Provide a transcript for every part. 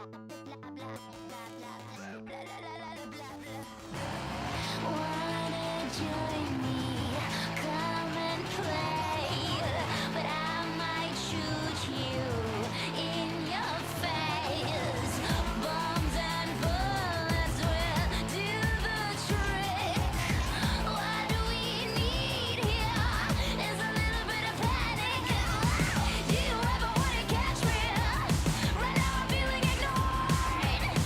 Wanna join me? Come and play, but I might shoot you in your face. Bombs and bullets will do the trick. What we need here is a little bit of panic. Do you ever wanna catch me? Right now I'm feeling ignored.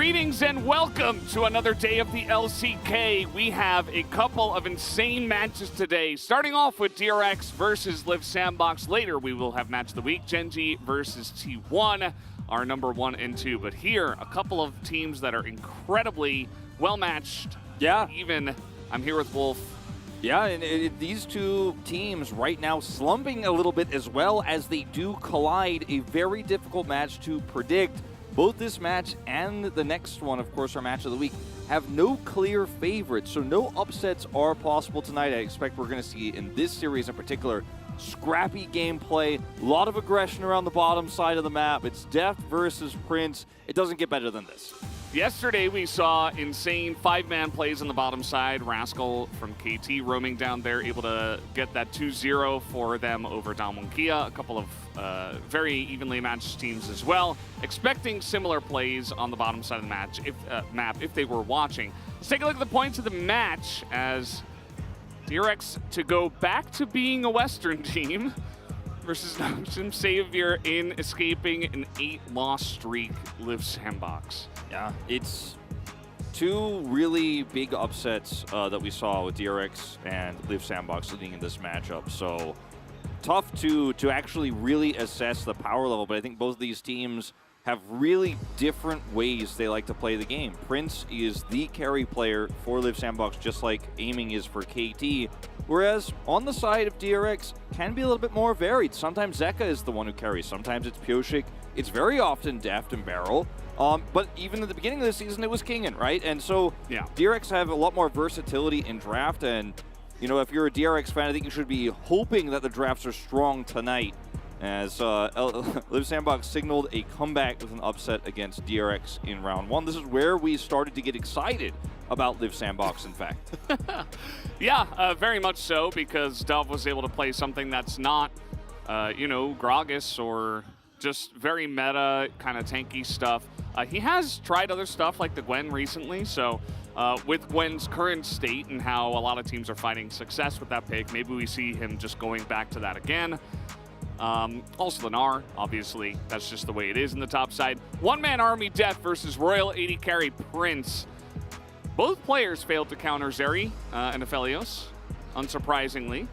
Greetings and welcome to another day of the LCK. We have a couple of insane matches today, starting off with DRX versus Live Sandbox. Later, we will have match of the week, Genji versus T1, our number 1 and 2. But here, a couple of teams that are incredibly well-matched. Yeah. Even, I'm here with Wolf. Yeah, and these two teams right now slumping a little bit as well as they do collide. A very difficult match to predict. Both this match and the next one, of course, our match of the week, have no clear favorites, so no upsets are possible tonight. I expect we're going to see in this series in particular scrappy gameplay, a lot of aggression around the bottom side of the map. It's Deft versus Prince. It doesn't get better than this. Yesterday, we saw insane 5-man plays on the bottom side. Rascal from KT roaming down there, able to get that 2-0 for them over Kia. A couple of very evenly matched teams as well. Expecting similar plays on the bottom side of the map if they were watching. Let's take a look at the points of the match as DRX to go back to being a Western team versus Notion Savior in escaping an 8-loss streak, Live Sandbox. Yeah, it's two really big upsets that we saw with DRX and Live Sandbox leading in this matchup. So tough to actually really assess the power level, but I think both of these teams have really different ways they like to play the game. Prince is the carry player for Live Sandbox, just like aiming is for KT. Whereas on the side of DRX, can be a little bit more varied. Sometimes Zeka is the one who carries. Sometimes it's Pioshik. It's very often Deft and Barrel. But even at the beginning of the season, it was Kingen, right? And so yeah, DRX have a lot more versatility in draft. And, you know, if you're a DRX fan, I think you should be hoping that the drafts are strong tonight, as Live Sandbox signaled a comeback with an upset against DRX in round 1. This is where we started to get excited about Live Sandbox, in fact. Yeah, very much so, because Dove was able to play something that's not, you know, Gragas or just very meta, kind of tanky stuff. He has tried other stuff like the Gwen recently, so with Gwen's current state and how a lot of teams are finding success with that pick, maybe we see him just going back to that again. Also Lenar, obviously, that's just the way it is in the top side. One-man army Death versus Royal 80 carry Prince. Both players failed to counter Zeri and Aphelios, unsurprisingly,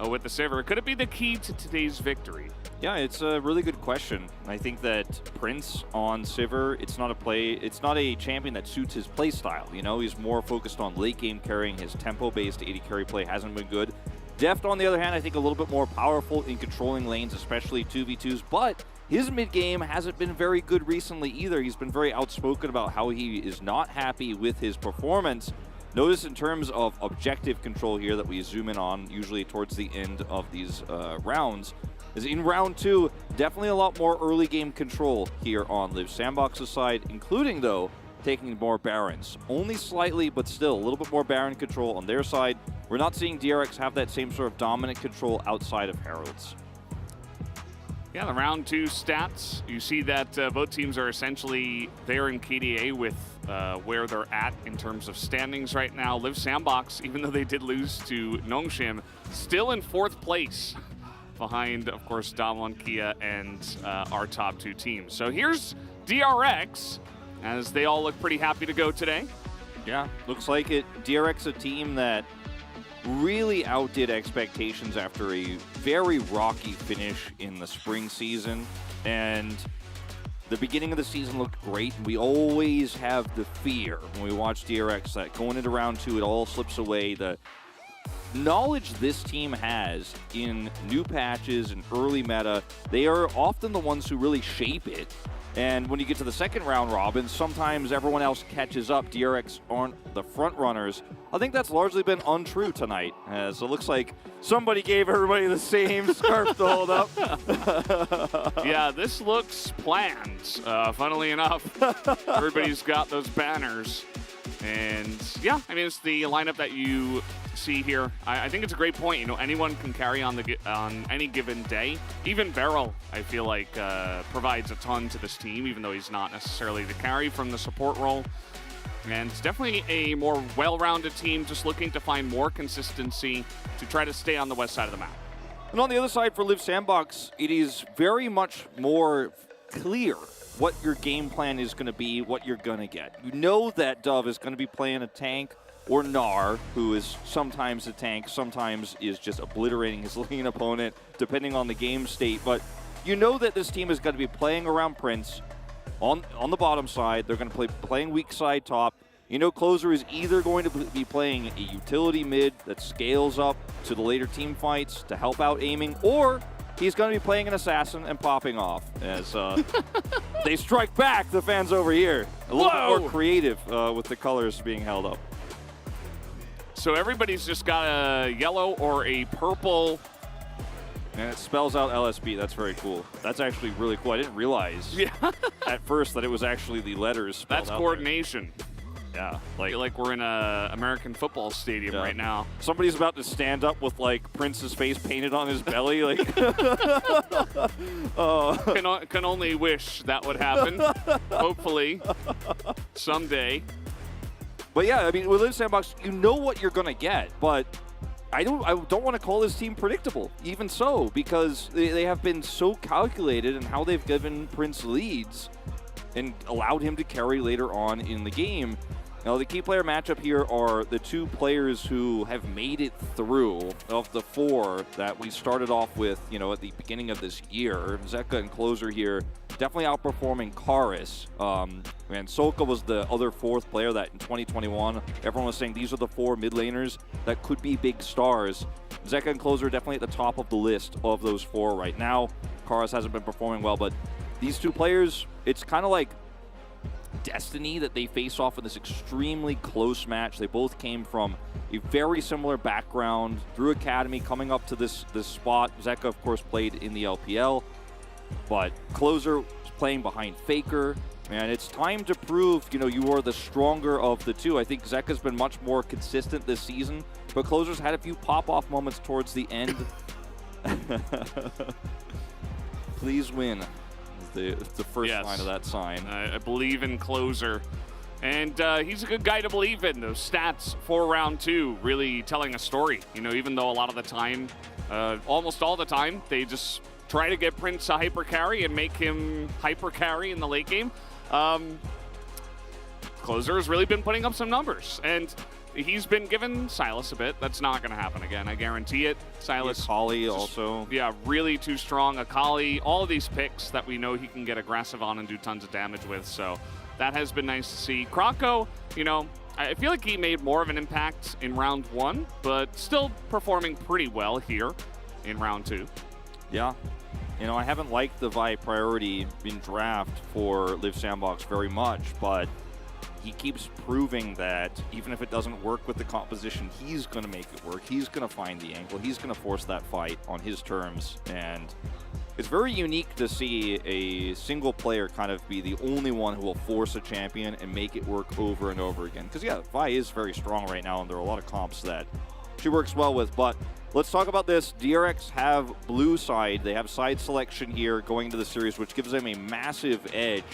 with the Sivir. Could it be the key to today's victory? Yeah, it's a really good question. I think that Prince on Sivir, it's not a champion that suits his play style. You know, he's more focused on late game carrying. His tempo-based 80 carry play hasn't been good. Deft, on the other hand, I think a little bit more powerful in controlling lanes, especially 2v2s, but his mid-game hasn't been very good recently either. He's been very outspoken about how he is not happy with his performance. Notice in terms of objective control here that we zoom in on, usually towards the end of these rounds, is in round 2, definitely a lot more early game control here on Live Sandbox's side, including, though, taking more Barons. Only slightly, but still a little bit more Baron control on their side. We're not seeing DRX have that same sort of dominant control outside of Heralds. Yeah, the round 2 stats, you see that both teams are essentially there in KDA with where they're at in terms of standings right now. Live Sandbox, even though they did lose to Nongshim, still in 4th place behind, of course, Kia and our top 2 teams. So here's DRX, as they all look pretty happy to go today. Yeah, looks like it. DRX, a team that really outdid expectations after a very rocky finish in the spring season. And the beginning of the season looked great. We always have the fear when we watch DRX that going into round 2, it all slips away. The knowledge this team has in new patches and early meta, they are often the ones who really shape it. And when you get to the second round robin, sometimes everyone else catches up. DRX aren't the front runners. I think that's largely been untrue tonight. So it looks like somebody gave everybody the same scarf to hold up. Yeah, this looks planned, funnily enough. Everybody's got those banners. And yeah, I mean, it's the lineup that you see here. I think it's a great point. You know, anyone can carry on any given day. Even Beryl, I feel like, provides a ton to this team, even though he's not necessarily the carry from the support role. And it's definitely a more well-rounded team, just looking to find more consistency to try to stay on the west side of the map. And on the other side for Live Sandbox, it is very much more clear what your game plan is going to be, what you're going to get. You know that Dove is going to be playing a tank or Gnar, who is sometimes a tank, sometimes is just obliterating his lane opponent, depending on the game state. But you know that this team is going to be playing around Prince on the bottom side. They're going to playing weak side top. You know Closer is either going to be playing a utility mid that scales up to the later team fights to help out aiming, or he's going to be playing an assassin and popping off as they strike back, the fans over here. A little bit more creative with the colors being held up. So everybody's just got a yellow or a purple. And it spells out LSB. That's very cool. That's actually really cool. I didn't realize at first that it was actually the letters spelled out. That's coordination. Yeah. I feel like we're in a American football stadium right now. Somebody's about to stand up with like Prince's face painted on his belly. Like, Can only wish that would happen. Hopefully, someday. But yeah, I mean, with Live Sandbox, you know what you're gonna get, but I don't want to call this team predictable, even so, because they have been so calculated in how they've given Prince leads and allowed him to carry later on in the game. Now, the key player matchup here are the two players who have made it through of the four that we started off with, you know, at the beginning of this year. Zeka and Closer here definitely outperforming Karis. And Soka was the other fourth player that in 2021, everyone was saying these are the four mid laners that could be big stars. Zeka and Closer are definitely at the top of the list of those four right now. Karis hasn't been performing well, but these two players, it's kind of like destiny that they face off in this extremely close match. They both came from a very similar background through academy, coming up to this spot. Zeka, of course, played in the LPL, but Closer was playing behind Faker. And it's time to prove, you know, you are the stronger of the two. I think Zeka's been much more consistent this season, but Closer's had a few pop-off moments towards the end. Please win. The first line of that sign. I believe in Closer. And he's a good guy to believe in. Those stats for round two really telling a story. You know, even though a lot of the time, almost all the time, they just try to get Prince a hyper carry and make him hyper carry in the late game. Closer has really been putting up some numbers. And he's been giving Silas a bit. That's not going to happen again. I guarantee it. Silas. Akali also. Yeah, really too strong. Akali, all of these picks that we know he can get aggressive on and do tons of damage with. So that has been nice to see. Krako, you know, I feel like he made more of an impact in round one, but still performing pretty well here in round two. Yeah. You know, I haven't liked the Vi priority in draft for Live Sandbox very much, but he keeps proving that even if it doesn't work with the composition, he's going to make it work. He's going to find the angle. He's going to force that fight on his terms. And it's very unique to see a single player kind of be the only one who will force a champion and make it work over and over again. Because, yeah, Vi is very strong right now, and there are a lot of comps that she works well with. But let's talk about this. DRX have blue side. They have side selection here going into the series, which gives them a massive edge.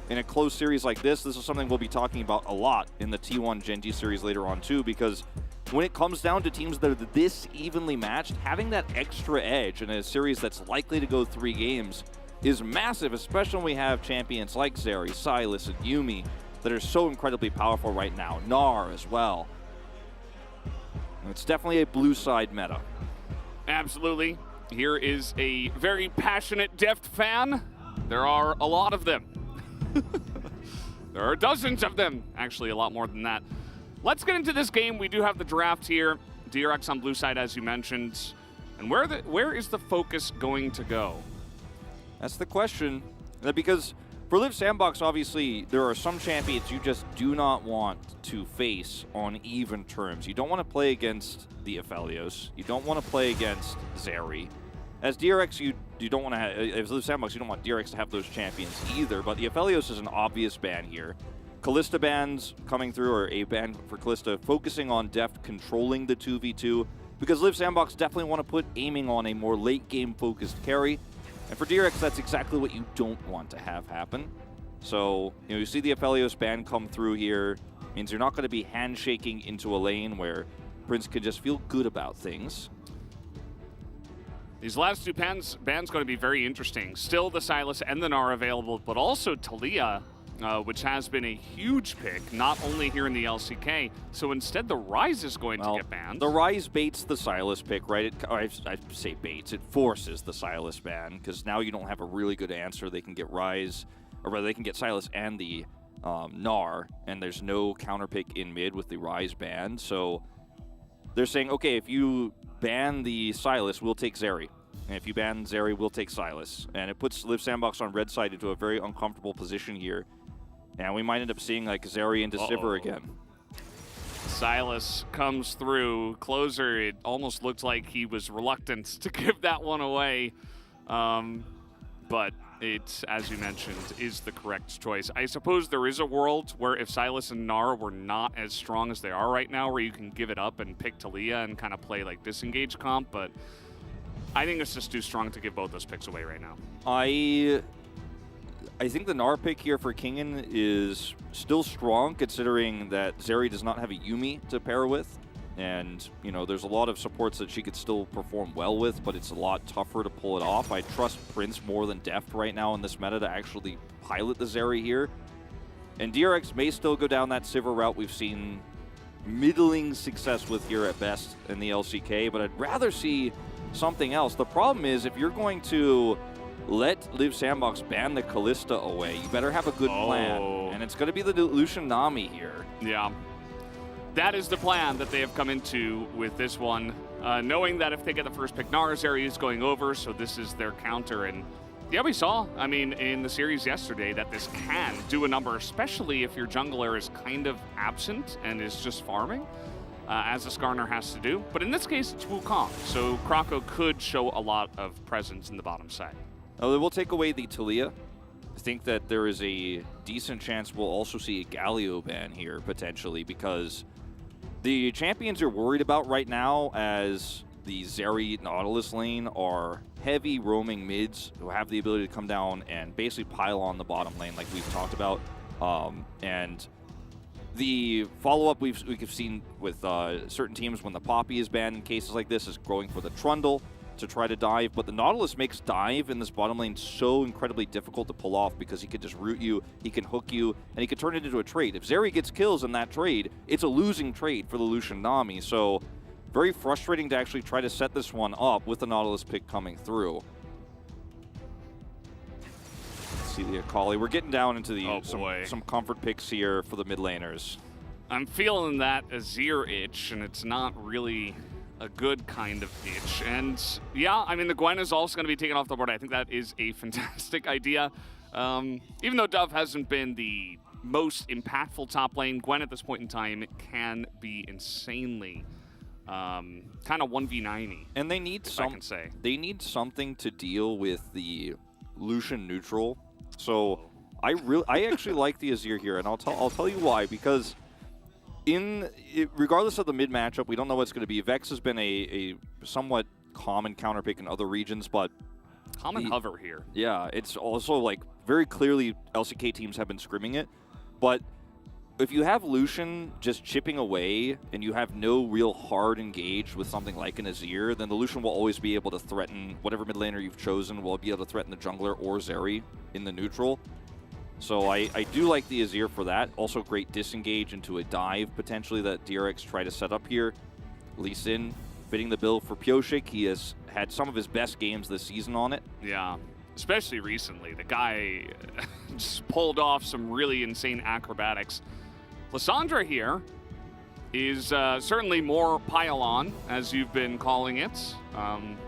In a close series like this is something we'll be talking about a lot in the T1 Gen G series later on too, because when it comes down to teams that are this evenly matched, having that extra edge in a series that's likely to go 3 games is massive, especially when we have champions like Zeri, Silas, and Yuumi that are so incredibly powerful right now. Gnar as well. It's definitely a blue side meta. Absolutely. Here is a very passionate Deft fan. There are a lot of them. There are dozens of them. Actually, a lot more than that. Let's get into this game. We do have the draft here. DRX on blue side, as you mentioned. And where is the focus going to go? That's the question. Because for Live Sandbox, obviously, there are some champions you just do not want to face on even terms. You don't want to play against the Aphelios. You don't want to play against Zeri. As DRX, you don't want to have, as Live Sandbox, you don't want DRX to have those champions either, but the Aphelios is an obvious ban here. Kalista bans coming through, or a ban for Kalista, focusing on Deft controlling the 2v2, because Live Sandbox definitely want to put aiming on a more late game focused carry, and for DRX, that's exactly what you don't want to have happen. So, you know, you see the Aphelios ban come through here, means you're not going to be handshaking into a lane where Prince can just feel good about things. These last two bans going to be very interesting. Still the Sylas and the Gnar available, but also Taliyah, which has been a huge pick, not only here in the LCK. So instead, the Ryze is going to get banned. The Ryze baits the Sylas pick, right? I say baits. It forces the Sylas ban, because now you don't have a really good answer. They can get Ryze, or rather, they can get Sylas and the Gnar, and there's no counter pick in mid with the Ryze ban. So they're saying, okay, if you ban the Sylas, we'll take Zeri. And if you ban Zeri, we'll take Sylas. And it puts Live Sandbox on red side into a very uncomfortable position here. And we might end up seeing like Zeri into Sivir again. Sylas comes through. Closer, it almost looked like he was reluctant to give that one away. But it, as you mentioned, is the correct choice. I suppose there is a world where if Sylas and Gnar were not as strong as they are right now, where you can give it up and pick Taliyah and kind of play like disengage comp, but I think it's just too strong to give both those picks away right now. I think the Gnar pick here for Kingen is still strong, considering that Zeri does not have a Yuumi to pair with. And, you know, there's a lot of supports that she could still perform well with, but it's a lot tougher to pull it off. I trust Prince more than Deft right now in this meta to actually pilot the Zeri here. And DRX may still go down that Sivir route we've seen middling success with here at best in the LCK, but I'd rather see something else. The problem is, if you're going to let Live Sandbox ban the Kalista away, you better have a good plan. And it's going to be the Lucian Nami here. Yeah. That is the plan that they have come into with this one, knowing that if they get the first pick, Zeri is going over, so this is their counter. And yeah, we saw, I mean, in the series yesterday that this can do a number, especially if your jungler is kind of absent and is just farming, as a Skarner has to do. But in this case, it's Wukong, so Krako could show a lot of presence in the bottom side. They will take away the Taliyah. I think that there is a decent chance we'll also see a Galio ban here, potentially, because the champions you're worried about right now as the Zeri Nautilus lane are heavy roaming mids who have the ability to come down and basically pile on the bottom lane like we've talked about. And the follow-up we've seen with certain teams when the Poppy is banned in cases like this is going for the Trundle to try to dive, but the Nautilus makes dive in this bottom lane so incredibly difficult to pull off because he could just root you, he can hook you, and he can turn it into a trade. If Zeri gets kills in that trade, it's a losing trade for the Lucian Nami, so very frustrating to actually try to set this one up with the Nautilus pick coming through. Let's see the Akali. We're getting down into the some comfort picks here for the mid laners. I'm feeling that Azir itch, and it's not really a good kind of itch. And yeah, I mean, the Gwen is also going to be taken off the board. I think that is a fantastic idea. Even though Dove hasn't been the most impactful top lane, Gwen at this point in time can be insanely kind of 1v90. And they need they need something to deal with the Lucian neutral. So I actually like the Azir here, and I'll tell you why, because regardless of the mid matchup, we don't know what it's going to be. Vex has been a somewhat common counter pick in other regions, but common hover here. Yeah, it's also like very clearly LCK teams have been scrimming it, but if you have Lucian just chipping away and you have no real hard engage with something like an Azir, then the Lucian will always be able to threaten whatever mid laner you've chosen, will be able to threaten the jungler or Zeri in the neutral. So I do like the Azir for that. Also great disengage into a dive, potentially, that DRX try to set up here. Lee Sin fitting the bill for Pyosik. He has had some of his best games this season on it. Yeah, especially recently. The guy just pulled off some really insane acrobatics. Lissandra here is certainly more pile-on, as you've been calling it.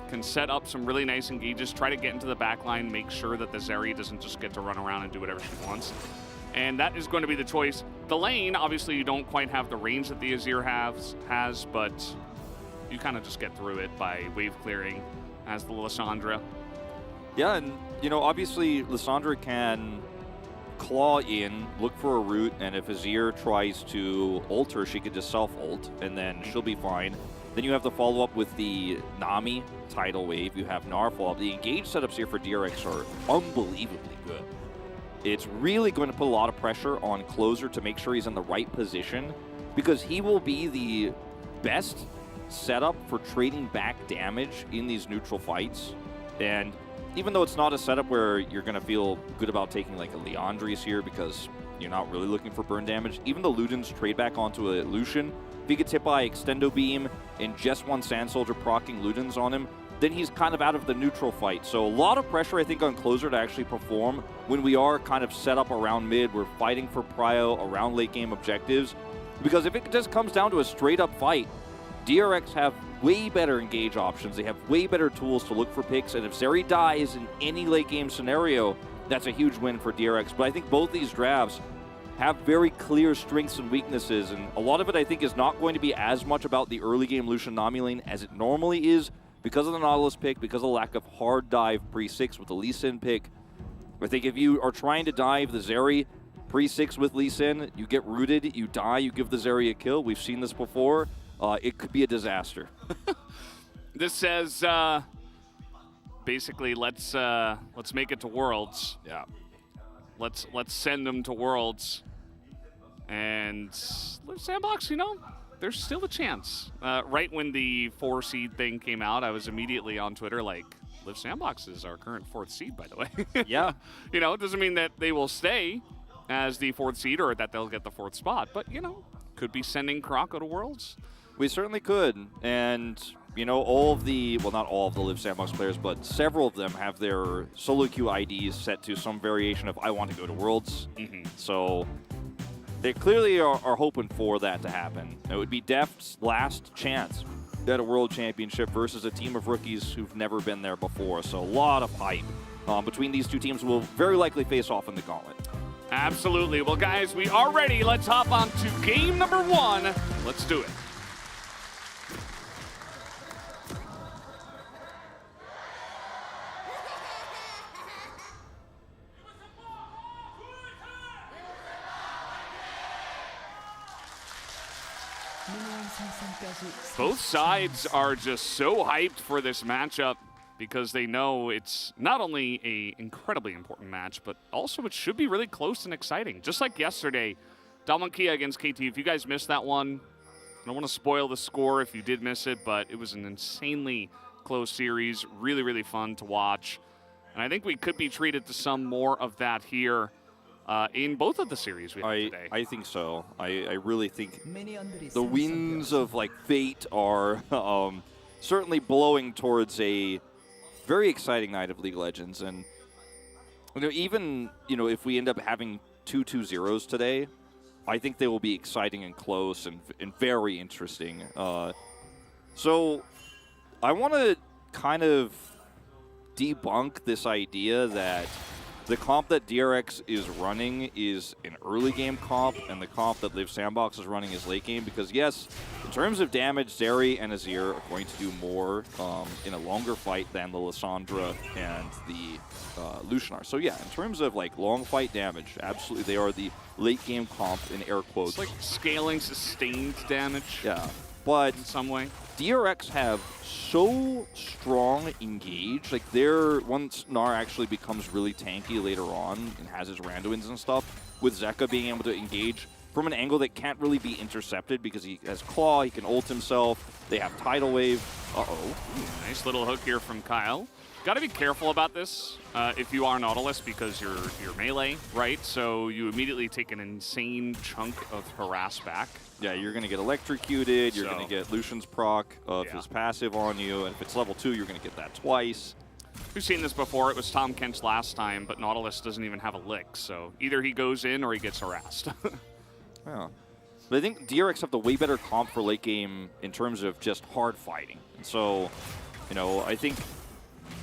Can set up some really nice engages, try to get into the backline, make sure that the Zeri doesn't just get to run around and do whatever she wants. And that is going to be the choice. The lane, obviously, you don't quite have the range that the Azir has, but you kind of just get through it by wave clearing as the Lissandra. Yeah, and, you know, obviously, Lissandra can claw in, look for a root, and if Azir tries to ult her, she could just self-ult, and then she'll be fine. Then you have the follow-up with the Nami tidal wave. You have Gnar follow-up. The engage setups here for DRX are unbelievably good. It's really going to put a lot of pressure on Closer to make sure he's in the right position, because he will be the best setup for trading back damage in these neutral fights. And even though it's not a setup where you're going to feel good about taking like a Leandri's here because you're not really looking for burn damage, even the Ludens trade back onto a Lucian. If he gets hit by Extendo Beam and just one Sand Soldier proccing Ludens on him, then he's kind of out of the neutral fight. So a lot of pressure, I think, on Closer to actually perform when we are kind of set up around mid. We're fighting for prio around late game objectives. Because if it just comes down to a straight up fight, DRX have way better engage options. They have way better tools to look for picks. And if Zeri dies in any late game scenario, that's a huge win for DRX. But I think both these drafts have very clear strengths and weaknesses. And a lot of it, I think, is not going to be as much about the early game Lucian Nami lane as it normally is, because of the Nautilus pick, because of the lack of hard dive pre-6 with the Lee Sin pick. I think if you are trying to dive the Zeri pre-6 with Lee Sin, you get rooted, you die, you give the Zeri a kill. We've seen this before. It could be a disaster. This says, basically, let's make it to Worlds. Yeah. Let's send them to Worlds. And Live Sandbox, you know, there's still a chance. Right when the 4 seed thing came out, I was immediately on Twitter like, Live Sandbox is our current 4th seed, by the way. Yeah. You know, it doesn't mean that they will stay as the 4th seed or that they'll get the 4th spot, but, you know, could be sending Krako to Worlds. We certainly could. And, you know, all of the, well, not all of the Live Sandbox players, but several of them have their solo queue IDs set to some variation of I want to go to Worlds. So they clearly are hoping for that to happen. It would be Deft's last chance at a World Championship versus a team of rookies who've never been there before. So a lot of hype between these two teams will very likely face off in the gauntlet. Absolutely. Well, guys, we are ready. Let's hop on to game number 1. Let's do it. Both sides are just so hyped for this matchup because they know it's not only an incredibly important match, but also it should be really close and exciting. Just like yesterday, Dalmankia against KT. If you guys missed that one, I don't want to spoil the score if you did miss it, but it was an insanely close series. Really, really fun to watch. And I think we could be treated to some more of that here in both of the series we have today. I think so. I really think the winds of like fate are certainly blowing towards a very exciting night of League of Legends. And you know, even if we end up having 2-2-0s today, I think they will be exciting and close and very interesting. So I want to kind of debunk this idea that the comp that DRX is running is an early game comp, and the comp that Live Sandbox is running is late game. Because yes, in terms of damage, Zeri and Azir are going to do more in a longer fight than the Lissandra and the Lucian are. So yeah, in terms of like long fight damage, absolutely they are the late game comp in air quotes. It's like scaling sustained damage. Yeah, but in some way. DRX have so strong engage. Like once Gnar actually becomes really tanky later on and has his Randuins and stuff, with Zeka being able to engage from an angle that can't really be intercepted because he has Claw, he can ult himself, they have Tidal Wave. Nice little hook here from Kyle. Got to be careful about this if you are Nautilus because you're melee, right? So you immediately take an insane chunk of harass back. Yeah, you're going to get electrocuted, you're going to get Lucian's proc of his passive on you, and if it's level 2, you're going to get that twice. We've seen this before. It was Tom Kent's last time, but Nautilus doesn't even have a lick, so either he goes in or he gets harassed. Yeah. But I think DRX have the way better comp for late game in terms of just hard fighting. And so, I think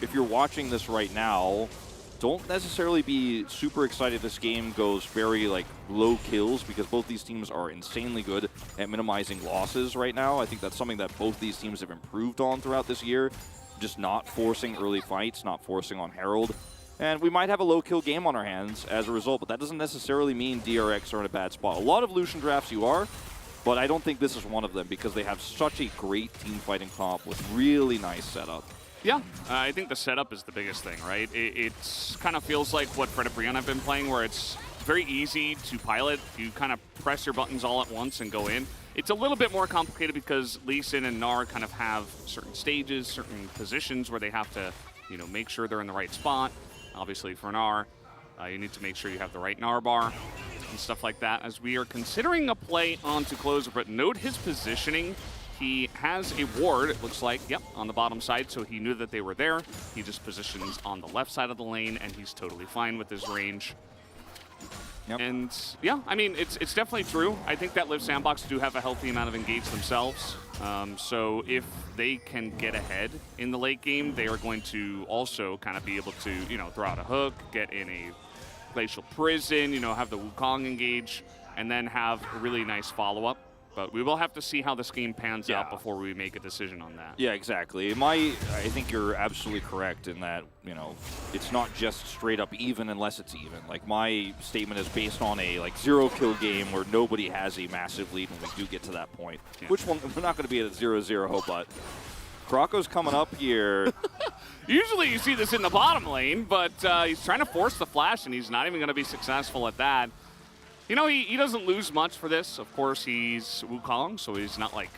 if you're watching this right now, don't necessarily be super excited this game goes very low kills because both these teams are insanely good at minimizing losses right now. I think that's something that both these teams have improved on throughout this year. Just not forcing early fights, not forcing on Herald. And we might have a low kill game on our hands as a result, but that doesn't necessarily mean DRX are in a bad spot. A lot of Lucian drafts you are, but I don't think this is one of them because they have such a great team fighting comp with really nice setup. Yeah, I think the setup is the biggest thing, right? It kind of feels like what Fred and Brianna have been playing, where it's very easy to pilot. You kind of press your buttons all at once and go in. It's a little bit more complicated because Lee Sin and Gnar kind of have certain stages, certain positions where they have to, you know, make sure they're in the right spot. Obviously for Gnar, you need to make sure you have the right Gnar bar and stuff like that. As we are considering a play onto closer, but note his positioning. He has a ward, it looks like, yep, on the bottom side, so he knew that they were there. He just positions on the left side of the lane, and he's totally fine with his range. Yep. And yeah, I mean, it's definitely true. I think that Live Sandbox do have a healthy amount of engage themselves. So if they can get ahead in the late game, they are going to also kind of be able to, you know, throw out a hook, get in a glacial prison, you know, have the Wukong engage, and then have a really nice follow-up. But we will have to see how this game pans out before we make a decision on that. Yeah, exactly. I think you're absolutely correct in that, you know, it's not just straight up even unless it's even. Like, my statement is based on a, like, 0-kill game where nobody has a massive lead when we do get to that point. Yeah. Which one, we're not going to be at 0-0, but Krako's coming up here. Usually you see this in the bottom lane, but he's trying to force the flash, and he's not even going to be successful at that. You know, he doesn't lose much for this. Of course, he's Wukong, so he's not, like,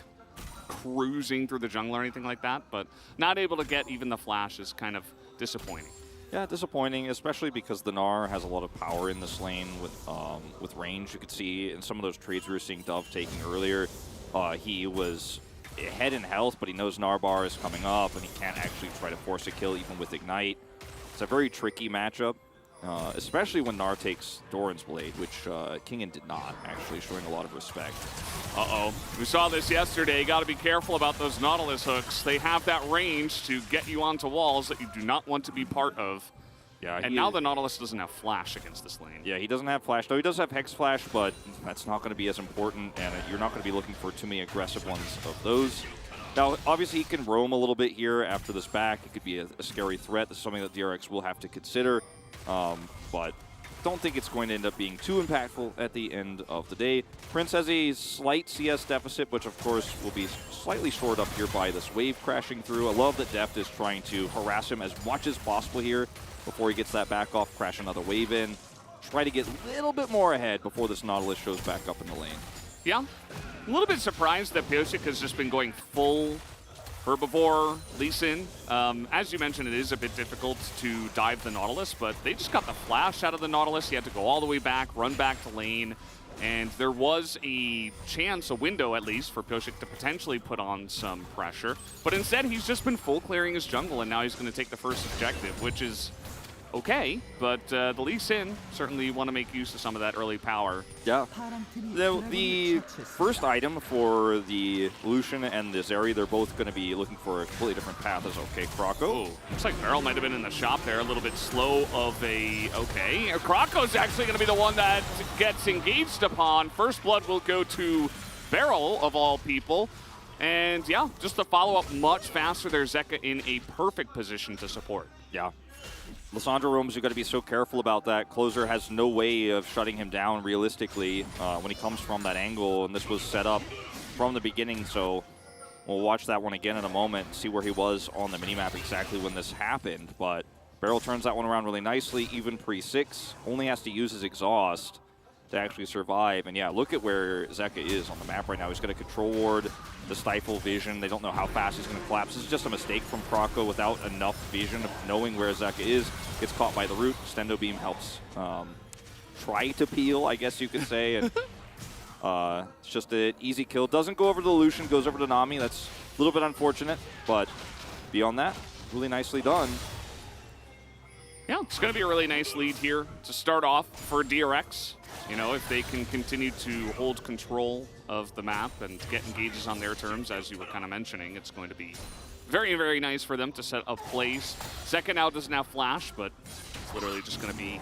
cruising through the jungle or anything like that, but not able to get even the flash is kind of disappointing. Yeah, disappointing, especially because the Gnar has a lot of power in this lane with range. You could see in some of those trades we were seeing Dove taking earlier, he was ahead in health, but he knows Gnar bar is coming up, and he can't actually try to force a kill even with Ignite. It's a very tricky matchup. Especially when Gnar takes Doran's Blade, which Kingen did not, actually, showing a lot of respect. Uh-oh. We saw this yesterday. Got to be careful about those Nautilus hooks. They have that range to get you onto walls that you do not want to be part of. Yeah, and now the Nautilus doesn't have Flash against this lane. Yeah, he doesn't have Flash. Though he does have Hex Flash, but that's not going to be as important, and you're not going to be looking for too many aggressive ones of those. Now, obviously, he can roam a little bit here after this back. It could be a scary threat. This is something that DRX will have to consider. But don't think it's going to end up being too impactful at the end of the day. Prince has a slight CS deficit, which of course will be slightly shored up here by this wave crashing through. I love that Deft is trying to harass him as much as possible here before he gets that back off, crash another wave in. Try to get a little bit more ahead before this Nautilus shows back up in the lane. Yeah, a little bit surprised that Pyosik has just been going full Herbivore, Lee Sin. As you mentioned, it is a bit difficult to dive the Nautilus, but they just got the flash out of the Nautilus. He had to go all the way back, run back to lane, and there was a chance, a window at least, for Pyosik to potentially put on some pressure. But instead, he's just been full clearing his jungle, and now he's going to take the first objective, which is okay, but the Lee Sin certainly want to make use of some of that early power. Yeah. The first item for the Lucian and the Zeri, they're both going to be looking for a completely different path as okay, Krako. Oh, looks like Beryl might have been in the shop there, a little bit slow of a, okay. Krako's actually going to be the one that gets engaged upon. First blood will go to Beryl, of all people. And yeah, just the follow-up much faster there. Zeka in a perfect position to support. Yeah. Lissandra roams, you've got to be so careful about that. Closer has no way of shutting him down realistically when he comes from that angle, and this was set up from the beginning, so we'll watch that one again in a moment and see where he was on the minimap exactly when this happened. But Beryl turns that one around really nicely, even pre-6. Only has to use his exhaust to actually survive. And yeah, look at where Zeka is on the map right now. He's got a control ward, the stifle vision. They don't know how fast he's going to collapse. This is just a mistake from Krako without enough vision of knowing where Zeka is. Gets caught by the root. Stendo Beam helps try to peel, I guess you could say. And it's just an easy kill. Doesn't go over to the Lucian, goes over to Nami. That's a little bit unfortunate, but beyond that, really nicely done. Yeah, it's going to be a really nice lead here to start off for DRX. You know, if they can continue to hold control of the map and get engages on their terms, as you were kind of mentioning, it's going to be very, very nice for them to set up plays. Zeka now doesn't have flash, but it's literally just going to be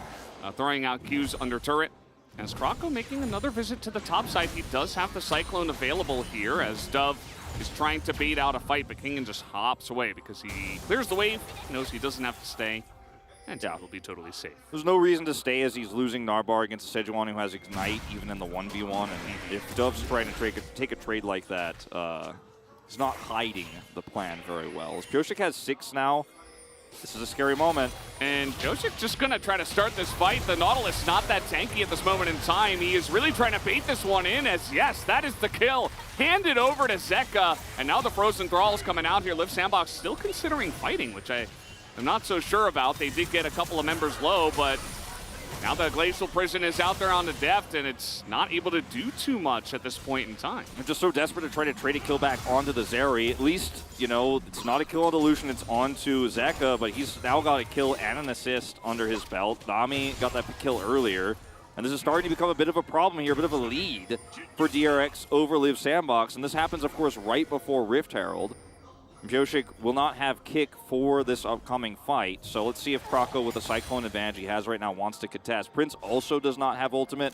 throwing out Qs under turret. As Krako making another visit to the top side, he does have the Cyclone available here as Dove is trying to bait out a fight, but Kingen just hops away because he clears the wave, knows he doesn't have to stay. And Dove will be totally safe. There's no reason to stay as he's losing Narbar against a Sejuani who has Ignite, even in the 1v1. And if Dove's trying to take a trade like that, he's not hiding the plan very well. As Pyosik has 6 now, This is a scary moment. And Pyosik just going to try to start this fight. The Nautilus not that tanky at this moment in time. He is really trying to bait this one in as, yes, that is the kill. Handed over to Zeka. And now the Frozen Thrall is coming out here. Liv Sandbox still considering fighting, which I am not so sure about. They did get a couple of members low, but now the Glacial Prison is out there on the depth, and it's not able to do too much at this point in time. I'm just so desperate to try to trade a kill back onto the Zeri. At least, you know, it's not a kill on Illusion, it's onto Zeka, but he's now got a kill and an assist under his belt. Nami got that kill earlier, and this is starting to become a bit of a problem here, a bit of a lead for DRX over Liv Sandbox, and this happens, of course, right before Rift Herald. Pyosik will not have kick for this upcoming fight, so let's see if Krako, with the Cyclone advantage he has right now, wants to contest. Prince also does not have ultimate.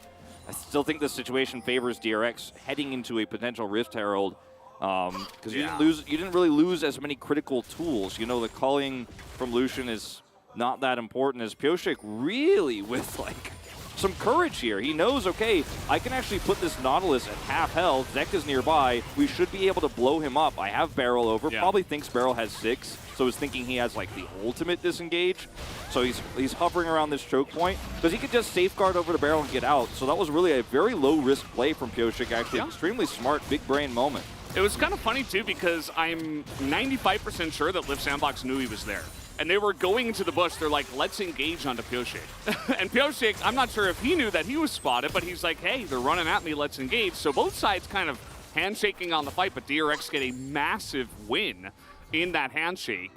I still think this situation favors DRX heading into a potential Rift Herald, because you didn't really lose as many critical tools. You know, the culling from Lucian is not that important, as Pyosik really with like some courage here. He knows, okay, I can actually put this Nautilus at half health. Zeka's nearby. We should be able to blow him up. I have Barrel over. Yeah. Probably thinks Barrel has 6, so he's thinking he has like the ultimate disengage. So he's hovering around this choke point because he could just safeguard over the Barrel and get out. So that was really a very low risk play from Pyosik. Actually, extremely smart, big brain moment. It was kind of funny too, because I'm 95% sure that Liv Sandbox knew he was there. And they were going into the bush. They're like, let's engage onto Pyosik. And Pyosik, I'm not sure if he knew that he was spotted, but he's like, hey, they're running at me, let's engage. So both sides kind of handshaking on the fight, but DRX get a massive win in that handshake.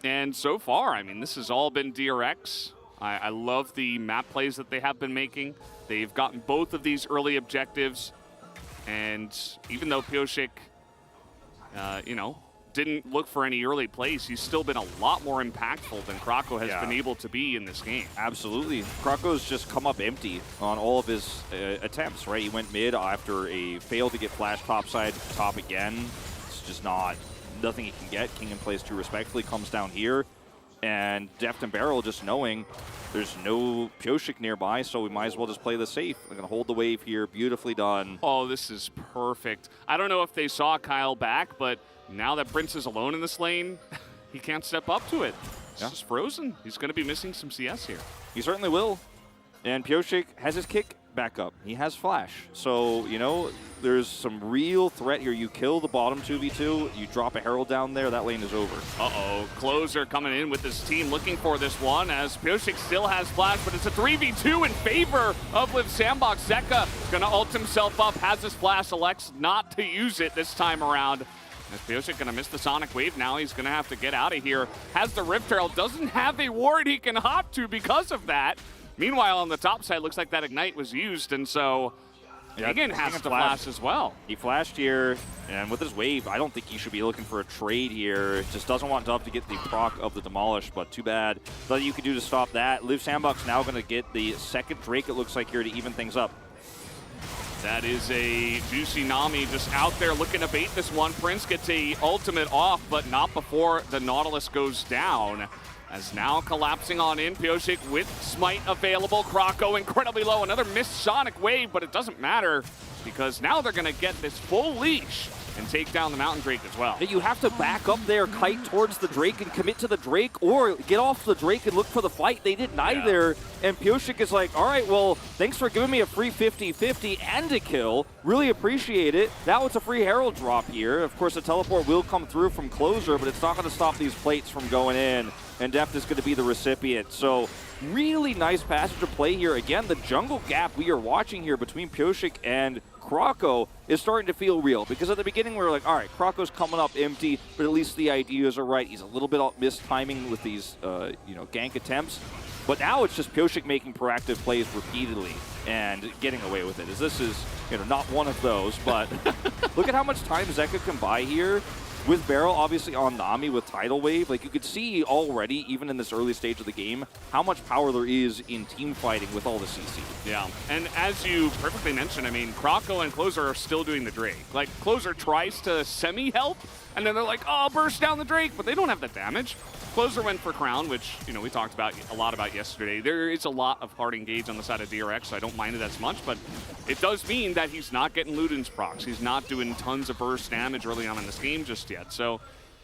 And so far, I mean, this has all been DRX. I love the map plays that they have been making. They've gotten both of these early objectives. And even though Pyosik, you know, didn't look for any early plays, he's still been a lot more impactful than Krako has been able to be in this game. Absolutely. Krako's just come up empty on all of his attempts, right? He went mid after a fail to get flash topside, top again. It's just nothing he can get. Kingdom plays too respectfully, comes down here. And Deft and Barrel just knowing there's no Pyosik nearby, so we might as well just play the safe. We're going to hold the wave here. Beautifully done. Oh, this is perfect. I don't know if they saw Kyle back, but now that Prince is alone in this lane, he can't step up to it. It's just frozen. He's going to be missing some CS here. He certainly will. And Pyosik has his kick back up. He has flash. So, you know, there's some real threat here. You kill the bottom 2v2, you drop a Herald down there, that lane is over. Uh-oh, Closer coming in with his team looking for this one, as Pyosik still has flash, but it's a 3v2 in favor of Liv Sandbox. Zeka going to ult himself up, has his flash, elects not to use it this time around. Is Pyosik going to miss the Sonic Wave now? He's going to have to get out of here. Has the Rift Herald, doesn't have a ward he can hop to because of that. Meanwhile, on the top side, looks like that Ignite was used, and so Hagen has to flash as well. He flashed here, and with his wave, I don't think he should be looking for a trade here. Just doesn't want Dove to get the proc of the Demolish, but too bad. Nothing you can do to stop that. Liv Sandbox now going to get the second Drake, it looks like, here to even things up. That is a juicy Nami just out there looking to bait this one. Prince gets a ultimate off, but not before the Nautilus goes down. As now collapsing on in, Pyosik with Smite available. Krako incredibly low. Another missed Sonic Wave, but it doesn't matter because now they're going to get this full leash and take down the Mountain Drake as well. You have to back up there, kite towards the Drake and commit to the Drake, or get off the Drake and look for the fight. They did neither, and Pyosik is like, all right, well, thanks for giving me a free 50-50 and a kill. Really appreciate it. Now it's a free Herald drop here. Of course, the teleport will come through from Closer, but it's not going to stop these plates from going in, and Deft is going to be the recipient. So really nice passage of play here. Again, the jungle gap we are watching here between Pyosik and Krako is starting to feel real, because at the beginning we were like, all right, Krako's coming up empty, but at least the ideas are right. He's a little bit missed timing with these, gank attempts. But now it's just Pyosik making proactive plays repeatedly and getting away with it. As this is, not one of those, but look at how much time Zeka can buy here. With Barrel obviously on Nami with Tidal Wave, like you could see already, even in this early stage of the game, how much power there is in team fighting with all the CC. Yeah, and as you perfectly mentioned, I mean, Krako and Closer are still doing the Drake. Like, Closer tries to semi-help, and then they're like, oh, burst down the Drake, but they don't have the damage. Closer went for Crown, which, we talked about a lot about yesterday. There is a lot of hard engage on the side of DRX, so I don't mind it as much, but it does mean that he's not getting Luden's procs. He's not doing tons of burst damage early on in this game just yet, so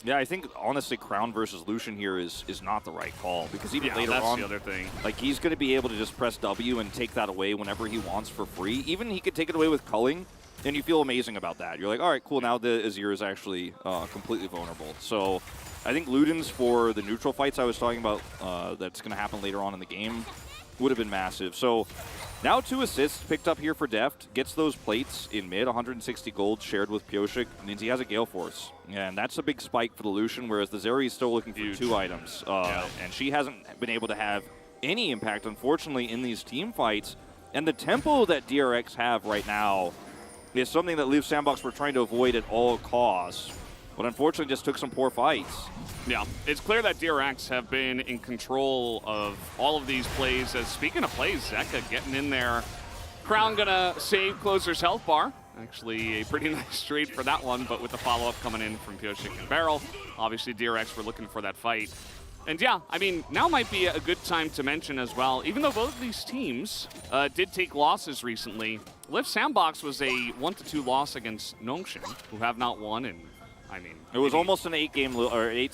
Yeah, I think honestly, Crown versus Lucian here is not the right call, because even later that's on, the other thing. like, he's going to be able to just press W and take that away whenever he wants for free. Even he could take it away with culling, and you feel amazing about that. You're like, all right, cool. Now the Azir is actually completely vulnerable. So I think Ludens for the neutral fights I was talking about that's going to happen later on in the game would have been massive. So now 2 assists picked up here for Deft. Gets those plates in mid, 160 gold shared with Pyosik. Means he has a Gale Force. And that's a big spike for the Lucian, whereas the Zeri is still looking for Huge. 2 items. And she hasn't been able to have any impact, unfortunately, in these team fights. And the tempo that DRX have right now is something that Live Sandbox were trying to avoid at all costs. But unfortunately just took some poor fights. Yeah, it's clear that DRX have been in control of all of these plays. As speaking of plays, Zeka getting in there. Crown gonna save Closer's health bar. Actually, a pretty nice trade for that one, but with the follow-up coming in from Pyosik and Barrel, obviously DRX were looking for that fight. And yeah, I mean, now might be a good time to mention as well, even though both of these teams did take losses recently, Live Sandbox was a 1-2 loss against Nongshim, who have not won in, I mean... It was almost an 8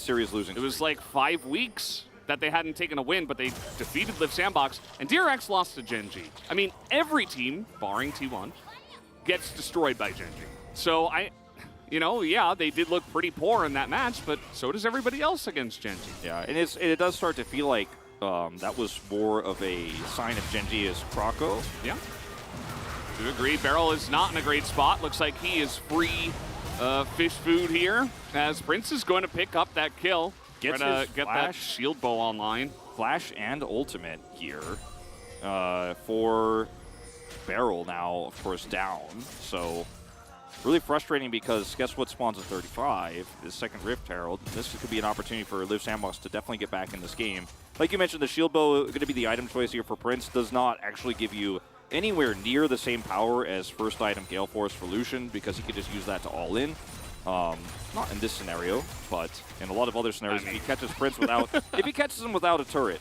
series losing streak. It was like 5 weeks that they hadn't taken a win, but they defeated Live Sandbox, and DRX lost to Genji. I mean, every team, barring T1, gets destroyed by Genji. So yeah, they did look pretty poor in that match, but so does everybody else against Genji. Yeah, and it does start to feel like that was more of a sign of Genji as Croco. Yeah. Do agree. Barrel is not in a great spot. Looks like he is free fish food here, as Prince is going to pick up that kill. Gets try his to get flash. that shield bow online. Flash and ultimate here for Barrel now, of course, down. So really frustrating, because guess what spawns at 35? His second Rift Herald. This could be an opportunity for Live Sandbox to definitely get back in this game. Like you mentioned, the shield bow going to be the item choice here for Prince. Does not actually give you anywhere near the same power as first item Gale Force for Lucian, because he could just use that to all in. Not in this scenario, but in a lot of other scenarios, if he catches Prince without, if he catches him without a turret,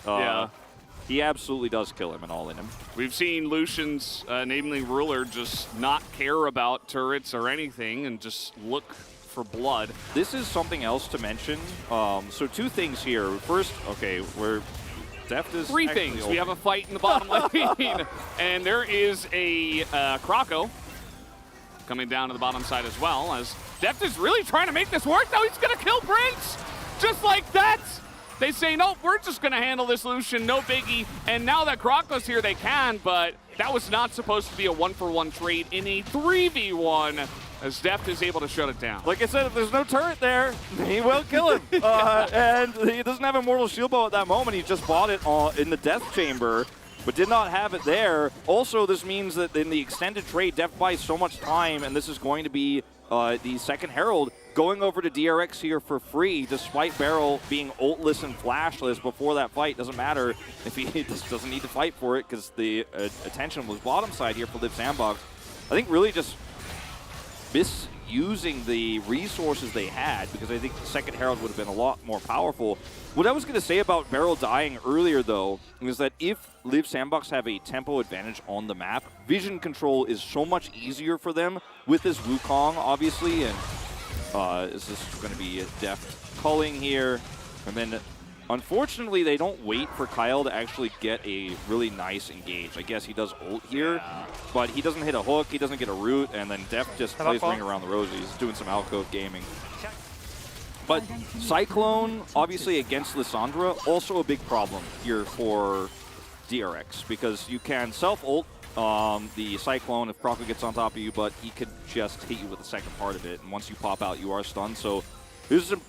he absolutely does kill him and all in him. We've seen Lucian's, namely Ruler, just not care about turrets or anything and just look for blood. This is something else to mention. So 2 things here. First, okay, we're Deft is 3 things. We have a fight in the bottom lane, and there is a Croco coming down to the bottom side as well, as Deft is really trying to make this work. Now he's going to kill Prince, just like that. They say, nope, we're just going to handle this Lucian, no biggie. And now that Croco's here, they can, but that was not supposed to be a 1-for-1 trade in a 3v1, as Deft is able to shut it down. Like I said, if there's no turret there, he will kill him. And he doesn't have Immortal Shield Bow at that moment. He just bought it in the Death Chamber, but did not have it there. Also, this means that in the extended trade, Deft buys so much time, and this is going to be the second Herald going over to DRX here for free, despite Barrel being ultless and flashless before that fight. Doesn't matter if he just doesn't need to fight for it, because the attention was bottom side here for Live Sandbox. I think really just misusing the resources they had, because I think the second Herald would have been a lot more powerful. What I was going to say about Barrel dying earlier, though, is that if Live Sandbox have a tempo advantage on the map, vision control is so much easier for them with this Wukong, obviously, and is this going to be a Deft culling here? And then, unfortunately, they don't wait for Kyle to actually get a really nice engage. I guess he does ult here, but he doesn't hit a hook, he doesn't get a root, and then Deft just plays Ring Around the Rosie. He's doing some alcove gaming. But Cyclone, obviously against Lissandra, also a big problem here for DRX, because you can self-ult the Cyclone if Croco gets on top of you, but he could just hit you with the second part of it, and once you pop out, you are stunned. So there's some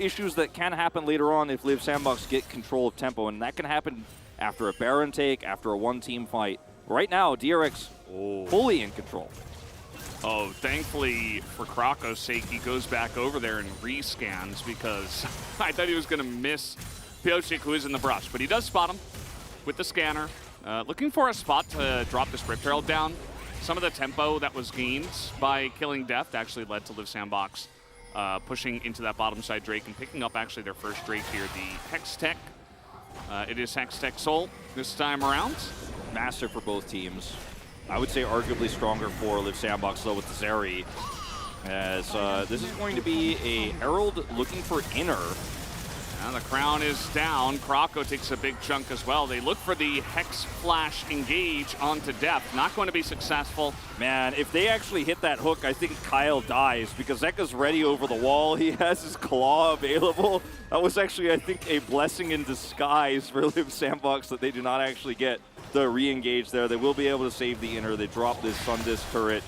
issues that can happen later on if Live Sandbox get control of tempo, and that can happen after a Baron take, after a one-team fight. Right now, DRX fully in control. Oh, thankfully, for Croco's sake, he goes back over there and rescans, because I thought he was going to miss Pyosik, who is in the brush. But he does spot him with the scanner. Looking for a spot to drop this Rift Herald down. Some of the tempo that was gained by killing Deft actually led to Live Sandbox pushing into that bottom side Drake and picking up actually their first Drake here, the Hextech. It is Hextech Soul this time around. Massive for both teams. I would say arguably stronger for Live Sandbox, though, with the Zeri. As this is going to be a Herald looking for inner. And the crown is down. Krako takes a big chunk as well. They look for the Hex Flash engage onto Depth. Not going to be successful. Man, if they actually hit that hook, I think Kyle dies because Zeka's ready over the wall. He has his claw available. That was actually, I think, a blessing in disguise for Live Sandbox that they do not actually get the re-engage there. They will be able to save the inner. They drop this Sun Disc turret.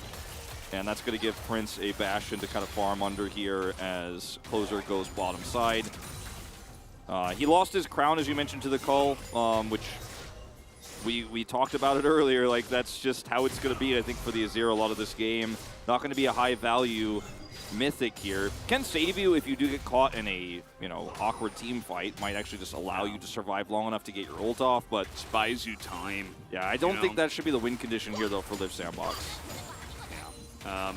And that's going to give Prince a Bastion to kind of farm under here as Closer goes bottom side. He lost his crown, as you mentioned, to the Cull, which we talked about it earlier. Like, that's just how it's going to be, I think, for the Azir a lot of this game. Not going to be a high-value Mythic here. Can save you if you do get caught in a, awkward team fight. Might actually just allow you to survive long enough to get your ult off, but Just buys you time. Yeah, I don't think that should be the win condition here, though, for Live Sandbox. Yeah.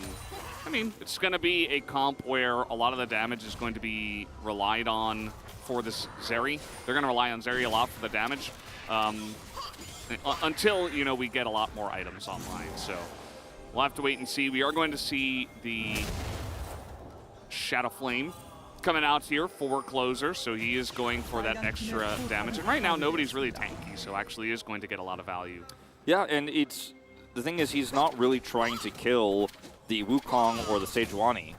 I mean, it's going to be a comp where a lot of the damage is going to be relied on for this Zeri. They're going to rely on Zeri a lot for the damage until, we get a lot more items online. So we'll have to wait and see. We are going to see the Shadow Flame coming out here for Closer, so he is going for that extra damage. And right now, nobody's really tanky, so actually is going to get a lot of value. Yeah, and the thing is, he's not really trying to kill the Wukong or the Sejuani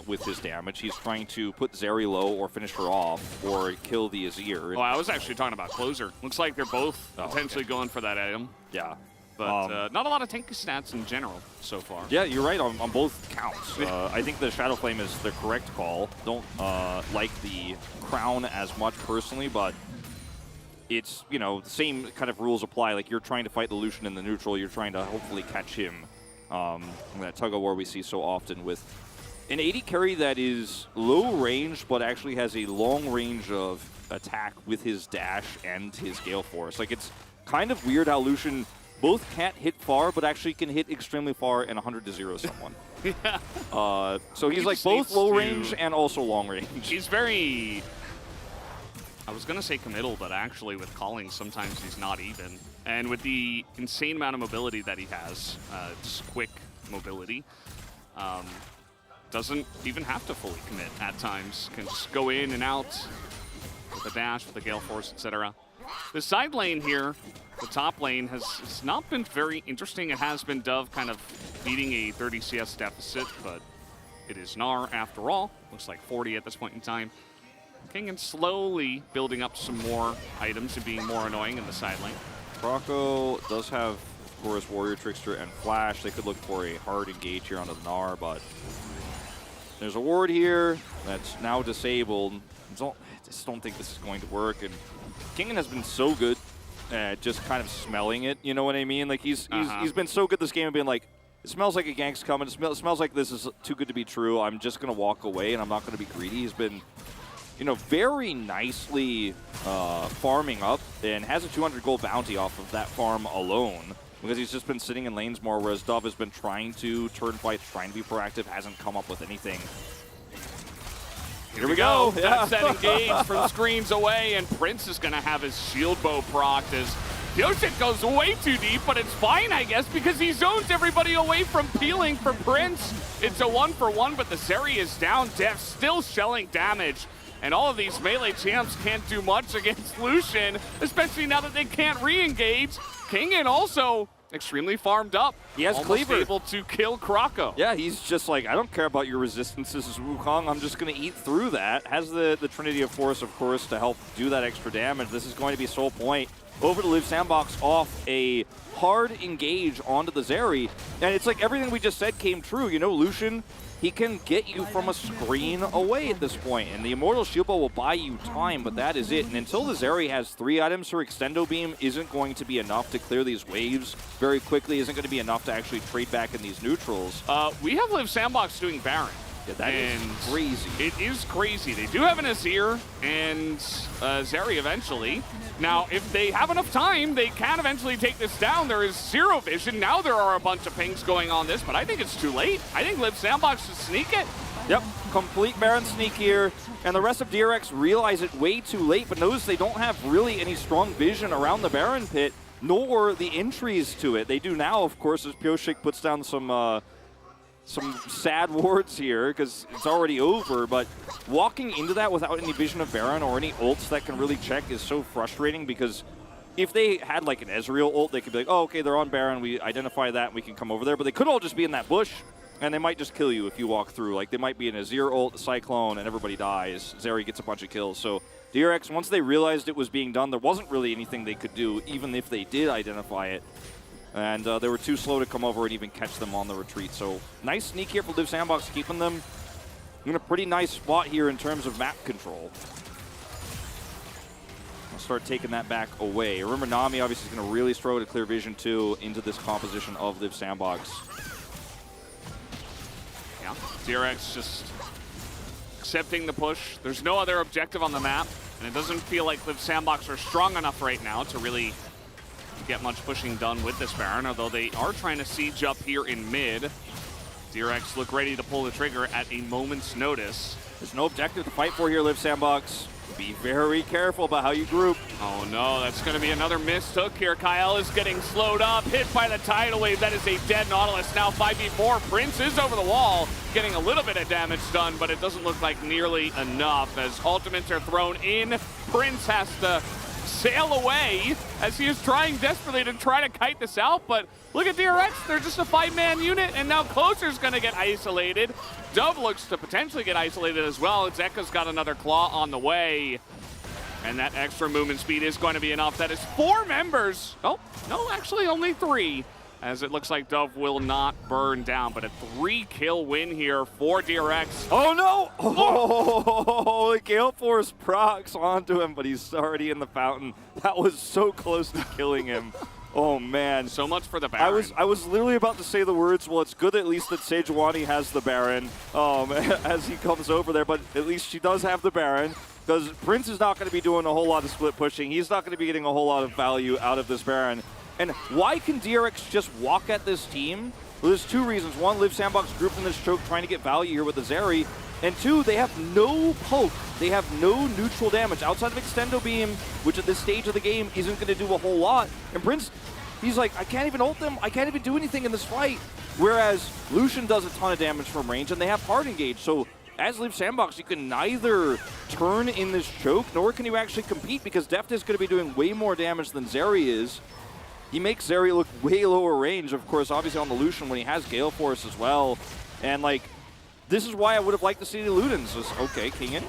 with his damage. He's trying to put Zeri low or finish her off or kill the Azir. Oh, I was actually talking about Closer. Looks like they're both potentially going for that item. Yeah. But not a lot of tanky stats in general so far. Yeah, you're right on both counts. I think the Shadow Flame is the correct call. Don't like the Crown as much personally, but it's, the same kind of rules apply. Like, you're trying to fight the Lucian in the neutral. You're trying to hopefully catch him. That tug-of-war we see so often with an AD carry that is low range, but actually has a long range of attack with his dash and his Gale Force. Like, it's kind of weird how Lucian both can't hit far, but actually can hit extremely far and 100-0 someone. Yeah. So he's like both low range and also long range. He's very... I was going to say committal, but actually with calling, sometimes he's not even. And with the insane amount of mobility that he has, just quick mobility, doesn't even have to fully commit at times. Can just go in and out with a dash, with the Gale Force, etc. The side lane here, the top lane, has not been very interesting. It has been Dove kind of beating a 30 CS deficit, but it is Gnar after all. Looks like 40 at this point in time. King and slowly building up some more items and being more annoying in the side lane. Krako does have, of course, Warrior, Trickster, and Flash. They could look for a hard engage here onto the Gnar, but there's a ward here that's now disabled. I just don't think this is going to work. And Kingen has been so good at just kind of smelling it, you know what I mean? Like, he's been so good this game and being like, it smells like a gank's coming. It smells like this is too good to be true. I'm just going to walk away, and I'm not going to be greedy. He's been, very nicely farming up and has a 200 gold bounty off of that farm alone because he's just been sitting in lanes more, whereas Dove has been trying to turn fights, trying to be proactive, hasn't come up with anything. Here we go. That's that engage from screens away, and Prince is going to have his shield bow procced as Yoshik goes way too deep, but it's fine, I guess, because he zones everybody away from peeling for Prince. It's a 1-for-1, but the Zeri is down. Def still shelling damage. And all of these melee champs can't do much against Lucian, especially now that they can't re-engage. Kingen also extremely farmed up. He has almost cleaver. Able to kill Krako. Yeah, he's just like, I don't care about your resistances as Wukong. I'm just going to eat through that. Has the Trinity of Force, of course, to help do that extra damage. This is going to be Soul Point. Over to Live Sandbox off a hard engage onto the Zeri. And it's like everything we just said came true. Lucian, he can get you from a screen away at this point, and the Immortal Shield Bow will buy you time, but that is it. And until the Zeri has 3 items, her Extendo Beam isn't going to be enough to clear these waves very quickly, isn't going to be enough to actually trade back in these neutrals. We have Live Sandbox doing Baron. Yeah, that is crazy. It is crazy. They do have an Azir and Zeri eventually. Now, if they have enough time, they can eventually take this down. There is zero vision. Now there are a bunch of pings going on this, but I think it's too late. I think Live Sandbox should sneak it. Yep, complete Baron sneak here. And the rest of DRX realize it way too late, but notice they don't have really any strong vision around the Baron pit, nor the entries to it. They do now, of course, as Pioshik puts down some some sad wards here because it's already over, but walking into that without any vision of Baron or any ults that can really check is so frustrating because if they had like an Ezreal ult, they could be like, oh, okay, they're on Baron, we identify that and we can come over there, but they could all just be in that bush and they might just kill you if you walk through. Like they might be in a Azir ult, a Cyclone, and everybody dies. Zeri gets a bunch of kills. So DRX, once they realized it was being done, there wasn't really anything they could do, even if they did identify it. And they were too slow to come over and even catch them on the retreat. So nice sneak here for Liv Sandbox, keeping them in a pretty nice spot here in terms of map control. I'll start taking that back away. Remember, Nami obviously is going to really struggle to clear vision too into this composition of Liv Sandbox. Yeah, DRX just accepting the push. There's no other objective on the map, and it doesn't feel like Liv Sandbox are strong enough right now to really get much pushing done with this Baron, although they are trying to siege up here in mid. DRX look ready to pull the trigger at a moment's notice. There's no objective to fight for here, Liv Sandbox. Be very careful about how you group. Oh no, that's going to be another missed hook here. Kyle is getting slowed up, hit by the tidal wave. That is a dead Nautilus. Now 5v4. Prince is over the wall, getting a little bit of damage done, but it doesn't look like nearly enough as ultimates are thrown in. Prince has to sail away as he is trying desperately to try to kite this out, but look at DRX, they're just a 5-man unit, and now Closer's gonna get isolated. Dove looks to potentially get isolated as well. Zeka's got another claw on the way, and that extra movement speed is going to be enough. That is 4 members. Oh, no, actually only 3, as it looks like Dove will not burn down, but a 3-kill win here for DRX. Oh no! Oh, the Gale Force procs onto him, but he's already in the fountain. That was so close to killing him. Oh man. So much for the Baron. I was literally about to say the words, well, it's good at least that Sejuani has the Baron as he comes over there, but at least she does have the Baron. Because Prince is not going to be doing a whole lot of split pushing. He's not going to be getting a whole lot of value out of this Baron. And why can DRX just walk at this team? Well, there's 2 reasons. 1, Liv Sandbox grouped in this choke trying to get value here with the Zeri. And 2, they have no poke. They have no neutral damage outside of Extendo Beam, which at this stage of the game isn't going to do a whole lot. And Prince, he's like, I can't even ult them. I can't even do anything in this fight. Whereas Lucian does a ton of damage from range, and they have hard engage. So as Liv Sandbox, you can neither turn in this choke, nor can you actually compete, because Deft is going to be doing way more damage than Zeri is. He makes Zeri look way lower range, of course, obviously on the Lucian when he has Gale Force as well. And, like, this is why I would have liked to see the Ludens. Okay, Kingen.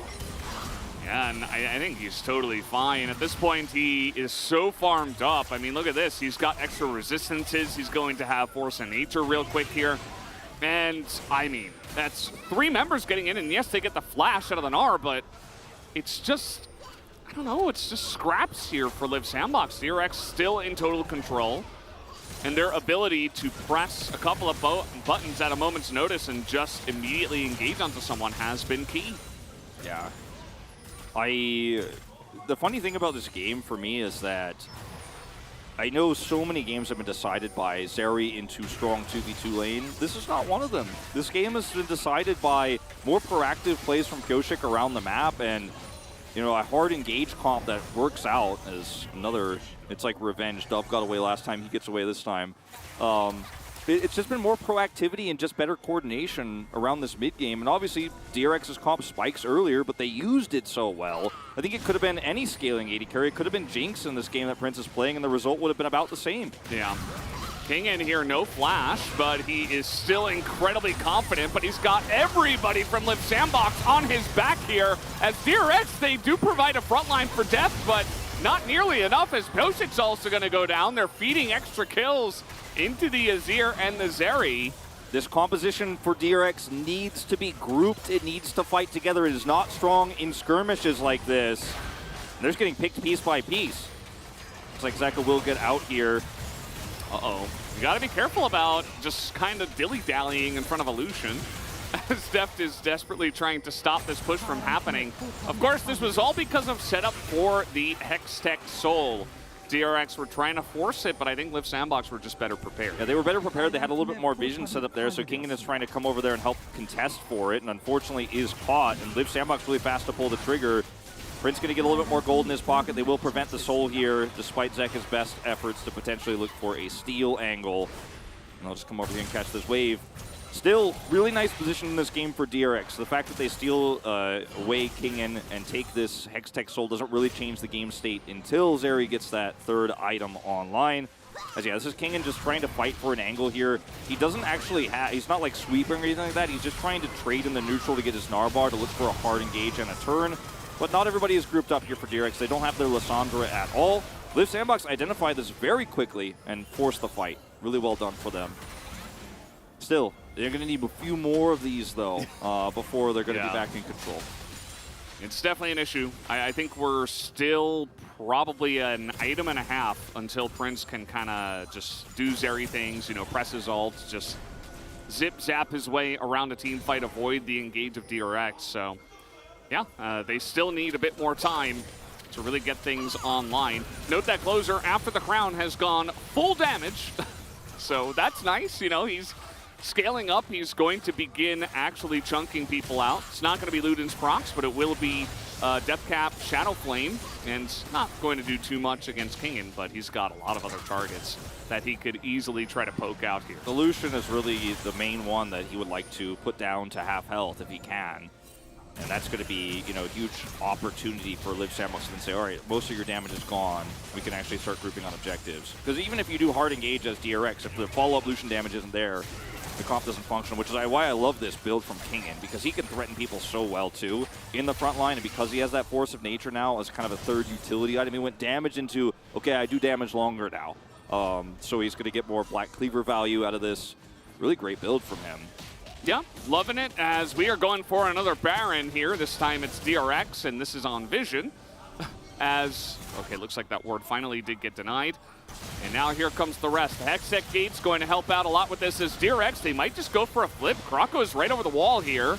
Yeah, and I think he's totally fine. At this point, he is so farmed up. I mean, look at this. He's got extra resistances. He's going to have Force of Nature real quick here. And, I mean, that's 3 members getting in. And, yes, they get the flash out of the Gnar, but it's just, I don't know, it's just scraps here for Liv Sandbox. DRX still in total control. And their ability to press a couple of buttons at a moment's notice and just immediately engage onto someone has been key. Yeah. The funny thing about this game for me is that I know so many games have been decided by Zeri into strong 2v2 lane. This is not one of them. This game has been decided by more proactive plays from Kyoshik around the map, and you know, a hard engage comp that works out is another. It's like revenge. Dove got away last time, he gets away this time. It's just been more proactivity and just better coordination around this mid game. And obviously, DRX's comp spikes earlier, but they used it so well. I think it could have been any scaling AD carry. It could have been Jinx in this game that Prince is playing, and the result would have been about the same. Yeah. King in here, no flash, but he is still incredibly confident, but he's got everybody from Liv Sandbox on his back here. As DRX, they do provide a front line for depth, but not nearly enough, as Koshik's also going to go down. They're feeding extra kills into the Azir and the Zeri. This composition for DRX needs to be grouped. It needs to fight together. It is not strong in skirmishes like this. And they're just getting picked piece by piece. Looks like Zeka will get out here. Uh-oh. You got to be careful about just kind of dilly-dallying in front of a Lucian, as Deft is desperately trying to stop this push from happening. Of course, this was all because of setup for the Hextech Soul. DRX were trying to force it, but I think Liv Sandbox were just better prepared. Yeah, they were better prepared. They had a little bit more vision set up there, so Kingen is trying to come over there and help contest for it, and unfortunately is caught. And Liv Sandbox really fast to pull the trigger. Prince going to get a little bit more gold in his pocket. They will prevent the soul here, despite Zeka's best efforts to potentially look for a steal angle. And they'll just come over here and catch this wave. Still, really nice position in this game for DRX. The fact that they steal away Kingen and take this Hextech Soul doesn't really change the game state until Zeri gets that third item online. As yeah, this is Kingen just trying to fight for an angle here. He doesn't actually have, he's not like sweeping or anything like that. He's just trying to trade in the neutral to get his Narbar to look for a hard engage and a turn. But not everybody is grouped up here for DRX. They don't have their Lissandra at all. Liv Sandbox identified this very quickly and forced the fight. Really well done for them. Still, they're going to need a few more of these, though, before they're going to be back in control. It's definitely an issue. I think we're still probably an item and a half until Prince can kind of just do Zeri things, you know, press his ult, just zip-zap his way around a team fight, avoid the engage of DRX. So, yeah, they still need a bit more time to really get things online. Note that Closer, after the crown, has gone full damage. So that's nice, you know, he's scaling up. He's going to begin actually chunking people out. It's not going to be Luden's procs, but it will be Deathcap, Shadow Flame, and not going to do too much against Kingen, but he's got a lot of other targets that he could easily try to poke out here. The Lucian is really the main one that he would like to put down to half health if he can. And that's going to be, you know, a huge opportunity for Liv Sandbox to then say, all right, most of your damage is gone. We can actually start grouping on objectives. Because even if you do hard engage as DRX, if the follow-up Lucian damage isn't there, the comp doesn't function, which is why I love this build from Kingen, because he can threaten people so well, too, in the front line. And because he has that Force of Nature now as kind of a third utility item, he went damage into, okay, I do damage longer now. So he's going to get more Black Cleaver value out of this. Really great build from him. Yeah, loving it as we are going for another Baron here. This time it's DRX, and this is on Vision. As, okay, looks like that ward finally did get denied. And now here comes the rest. The Hextech Gate's going to help out a lot with this as DRX. They might just go for a flip. Krako is right over the wall here.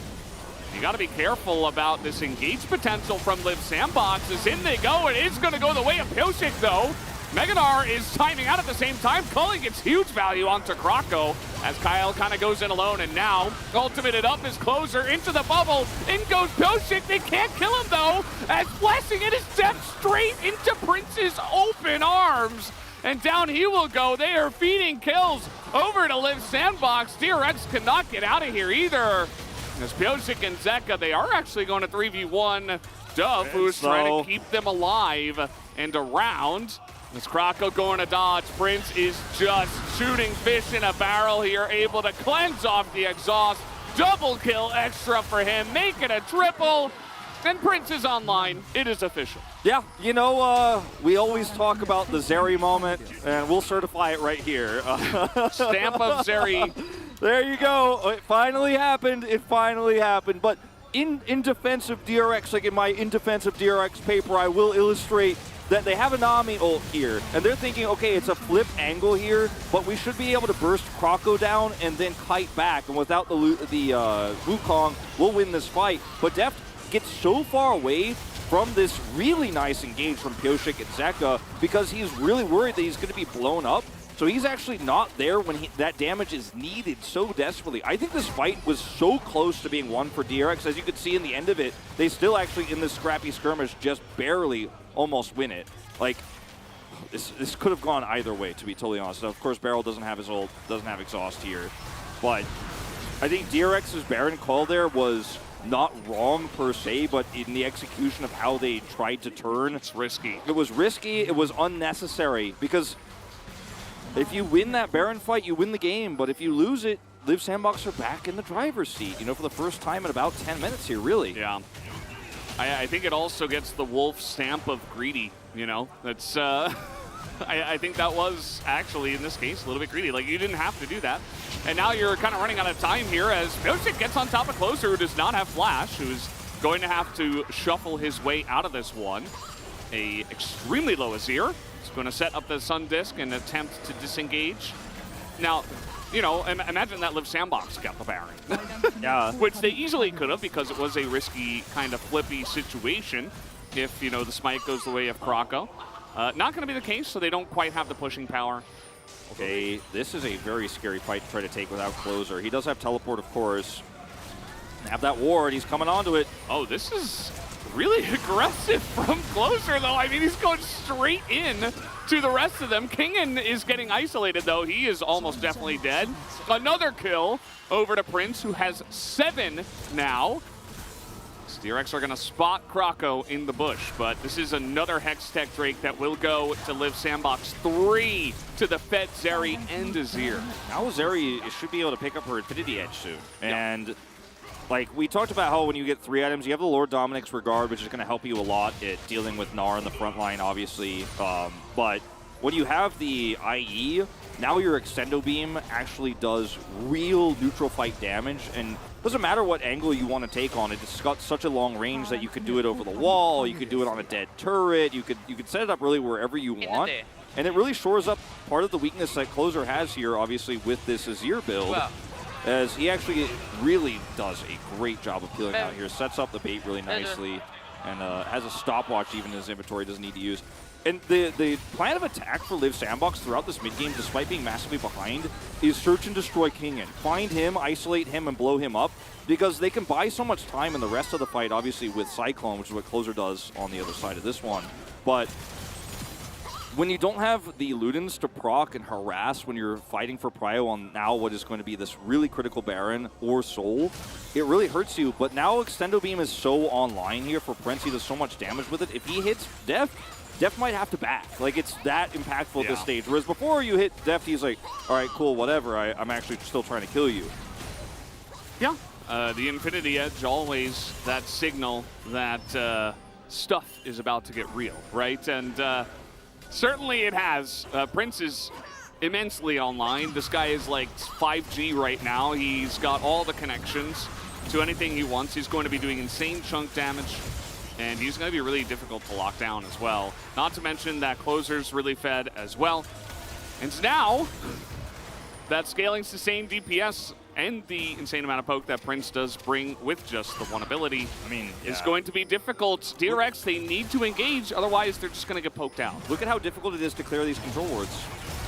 You got to be careful about this engage potential from Liv Sandbox. As in they go. It is going to go the way of Pyosik, though. Meganar is timing out at the same time. Culling gets huge value onto Krako as Kyle kind of goes in alone, and now ultimated up his Closer into the bubble. In goes Pyosik. They can't kill him, though, as Blessing it is stepped straight into Prince's open arms. And down he will go. They are feeding kills over to Liv Sandbox. DRX cannot get out of here either. As Pyosik and Zeka, they are actually going to 3v1 Dove, who's trying to keep them alive and around. As Krako going to dodge, Prince is just shooting fish in a barrel here, able to cleanse off the exhaust. Double kill extra for him, make it a triple. And Prince is online. It is official. Yeah, you know, we always talk about the Zeri moment, and we'll certify it right here. Stamp of Zeri. There you go. It finally happened. It finally happened. But in defense of DRX, like in my In Defense of DRX paper, I will illustrate that they have a Nami ult here, and they're thinking, okay, it's a flip angle here, but we should be able to burst Krako down and then kite back, and without the Wukong, we'll win this fight. But Deft gets so far away from this really nice engage from Pyosik and Zeka because he's really worried that he's going to be blown up. So he's actually not there when that damage is needed so desperately. I think this fight was so close to being won for DRX. As you could see in the end of it, they still actually, in this scrappy skirmish, just barely almost win it. Like, this could have gone either way, to be totally honest. Now, of course, Beryl doesn't have his ult, doesn't have exhaust here. But I think DRX's Baron call there was not wrong per se, but in the execution of how they tried to turn. It's risky. It was risky, it was unnecessary, because if you win that Baron fight, you win the game, but if you lose it, Liv Sandbox are back in the driver's seat, you know, for the first time in about 10 minutes here, really. Yeah. I think it also gets the wolf stamp of greedy, you know? That's, I think that was actually, in this case, a little bit greedy. Like, you didn't have to do that. And now you're kind of running out of time here as Pyosik gets on top of Closer, who does not have Flash, who's going to have to shuffle his way out of this one. A extremely low Azir. He's going to set up the Sun Disc and attempt to disengage. Now, you know, imagine that Liv Sandbox got the Baron. Yeah. Which they easily could have because it was a risky kind of flippy situation if, you know, the smite goes the way of Krako. Not going to be the case, so they don't quite have the pushing power. Okay, this is a very scary fight to try to take without Closer. He does have teleport, of course. Have that ward, he's coming onto it. Oh, this is really aggressive from Closer, though. I mean, he's going straight in to the rest of them. Kingen is getting isolated, though. He is almost definitely dead. Another kill over to Prince, who has 7 now. DRX are going to spot Krako in the bush, but this is another Hextech Drake that will go to Live Sandbox. 3 to the Fed, Zeri, and Azir. Now Zeri should be able to pick up her Infinity Edge soon. And like we talked about how when you get 3 items, you have the Lord Dominic's Regard, which is going to help you a lot at dealing with Gnar in the front line, obviously. But when you have the IE, now your Extendo Beam actually does real neutral fight damage, and doesn't matter what angle you want to take on it. It's got such a long range that you could do it over the wall, you could do it on a dead turret, you could set it up really wherever you want. And it really shores up part of the weakness that Closer has here, obviously, with this Azir build. As he actually really does a great job of peeling out here, sets up the bait really nicely, and has a stopwatch even in his inventory, doesn't need to use. And the plan of attack for Live Sandbox throughout this mid-game, despite being massively behind, is search and destroy Kingen. Find him, isolate him, and blow him up, because they can buy so much time in the rest of the fight, obviously with Cyclone, which is what Closer does on the other side of this one. But when you don't have the Ludens to proc and harass when you're fighting for Prio on now what is going to be this really critical Baron or Soul, it really hurts you. But now Extendo Beam is so online here for Prince. He does so much damage with it. If he hits Deft might have to back. Like, it's that impactful at this stage. Whereas before you hit Deft, he's like, all right, cool, whatever. I'm actually still trying to kill you. Yeah. The Infinity Edge, always that signal that stuff is about to get real, right? And certainly it has. Prince is immensely online. This guy is like 5G right now. He's got all the connections to anything he wants. He's going to be doing insane chunk damage, and he's going to be really difficult to lock down as well. Not to mention that Closer's really fed as well. And now, that scaling sustained DPS and the insane amount of poke that Prince does bring with just the one ability, is going to be difficult. DRX, they need to engage, otherwise they're just going to get poked out. Look at how difficult it is to clear these control wards.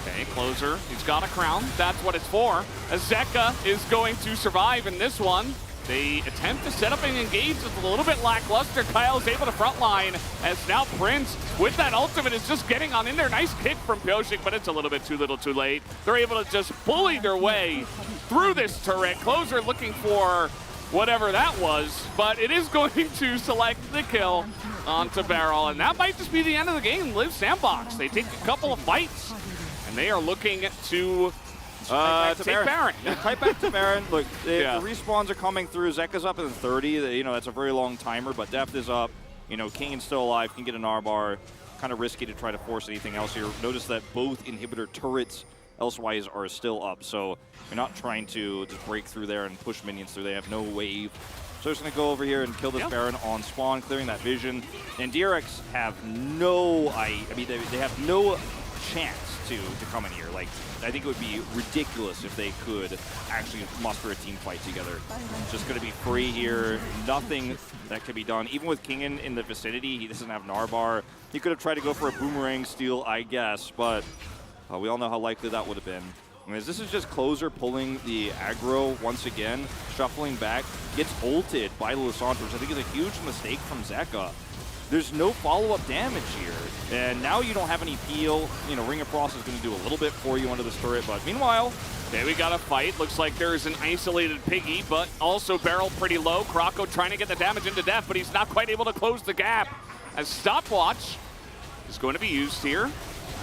Okay, Closer, he's got a crown. That's what it's for. Azeka is going to survive in this one. They attempt to set up and engage. It's a little bit lackluster. Kyle's able to frontline as now Prince, with that ultimate, is just getting on in there. Nice kick from Pyosik, but it's a little bit too little too late. They're able to just bully their way through this turret. Closer looking for whatever that was, but it is going to select the kill onto Barrel, and that might just be the end of the game. Live Sandbox, they take a couple of fights, and they are looking to take Baron. Kite back to Baron. Look, the respawns are coming through. Zeka's up in 30. You know, that's a very long timer, but Deft is up. You know, Kingen's still alive, can get an R-bar. Kind of risky to try to force anything else here. Notice that both inhibitor turrets elsewise are still up, so you're not trying to just break through there and push minions through. They have no wave. So they're just going to go over here and kill this Baron on spawn, clearing that vision. And DRX have no, they have no chance to come in here. Like, I think it would be ridiculous if they could actually muster a team fight together. It's just going to be free here. Nothing that can be done. Even with Kingen in the vicinity, he doesn't have an R-bar. He could have tried to go for a boomerang steal, I guess, but we all know how likely that would have been. This is just Closer pulling the aggro once again, shuffling back, gets ulted by Lissandra, which I think is a huge mistake from Zeka. There's no follow-up damage here, and now you don't have any peel. You know, Ring of Frost is going to do a little bit for you under this turret, but meanwhile, okay, we got a fight. Looks like there's an isolated Piggy, but also Barrel pretty low. Krako trying to get the damage into Deft, but he's not quite able to close the gap, as Stopwatch is going to be used here,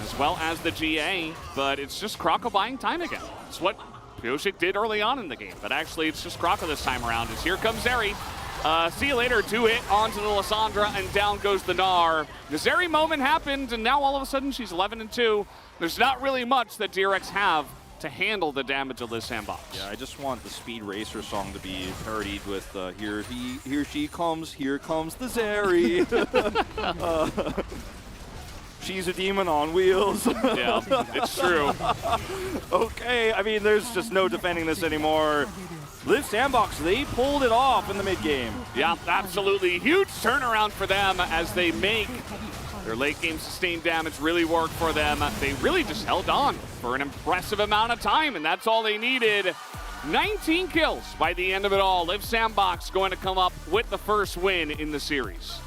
as well as the GA, but it's just Krako buying time again. It's what Pyosik did early on in the game, but actually it's just Krako this time around, as here comes Zeri. See you later, 2-hit onto the Lissandra, and down goes the Gnar. The Zeri moment happened, and now all of a sudden she's 11-2. There's not really much that DRX have to handle the damage of this sandbox. Yeah, I just want the Speed Racer song to be parodied with here she comes, here comes the Zeri. She's a demon on wheels. Yeah, it's true. Okay, I mean, there's just no defending this anymore. Live Sandbox, they pulled it off in the mid-game. Yeah, absolutely. Huge turnaround for them as they make their late-game sustained damage really work for them. They really just held on for an impressive amount of time, and that's all they needed. 19 kills by the end of it all. Live Sandbox going to come up with the first win in the series.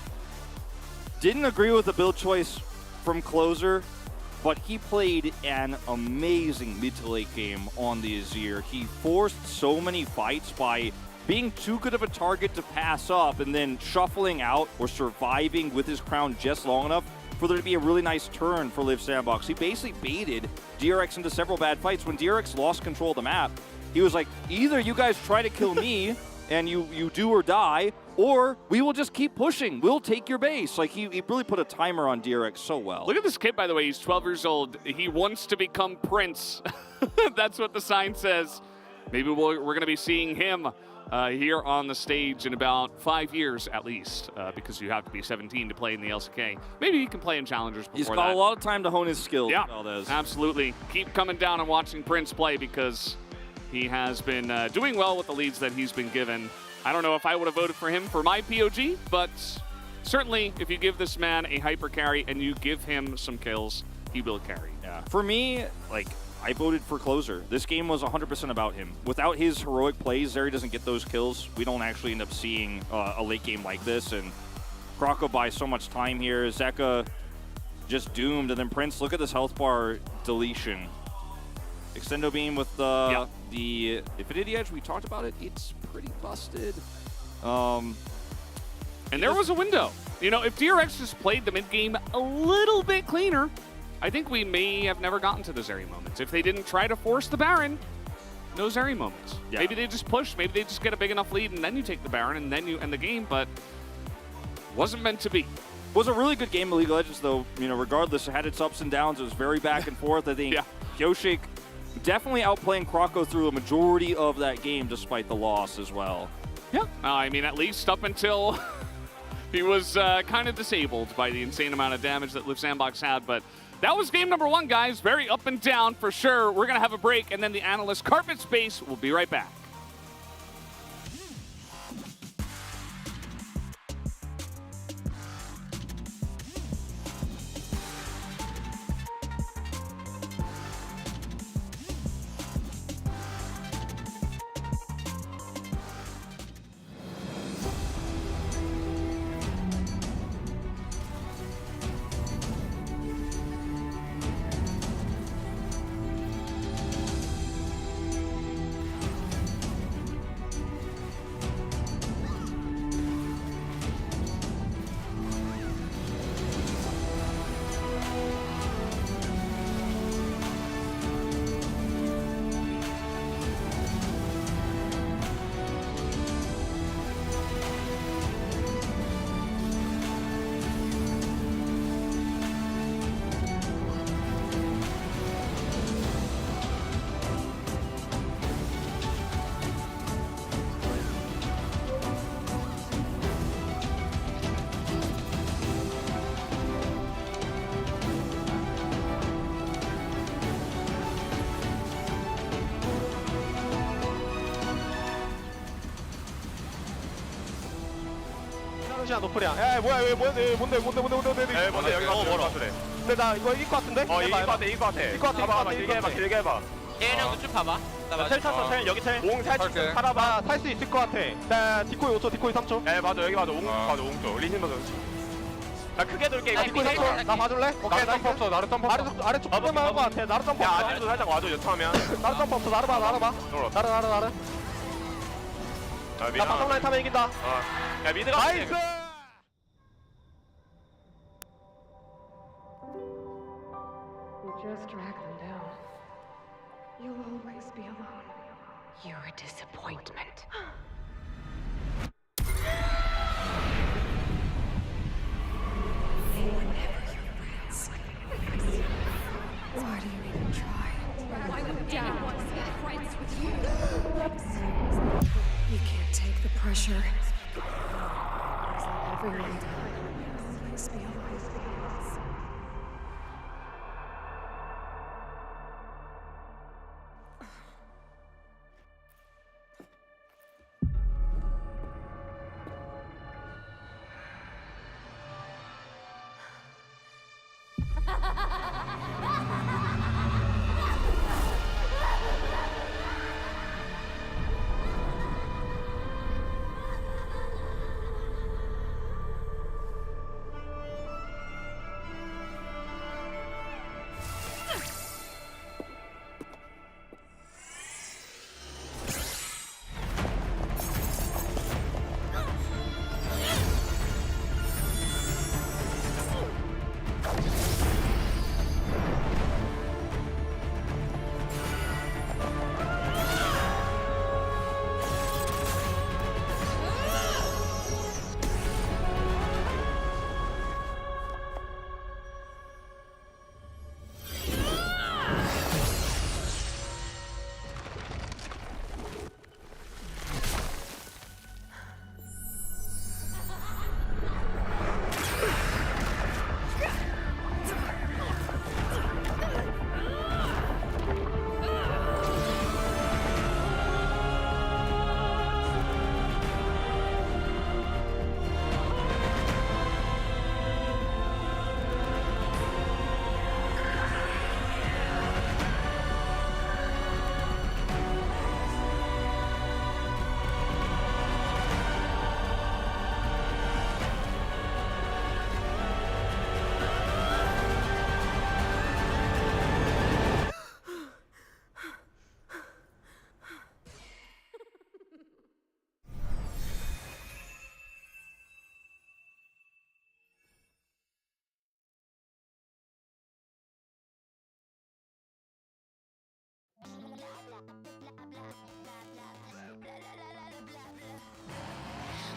Didn't agree with the build choice from Closer, but he played an amazing mid to late game on the Azir. He forced so many fights by being too good of a target to pass up and then shuffling out or surviving with his crown just long enough for there to be a really nice turn for Liv Sandbox. He basically baited DRX into several bad fights. When DRX lost control of the map, he was like, either you guys try to kill me and you do or die, or we will just keep pushing. We'll take your base. Like, he really put a timer on DRX so well. Look at this kid, by the way. He's 12 years old. He wants to become Prince. That's what the sign says. Maybe we're going to be seeing him here on the stage in about 5 years at least, because you have to be 17 to play in the LCK. Maybe he can play in Challengers before He's got a lot of time to hone his skills. Yeah, Valdez. absolutely. Keep coming down and watching Prince play because he has been doing well with the leads that he's been given. I don't know if I would have voted for him for my POG, but certainly if you give this man a hyper carry and you give him some kills, he will carry. Yeah. For me, like, I voted for Closer. This game was 100% about him. Without his heroic plays, Zeri doesn't get those kills. We don't actually end up seeing a late game like this, and Kroko buys so much time here. Zeka just doomed, and then Prince, look at this health bar deletion. Extendo beam with the Infinity Edge, we talked about it. It's pretty busted. And there was a window. You know, if DRX just played the mid game a little bit cleaner, I think we may have never gotten to the Zeri moments. If they didn't try to force the Baron, no Zeri moments. Yeah. Maybe they just push. Maybe they just get a big enough lead, and then you take the Baron, and then you end the game. But wasn't meant to be. Was a really good game of League of Legends, though. You know, regardless, it had its ups and downs. It was very back and forth. I think Yoshik definitely outplaying Kroko through a majority of that game, despite the loss as well. Yeah. I mean, at least up until he was kind of disabled by the insane amount of damage that Liv Sandbox had. But that was game number 1, guys. Very up and down for sure. We're going to have a break, and then the analyst Carpet Space will be right back. 시간 노플이야. 야 뭐야 왜 뭔데 뭔데 여기 너무 멀어. 근데 나 이거 이길 것 같은데? 이길 것 같아. 봐봐 길게 해봐. 얘네도 쭉 봐봐. 텔 탔어 텔 여기 텔. 옹 살짝 팔아봐. 살 수 있을 것 같아. 나 디코이 5초 디코이 3초. 에 맞아 여기 맞아 옹 맞아 옹 쪽. 리신 맞아. 나 크게 돌게 이거 디코이 3초. 나 봐줄래? 오케이 나르 점프 없어. 나르 점프 없어. 아래쪽 보면 할것 같아. 나르 점프 없어. 야 아직도 살짝 와줘 여차하면. 나르 점프 없어. 나르 봐. 나르. 나 바텀 라인 타면 이긴다. 야 미드가 나이스. Just drag them down. You'll always be alone. You're a disappointment. They were never your friends. Why do you even try? Why would anyone be friends with you? You can't take the pressure. Everyone will always be alone.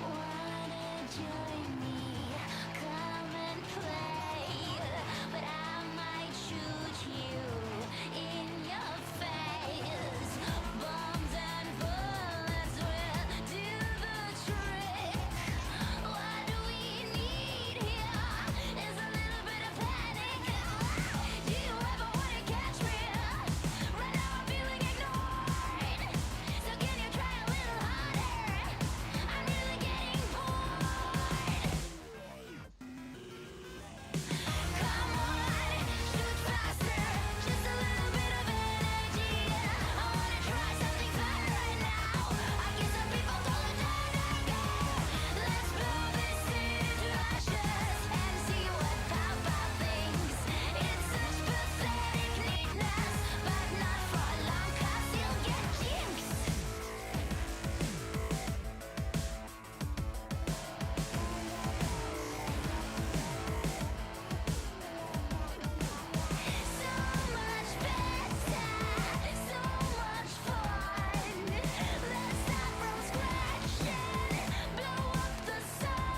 Wanna join me? Come and play, but I might shoot you in your face. Bombs and bullets will do the trick. What we need here is a little bit of panic. Do you ever wanna catch me? Right now I'm feeling ignored. So can you try a little harder? I'm really getting bored. Come on, shoot faster. Just a little bit of energy. I wanna try something fun right now. I get some people calling go. Let's blow this city to ashes and see what Papa thinks. It's such pathetic neatness, but not for long 'cause you'll get jinxed. So much better, so much fun. Let's start from scratch and blow up the sun.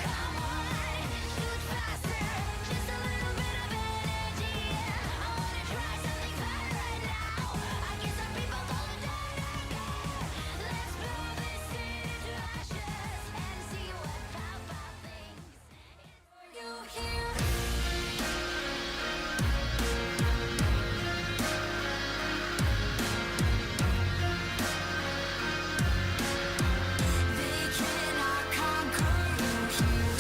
Come on, shoot faster. Just a little bit of energy. I wanna try something fun right now. I get some people calling go. Let's blow this city to ashes and see what Papa thinks. You hear? They cannot conquer you here.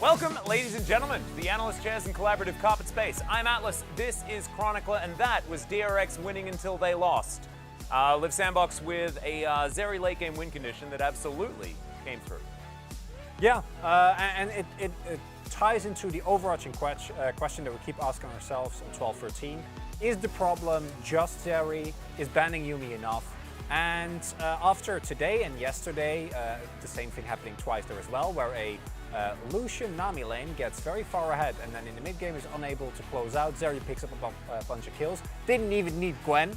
Welcome, ladies and gentlemen, to the Analyst Chairs and Collaborative Carpet Space. I'm Atlas, this is Chronicler, and that was DRX winning until they lost. Live Sandbox with a Zeri late game win condition that absolutely came through. Yeah, and it ties into the overarching question that we keep asking ourselves on 12-13. Is the problem just Zeri? Is banning Yumi enough? And after today and yesterday, the same thing happening twice there as well, where a Lucian Nami lane gets very far ahead and then in the mid game is unable to close out. Zeri picks up a bunch of kills. Didn't even need Gwen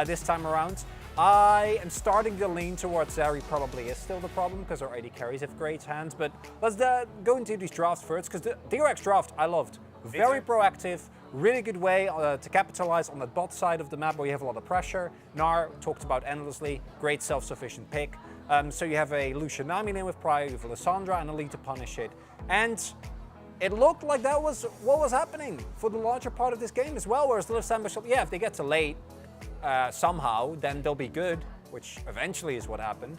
this time around. I am starting to lean towards Zeri probably is still the problem because our AD carries have great hands. But let's go into these drafts first because the DRX draft I loved. Very proactive, really good way to capitalize on that bot side of the map where you have a lot of pressure. Nar talked about endlessly, great self-sufficient pick. So you have a Lucian Nami lane with Prior, you have Lissandra and Elite to punish it. And it looked like that was what was happening for the larger part of this game as well, whereas the Live Sandbox, yeah, if they get to late somehow, then they'll be good, which eventually is what happened.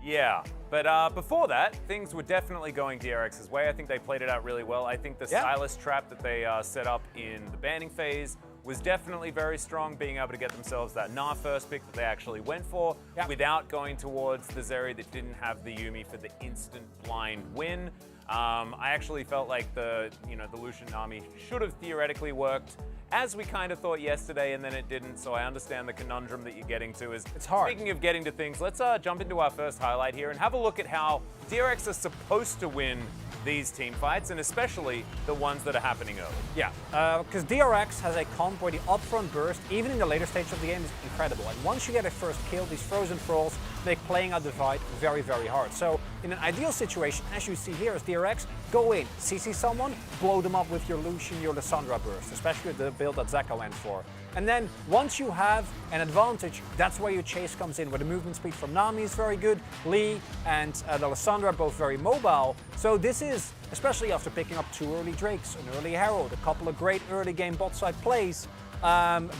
Yeah, but before that, things were definitely going DRX's way. I think they played it out really well. I think the stylist trap that they set up in the banning phase was definitely very strong, being able to get themselves that Gnar first pick that they actually went for without going towards the Zeri that didn't have the Yumi for the instant blind win. I actually felt like the Lucian Nami should have theoretically worked, as we kind of thought yesterday, and then it didn't. So I understand the conundrum that you're getting to. It's hard. Speaking of getting to things, let's jump into our first highlight here and have a look at how DRX are supposed to win these team fights, and especially the ones that are happening early. Yeah, because DRX has a comp where the upfront burst, even in the later stage of the game, is incredible. And once you get a first kill, these frozen thralls make playing out the fight very, very hard. So in an ideal situation, as you see here, as DRX, go in, CC someone, blow them up with your Lucian, your Lissandra burst, especially with the build that Zeka went for. And then once you have an advantage, that's where your chase comes in, where the movement speed from Nami is very good, Lee and the Lissandra are both very mobile. So this is, especially after picking up 2 early Drakes, an early Herald, a couple of great early game bot side plays,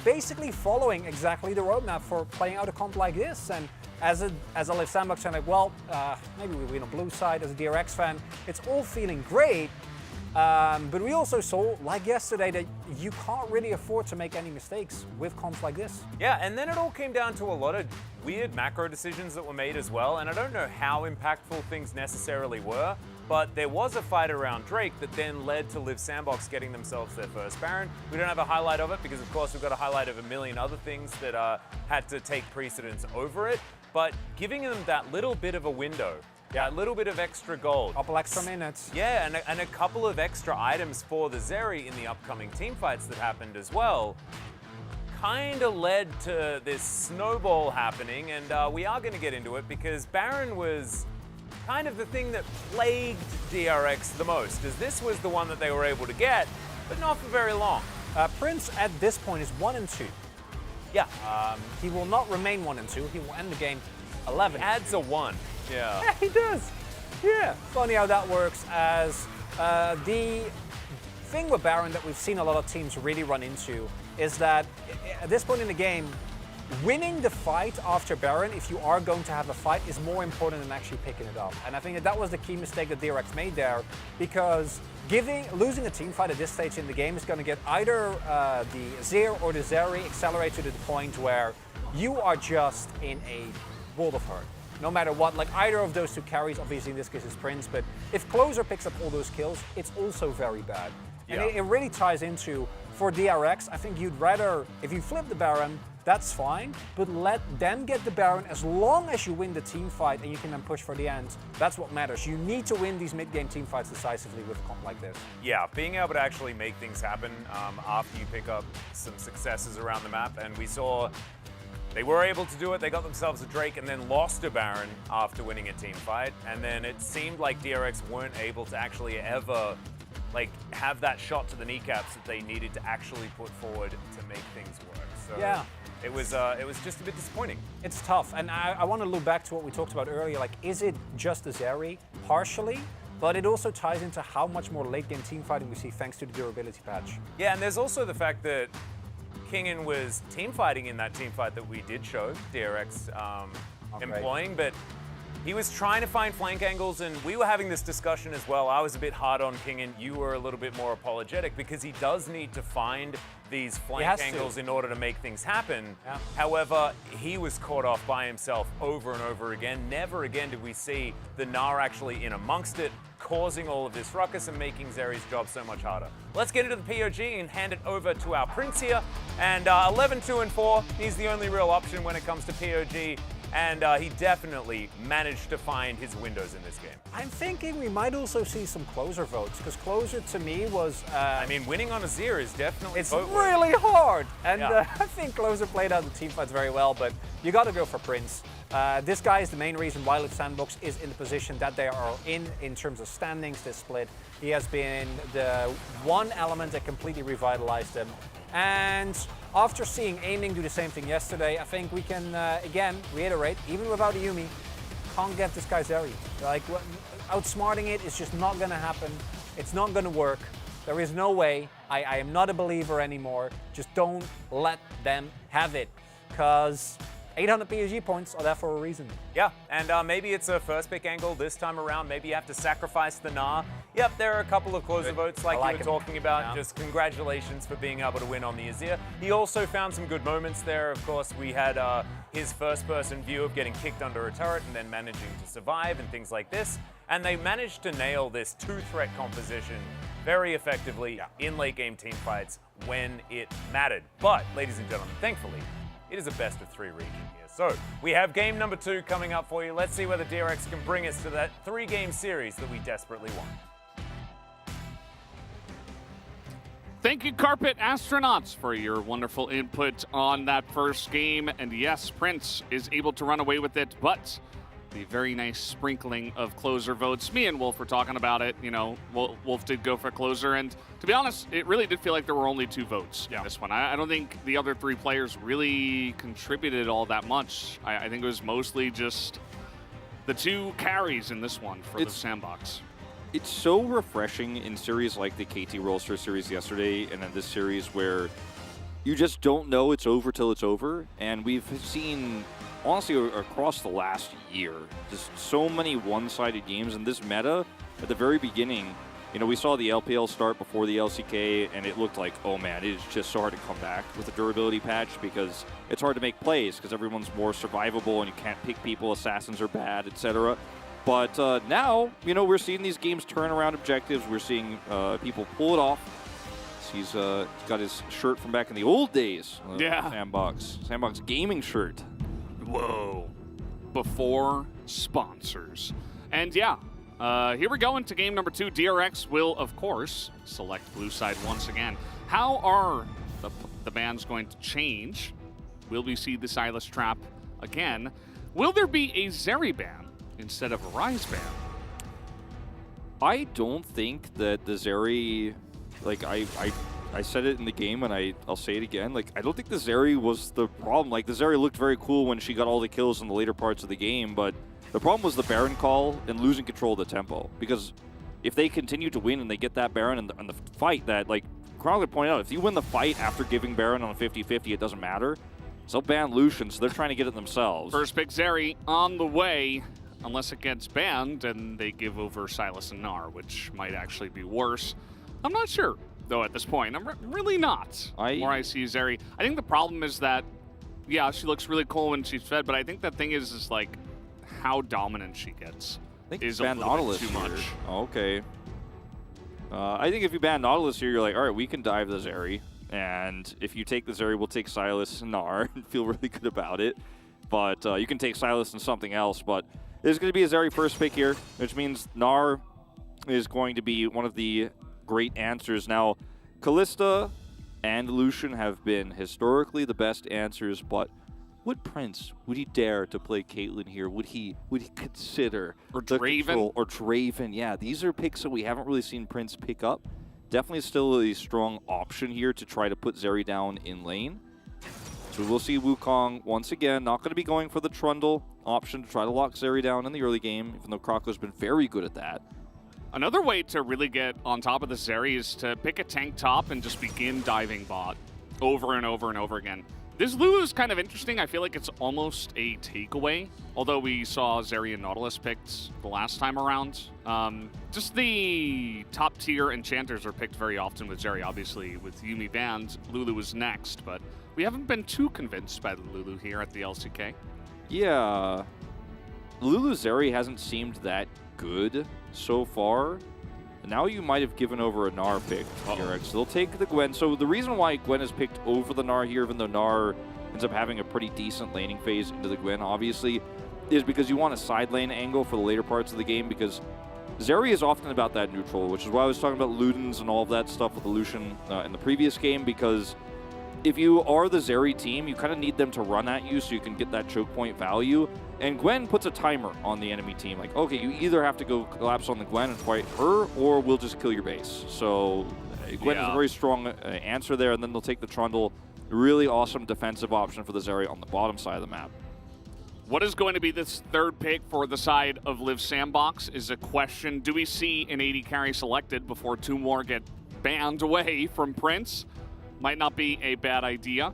basically following exactly the roadmap for playing out a comp like this. And as a Live Sandbox fan, like, well, maybe we win on blue side. As a DRX fan, it's all feeling great. But we also saw, like yesterday, that you can't really afford to make any mistakes with comps like this. Yeah, and then it all came down to a lot of weird macro decisions that were made as well, and I don't know how impactful things necessarily were, but there was a fight around Drake that then led to Live Sandbox getting themselves their first Baron. We don't have a highlight of it because, of course, we've got a highlight of a million other things that had to take precedence over it, but giving them that little bit of a window, that little bit of extra gold. Couple extra minutes. Yeah, and a couple of extra items for the Zeri in the upcoming team fights that happened as well kind of led to this snowball happening, and we are going to get into it because Baron was kind of the thing that plagued DRX the most, as this was the one that they were able to get, but not for very long. Prince at this point is 1-2. Yeah. He will not remain 1-2. He will end the game 11. Adds a 1. Yeah. Yeah, he does. Yeah. Funny how that works, as the thing with Baron that we've seen a lot of teams really run into is that at this point in the game, winning the fight after Baron, if you are going to have a fight, is more important than actually picking it up. And I think that was the key mistake that DRX made there, because losing a team fight at this stage in the game is going to get either the Zir or the Zeri accelerated to the point where you are just in a world of hurt. No matter what, like either of those two carries, obviously in this case is Prince, but if Closer picks up all those kills, it's also very bad. And it really ties into, for DRX, I think you'd rather, if you flip the Baron, that's fine, but let them get the Baron as long as you win the team fight and you can then push for the end. That's what matters. You need to win these mid-game team fights decisively with a comp like this. Yeah, being able to actually make things happen after you pick up some successes around the map, and we saw they were able to do it. They got themselves a Drake and then lost a Baron after winning a team fight, and then it seemed like DRX weren't able to actually ever have that shot to the kneecaps that they needed to actually put forward to make things work. So yeah. It was just a bit disappointing. It's tough, and I want to look back to what we talked about earlier. Like, is it just the Zeri? Partially, but it also ties into how much more late-game team fighting we see thanks to the durability patch. Yeah, and there's also the fact that Kingen was team fighting in that team fight that we did show DRX employing, but he was trying to find flank angles, and we were having this discussion as well. I was a bit hard on Kingen. You were a little bit more apologetic because he does need to find these flank angles in order to make things happen. Yeah. However, he was caught off by himself over and over again. Never again did we see the Gnar actually in amongst it, causing all of this ruckus and making Zeri's job so much harder. Let's get into the POG and hand it over to our Prince here. And 11-2-4, he's the only real option when it comes to POG. And he definitely managed to find his windows in this game. I'm thinking we might also see some Closer votes, because Closer to me was... I mean, winning on a Zir is definitely it's really hard. And Yeah. I think Closer played out the team fights very well, but you got to go for Prince. This guy is the main reason why Live Sandbox is in the position that they are in terms of standings this split. He has been the one element that completely revitalized them. And after seeing Aiming do the same thing yesterday, I think we can, again, reiterate, even without a Yumi, can't get this guy Zeri. Like, outsmarting it is just not going to happen. It's not going to work. There is no way. I am not a believer anymore. Just don't let them have it, because 800 POG points are there for a reason. Yeah, and maybe it's a first pick angle this time around. Maybe you have to sacrifice the Gnar. Yep, there are a couple of Closer votes like you were talking about. Yeah. Just congratulations for being able to win on the Azir. He also found some good moments there. Of course, we had his first-person view of getting kicked under a turret and then managing to survive and things like this. And they managed to nail this two-threat composition very effectively in late-game team fights when it mattered. But, ladies and gentlemen, thankfully, it is a best-of-3 region here. So, we have game number 2 coming up for you. Let's see whether DRX can bring us to that 3-game series that we desperately want. Thank you, Carpet Astronauts, for your wonderful input on that first game. And yes, Prince is able to run away with it, but the very nice sprinkling of Closer votes. Me and Wolf were talking about it. You know, Wolf did go for Closer, and to be honest, it really did feel like there were only 2 votes in this one. I don't think the other 3 players really contributed all that much. I think it was mostly just the 2 carries in this one for the Sandbox. It's so refreshing in series like the KT Rolster series yesterday and in this series where you just don't know it's over till it's over. And we've seen, honestly, across the last year, just so many one-sided games. And this meta, at the very beginning, You know, we saw the LPL start before the LCK, and it looked like, oh man, it is just so hard to come back with the durability patch because it's hard to make plays because everyone's more survivable and you can't pick people, assassins are bad, etc. But now, you know, we're seeing these games turn around objectives. We're seeing people pull it off. He's got his shirt from back in the old days. Yeah. Sandbox gaming shirt. Whoa. Before sponsors. And yeah, here we go into game number 2. DRX will, of course, select blue side once again. How are the bans going to change? Will we see the Silas trap again? Will there be a Zeri ban instead of a Rise ban? I don't think that the Zeri, like I said it in the game and I'll say it again, like I don't think the Zeri was the problem. Like the Zeri looked very cool when she got all the kills in the later parts of the game, but the problem was the Baron call and losing control of the tempo. Because if they continue to win and they get that Baron and the fight that, like Chronicler pointed out, if you win the fight after giving Baron on a 50-50, it doesn't matter. So they'll ban Lucian, so they're trying to get it themselves. First pick Zeri on the way, unless it gets banned and they give over Silas and Gnar, which might actually be worse. I'm not sure, though, at this point. I'm really not. More I see Zeri. I think the problem is that, yeah, she looks really cool when she's fed, but I think the thing is like how dominant she gets is a little bit too much. Oh, okay. I think if you ban Nautilus here, you're like, all right, we can dive the Zeri. And if you take the Zeri, we'll take Silas and Gnar and feel really good about it. But you can take Silas and something else. But there's going to be a Zeri first pick here, which means Gnar is going to be one of the great answers. Now, Kalista and Lucian have been historically the best answers, but would Prince, would he dare to play Caitlyn here? Would he consider or Draven? Or Draven? Yeah, these are picks that we haven't really seen Prince pick up. Definitely still a strong option here to try to put Zeri down in lane. So we'll see Wukong once again. Not going to be going for the Trundle option to try to lock Zeri down in the early game, even though Croco's been very good at that. Another way to really get on top of the Zeri is to pick a tank top and just begin diving bot over and over and over again. This Lulu is kind of interesting. I feel like it's almost a takeaway, although we saw Zeri and Nautilus picked the last time around. Just the top tier enchanters are picked very often with Zeri, obviously. With Yuumi banned, Lulu was next, but we haven't been too convinced by the Lulu here at the LCK. Yeah. Lulu Zeri hasn't seemed that good so far. Now you might have given over a Gnar pick, DRX. They'll take the Gwen. So the reason why Gwen is picked over the Gnar here, even though Gnar ends up having a pretty decent laning phase into the Gwen, obviously, is because you want a side lane angle for the later parts of the game, because Zeri is often about that neutral, which is why I was talking about Ludens and all of that stuff with the Lucian in the previous game, because if you are the Zeri team, you kind of need them to run at you so you can get that choke point value. And Gwen puts a timer on the enemy team. Like, okay, you either have to go collapse on the Gwen and fight her, or we'll just kill your base. So Gwen is a very strong answer there, and then they'll take the Trundle. Really awesome defensive option for the Zeri on the bottom side of the map. What is going to be this third pick for the side of Live Sandbox is a question. Do we see an 80 carry selected before 2 more get banned away from Prince? Might not be a bad idea.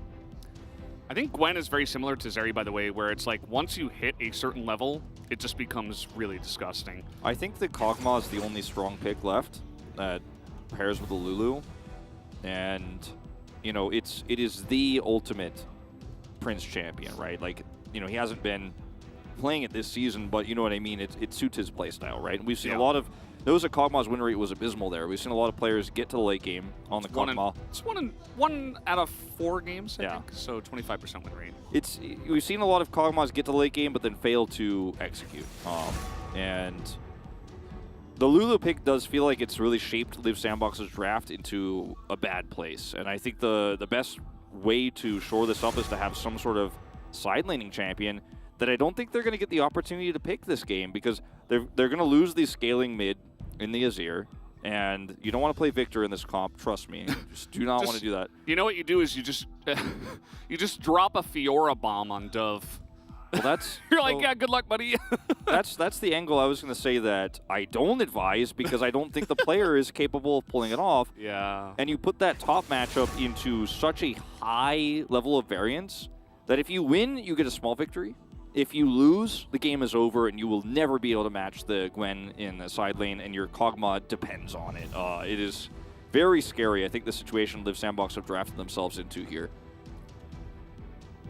I think Gwen is very similar to Zeri, by the way, where it's like once you hit a certain level, it just becomes really disgusting. I think the Kog'Maw is the only strong pick left that pairs with the Lulu. And, you know, it is the ultimate Prince champion, right? Like, you know, he hasn't been playing it this season, but you know what I mean? It suits his playstyle, right? And we've seen a lot of... Those at Kog'Maw's win rate was abysmal there. We've seen a lot of players get to the late game on the Kog'Maw. It's one out of 4 games, I think, so 25% win rate. We've seen a lot of Kog'Maws get to the late game, but then fail to execute. And the Lulu pick does feel like it's really shaped Live Sandbox's draft into a bad place. And I think the best way to shore this up is to have some sort of side laning champion that I don't think they're going to get the opportunity to pick this game, because they're going to lose the scaling mid in the Azir, and you don't want to play Victor in this comp, trust me. Just do not want to do that. You know what you do is you just you just drop a Fiora bomb on Dove. Well, that's you're like, yeah, good luck, buddy. that's the angle I was going to say that I don't advise, because I don't think the player is capable of pulling it off. Yeah. And you put that top matchup into such a high level of variance that if you win, you get a small victory. if you lose, the game is over, and you will never be able to match the Gwen in the side lane, and your Kog'Maw depends on it. It is very scary. I think the situation Live Sandbox have drafted themselves into here.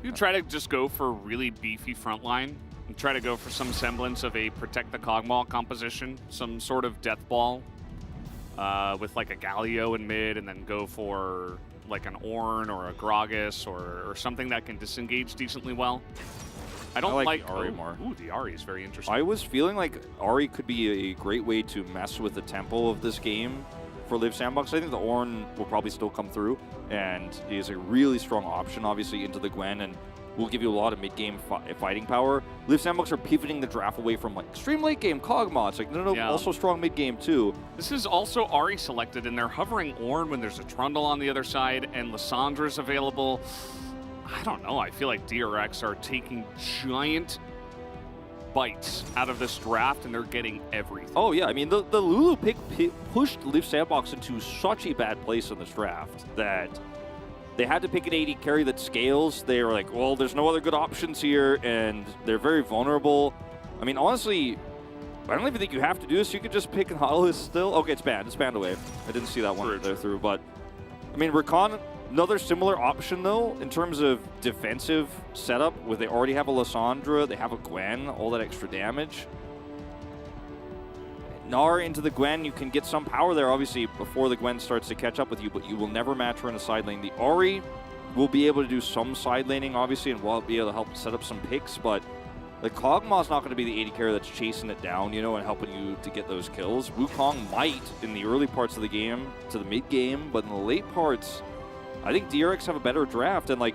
You try to just go for a really beefy front line and try to go for some semblance of a protect the Kog'Maw composition, some sort of death ball with like a Galio in mid, and then go for like an Ornn or a Gragas or something that can disengage decently well. I don't like the Ahri more. Ooh, the Ahri is very interesting. I was feeling like Ahri could be a great way to mess with the tempo of this game for Live Sandbox. I think the Ornn will probably still come through, and he is a really strong option, obviously, into the Gwen, and will give you a lot of mid-game fighting power. Live Sandbox are pivoting the draft away from like extreme late-game Kog'Maw. It's like, no, Yeah. also strong mid-game too. This is also Ahri selected, and they're hovering Ornn when there's a Trundle on the other side, and Lissandra's available. I don't know. I feel like DRX are taking giant bites out of this draft, and they're getting everything. Oh yeah, I mean, the Lulu pick pushed Live Sandbox into such a bad place in this draft that they had to pick an AD carry that scales. They were like, well, there's no other good options here, and they're very vulnerable. I mean, honestly, I don't even think you have to do this. You could just pick Nautilus still. Okay, it's banned. It's banned away. I didn't see that one there through, but I mean, Rakan, another similar option though in terms of defensive setup, where they already have a Lissandra, they have a Gwen, all that extra damage. Gnar into the Gwen, you can get some power there, obviously, before the Gwen starts to catch up with you, but you will never match her in a side lane. The Ahri will be able to do some side laning, obviously, and will be able to help set up some picks, but the Kog'Maw's not going to be the AD carry that's chasing it down, you know, and helping you to get those kills. Wukong might in the early parts of the game, to the mid-game, but in the late parts, I think DRX have a better draft, and like,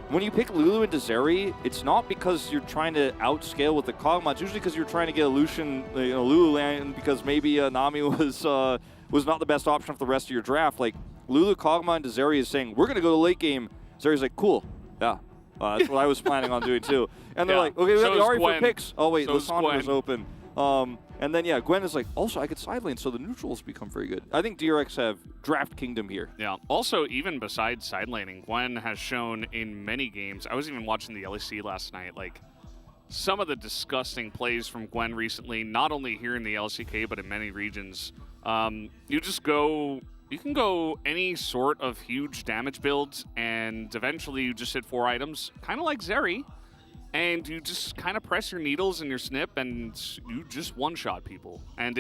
when you pick Lulu into Zeri, it's not because you're trying to outscale with the Kog'Maw. It's usually because you're trying to get a Lucian, Lulu land, because maybe Nami was not the best option for the rest of your draft. Like, Lulu Kog'Maw into Zeri is saying, we're going to go to late game. Zeri's like, cool. Yeah. That's what I was planning on doing too. And they're like, okay, we got the Ahri for picks. Oh wait, Lissandra's open. And then yeah, Gwen is like, also I could side lane, so the neutrals become very good. I think DRX have draft kingdom here. Yeah. Also, even besides side laning, Gwen has shown in many games. I was even watching the LEC last night. Like, some of the disgusting plays from Gwen recently, not only here in the LCK but in many regions. You can go any sort of huge damage builds, and eventually you just hit 4 items, kind of like Zeri, and you just kind of press your needles and your snip, and you just one-shot people. And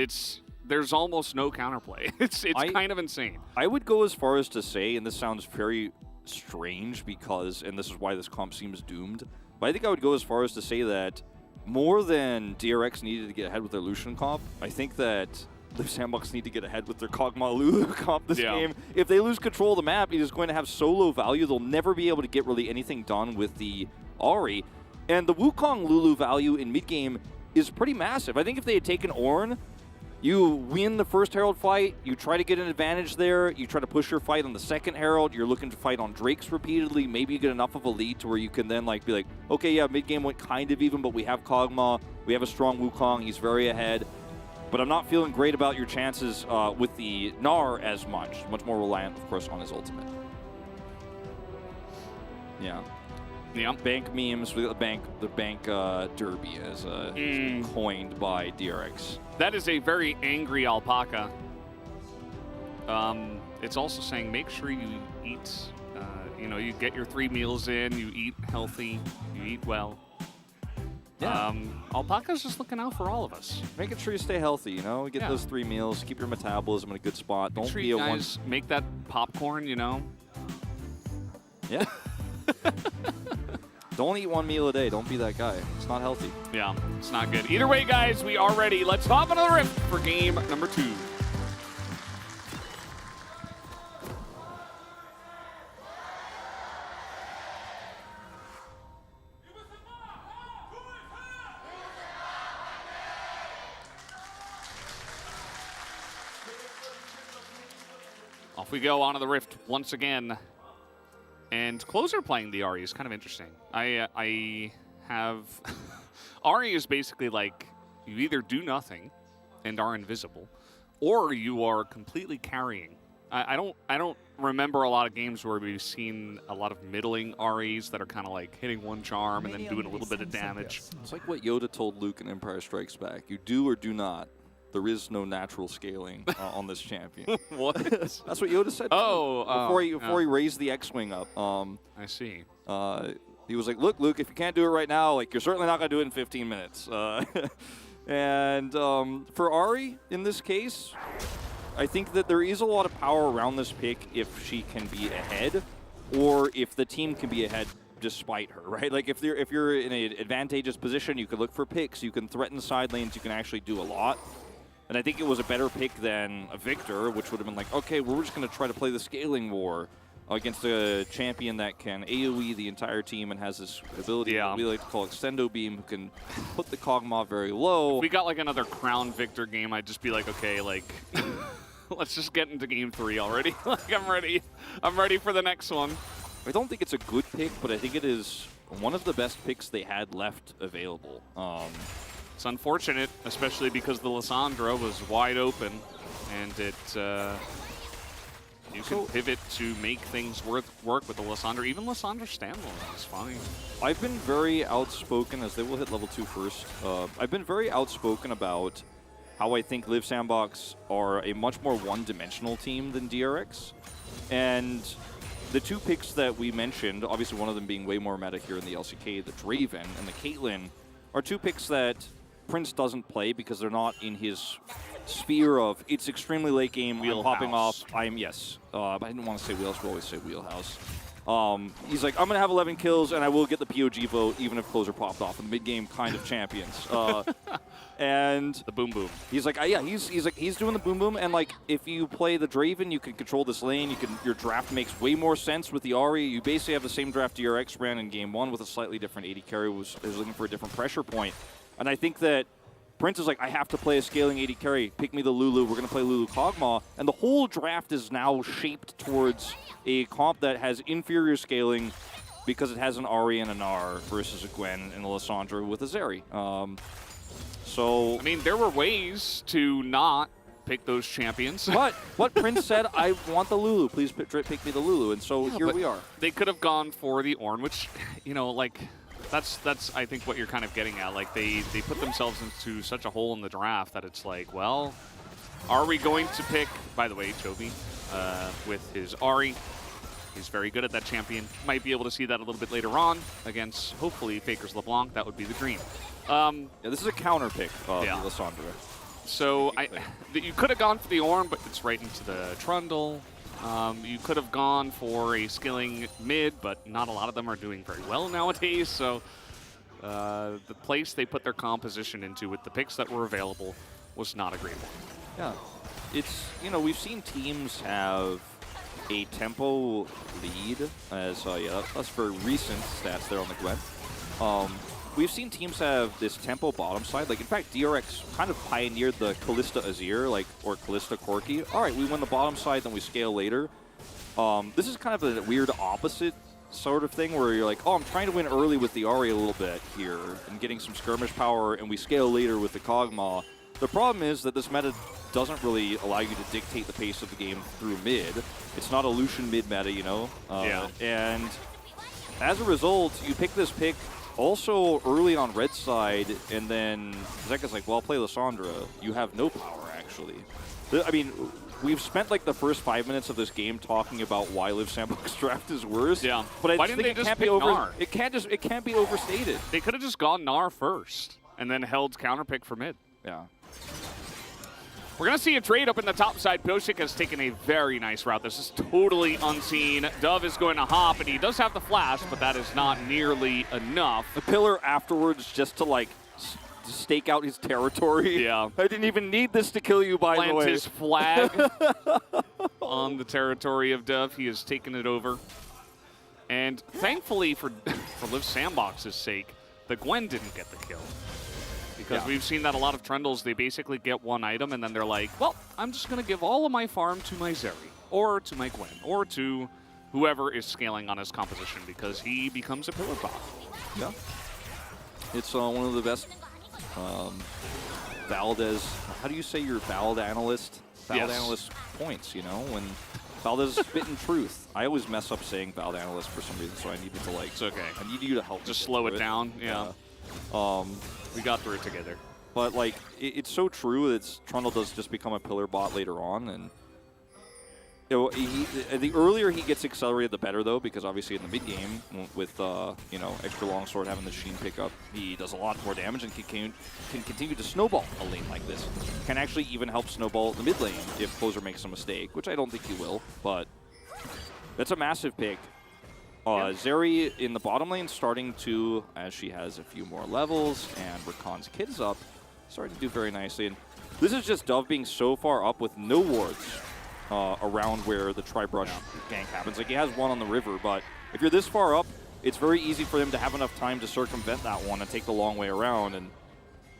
there's almost no counterplay. It's kind of insane. I would go as far as to say, and this sounds very strange because, and this is why this comp seems doomed, but I think I would go as far as to say that more than DRX needed to get ahead with their Lucian comp, I think that Live Sandbox need to get ahead with their Kog'Maw Lulu comp this game. If they lose control of the map, it is going to have solo value. They'll never be able to get really anything done with the Ahri. And the Wukong Lulu value in mid-game is pretty massive. I think if they had taken Ornn, you win the first Herald fight, you try to get an advantage there, you try to push your fight on the second Herald, you're looking to fight on Drakes repeatedly, maybe you get enough of a lead to where you can then like be like, okay, yeah, mid-game went kind of even, but we have Kog'Maw, we have a strong Wukong, he's very ahead. But I'm not feeling great about your chances with the Gnar as much. Much more reliant, of course, on his ultimate. Yeah. Yeah. Bank memes. We got the bank derby as coined by DRX. That is a very angry alpaca. It's also saying make sure you eat. You get your 3 meals in. You eat healthy. You eat well. Yeah. Alpaca's just looking out for all of us. Making sure you stay healthy, Get those 3 meals, keep your metabolism in a good spot. Don't be a one. Make that popcorn, Yeah. Don't eat 1 meal a day. Don't be that guy. It's not healthy. Yeah, it's not good. Either way, guys, we are ready. Let's hop into the rift for game number 2. Off we go onto the rift once again. And Closer playing the Ahri is kind of interesting. I have... Ahri is basically like, you either do nothing and are invisible, or you are completely carrying. I don't remember a lot of games where we've seen a lot of middling REs that are kind of like hitting one charm and then doing a little bit of damage. It's like what Yoda told Luke in Empire Strikes Back. You do or do not. There is no natural scaling on this champion. What? That's what Yoda said. Before he raised the X-Wing up. I see. He was like, "Look, Luke, if you can't do it right now, like you're certainly not gonna do it in 15 minutes." And for Ahri, in this case, I think that there is a lot of power around this pick if she can be ahead, or if the team can be ahead despite her, right? Like if you're in an advantageous position, you can look for picks, you can threaten side lanes, you can actually do a lot. And I think it was a better pick than a Victor, which would have been like, okay, we're just going to try to play the scaling war against a champion that can AoE the entire team and has this ability that we like to call Extendo Beam, who can put the Kog'Maw very low. If we got like another Crown Victor game, I'd just be like, okay, like, let's just get into game 3 already. Like, I'm ready. I'm ready for the next one. I don't think it's a good pick, but I think it is one of the best picks they had left available. It's unfortunate, especially because the Lissandra was wide open, and it you can pivot to make things work with the Lissandra. Even Lissandra standalone is fine. I've been very outspoken, as they will hit level 2 first. I've been very outspoken about how I think Live Sandbox are a much more one-dimensional team than DRX. And the two picks that we mentioned, obviously one of them being way more meta here in the LCK, the Draven and the Caitlyn, are two picks that Prince doesn't play because they're not in his sphere of, it's extremely late game, I'm popping off, I didn't want to say wheelhouse, we always say wheelhouse. He's like, I'm going to have 11 kills and I will get the POG vote even if closer popped off in the mid-game kind of champions. And the boom boom. He's like, yeah, he's doing the boom boom, and like if you play the Draven, you can control this lane. Your draft makes way more sense with the Ahri. You basically have the same draft DRX ran in game 1 with a slightly different AD carry who was looking for a different pressure point. And I think that Prince is like, I have to play a scaling AD carry. Pick me the Lulu. We're going to play Lulu Kog'Maw. And the whole draft is now shaped towards a comp that has inferior scaling because it has an Ahri and an Gnar versus a Gwen and a Lissandra with a Zeri. So I mean, there were ways to not pick those champions. But what Prince said, I want the Lulu. Please pick me the Lulu. And so here we are. They could have gone for the Ornn, which, you know, like, that's I think what you're kind of getting at. Like, they put themselves into such a hole in the draft that it's like, well, are we going to pick, by the way, Toby, with his Ahri, he's very good at that champion. Might be able to see that a little bit later on against, hopefully, Faker's LeBlanc. That would be the dream. Yeah, this is a counter pick of Lissandra. So you could have gone for the Ornn, but it's right into the Trundle. You could have gone for a skilling mid, but not a lot of them are doing very well nowadays. So the place they put their composition into with the picks that were available was not a great one. Yeah, it's, you know, we've seen teams have a tempo lead as, that's very recent stats there on the Gwen. We've seen teams have this tempo bottom side. Like, in fact, DRX kind of pioneered the Kalista Azir, like, or Kalista Corki. All right, we win the bottom side, then we scale later. This is kind of a weird opposite sort of thing where you're like, oh, I'm trying to win early with the Ahri a little bit here and getting some skirmish power, and we scale later with the Kog'Maw. The problem is that this meta doesn't really allow you to dictate the pace of the game through mid. It's not a Lucian mid meta, you know? And as a result, you pick this pick also early on red side, and then Zeka's like, well, I'll play Lissandra. You have no power, actually. I mean, we've spent like the first 5 minutes of this game talking about why Live Sandbox draft is worse. Yeah, but I why think didn't they it just can't pick be Gnar? It can't be overstated. They could have just gone Gnar first and then held counter pick for mid. Yeah. We're going to see a trade up in the top side. Pioshik has taken a very nice route. This is totally unseen. Dove is going to hop, and he does have the flash, but that is not nearly enough. The pillar afterwards just to, like, stake out his territory. Yeah. I didn't even need this to kill you, by the way. Plant his flag on the territory of Dove. He has taken it over. And thankfully, for Liv Sandbox's sake, the Gwen didn't get the kill. Because we've seen that a lot of Trundles, they basically get one item and then they're like, well, I'm just going to give all of my farm to my Zeri, or to my Gwen, or to whoever is scaling on his composition, because he becomes a pillar bot. Yeah. It's one of the best Valdez, how do you say your Vald analyst? Valve analyst points, you know, when Valdez is spitting truth. I always mess up saying Valve analyst for some reason, so I needed to like. It's okay. I need you to help. Just slow it down. Yeah. We got through it together. But like, it's so true that Trundle does just become a pillar bot later on, and you know, the earlier he gets accelerated, the better though, because obviously in the mid game with you know, extra longsword having the Sheen pick up, he does a lot more damage and can continue to snowball a lane like this. Can actually even help snowball the mid lane if Closer makes a mistake, which I don't think he will, but that's a massive pick. Zeri in the bottom lane starting to, as she has a few more levels and Rakan's kid is up, starting to do very nicely. And this is just Dove being so far up with no wards around where the Tri-Brush gank happens. Like, he has one on the river, but if you're this far up, it's very easy for him to have enough time to circumvent that one and take the long way around. And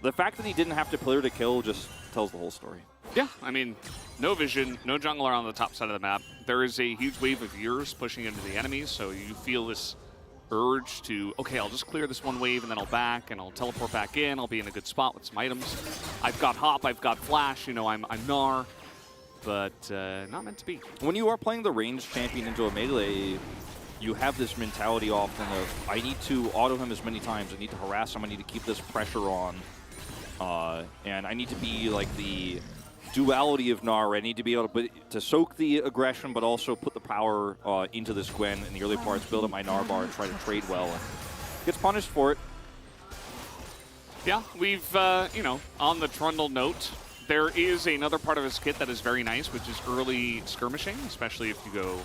the fact that he didn't have to pillar to kill just tells the whole story. Yeah, I mean, no vision, no jungler on the top side of the map. There is a huge wave of yours pushing into the enemies, so you feel this urge to, okay, I'll just clear this one wave and then I'll back and I'll teleport back in. I'll be in a good spot with some items. I've got Hop, I've got Flash, you know, I'm Gnar, but not meant to be. When you are playing the ranged champion into a melee, you have this mentality often of, I need to auto him as many times, I need to harass him, I need to keep this pressure on, and I need to be like the duality of Gnar. I need to be able to soak the aggression, but also put the power into this Gwen in the early parts, build up my Gnar bar and try to trade well. And gets punished for it. Yeah, we've, you know, on the Trundle note, there is another part of his kit that is very nice, which is early skirmishing, especially if you go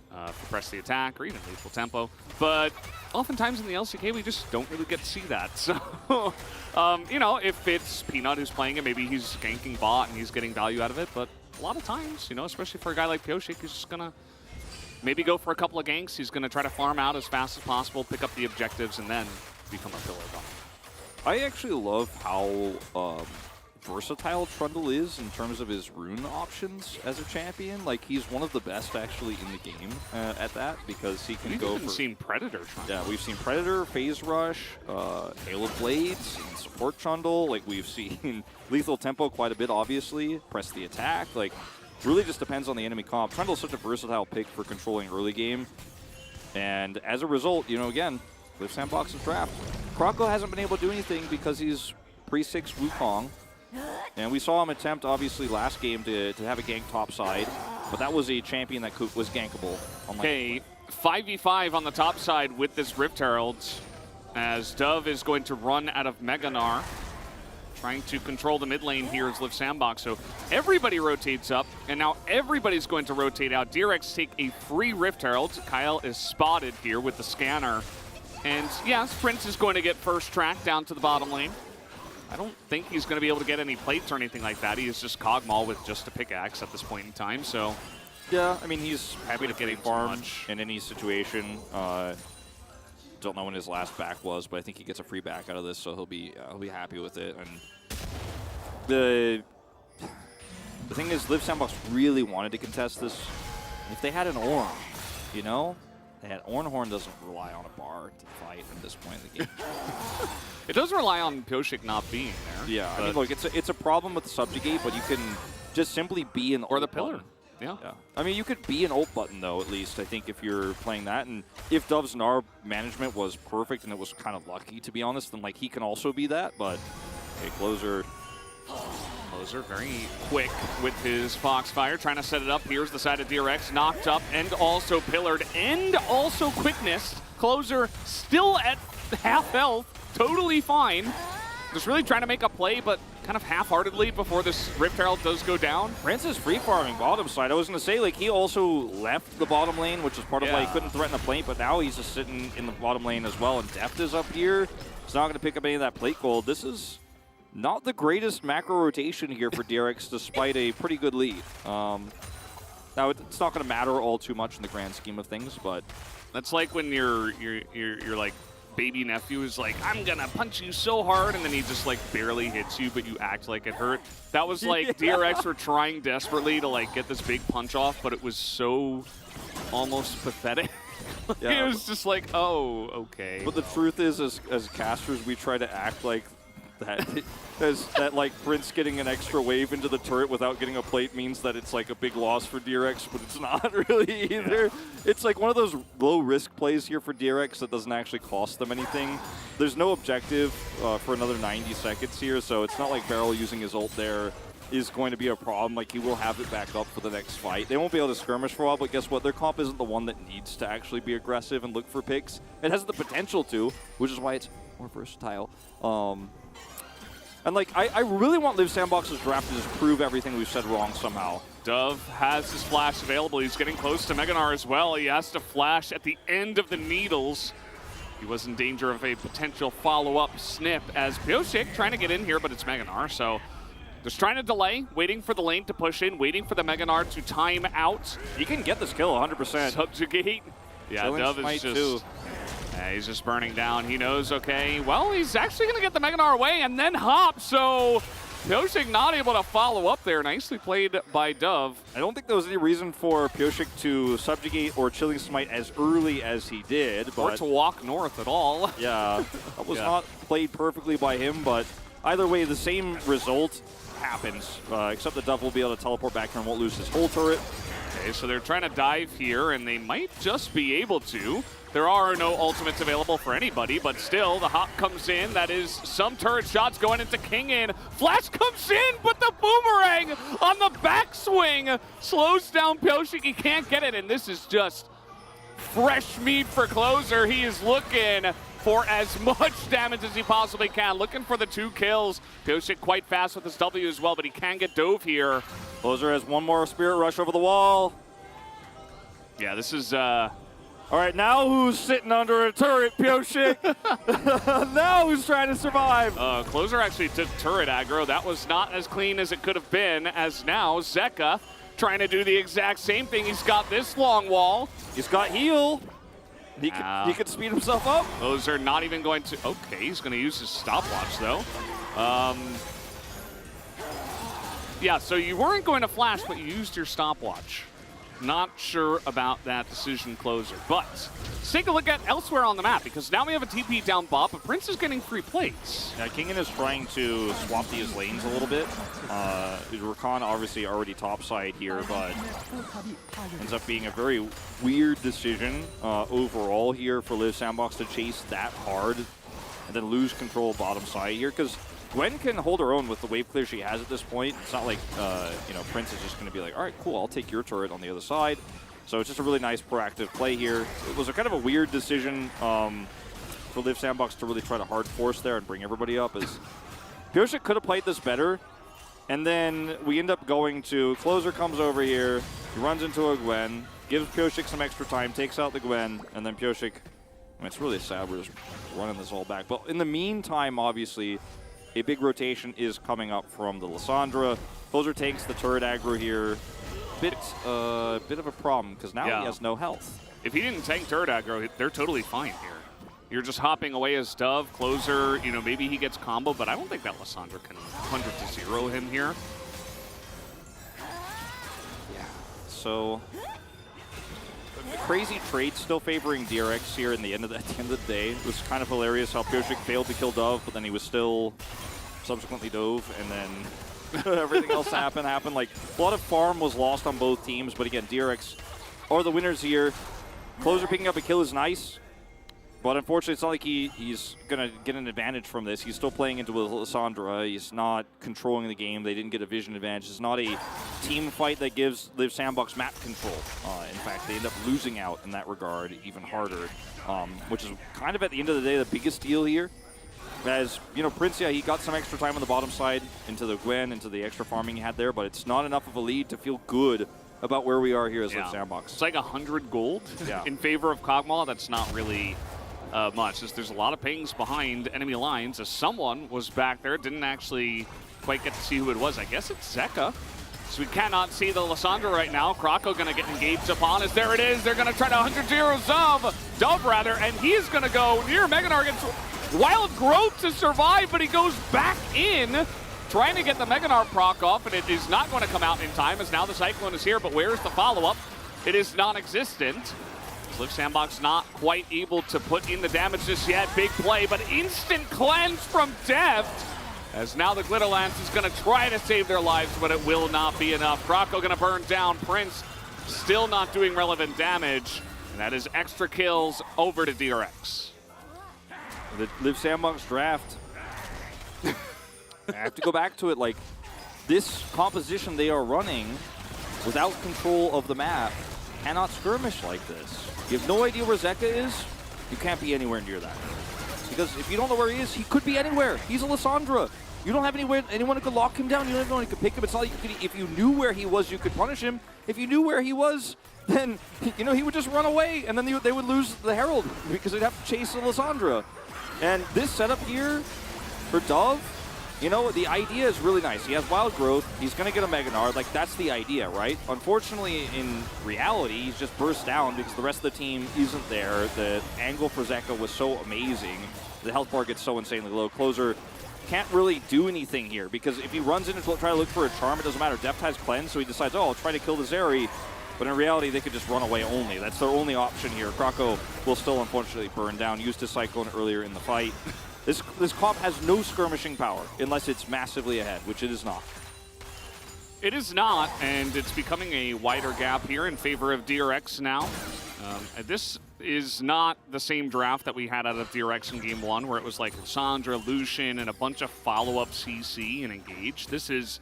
for press the attack or even lethal tempo. But oftentimes in the LCK, we just don't really get to see that. So, you know, if it's Peanut who's playing it, maybe he's ganking bot and he's getting value out of it. But a lot of times, you know, especially for a guy like Pyosik, he's just going to maybe go for a couple of ganks. He's going to try to farm out as fast as possible, pick up the objectives, and then become a pillar bot. I actually love how versatile Trundle is in terms of his rune options as a champion. Like, he's one of the best actually in the game at that, because he can go for... We've seen Predator Trundle. Yeah, we've seen Predator, Phase Rush, Halo Blades, and support Trundle. Like, we've seen lethal tempo quite a bit, obviously. Press the attack. Like, really just depends on the enemy comp. Trundle's such a versatile pick for controlling early game. And as a result, you know, again, Live Sandbox's draft. Kroko hasn't been able to do anything because he's pre-6 Wukong. And we saw him attempt, obviously, last game to have a gank top side, but that was a champion that was gankable. Okay, 5v5 on the top side with this Rift Herald, as Dove is going to run out of Mega Gnar, trying to control the mid lane here is Live Sandbox. So everybody rotates up, and now everybody's going to rotate out. DRX take a free Rift Herald. Kyle is spotted here with the scanner. And yes, Prince is going to get first track down to the bottom lane. I don't think he's going to be able to get any plates or anything like that. He is just Kog'Maw with just a pickaxe at this point in time, so... Yeah, I mean, he's happy to get get farm in any situation. Don't know when his last back was, but I think he gets a free back out of this, so he'll be happy with it. And the thing is, Live Sandbox really wanted to contest this. If they had an Ornn, you know? Ornhorn doesn't rely on a bar to fight at this point in the game. It does rely on Pyosik not being there. Yeah, I mean, look, it's a problem with the Subjugate, but you can just simply be an or ult the pillar. Button. Yeah. I mean, you could be an ult button, though, at least, I think, if you're playing that. And if Dove's Gnar management was perfect and it was kind of lucky, to be honest, then, like, he can also be that. But, okay, Closer very quick with his Foxfire, trying to set it up. Here's the side of DRX, knocked up and also pillared and also quickness. Closer still at half health, totally fine. Just really trying to make a play, but kind of half-heartedly before this Rift Herald does go down. Prince is free-farming bottom side. I was going to say, like, he also left the bottom lane, which is part of why he couldn't threaten a plate, but now he's just sitting in the bottom lane as well, and Deft is up here. He's not going to pick up any of that plate gold. This is not the greatest macro rotation here for DRX, despite a pretty good lead. Now, it's not going to matter all too much in the grand scheme of things, but... That's like when your like, baby nephew is like, I'm gonna punch you so hard, and then he just like barely hits you, but you act like it hurt. That was like DRX were trying desperately to like get this big punch off, but it was so almost pathetic. It was just like, oh, okay. But the truth is, as casters, we try to act like that like Prince getting an extra wave into the turret without getting a plate means that it's like a big loss for DRX, but it's not really either. It's like one of those low risk plays here for DRX that doesn't actually cost them anything. There's no objective for another 90 seconds here, so it's not like Barrel using his ult there is going to be a problem. Like, he will have it back up for the next fight. They won't be able to skirmish for a while, but guess what? Their comp isn't the one that needs to actually be aggressive and look for picks. It has the potential to, which is why it's more versatile. And like, I really want Liv Sandbox's draft to just prove everything we've said wrong somehow. Dove has his flash available. He's getting close to Meganar as well. He has to flash at the end of the needles. He was in danger of a potential follow-up snip as Pyosik trying to get in here, but it's Meganar, so just trying to delay, waiting for the lane to push in, waiting for the Meganar to time out. He can get this kill 100%. Subjugate. Yeah, Killing Dove Smite is just... too. Yeah, he's just burning down. He knows, okay, well, he's actually going to get the Meganar away and then hop, so Pyosik not able to follow up there. Nicely played by Dove. I don't think there was any reason for Pyosik to subjugate or Chilling Smite as early as he did. But Or to walk north at all. yeah, that was not played perfectly by him, but either way, the same result happens, except that Dove will be able to teleport back here and won't lose his whole turret. Okay, so they're trying to dive here, and they might just be able to. There are no ultimates available for anybody, but still, the hop comes in. That is some turret shots going into King in. Flash comes in, but the boomerang on the backswing slows down Pyosik. He can't get it, and this is just fresh meat for Closer. He is looking for as much damage as he possibly can, looking for the 2 kills. Pyosik quite fast with his W as well, but he can get dove here. Closer has one more Spirit Rush over the wall. Yeah, this is... All right, now who's sitting under a turret, Pyosik? Now who's trying to survive? Closer actually took turret aggro. That was not as clean as it could have been, as now Zeka trying to do the exact same thing. He's got this long wall. He's got heal. He could speed himself up. Closer not even going to... Okay, he's going to use his stopwatch, though. Yeah, so you weren't going to flash, but you used your stopwatch. Not sure about that decision, Closer. But let's take a look at elsewhere on the map, because now we have a TP down bot, but Prince is getting free plates. Yeah, Kingen is trying to swap these lanes a little bit. Rakan obviously already topside here, but ends up being a very weird decision overall here for Liv Sandbox to chase that hard and then lose control bottom side here, because Gwen can hold her own with the wave clear she has at this point. It's not like, Prince is just going to be like, all right, cool, I'll take your turret on the other side. So it's just a really nice proactive play here. It was a kind of a weird decision for Liv Sandbox to really try to hard force there and bring everybody up. As Pyosik could have played this better. And then we end up going to, Closer comes over here, he runs into a Gwen, gives Pyosik some extra time, takes out the Gwen, and then Pyosik, I mean, it's really sad we're just running this all back. But in the meantime, obviously, a big rotation is coming up from the Lissandra. Closer takes the turret aggro here. Bit of a problem, because now he has no health. If he didn't tank turret aggro, they're totally fine here. You're just hopping away as Dove. Closer, maybe he gets combo, but I don't think that Lissandra can 100-0 him here. Yeah, so a crazy trade still favoring DRX here at the end of the day. It was kind of hilarious how Pyosik failed to kill Dove, but then he was still subsequently dove, and then everything else happened. Like, a lot of farm was lost on both teams, but again, DRX are the winners here. Closer picking up a kill is nice, but unfortunately, it's not like he's going to get an advantage from this. He's still playing into Lissandra. He's not controlling the game. They didn't get a vision advantage. It's not a team fight that gives Liv Sandbox map control. In fact, they end up losing out in that regard even harder, which is kind of, at the end of the day, the biggest deal here. As, Prince, he got some extra time on the bottom side into the Gwen, into the extra farming he had there, but it's not enough of a lead to feel good about where we are here as Liv Sandbox. It's like 100 gold in favor of Kog'Maw. That's not really much. There's a lot of pings behind enemy lines, as someone was back there. Didn't actually quite get to see who it was. I guess it's Zeka. So we cannot see the Lissandra right now. Krako going to get engaged upon as there it is. They're going to try to 100-0 Dove, and he's going to go near Meganar against Wild Growth to survive, but he goes back in, trying to get the Meganar proc off, and it is not going to come out in time, as now the Cyclone is here, but where's the follow-up? It is non-existent. Liv Sandbox not quite able to put in the damage just yet. Big play, but instant cleanse from Deft. As now the Glitter Lance is going to try to save their lives, but it will not be enough. Krako going to burn down. Prince still not doing relevant damage. And that is extra kills over to DRX. The Live Sandbox draft. I have to go back to it. Like, this composition they are running without control of the map cannot skirmish like this. You have no idea where Zeka is, you can't be anywhere near that. Because if you don't know where he is, he could be anywhere. He's a Lissandra. You don't have anyone who could lock him down. You don't have anyone who could pick him. It's not like you could, if you knew where he was, you could punish him. If you knew where he was, then he would just run away, and then they would lose the Herald because they'd have to chase the Lissandra. And this setup here for Dove, the idea is really nice. He has wild growth. He's going to get a Mega Nard. Like, that's the idea, right? Unfortunately, in reality, he's just burst down because the rest of the team isn't there. The angle for Zeka was so amazing. The health bar gets so insanely low. Closer can't really do anything here because if he runs in and try to look for a charm, it doesn't matter. Deft has cleanse, so he decides, I'll try to kill the Zeri. But in reality, they could just run away only. That's their only option here. Krako will still, unfortunately, burn down. Used his Cyclone earlier in the fight. This comp has no skirmishing power unless it's massively ahead, which it is not. It is not, and it's becoming a wider gap here in favor of DRX now. This is not the same draft that we had out of DRX in Game 1, where it was like Lissandra, Lucian, and a bunch of follow-up CC and Engage. This is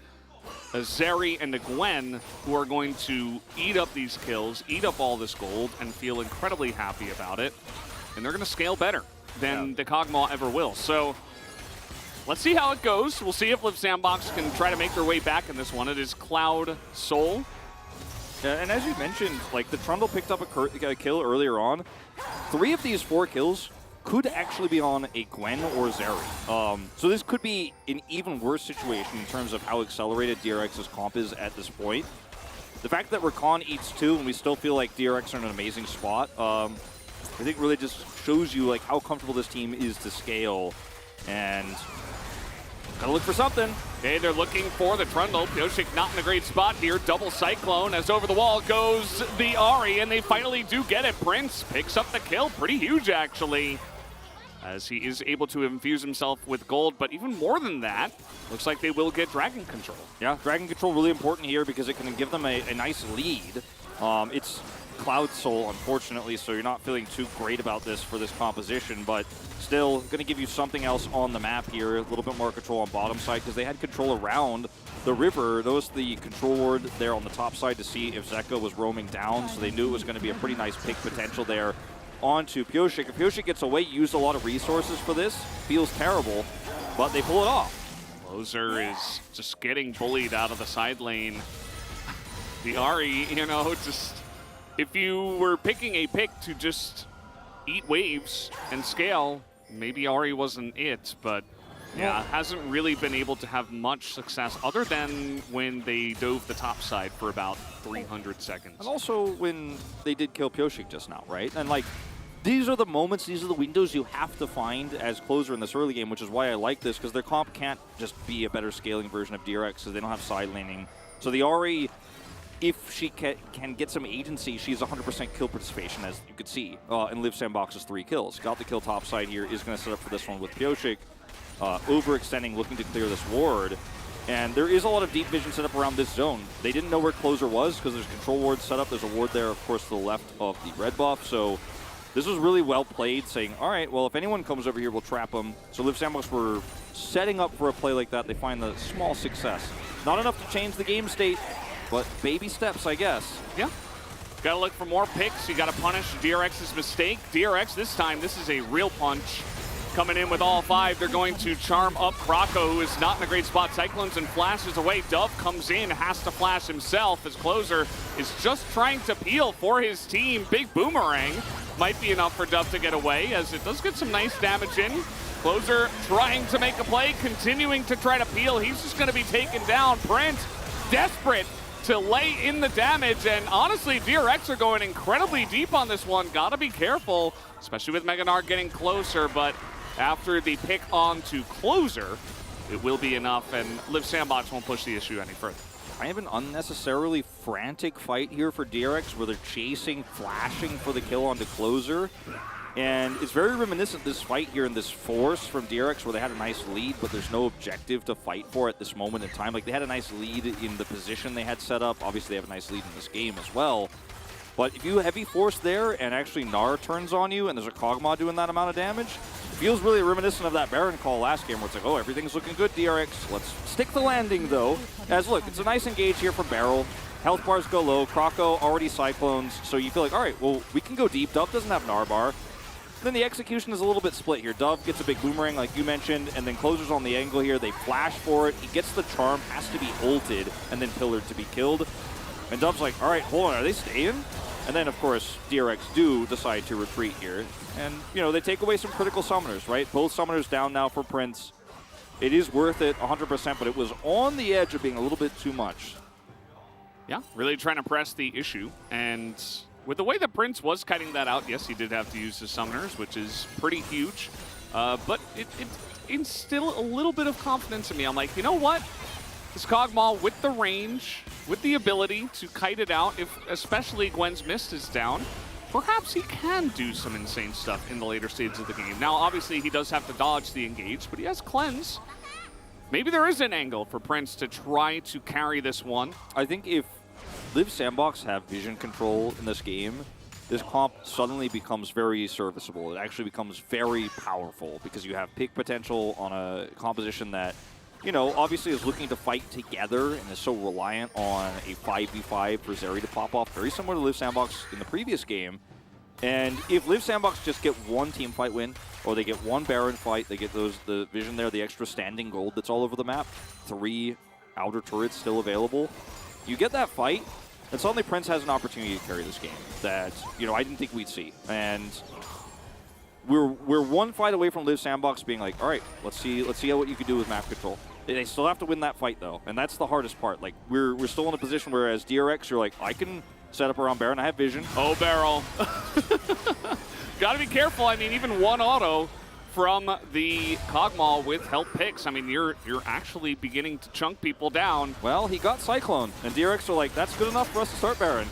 a Zeri and a Gwen who are going to eat up these kills, eat up all this gold, and feel incredibly happy about it. And they're going to scale better than the Kog'Maw ever will. So let's see how it goes. We'll see if Live Sandbox can try to make their way back in this one. It is Cloud Soul. Yeah, and as you mentioned, like, the Trundle picked up a kill earlier on. 3 of these 4 kills could actually be on a Gwen or Zeri. So this could be an even worse situation in terms of how accelerated DRX's comp is at this point. The fact that Rakan eats 2 and we still feel like DRX are in an amazing spot, I think really just shows you like how comfortable this team is to scale, and gotta look for something. Okay, they're looking for the Trundle. Pioshik not in a great spot here. Double Cyclone as over the wall goes the Ahri, and they finally do get it. Prince picks up the kill. Pretty huge, actually, as he is able to infuse himself with gold. But even more than that, looks like they will get Dragon Control. Yeah, Dragon Control really important here because it can give them a nice lead. It's Cloud Soul, unfortunately, so you're not feeling too great about this for this composition, but still going to give you something else on the map here, a little bit more control on bottom side because they had control around the river. Notice the control ward there on the top side to see if Zeka was roaming down, so they knew it was going to be a pretty nice pick potential there onto Pioshik. If Pioshik gets away, used a lot of resources for this, feels terrible, but they pull it off. Closer is just getting bullied out of the side lane. The Ahri, just... If you were picking a pick to just eat waves and scale, maybe Ahri wasn't it, but yeah, hasn't really been able to have much success other than when they dove the top side for about 300 seconds. And also when they did kill Pioshik just now, right? And like, these are the moments, these are the windows you have to find as closer in this early game, which is why I like this, because their comp can't just be a better scaling version of DRX, because they don't have side laning. So the Ahri, if she can get some agency, she's 100% kill participation, as you could see in Live Sandbox's 3 kills. Got the kill top side here, is going to set up for this one with Pioshik, overextending, looking to clear this ward. And there is a lot of deep vision set up around this zone. They didn't know where Closer was because there's control wards set up. There's a ward there, of course, to the left of the red buff. So this was really well played, saying, all right, well, if anyone comes over here, we'll trap them. So Live Sandbox were setting up for a play like that. They find the small success. Not enough to change the game state, but baby steps, I guess. Yeah. Got to look for more picks. You got to punish DRX's mistake. DRX this time, this is a real punch. Coming in with all 5, they're going to charm up Krako, who is not in a great spot. Cyclones and flashes away. Dove comes in, has to flash himself. His Closer is just trying to peel for his team. Big Boomerang might be enough for Dove to get away, as it does get some nice damage in. Closer trying to make a play, continuing to try to peel. He's just going to be taken down. Prince desperate to lay in the damage, and honestly, DRX are going incredibly deep on this one. Gotta be careful, especially with Mega Nard getting closer, but after the pick on to Closer, it will be enough, and Live Sandbox won't push the issue any further. I have an unnecessarily frantic fight here for DRX where they're chasing, flashing for the kill onto Closer. And it's very reminiscent, this fight here in this Force from DRX, where they had a nice lead, but there's no objective to fight for at this moment in time. Like, they had a nice lead in the position they had set up. Obviously, they have a nice lead in this game as well. But if you heavy Force there, and actually Gnar turns on you, and there's a Kog'Maw doing that amount of damage, it feels really reminiscent of that Baron call last game, where it's like, oh, everything's looking good, DRX. Let's stick the landing, though. As, look, it's a nice engage here from Beryl. Health bars go low. Croco already Cyclones, so you feel like, all right, well, we can go deep. Dove doesn't have Gnar bar. Then the execution is a little bit split here. Dove gets a big boomerang, like you mentioned, and then Closer's on the angle here. They flash for it. He gets the charm, has to be ulted, and then pillared to be killed. And Dove's like, all right, hold on, are they staying? And then, of course, DRX do decide to retreat here. And, you know, they take away some critical summoners, right? Both summoners down now for Prince. It is worth it 100%, but it was on the edge of being a little bit too much. Yeah, really trying to press the issue. And with the way that Prince was kiting that out, yes, he did have to use his summoners, which is pretty huge. But it instilled a little bit of confidence in me. I'm like, you know what? This Kog'Maw with the range, with the ability to kite it out, if especially Gwen's Mist is down, perhaps he can do some insane stuff in the later stages of the game. Now, obviously, he does have to dodge the engage, but he has Cleanse. Maybe there is an angle for Prince to try to carry this one. I think if Live Sandbox have vision control in this game, this comp suddenly becomes very serviceable. It actually becomes very powerful because you have pick potential on a composition that, you know, obviously is looking to fight together and is so reliant on a 5v5 for Zeri to pop off, very similar to Live Sandbox in the previous game. And if Live Sandbox just get one team fight win, or they get one Baron fight, they get the vision there, the extra standing gold that's all over the map, 3 outer turrets still available, you get that fight, and suddenly Prince has an opportunity to carry this game that, you know, I didn't think we'd see. And we're one fight away from Live Sandbox being like, all right, let's see what you can do with map control. They still have to win that fight, though, and that's the hardest part. Like, we're still in a position where, as DRX, you're like, I can set up around Baron. I have vision. Oh, Beryl. Got to be careful. I mean, even one auto from the Kog'Maw with help picks. I mean, you're actually beginning to chunk people down. Well, he got Cyclone, and DRX are like, that's good enough for us to start Baron.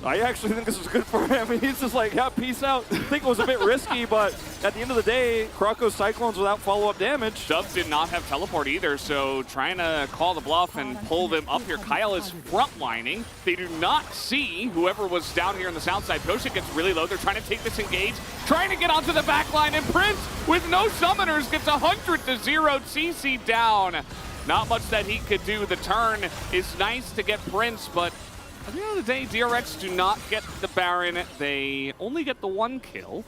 I actually think this is good for him. He's just like, yeah, peace out. I think it was a bit risky, but at the end of the day, Croco Cyclones without follow-up damage. Dove did not have teleport either, so trying to call the bluff and pull them up here. Kyle is frontlining. They do not see whoever was down here on the south side. Potion gets really low. They're trying to take this engage, trying to get onto the back line, and Prince, with no summoners, gets 100-0 CC down. Not much that he could do. The turn is nice to get Prince, but at the end of the day, DRX do not get the Baron. They only get the 1 kill.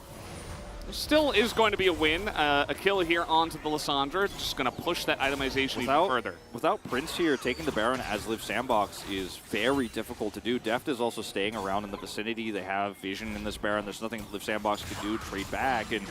There still is going to be a win. A kill here onto the Lissandra. Just going to push that itemization even further. Without Prince here, taking the Baron as Live Sandbox is very difficult to do. Deft is also staying around in the vicinity. They have vision in this Baron. There's nothing Live Sandbox can do, trade back. And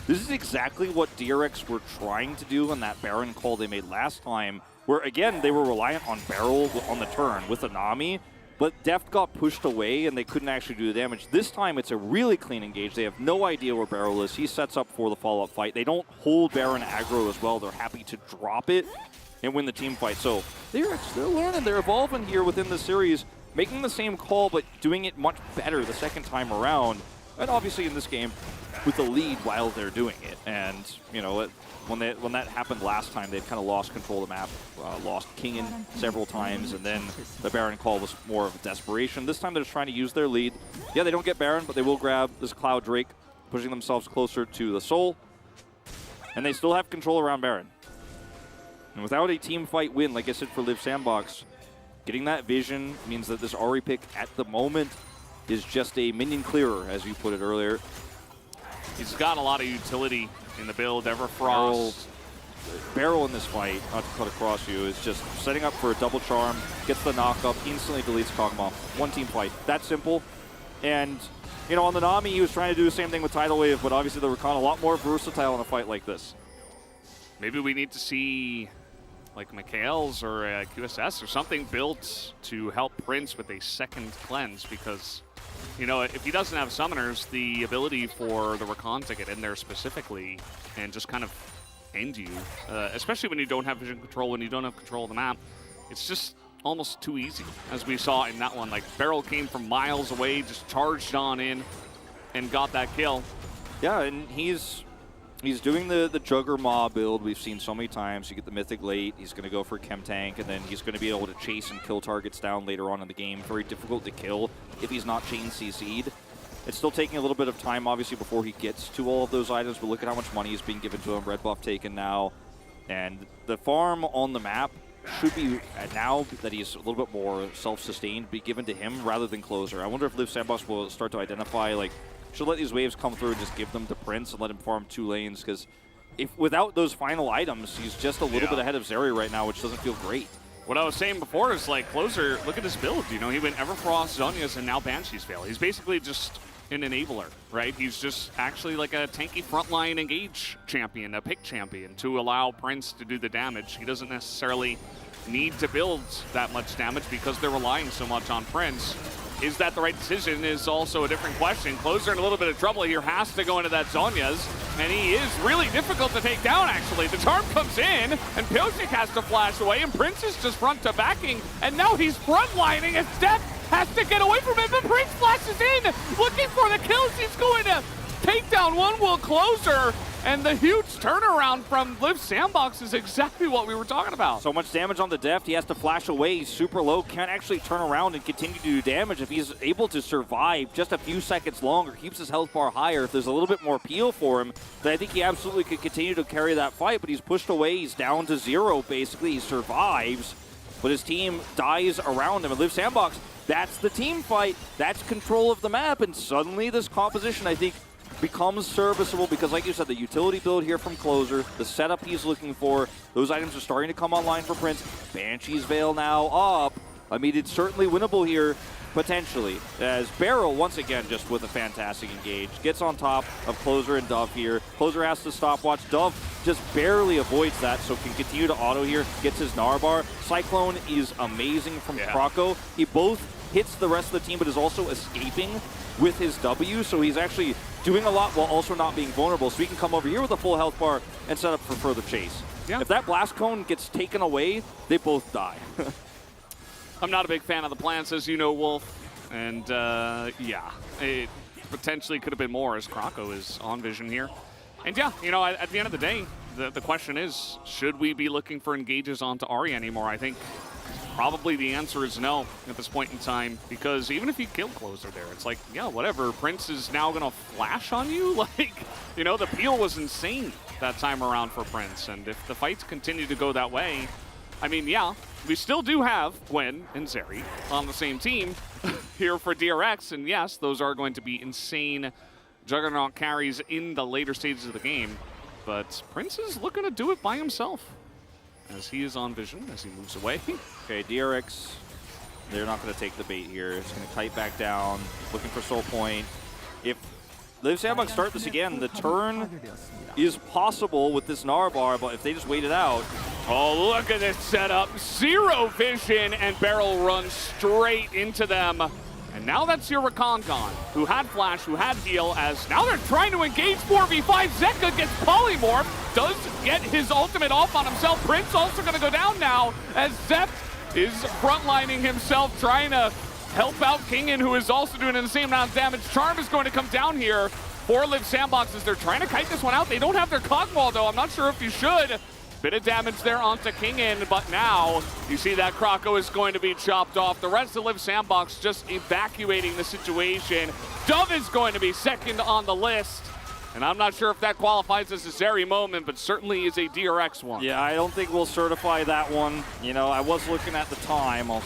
this is exactly what DRX were trying to do on that Baron call they made last time, where, again, they were reliant on Beryl on the turn with Anami. But Deft got pushed away, and they couldn't actually do the damage. This time, it's a really clean engage. They have no idea where Beryl is. He sets up for the follow-up fight. They don't hold Baron aggro as well. They're happy to drop it and win the team fight. So they're learning. They're evolving here within the series, making the same call, but doing it much better the second time around. And obviously in this game, with the lead while they're doing it. And, you know, when that happened last time, they'd kind of lost control of the map, lost Kingen several times, and then the Baron call was more of a desperation. This time they're just trying to use their lead. Yeah, they don't get Baron, but they will grab this Cloud Drake, pushing themselves closer to the Soul. And they still have control around Baron. And without a team fight win, like I said, for Live Sandbox, getting that vision means that this Ahri pick at the moment is just a minion clearer, as you put it earlier. He's got a lot of utility in the build. Everfrost. Beryl in this fight, not to cut across you, is just setting up for a double charm, gets the knock-up, instantly deletes Kog'Maw. One team fight. That simple. And, you know, on the Nami, he was trying to do the same thing with Tidal Wave, but obviously the Rakan a lot more versatile in a fight like this. Maybe we need to see like Mikhail's or QSS or something built to help Prince with a second cleanse, because, you know, if he doesn't have summoners, the ability for the Rakan to get in there specifically and just kind of end you, especially when you don't have vision control, when you don't have control of the map, it's just almost too easy, as we saw in that one. Like, Beryl came from miles away, just charged on in and got that kill. Yeah, and he's doing the Jugger Maw build we've seen so many times. You get the Mythic late, he's going to go for Chem Tank, and then he's going to be able to chase and kill targets down later on in the game. Very difficult to kill if he's not chain CC'd. It's still taking a little bit of time, obviously, before he gets to all of those items, but look at how much money is being given to him. Red buff taken now. And the farm on the map should be, now that he's a little bit more self-sustained, be given to him rather than Closer. I wonder if Liv Sandbox will start to identify, like, should let these waves come through and just give them to Prince and let him farm 2 lanes, because if without those final items, he's just a little bit ahead of Zeri right now, which doesn't feel great. What I was saying before is, like, Closer, look at his build. You know, he went Everfrost, Zhonya's, and now Banshee's Veil. He's basically just an enabler, right? He's just actually like a tanky frontline engage champion, a pick champion, to allow Prince to do the damage. He doesn't necessarily need to build that much damage because they're relying so much on Prince. Is that the right decision is also a different question. Closer in a little bit of trouble here, has to go into that Zhonya's, and he is really difficult to take down, actually. The charm comes in, and Pyosik has to flash away, and Prince is just front to backing, and now he's frontlining as Death has to get away from him, but Prince flashes in, looking for the kills. He's going to take down one will Closer, and the huge turnaround from Liv Sandbox is exactly what we were talking about. So much damage on the Deft, he has to flash away. He's super low, can't actually turn around and continue to do damage. If he's able to survive just a few seconds longer, keeps his health bar higher, if there's a little bit more peel for him, then I think he absolutely could continue to carry that fight, but he's pushed away, he's down to 0 basically, he survives, but his team dies around him, and Liv Sandbox, that's the team fight, that's control of the map, and suddenly this composition, I think, becomes serviceable because, like you said, the utility build here from Closer, the setup he's looking for, those items are starting to come online for Prince. Banshee's Veil now up. I mean, it's certainly winnable here, potentially, as Barrel, once again, just with a fantastic engage, gets on top of Closer and Dove here. Closer has to stopwatch. Dove just barely avoids that, so can continue to auto here, gets his Narbar. Cyclone is amazing from Croco. He both hits the rest of the team, but is also escaping with his W, so he's actually doing a lot while also not being vulnerable, so he can come over here with a full health bar and set up for further chase. Yeah. If that blast cone gets taken away, they both die. I'm not a big fan of the plants, as you know, Wolf, and yeah, it potentially could have been more as Croco is on vision here. And yeah, you know, at the end of the day, the question is, should we be looking for engages onto Ahri anymore? I think probably the answer is no at this point in time, because even if you kill Closer there, it's like, yeah, whatever. Prince is now going to flash on you? Like, you know, the peel was insane that time around for Prince, and if the fights continue to go that way, I mean, yeah, we still do have Gwen and Zeri on the same team here for DRX, and yes, those are going to be insane Juggernaut carries in the later stages of the game, but Prince is looking to do it by himself, as he is on vision as he moves away. Okay, DRX, they're not going to take the bait here. It's going to kite back down, looking for soul point. If Liv Sandbox start this again, the turn is possible with this Narbar, but if they just wait it out. Oh, look at this setup. 0 vision, and Barrel runs straight into them. And now that's your Rakan gone, who had flash, who had heal, as now they're trying to engage 4v5. Zeka gets polymorph, does get his ultimate off on himself. Prince also going to go down now, as Zep is frontlining himself, trying to help out Kingen, who is also doing the same amount of damage. Charm is going to come down here for Liv Sandbox as they're trying to kite this one out. They don't have their cog wall, though. I'm not sure if you should. Bit of damage there onto Kingen, but now you see that Croco is going to be chopped off. The rest of Liv Sandbox just evacuating the situation. Dove is going to be second on the list, and I'm not sure if that qualifies as a Zeri moment, but certainly is a DRX one. Yeah, I don't think we'll certify that one. You know, I was looking at the time. I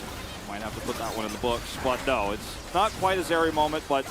might have to put that one in the books, but no, it's not quite a Zeri moment, but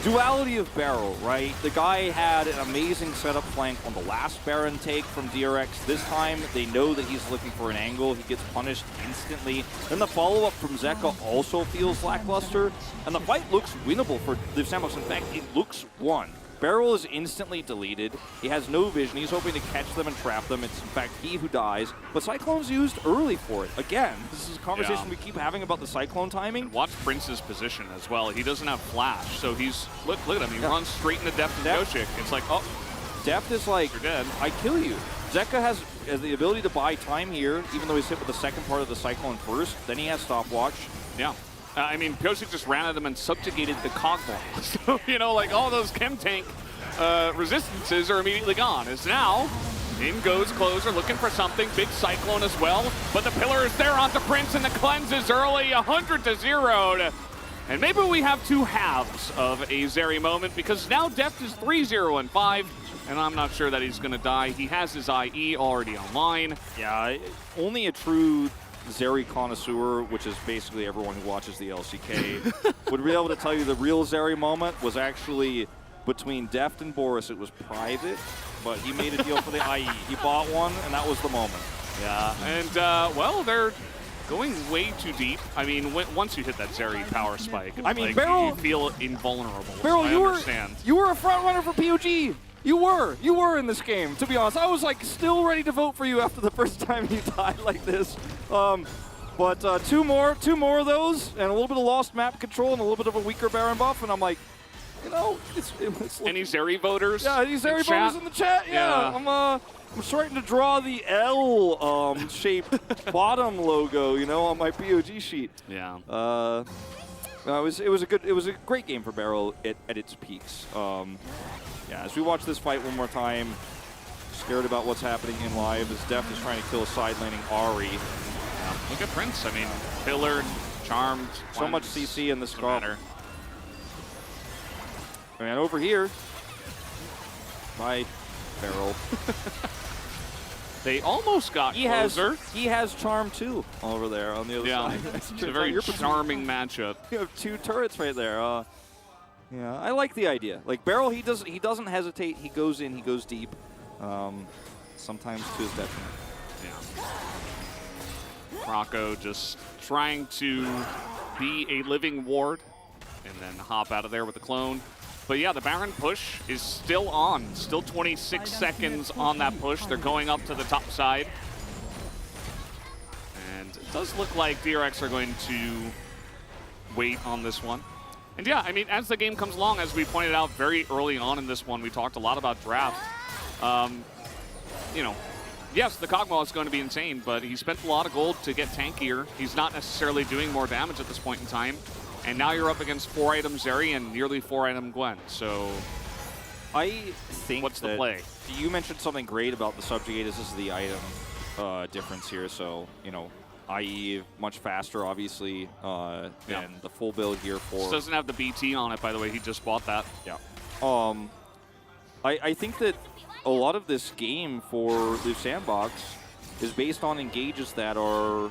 duality of Barrel, right? The guy had an amazing setup flank on the last Baron take from DRX. This time, they know that he's looking for an angle. He gets punished instantly. Then the follow-up from Zeka also feels lackluster, and the fight looks winnable for Liv Sandbox. In fact, it looks won. Barrel is instantly deleted. He has no vision. He's hoping to catch them and trap them. It's, in fact, he who dies. But Cyclone's used early for it. Again, this is a conversation we keep having about the Cyclone timing. And watch Prince's position as well. He doesn't have flash, so he's... Look at him. He runs straight into Deft and Yoshik. It's like, oh. Deft is like, you're dead. I kill you. Zeka has the ability to buy time here, even though he's hit with the second part of the Cyclone first. Then he has stopwatch. Yeah. I mean, Pyosik just ran at him and subjugated the cog ball. So, you know, like all those chem tank resistances are immediately gone. As now, in goes Closer, looking for something. Big Cyclone as well. But the pillar is there onto Prince, and the cleanse is early, 100-0. And maybe we have two halves of a Zeri moment, because now Deft is 3-0-5, and I'm not sure that he's going to die. He has his IE already online. Yeah, only a true Zeri connoisseur, which is basically everyone who watches the LCK, would be able to tell you the real Zeri moment was actually between Deft and Boris. It was private, but he made a deal for the IE. He bought one, and that was the moment. Yeah, and, well, they're going way too deep. I mean, once you hit that Zeri power spike, I mean, like, Beryl, you feel invulnerable. Beryl, I understand. you were a front runner for POG. You were in this game, to be honest. I was like still ready to vote for you after the first time you died like this. But two more of those, and a little bit of lost map control and a little bit of a weaker Baron buff, and I'm like, you know, it's any Zeri voters? Yeah, any Zeri voters in the chat? Yeah. I'm starting to draw the L shaped bottom logo, you know, on my POG sheet. Yeah. It was a great game for Beryl at its peaks. Yeah, as we watch this fight one more time, scared about what's happening in live as Deft is trying to kill a side laning Ahri. Look at Prince. I mean, pillared, charmed. So much CC in this comp. Matter. And over here, by Beryl. They almost got Closer. He has charm too over there on the other side. It's a very charming matchup. You have two turrets right there. Yeah, I like the idea. Like Beryl, he doesn't hesitate. He goes in, he goes deep. Sometimes to his detriment. Yeah. Rocco just trying to be a living ward and then hop out of there with the clone. But yeah, the Baron push is still on. Still 26 seconds on that push. They're going up to the top side. And it does look like DRX are going to wait on this one. And yeah, I mean, as the game comes along, as we pointed out very early on in this one, we talked a lot about draft. You know, yes, the Kog'Maw is going to be insane, but he spent a lot of gold to get tankier. He's not necessarily doing more damage at this point in time. And now you're up against 4-item Zeri and nearly 4-item Gwen. So I think what's the play? You mentioned something great about the subjugators. This is the item difference here. So, you know, IE much faster, obviously, than the full build here for... This doesn't have the BT on it, by the way. He just bought that. Yeah. I think that a lot of this game for Live Sandbox is based on engages that are,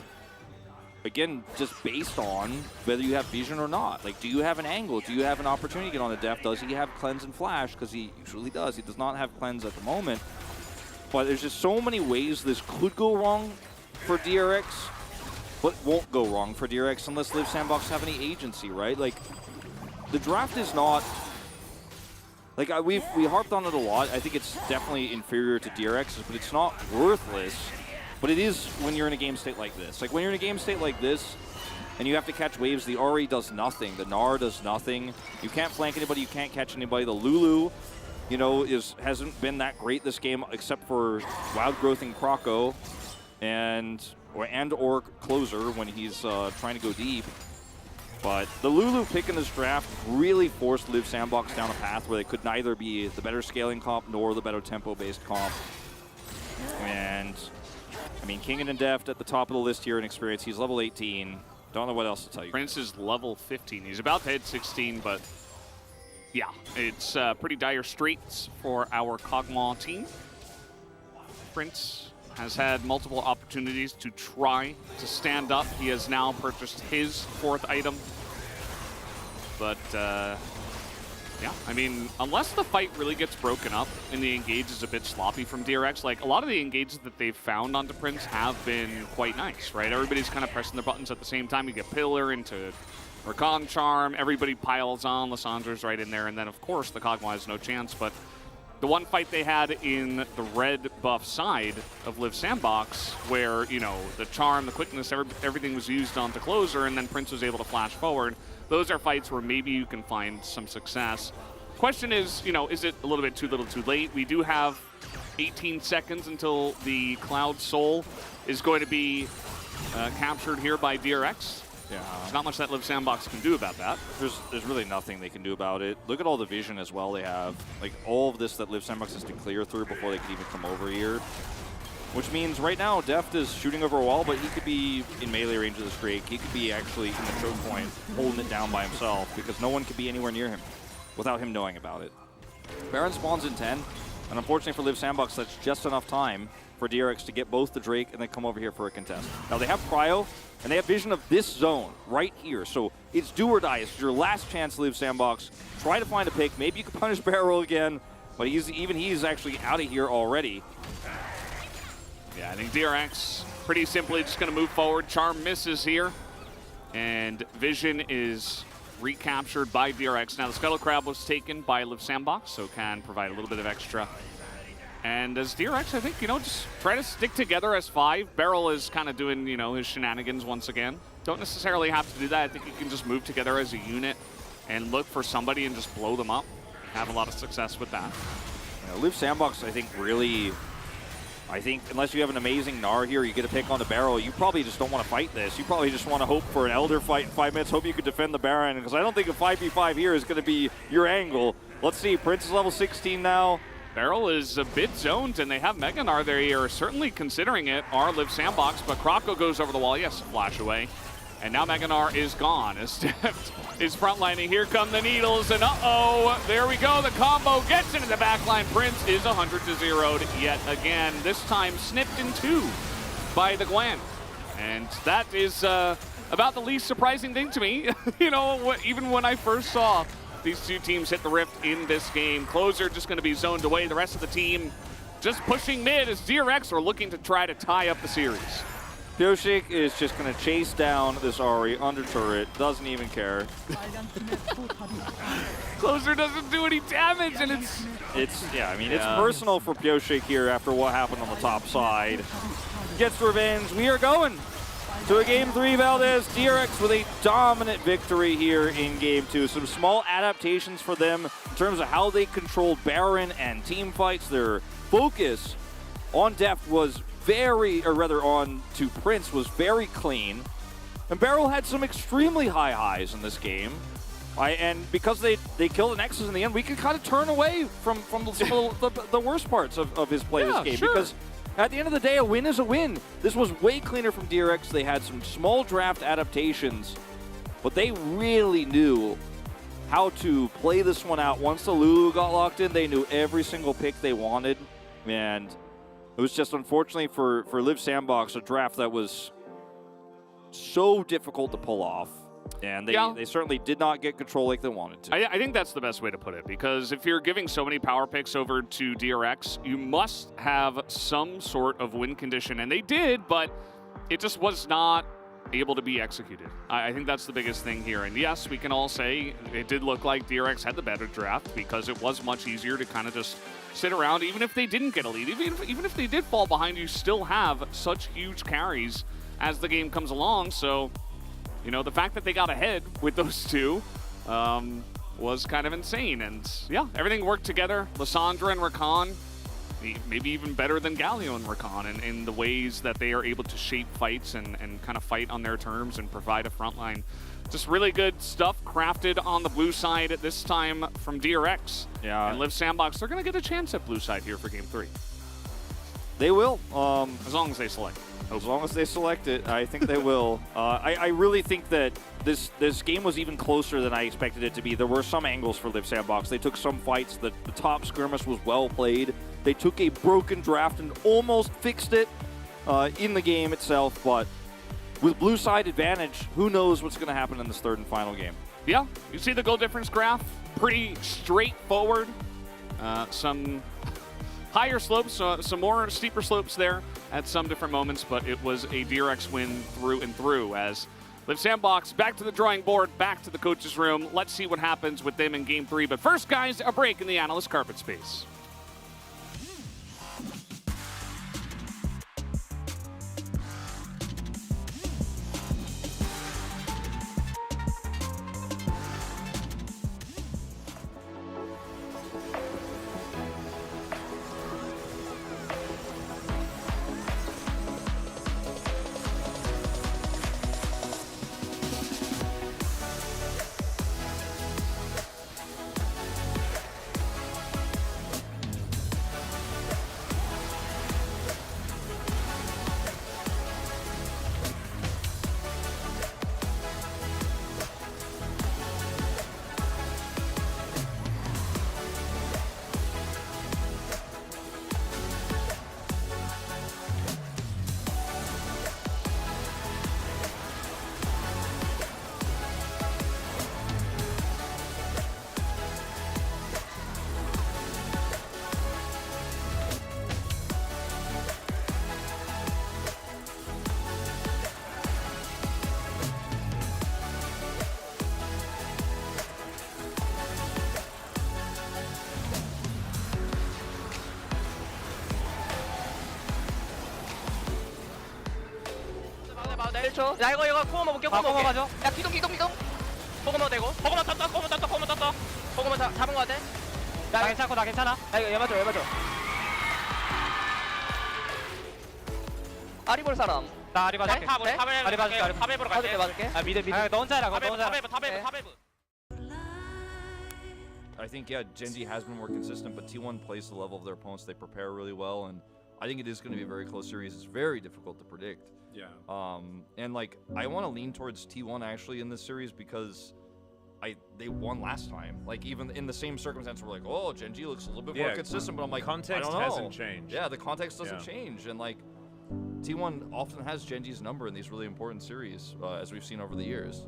again, just based on whether you have vision or not. Like, do you have an angle? Do you have an opportunity to get on the Deft? Does he have cleanse and flash? Because he usually does. He does not have cleanse at the moment. But there's just so many ways this could go wrong for DRX, but won't go wrong for DRX unless Live Sandbox have any agency, right? Like, the draft is not... Like, we harped on it a lot. I think it's definitely inferior to DRX's, but it's not worthless. But it is when you're in a game state like this. Like, when you're in a game state like this, and you have to catch waves, the Ahri does nothing. The Gnar does nothing. You can't flank anybody. You can't catch anybody. The Lulu, you know, hasn't been that great this game, except for Wild Growth and Croco, or Closer when he's trying to go deep. But the Lulu pick in this draft really forced Live Sandbox down a path where they could neither be the better scaling comp nor the better tempo-based comp. And, I mean, King and Deft at the top of the list here in experience. He's level 18. Don't know what else to tell you. Prince is level 15. He's about to hit 16, but yeah, it's pretty dire straits for our Kog'Maw team. Prince has had multiple opportunities to try to stand up. He has now purchased his 4th item. But, yeah, I mean, unless the fight really gets broken up and the engage is a bit sloppy from DRX, like, a lot of the engages that they've found onto Prince have been quite nice, right? Everybody's kind of pressing their buttons at the same time. You get Pillar into Rakan Charm, everybody piles on, Lissandra's right in there, and then, of course, the Kog'Maw has no chance, but the one fight they had in the red buff side of Live Sandbox, where, you know, the charm, the quickness, everything was used onto Closer, and then Prince was able to flash forward. Those are fights where maybe you can find some success. Question is, you know, is it a little bit too little too late? We do have 18 seconds until the Cloud Soul is going to be captured here by DRX. Yeah. There's not much that Live Sandbox can do about that. There's really nothing they can do about it. Look at all the vision as well they have. Like, all of this that Live Sandbox has to clear through before they can even come over here. Which means right now, Deft is shooting over a wall, but he could be in melee range of this Drake. He could be actually in the choke point, holding it down by himself, because no one could be anywhere near him without him knowing about it. Baron spawns in 10, and unfortunately for Live Sandbox, that's just enough time for DRX to get both the Drake and then come over here for a contest. Now, they have Cryo, and they have vision of this zone right here, so it's do or die. It's your last chance, Live Sandbox. Try to find a pick. Maybe you can punish Barrel again, but he's actually out of here already. Yeah, I think DRX pretty simply just going to move forward. Charm misses here, and Vision is recaptured by DRX. Now, the Scuttle Crab was taken by Live Sandbox, so can provide a little bit of extra. And as DRX, I think, just try to stick together as 5. Beryl is kind of doing, his shenanigans once again. Don't necessarily have to do that. I think you can just move together as a unit and look for somebody and just blow them up. Have a lot of success with that. Live Sandbox, I think, unless you have an amazing Gnar here, you get a pick on the Barrel, you probably just don't want to fight this. You probably just want to hope for an Elder fight in 5 minutes, hope you could defend the Baron, because I don't think a 5v5 here is going to be your angle. Let's see, Prince is level 16 now. Barrel is a bit zoned, and they have Mega Gnar. They are certainly considering it, are Live Sandbox, but Kroko goes over the wall. Yes, flash away. And now Mega Gnar is gone. As Deft is frontlining. Here come the needles, and uh-oh, there we go. The combo gets into the backline. Prince is 100-0'd yet again. This time snipped in 2 by the Gwen. And that is about the least surprising thing to me. Even when I first saw these two teams hit the rift in this game. Closer just going to be zoned away. The rest of the team just pushing mid as DRX are looking to try to tie up the series. Pioshik is just going to chase down this Ahri under turret, doesn't even care. Closer doesn't do any damage, and it's personal for Pioshik here after what happened on the top side. Gets revenge. We are going to a Game 3, Valdez. DRX with a dominant victory here in Game 2. Some small adaptations for them in terms of how they controlled Baron and team fights. Their focus on Deft was on to Prince was very clean. And Beryl had some extremely high highs in this game. And because they killed the Nexus in the end, we could kind of turn away from some of the worst parts of his play this game. Sure. Because at the end of the day, a win is a win. This was way cleaner from DRX. They had some small draft adaptations, but they really knew how to play this one out. Once the Lulu got locked in, they knew every single pick they wanted. And it was just, unfortunately, for Live Sandbox, a draft that was so difficult to pull off. And they certainly did not get control like they wanted to. I think that's the best way to put it, because if you're giving so many power picks over to DRX, you must have some sort of win condition. And they did, but it just was not able to be executed. I think that's the biggest thing here. And yes, we can all say it did look like DRX had the better draft, because it was much easier to kind of just sit around. Even if they didn't get a lead, even if they did fall behind, you still have such huge carries as the game comes along. So, the fact that they got ahead with those two was kind of insane. And yeah, everything worked together. Lissandra and Rakan, maybe even better than Galio and Rakan in the ways that they are able to shape fights and kind of fight on their terms and provide a frontline. Just really good stuff crafted on the blue side at this time from DRX. Yeah. And Live Sandbox, they're going to get a chance at blue side here for Game 3. They will. As long as they select. As long as they select it, I think they will. I really think that this game was even closer than I expected it to be. There were some angles for Live Sandbox. They took some fights. The top skirmish was well played. They took a broken draft and almost fixed it in the game itself. But with blue side advantage, who knows what's going to happen in this third and final game. Yeah, you see the goal difference graph? Pretty straightforward. Some higher slopes, some more steeper slopes there at some different moments, but it was a DRX win through and through as Live Sandbox back to the drawing board, back to the coach's room. Let's see what happens with them in Game 3. But first, guys, a break in the analyst carpet space. 30초. 야 이거 코어마 볼게. 코어마 가져. 야 기동. 코어마 되고. 코어마 떴다. 코어마 잡은 거 같아. 나 괜찮아. 야 이거 얘 맞아. 아리 볼 사람. 나 아리 봐줄게. 아리 봐줄게. 탑에브로 갈게. 맞을게. 아 미드. 너 혼자 해라. 탑에브. I think, yeah, Gen.G has been more consistent, but T1 plays the level of their opponents. They prepare really well, and I think it is going to be a very close series. It's very difficult to predict. Yeah. And like, I want to lean towards T1 actually in this series because they won last time. Like, even in the same circumstance, we're like, oh, Gen.G looks a little bit more consistent, but I'm like, context I don't know. hasn't changed. Yeah, the context doesn't change, and like, T1 often has Gen.G's number in these really important series, as we've seen over the years.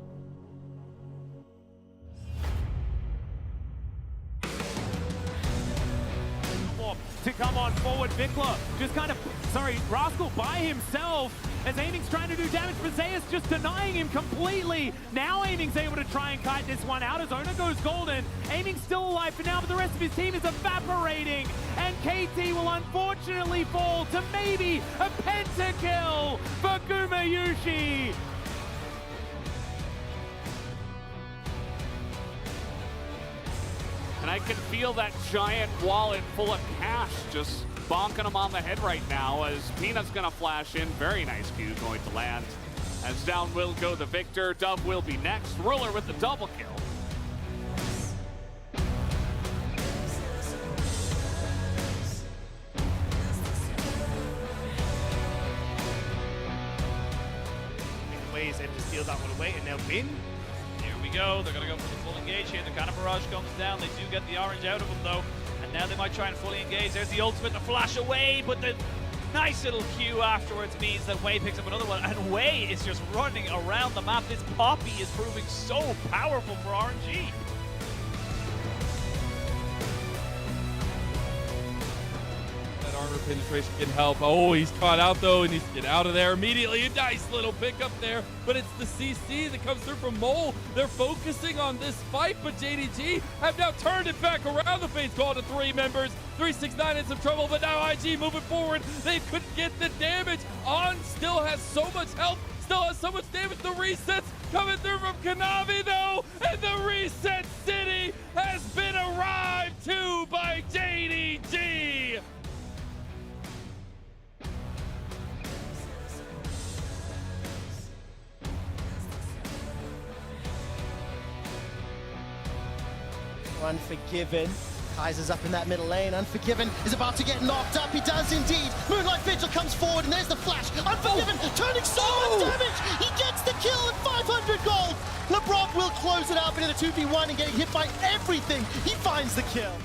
To come on forward, Vikla just kind of, Rascal by himself as Aiming's trying to do damage, but Zeus just denying him completely. Now Aiming's able to try and kite this one out as Ona goes golden. Aiming's still alive for now, but the rest of his team is evaporating, and KT will unfortunately fall to maybe a pentakill for Gumayushi. And I can feel that giant wallet full of cash just bonking him on the head right now as Peanut's gonna flash in. Very nice Q going to land. As down will go the Victor. Dove will be next. Ruler with the double kill. Ways and just steals that one away, and they'll win. Here we go. They're going to go for the full engage here. The kind of barrage comes down. They do get the orange out of them though, and now they might try and fully engage. There's the ultimate, the flash away, but the nice little Q afterwards means that Wei picks up another one, and Wei is just running around the map. This Poppy is proving so powerful for RNG. Armor penetration can help. Oh, he's caught out though, and he's get out of there immediately. A nice little pickup there, but it's the CC that comes through from Mole. They're focusing on this fight, but JDG have now turned it back around. The Fate's call to 3 members. 369 in some trouble, but now IG moving forward. They couldn't get the damage. On still has so much health, still has so much damage. The resets coming through from Kanavi though, and the reset city has been arrived to by JDG. Unforgiven. Kaiser's up in that middle lane. Unforgiven is about to get knocked up. He does indeed. Moonlight Vigil comes forward, and there's the flash. Unforgiven turning so much damage. He gets the kill at 500 gold. LeBron will close it out, but in a 2v1 and getting hit by everything, he finds the kill.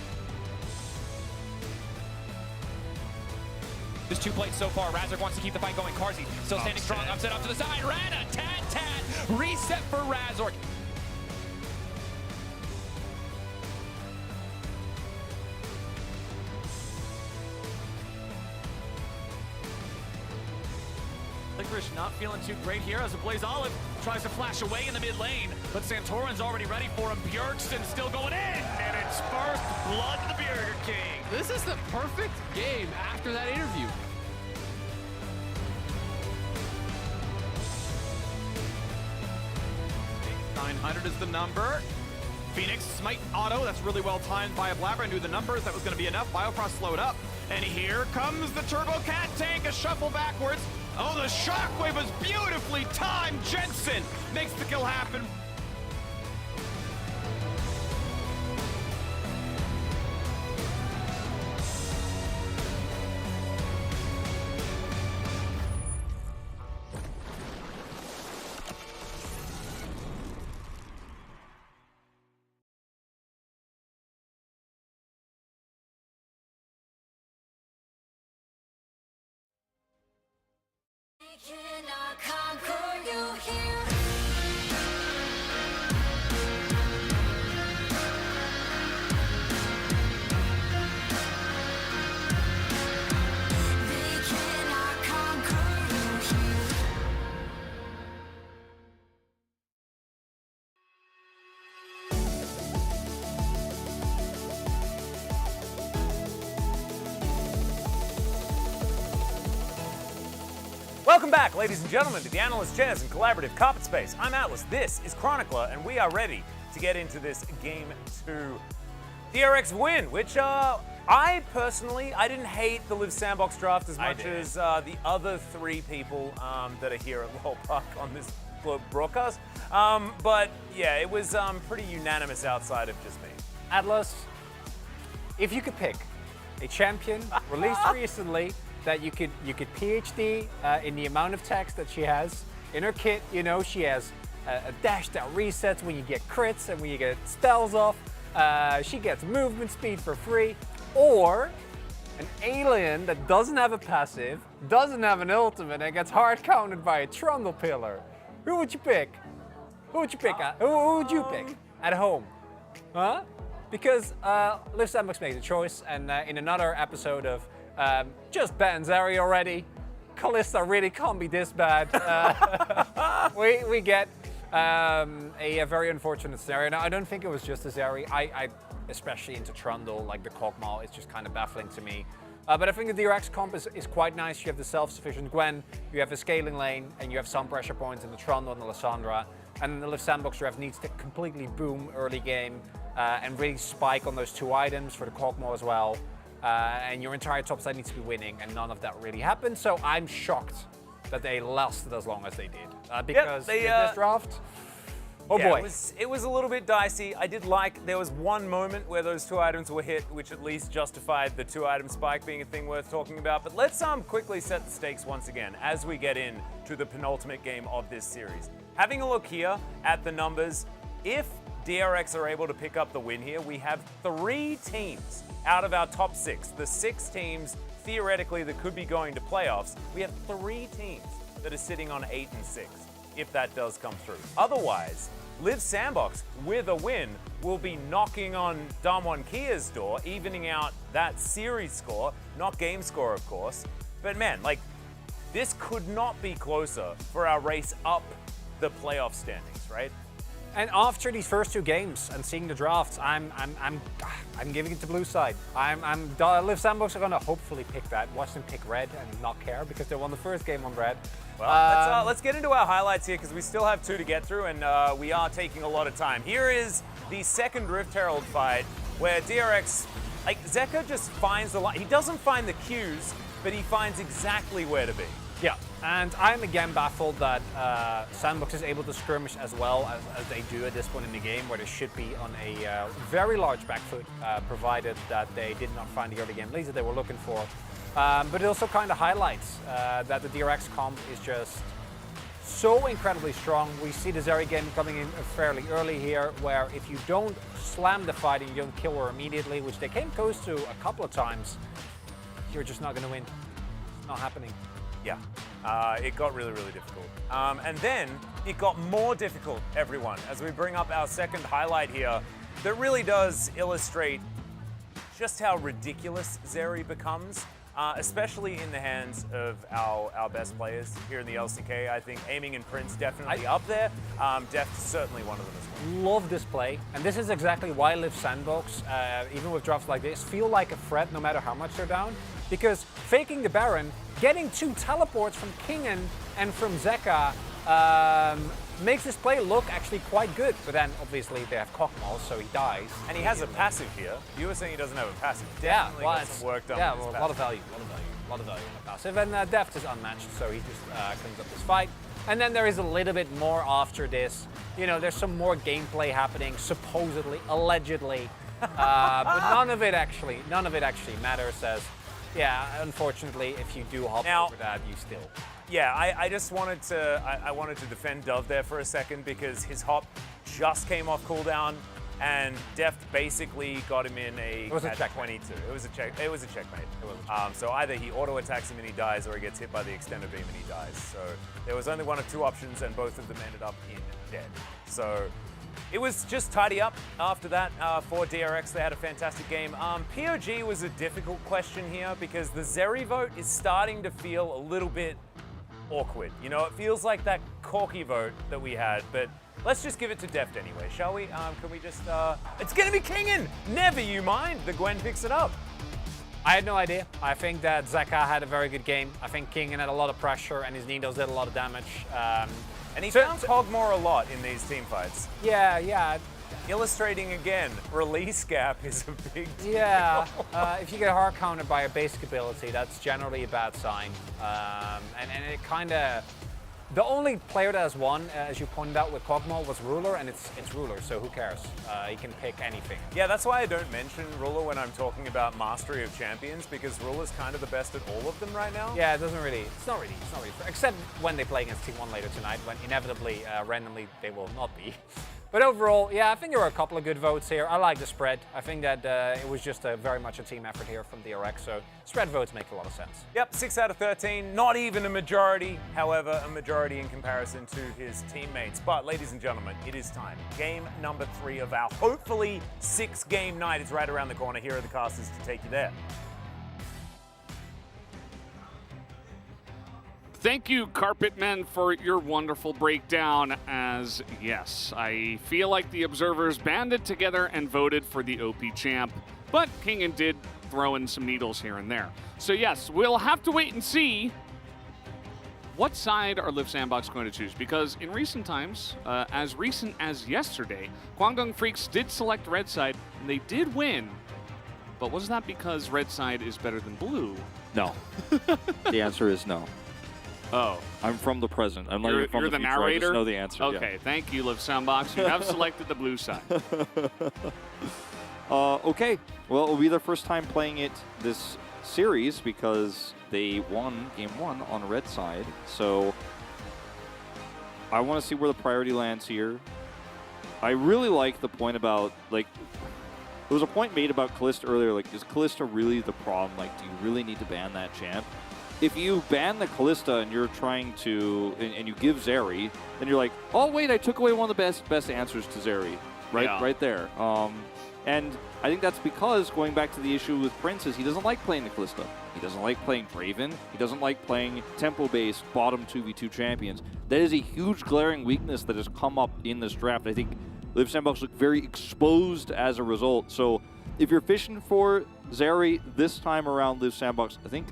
There's 2 plates so far. Razork wants to keep the fight going. Carzzy still standing strong. Upset off to the side. Rana, Tad. Reset for Razork. Licorice not feeling too great here as a Blaze Olive tries to flash away in the mid lane, but Santorin's already ready for him. Bjergsen still going in, and it's first blood to the Burger King. This is the perfect game after that interview. $900 is the number. Phoenix smite auto, that's really well timed by a Blabber, and knew the numbers, that was going to be enough. Biofrost slowed up, and here comes the Turbo Cat tank, a shuffle backwards. Oh, the shockwave was beautifully timed. Jensen makes the kill happen. Cannot conquer you here. They cannot conquer you here. Welcome back, ladies and gentlemen, to the Analyst Chairs and Collaborative Carpet Space. I'm Atlas, this is Chronicler, and we are ready to get into this Game 2 DRX win, which I personally, I didn't hate the Live Sandbox draft as much as the other three people that are here at Lowell Park on this broadcast. But yeah, it was pretty unanimous outside of just me. Atlas, if you could pick a champion released recently that you could PhD in the amount of text that she has in her kit, you know, she has a dash that resets when you get crits and when you get spells off. She gets movement speed for free, or an alien that doesn't have a passive, doesn't have an ultimate, and gets hard countered by a Trundle Pillar. Who would you pick? Who would you pick? Who would you pick at home? Huh? Because Liv Sandbox made a choice, and in another episode of Just Ban Zeri already, Callista really can't be this bad. We get a very unfortunate scenario. Now, I don't think it was just a Zeri. I especially into Trundle, like the Kog'Maw, it's just kind of baffling to me. But I think the DRX comp is quite nice. You have the self-sufficient Gwen, you have a scaling lane, and you have some pressure points in the Trundle and the Lissandra. And the Liv Sandbox draft needs to completely boom early game and really spike on those two items for the Kog'Maw as well. And your entire top side needs to be winning, and none of that really happened. So I'm shocked that they lasted as long as they did. Because in this draft, oh yeah, boy. It was a little bit dicey. I did like, there was one moment where those two items were hit, which at least justified the two item spike being a thing worth talking about. But let's quickly set the stakes once again as we get into the penultimate game of this series. Having a look here at the numbers, if DRX are able to pick up the win here, we have 3 teams out of our top 6. The 6 teams, theoretically, that could be going to playoffs. We have 3 teams that are sitting on 8 and 6, if that does come through. Otherwise, Liv Sandbox, with a win, will be knocking on Damwon Kia's door, evening out that series score, not game score, of course. But man, like, this could not be closer for our race up the playoff standings, right? And after these first 2 games and seeing the drafts, I'm giving it to blue side. Liv Sandbox are gonna hopefully pick that. Watch them pick red and not care because they won the first game on red. Well, let's get into our highlights here because we still have 2 to get through, and we are taking a lot of time. Here is the second Rift Herald fight where DRX, like, Zeka just finds the line. He doesn't find the cues, but he finds exactly where to be. Yeah, and I'm again baffled that Sandbox is able to skirmish as well as they do at this point in the game, where they should be on a very large back foot, provided that they did not find the early game leads that they were looking for. But it also kind of highlights that the DRX comp is just so incredibly strong. We see the Zeri game coming in fairly early here, where if you don't slam the fight and you don't kill her immediately, which they came close to a couple of times, you're just not going to win. It's not happening. Yeah, it got really, really difficult. And then it got more difficult, everyone, as we bring up our second highlight here that really does illustrate just how ridiculous Zeri becomes, especially in the hands of our best players here in the LCK. I think Aiming and Prince definitely up there. Def certainly one of them as well. Love this play, and this is exactly why Liv Sandbox, even with drafts like this, feel like a threat no matter how much they're down. Because faking the Baron, getting 2 teleports from Kingen and from Zeka makes this play look actually quite good. But then obviously they have Kog'Maw, so he dies. And he has a passive here. You were saying he doesn't have a passive. Yeah, Definitely well, got some work done. Yeah, with well, his a lot of passive. value in the passive. And Deft is unmatched, so he just cleans up this fight. And then there is a little bit more after this. You know, there's some more gameplay happening, supposedly, allegedly. But none of it actually matters, as yeah, unfortunately, if you do hop over that, you still. Yeah, I just wanted to I wanted to defend Dove there for a second because his hop just came off cooldown, and Deft basically got him in a check 22. It was a checkmate. So either he auto attacks him and he dies, or he gets hit by the extended beam and he dies. So there was only one of 2 options, and both of them ended up in dead. So it was just tidy up after that for DRX. They had a fantastic game. POG was a difficult question here because the Zeri vote is starting to feel a little bit awkward. You know, it feels like that Corky vote that we had, but let's just give it to Deft anyway, shall we? Can we just, it's gonna be Kingen! Never you mind, the Gwen picks it up. I had no idea. I think that Zeka had a very good game. I think Kingen had a lot of pressure and his needles did a lot of damage. And he found Hogmore a lot in these team fights. Yeah. Illustrating again, release gap is a big deal. Yeah, if you get hard countered by a basic ability, that's generally a bad sign. And it kind of... The only player that has won, as you pointed out with Kog'Maw, was Ruler, and it's Ruler, so who cares? He can pick anything. Yeah, that's why I don't mention Ruler when I'm talking about mastery of champions, because Ruler's kind of the best at all of them right now. Yeah, it's not really, except when they play against T1 later tonight, when inevitably, randomly, they will not be. But overall, yeah, I think there were a couple of good votes here. I like the spread. I think that it was just very much a team effort here from DRX, so spread votes make a lot of sense. Yep, 6 out of 13, not even a majority. However, a majority in comparison to his teammates. But ladies and gentlemen, it is time. Game number 3 of our hopefully 6-game night is right around the corner. Here are the casters to take you there. Thank you, Carpet Men, for your wonderful breakdown, as yes, I feel like the observers banded together and voted for the OP champ, but Kingen did throw in some needles here and there. So yes, we'll have to wait and see what side are Live Sandbox going to choose, because in recent times, as recent as yesterday, Guangdong Freaks did select red side, and they did win, but was that because red side is better than blue? No. The answer is no. Oh. I'm from the present. I'm not even from you're the the future. narrator? I just know the answer. Okay, yeah. Thank you, Live Sandbox. You have selected the blue side. Okay. Well, it'll be their first time playing it this series because they won Game 1 on red side. So I want to see where the priority lands here. I really like the point about, like, there was a point made about Kalista earlier, like, is Kalista really the problem? Like, do you really need to ban that champ? If you ban the Kalista and you're trying to, and you give Zeri, then you're like, oh wait, I took away one of the best answers to Zeri, right, right there. And I think that's because, going back to the issue with Prince, is he doesn't like playing the Kalista. He doesn't like playing Draven. He doesn't like playing tempo-based bottom 2v2 champions. That is a huge glaring weakness that has come up in this draft. I think Live Sandbox look very exposed as a result. So if you're fishing for Zeri this time around Live Sandbox, I think,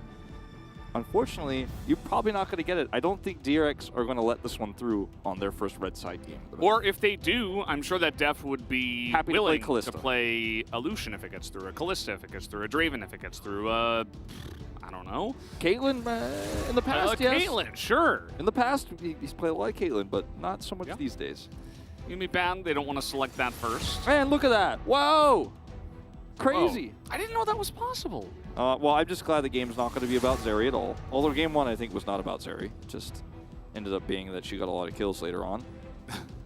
unfortunately, you're probably not going to get it. I don't think DRX are going to let this one through on their first red side game. Or if they do, I'm sure that Def would be happy willing to play to play a Lucian if it gets through, a Kalista if it gets through, a Draven if it gets through, I don't know. Caitlyn, in the past, yes. Caitlyn, sure. In the past, he's played a lot of Caitlyn, but not so much these days. Yumi banned, they don't want to select that first. Man, look at that. Whoa! Crazy. Whoa. I didn't know that was possible. Well, I'm just glad the game's not going to be about Zeri at all. Although Game 1, I think, was not about Zeri. Just ended up being that she got a lot of kills later on.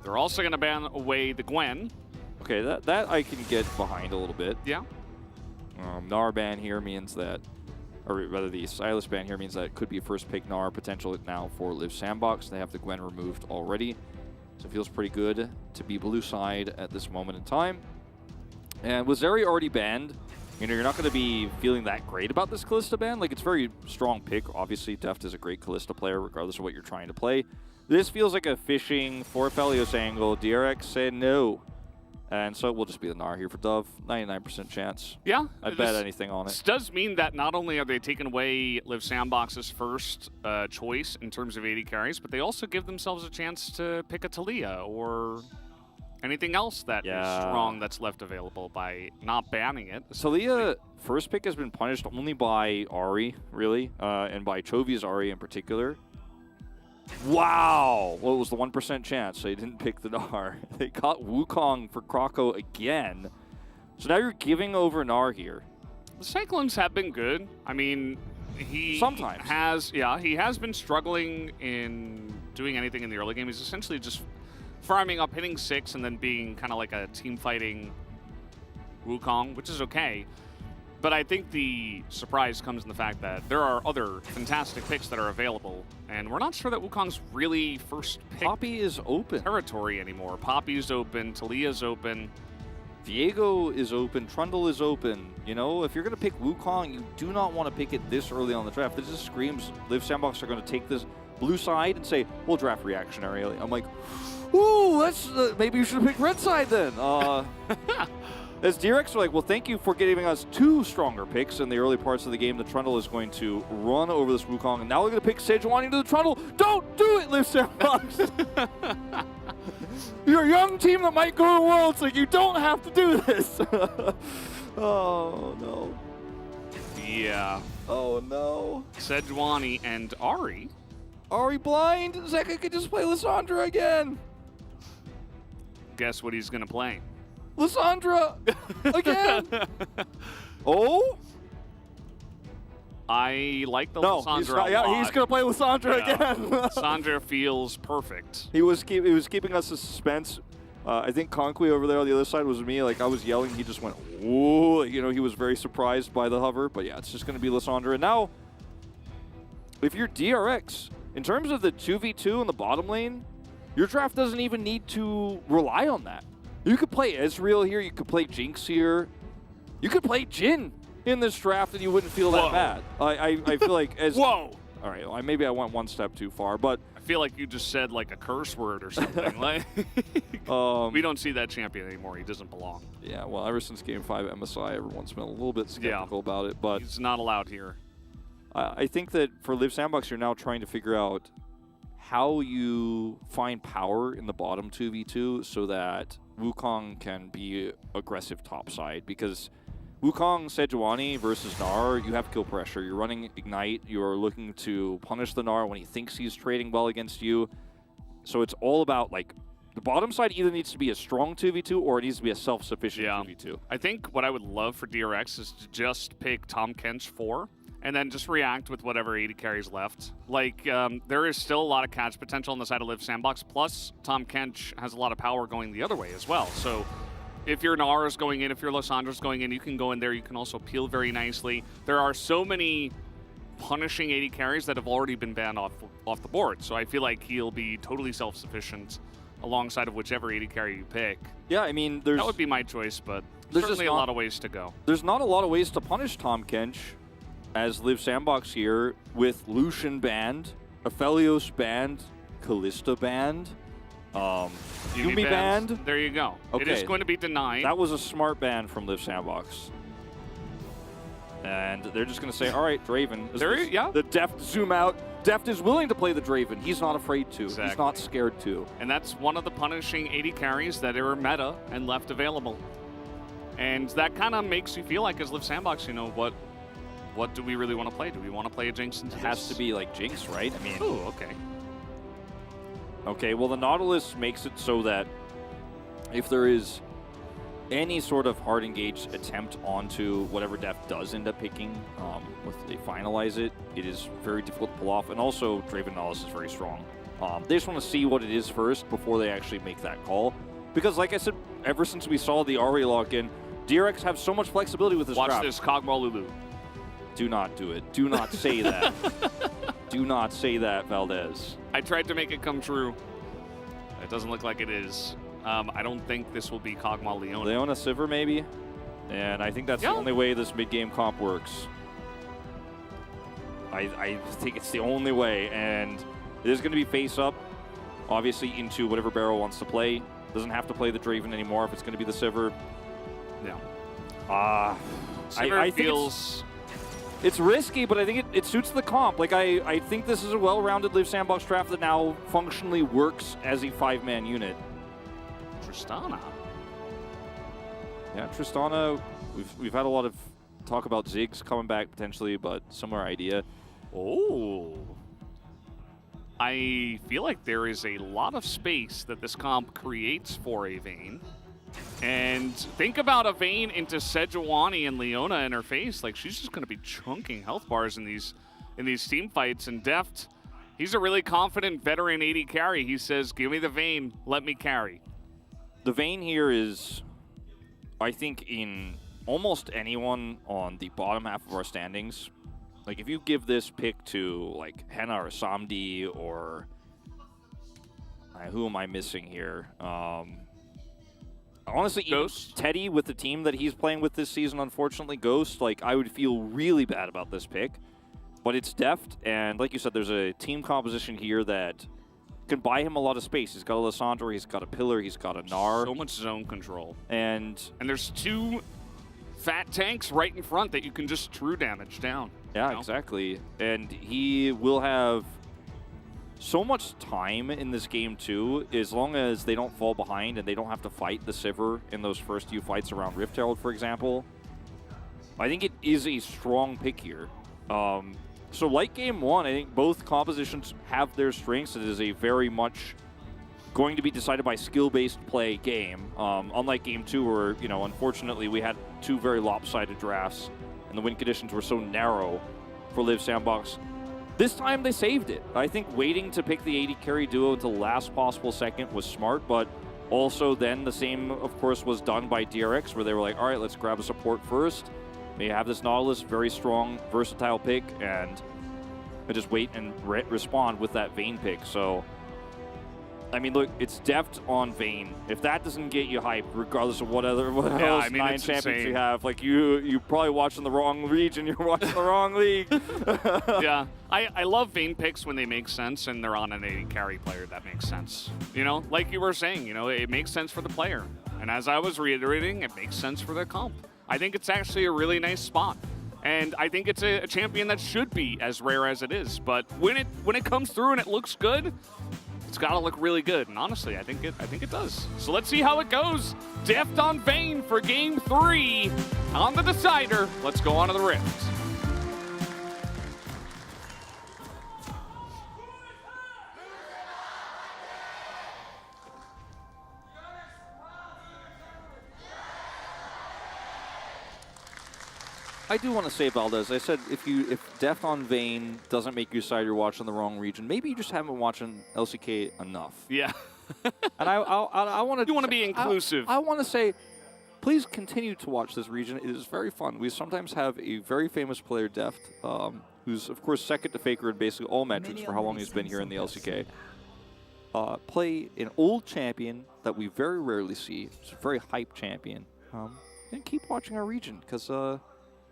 They're also going to ban away the Gwen. Okay, that I can get behind a little bit. Yeah. Gnar ban here means that, or rather the Sylas ban here means that it could be first pick Gnar potential now for Live Sandbox. They have the Gwen removed already. So it feels pretty good to be blue side at this moment in time. And with Zeri already banned, you know, you're not going to be feeling that great about this Kalista ban. Like, it's a very strong pick. Obviously, Deft is a great Kalista player, regardless of what you're trying to play. This feels like a fishing for Felios angle. DRX said no. And so it will just be the Gnar here for Dove. 99% chance. Yeah. I'd bet anything on it. This does mean that not only are they taking away Live Sandbox's first choice in terms of AD carries, but they also give themselves a chance to pick a Talia or anything else that is strong that's left available by not banning it. Talia, first pick has been punished only by Ahri, really, and by Chovy's Ahri in particular. Wow! What was the 1% chance they didn't pick the Gnar? They caught Wukong for Kroko again. So now you're giving over Gnar here. The Cyclones have been good. I mean, he sometimes he has been struggling in doing anything in the early game. He's essentially just farming up, hitting 6, and then being kind of like a team fighting Wukong, which is okay. But I think the surprise comes in the fact that there are other fantastic picks that are available, and we're not sure that Wukong's really first pick Poppy is open territory anymore. Poppy's open, Talia's open. Viego is open, Trundle is open. You know, if you're going to pick Wukong, you do not want to pick it this early on the draft. This just screams Live Sandbox are going to take this blue side and say, we'll draft reactionary. I'm like, ooh, that's maybe you should have picked red side then. As DRX are like, well, thank you for giving us 2 stronger picks in the early parts of the game. The Trundle is going to run over this Wukong, and now we're going to pick Sejuani into the Trundle. Don't do it, Liv Sandbox. You're a young team that might go to Worlds, like you don't have to do this. Oh, no. Yeah. Oh, no. Sejuani and Ari. Ari blind. Zeka could just play Lissandra again. Guess what he's going to play? Lissandra again. Oh? I like the No, Lissandra he's, a lot. he's going to play Lissandra again. Lissandra feels perfect. He was keeping us in suspense. I think Conquey over there on the other side was me. Like, I was yelling. He just went, whoa. You know, he was very surprised by the hover. But, yeah, it's just going to be Lissandra. And now, if you're DRX, in terms of the 2v2 in the bottom lane, your draft doesn't even need to rely on that. You could play Ezreal here. You could play Jinx here. You could play Jhin in this draft and you wouldn't feel that bad. I feel like as... Whoa! All right, well, maybe I went one step too far, but... I feel like you just said like a curse word or something. Like, we don't see that champion anymore. He doesn't belong. Yeah, well, ever since Game 5 MSI, everyone's been a little bit skeptical about it, but... He's not allowed here. I think that for Liv Sandbox, you're now trying to figure out how you find power in the bottom 2v2 so that Wukong can be aggressive topside, because Wukong Sejuani versus Gnar, you have kill pressure. You're running Ignite. You're looking to punish the Gnar when he thinks he's trading well against you. So it's all about, like, the bottom side either needs to be a strong 2v2 or it needs to be a self-sufficient 2v2. I think what I would love for DRX is to just pick Tahm Kench 4 and then just react with whatever 80 carries left. Like, there is still a lot of catch potential on the side of Liv Sandbox, plus Tahm Kench has a lot of power going the other way as well. So if your Gnar is going in, if your Lissandra's going in, you can go in there. You can also peel very nicely. There are so many punishing 80 carries that have already been banned off the board. So I feel like he'll be totally self-sufficient alongside of whichever 80 carry you pick. Yeah, I mean, there's... That would be my choice, but there's certainly a lot of ways to go. There's not a lot of ways to punish Tahm Kench as Liv Sandbox here with Lucian banned, Aphelios banned, Kalista banned, Yuumi banned. There you go. Okay. It is going to be denied. That was a smart ban from Liv Sandbox. And they're just going to say, all right, Draven. The Deft zoom out. Deft is willing to play the Draven. He's not afraid to. Exactly. He's not scared to. And that's one of the punishing 80 carries that are meta and left available. And that kind of makes you feel like, as Liv Sandbox, you know, what do we really want to play? Do we want to play a Jinx into It has to be like Jinx, right? I mean... Ooh, okay. Okay, well, the Nautilus makes it so that if there is any sort of hard engaged attempt onto whatever Deft does end up picking, if they finalize it, it is very difficult to pull off. And also, Draven Nautilus is very strong. They just want to see what it is first before they actually make that call. Because, like I said, ever since we saw the Ari lock-in, DRX have so much flexibility with this draft. Watch this, Kog'Maw Lulu. Do not do it. Do not say that. Do not say that, Valdez. I tried to make it come true. It doesn't look like it is. I don't think this will be Kog'Maw Leona. Leona Sivir, maybe? And I think that's the only way this mid-game comp works. I think it's the only way, and it is going to be face-up, obviously, into whatever Barrow wants to play. Doesn't have to play the Draven anymore if it's going to be the Sivir. Yeah. Sivir I feels... It's risky, but I think it suits the comp. Like, I think this is a well-rounded Liv Sandbox draft that now functionally works as a 5-man unit. Tristana. Yeah, Tristana, we've had a lot of talk about Ziggs coming back potentially, but similar idea. Oh. I feel like there is a lot of space that this comp creates for a Vayne. And think about a Vayne into Sejuani and Leona in her face. Like, she's just going to be chunking health bars in these team fights. And Deft, he's a really confident veteran 80 carry. He says, give me the Vayne, let me carry. The Vayne here is, I think, in almost anyone on the bottom half of our standings. Like, if you give this pick to, like, Henna or Samdi or... who am I missing here? Honestly, Ghost. Teddy with the team that he's playing with this season, unfortunately, Ghost, like, I would feel really bad about this pick. But it's Deft, and like you said, there's a team composition here that can buy him a lot of space. He's got a Lissandra, he's got a Pillar, he's got a Gnar. So much zone control. And there's 2 fat tanks right in front that you can just true damage down. Yeah, you know? exactly. And he will have so much time in this game too, as long as they don't fall behind and they don't have to fight the Sivir in those first few fights around Rift Herald, for example. I think it is a strong pick here. So like game 1, I think both compositions have their strengths. It is a very much going to be decided by skill-based play game. Unlike game 2 where, you know, unfortunately we had 2 very lopsided drafts and the win conditions were so narrow for Live Sandbox. This time they saved it. I think waiting to pick the 80 carry duo until the last possible second was smart, but also then the same, of course, was done by DRX, where they were like, all right, let's grab a support first. They have this Nautilus, very strong, versatile pick, and just wait and respond with that Vayne pick. So, I mean, look, it's deft on Vayne. If that doesn't get you hyped, regardless of what else 9 champions insane. you have, like you probably watching the wrong region, you're watching the wrong league. Yeah, I love Vayne picks when they make sense and they're on an 80 carry player that makes sense. You know, like you were saying, you know, it makes sense for the player. And as I was reiterating, it makes sense for the comp. I think it's actually a really nice spot. And I think it's a champion that should be as rare as it is. But when it comes through and it looks good, it's got to look really good. And honestly, I think it does. So let's see how it goes. Deft on Vayne for game 3 on the decider. Let's go on to the Rift. I do want to say, Valdez, I said if Death on Vayne doesn't make you decide you're watching the wrong region, maybe you just haven't been watching LCK enough. Yeah. And I want to... You want to be inclusive. I want to say, please continue to watch this region. It is very fun. We sometimes have a very famous player, Deft, who's, of course, second to Faker in basically all metrics for how long he's been here in the LCK. Play an old champion that we very rarely see. It's a very hype champion. And keep watching our region, because...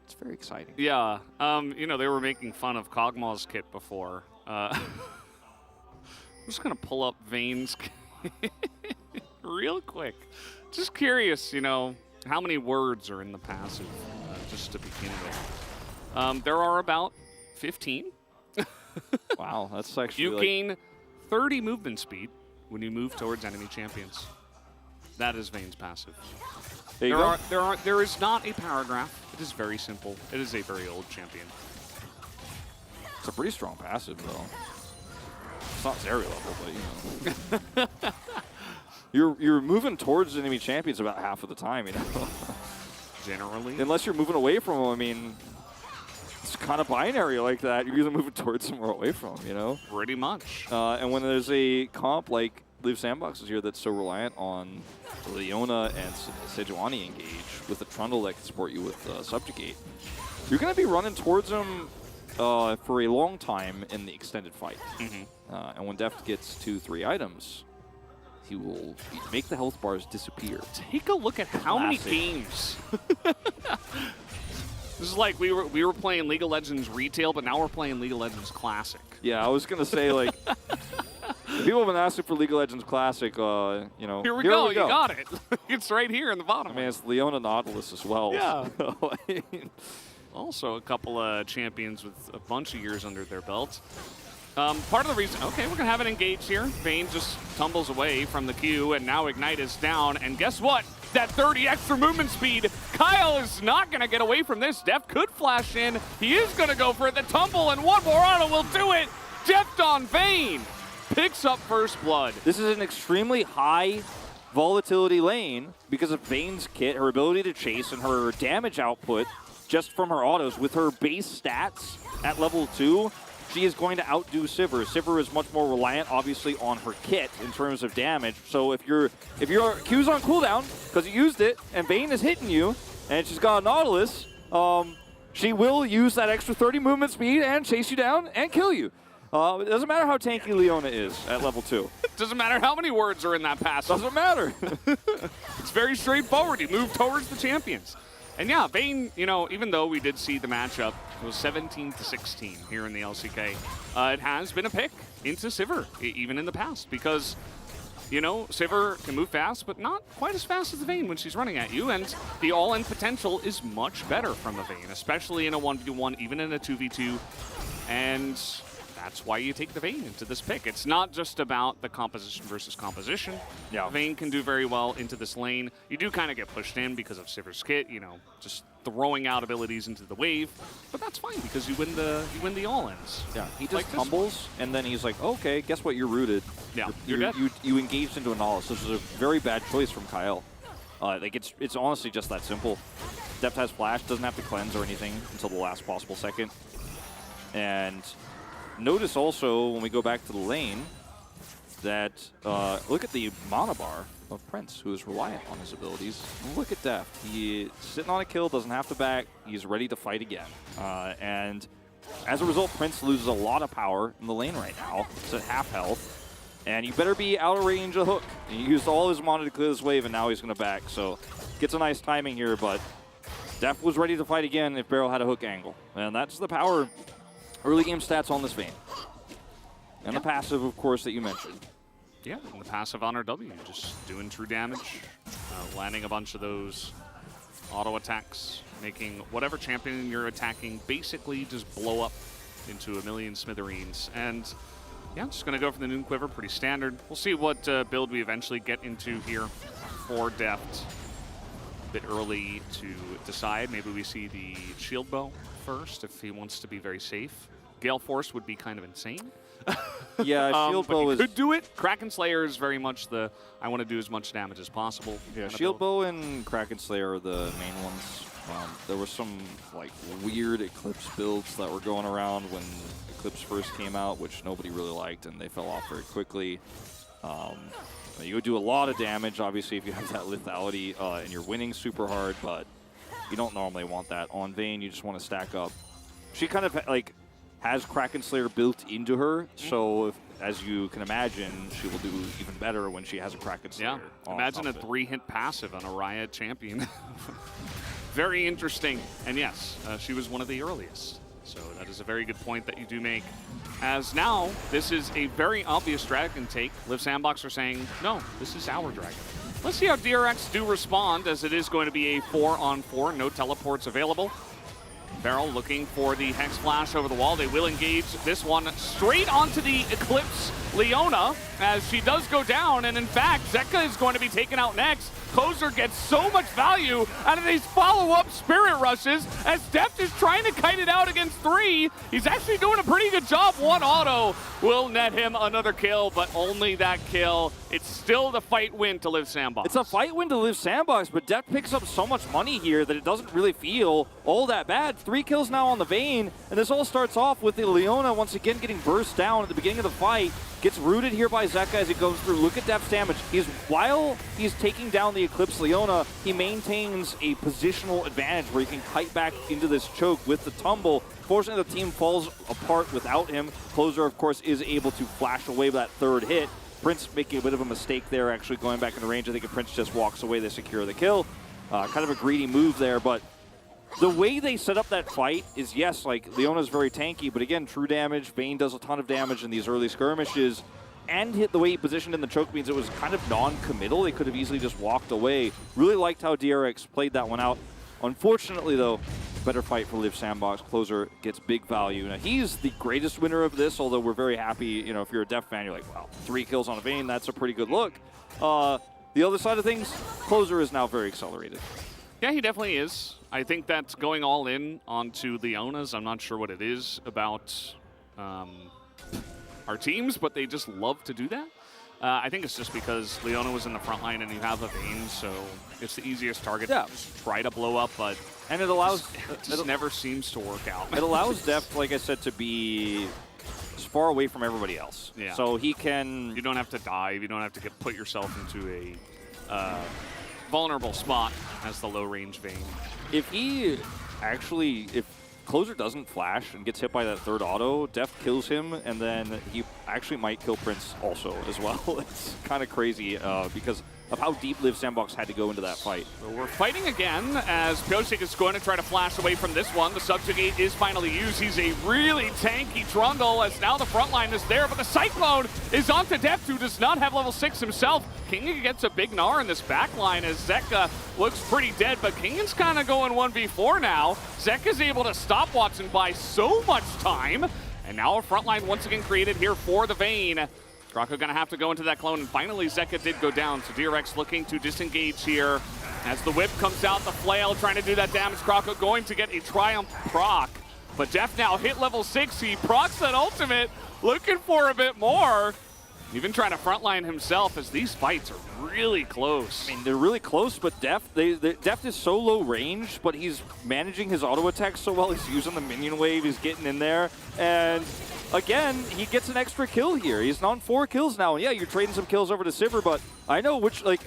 it's very exciting. Yeah. You know, they were making fun of Kog'Maw's kit before. I'm just going to pull up Vayne's real quick. Just curious, you know, how many words are in the passive, just to begin with. There are about 15. Wow, that's actually You gain 30 movement speed when you move towards enemy champions. That is Vayne's passive. There is not a paragraph. It is very simple. It is a very old champion. It's a pretty strong passive, though. It's not Zeri level, but, you know. you're moving towards enemy champions about half of the time, you know. Generally. Unless you're moving away from them, I mean, it's kind of binary like that. You're either moving towards them or away from them, you know. Pretty much. And when there's a comp like Live Sandbox is here that's so reliant on Leona and Sejuani engage with a Trundle that can support you with Subjugate, you're going to be running towards them for a long time in the extended fight. And when Deft gets 2-3 items, he will make the health bars disappear. Take a look at how many games. This is like we were playing League of Legends Retail, but now we're playing League of Legends Classic. Yeah, I was going to say, like... People have been asking for League of Legends Classic, you know. Here we go. You got it. It's right here in the bottom. I mean, it's Leona Nautilus as well. Yeah. So, also a couple of champions with a bunch of years under their belt. Part of the reason... Okay, we're going to have it engaged here. Vayne just tumbles away from the queue, and now Ignite is down. And guess what? That 30 extra movement speed. Kyle is not going to get away from this. Deft could flash in. He is going to go for it. The tumble, and one more auto will do it. Deft on Vayne. Picks up first blood. This is an extremely high volatility lane because of Vayne's kit, her ability to chase, and her damage output just from her autos. With her base stats at level 2, she is going to outdo Sivir. Sivir is much more reliant, obviously, on her kit in terms of damage. So if your Q's on cooldown because you used it, and Vayne is hitting you, and she's got a Nautilus, she will use that extra 30 movement speed and chase you down and kill you. It doesn't matter how tanky Leona is at level 2. Doesn't matter how many words are in that passive. Doesn't matter. It's very straightforward. You move towards the champions. And yeah, Vayne, you know, even though we did see the matchup, it was 17-16 here in the LCK, it has been a pick into Sivir, even in the past, because, you know, Sivir can move fast, but not quite as fast as the Vayne when she's running at you, and the all-in potential is much better from the Vayne, especially in a 1v1, even in a 2v2, and that's why you take the Vayne into this pick. It's not just about the composition versus composition. Yeah. Vayne can do very well into this lane. You do kind of get pushed in because of Sivir's kit, you know, just throwing out abilities into the wave, but that's fine because you win the all-ins. Yeah, he just Like this tumbles, and then he's like, okay, guess what, you're rooted. Yeah, you're dead. You engaged into a knowledge. This was a very bad choice from Kyle. Like, it's honestly just that simple. Deft has flash, doesn't have to cleanse or anything until the last possible second. And notice also, when we go back to the lane, that look at the mana bar of Prince, who is reliant on his abilities. Look at Deft. He's sitting on a kill, doesn't have to back. He's ready to fight again. And as a result, Prince loses a lot of power in the lane right now. It's at half health. And you better be out of range of hook. He used all his mana to clear this wave, and now he's going to back. So gets a nice timing here, but Deft was ready to fight again if Barrel had a hook angle. And that's the power early game stats on this Vayne. And the passive, of course, that you mentioned. Yeah, and the passive on RW, just doing true damage, landing a bunch of those auto attacks, making whatever champion you're attacking basically just blow up into a million smithereens. And yeah, just going to go for the Noon Quiver, pretty standard. We'll see what build we eventually get into here for Deft. A bit early to decide. Maybe we see the Shield Bow first if he wants to be very safe. Gale Force would be kind of insane. Yeah, Shield Bow is... could do it. Kraken Slayer is very much the, I want to do as much damage as possible. Yeah, Shield Bow and Kraken Slayer are the main ones. There were some like weird Eclipse builds that were going around when Eclipse first came out, which nobody really liked, and they fell off very quickly. You would do a lot of damage, obviously, if you have that lethality, and you're winning super hard, but you don't normally want that. On Vayne, you just want to stack up. She kind of like has Kraken Slayer built into her, so as you can imagine, she will do even better when she has a Kraken Slayer. Yeah, imagine a 3-hit passive on a Riot champion. Very interesting. And yes, she was one of the earliest. So that is a very good point that you do make. As now, this is a very obvious dragon take. Live Sandbox are saying, no, this is our dragon. Let's see how DRX do respond, as it is going to be a 4-on-4, no teleports available. Barrel looking for the Hex Flash over the wall. They will engage this one straight onto the Eclipse Leona as she does go down. And in fact, Zeka is going to be taken out next. Closer gets so much value out of these follow-up Spirit Rushes as Deft is trying to kite it out against 3. He's actually doing a pretty good job. One auto will net him another kill, but only that kill. It's still the fight win to Live Sandbox. It's a fight win to Live Sandbox, but Deft picks up so much money here that it doesn't really feel all that bad. 3 kills now on the Vayne, and this all starts off with the Leona once again getting burst down at the beginning of the fight. Gets rooted here by Zeka as he goes through. Look at Deft's damage. While he's taking down the Eclipse Leona, he maintains a positional advantage where he can kite back into this choke with the tumble. Fortunately, the team falls apart without him. Closer, of course, is able to flash away that 3rd hit. Prince making a bit of a mistake there, actually going back into range. I think if Prince just walks away, they secure the kill. Kind of a greedy move there, but the way they set up that fight is, yes, like, Leona's very tanky, but again, true damage. Vayne does a ton of damage in these early skirmishes, and hit the way he positioned in the choke means it was kind of non-committal. They could have easily just walked away. Really liked how DRX played that one out. Unfortunately, though, better fight for Live Sandbox. Closer gets big value. Now, he's the greatest winner of this, although we're very happy, you know, if you're a Deft fan, you're like, wow, 3 kills on a Vayne, that's a pretty good look. The other side of things, Closer is now very accelerated. Yeah, he definitely is. I think that's going all in onto Leona's. I'm not sure what it is about our teams, but they just love to do that. I think it's just because Leona was in the front line and you have a Vayne, so it's the easiest target to just try to blow up, but and it allows it never seems to work out. It allows Deft, like I said, to be as far away from everybody else. Yeah. So he can... You don't have to dive. You don't have to put yourself into a vulnerable spot as the low-range Vayne. If Closer doesn't flash and gets hit by that 3rd auto, Deft kills him, and then he actually might kill Prince also as well. It's kind of crazy because of how deep Liv Sandbox had to go into that fight. So we're fighting again as Pyosik is going to try to flash away from this one. The subjugate is finally used. He's a really tanky Trundle as now the front line is there, but the Cyclone is onto Deft, who does not have level 6 himself. King gets a big gnar in this back line as Zeka looks pretty dead, but Kingan's kind of going 1v4 now. Zeka's able to stop Watson by so much time, and now a front line once again created here for the Vayne. Krako gonna have to go into that clone, and finally Zeka did go down, so DRX looking to disengage here. As the whip comes out, the flail trying to do that damage. Krako going to get a Triumph proc, but Def now hit level 6. He procs that ultimate, looking for a bit more. Even trying to frontline himself as these fights are really close. I mean, they're really close, but Deft is so low range, but he's managing his auto attack so well. He's using the minion wave, he's getting in there, and again, he gets an extra kill here. He's on 4 kills now, and yeah, you're trading some kills over to Sivir, but I know which, like,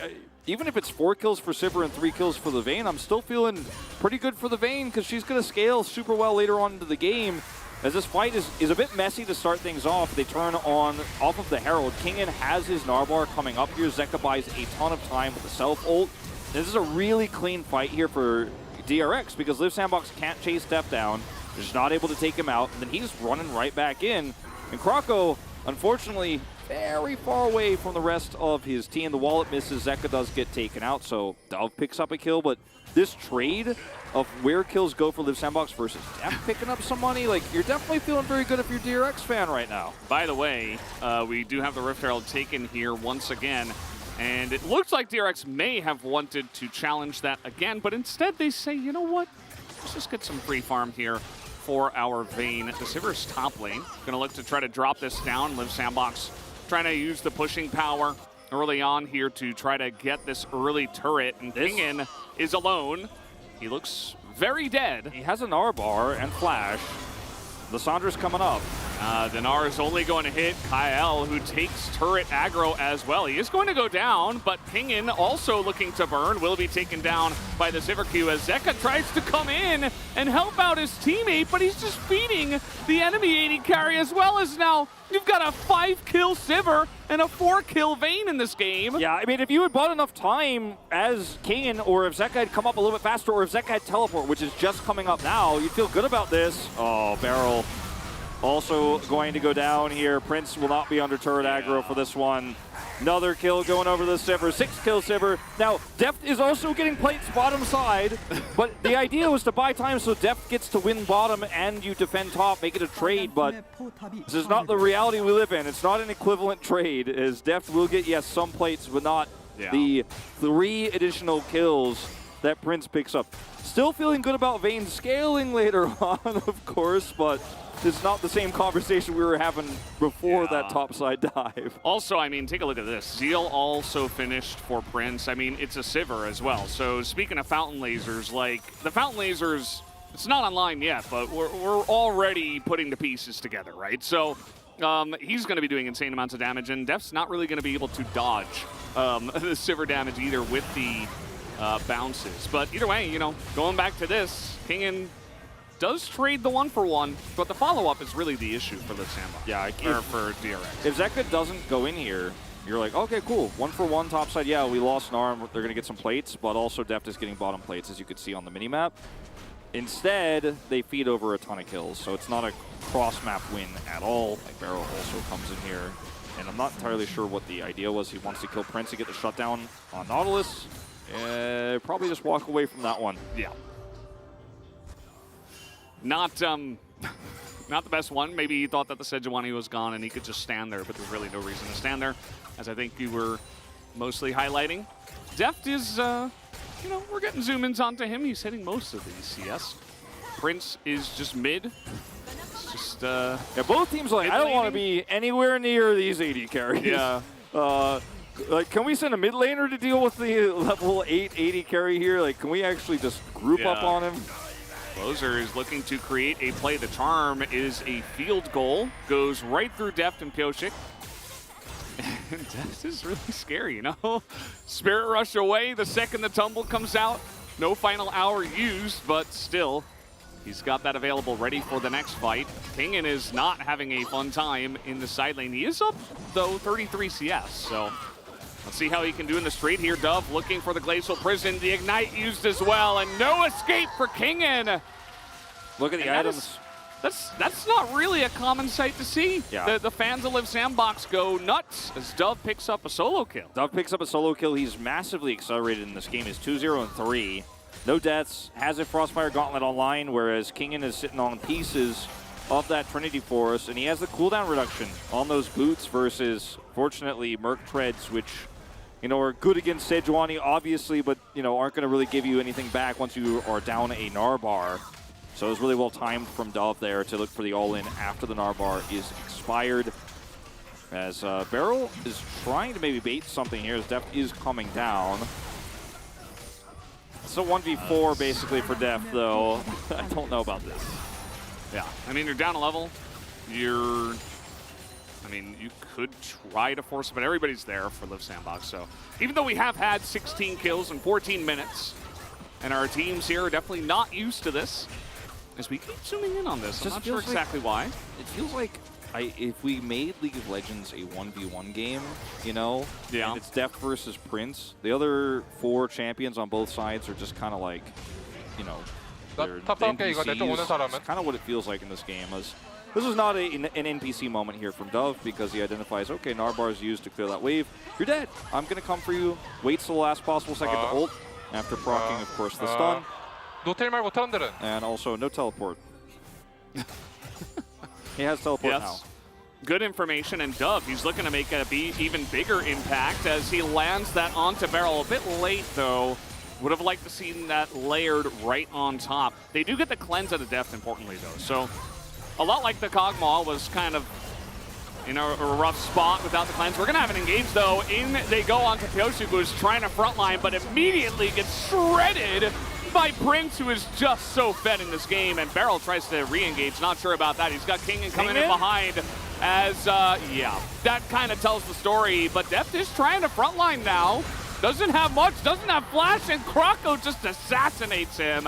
even if it's 4 kills for Sivir and 3 kills for the Vayne, I'm still feeling pretty good for the Vayne because she's going to scale super well later on into the game. As this fight is a bit messy to start things off, they turn on off of the Herald. Kingan has his Narbar coming up here. Zeka buys a ton of time with the self-ult. This is a really clean fight here for DRX because Liv Sandbox can't chase Deft down. They're just not able to take him out, and then he's running right back in. And Krako, unfortunately, very far away from the rest of his team. The wallet misses, Zeka does get taken out, so Dove picks up a kill, but this trade of where kills go for Liv Sandbox versus Deft picking up some money, like, you're definitely feeling very good if you're a DRX fan right now. By the way, we do have the Rift Herald taken here once again, and it looks like DRX may have wanted to challenge that again, but instead they say, you know what, let's just get some free farm here for our Vayne. The Sivir's top lane, gonna look to try to drop this down. Liv Sandbox trying to use the pushing power early on here to try to get this early turret, and Kingan is alone. He looks very dead. He has an R-bar and flash. The Sandra's coming up. Dinar is only going to hit Kyle, who takes turret aggro as well. He is going to go down, but Kingan also looking to burn, will be taken down by the Sivir Q as Zeka tries to come in and help out his teammate, but he's just feeding the enemy AD carry as well as now you've got a 5-kill Sivir and a 4-kill Vayne in this game. Yeah, I mean, if you had bought enough time as Kingan, or if Zeka had come up a little bit faster, or if Zeka had teleport, which is just coming up now, you'd feel good about this. Oh, Barrel also going to go down here. Prince will not be under turret aggro for this one. Another kill going over the Sivir. 6-kill Sivir. Now, Deft is also getting plates bottom side, but the idea was to buy time so Deft gets to win bottom and you defend top, make it a trade, but this is not the reality we live in. It's not an equivalent trade, as Deft will get, yes, some plates, but not the 3 additional kills that Prince picks up. Still feeling good about Vayne scaling later on, of course, but it's not the same conversation we were having before that topside dive. Also, I mean, take a look at this. Zeal also finished for Prince. I mean, it's a Sivir as well. So speaking of fountain lasers, like, the fountain lasers, it's not online yet, but we're already putting the pieces together, right? So he's going to be doing insane amounts of damage, and Def's not really going to be able to dodge the Sivir damage either with the bounces. But either way, you know, going back to this, Kingan does trade the 1-for-1, but the follow-up is really the issue for Liv Sandbox. Yeah, or for DRX. If Zeka doesn't go in here, you're like, okay, cool. 1-for-1 topside. Yeah, we lost an arm. They're going to get some plates, but also Deft is getting bottom plates, as you could see on the minimap. Instead, they feed over a ton of kills, so it's not a cross-map win at all. Like, Barrow also comes in here, and I'm not entirely sure what the idea was. He wants to kill Prince to get the shutdown on Nautilus. Probably just walk away from that one. Yeah. Not the best one. Maybe he thought that the Sejuani was gone and he could just stand there, but there's really no reason to stand there, as I think you were mostly highlighting. Deft is, you know, we're getting zoom-ins onto him. He's hitting most of these CS. Prince is just mid. It's just, yeah, both teams like, I don't want to be anywhere near these AD carries. Yeah. Like, can we send a mid laner to deal with the level 8 AD carry here? Like, can we actually just group up on him? Closer is looking to create a play. The charm is a field goal. Goes right through Deft and Pyosik. And Deft is really scary, you know? Spirit Rush away the second the tumble comes out. No final hour used, but still, he's got that available ready for the next fight. Kingan is not having a fun time in the side lane. He is up, though, 33 CS, so Let's see how he can do in the straight here. Dove looking for the Glacial Prison. The Ignite used as well, and no escape for Kingen. Look at the items. That's not really a common sight to see. Yeah. The fans of Live Sandbox go nuts as Dove picks up a solo kill. Dove picks up a solo kill. He's massively accelerated in this game. He's 2-0-3. No deaths. Has a Frostfire Gauntlet online, whereas Kingen is sitting on pieces of that Trinity Force, and he has the cooldown reduction on those boots versus, fortunately, Merc Treads, which, you know, are good against Sejuani, obviously, but, you know, aren't going to really give you anything back once you are down a Narbar. So it was really well timed from Dove there to look for the all-in after the Narbar is expired. As Beryl is trying to maybe bait something here, as Def is coming down. It's a 1v4 basically for Def, though. I don't know about this. Yeah, I mean, you're down a level. You could try to force it, but everybody's there for Live Sandbox. So even though we have had 16 kills in 14 minutes, and our teams here are definitely not used to this, as we keep zooming in on this, I'm not sure exactly why. It feels like if we made League of Legends a 1v1 game, you know, yeah, and it's Def versus Prince, the other 4 champions on both sides are just kind of like, you know, they're NPCs. It's kind of what it feels like in this game. This is not an NPC moment here from Dove because he identifies, okay, Narbar is used to clear that wave. You're dead. I'm going to come for you. Waits till the last possible second to ult after proccing, of course, the stun. And also no teleport. He has teleport now. Good information, and Dove, he's looking to make a even bigger impact as he lands that onto Beryl. A bit late, though. Would have liked to see that layered right on top. They do get the cleanse out of Deft, importantly, though. So a lot like the Kog'Maw was kind of in a rough spot without the cleanse. We're going to have an engage, though. In they go onto Pyosu, who's trying to frontline, but immediately gets shredded by Prince, who is just so fed in this game. And Beryl tries to re-engage. Not sure about that. He's got Kingen coming in behind as, yeah, that kind of tells the story. But Deft is trying to frontline now. Doesn't have much, doesn't have flash, and Krako just assassinates him.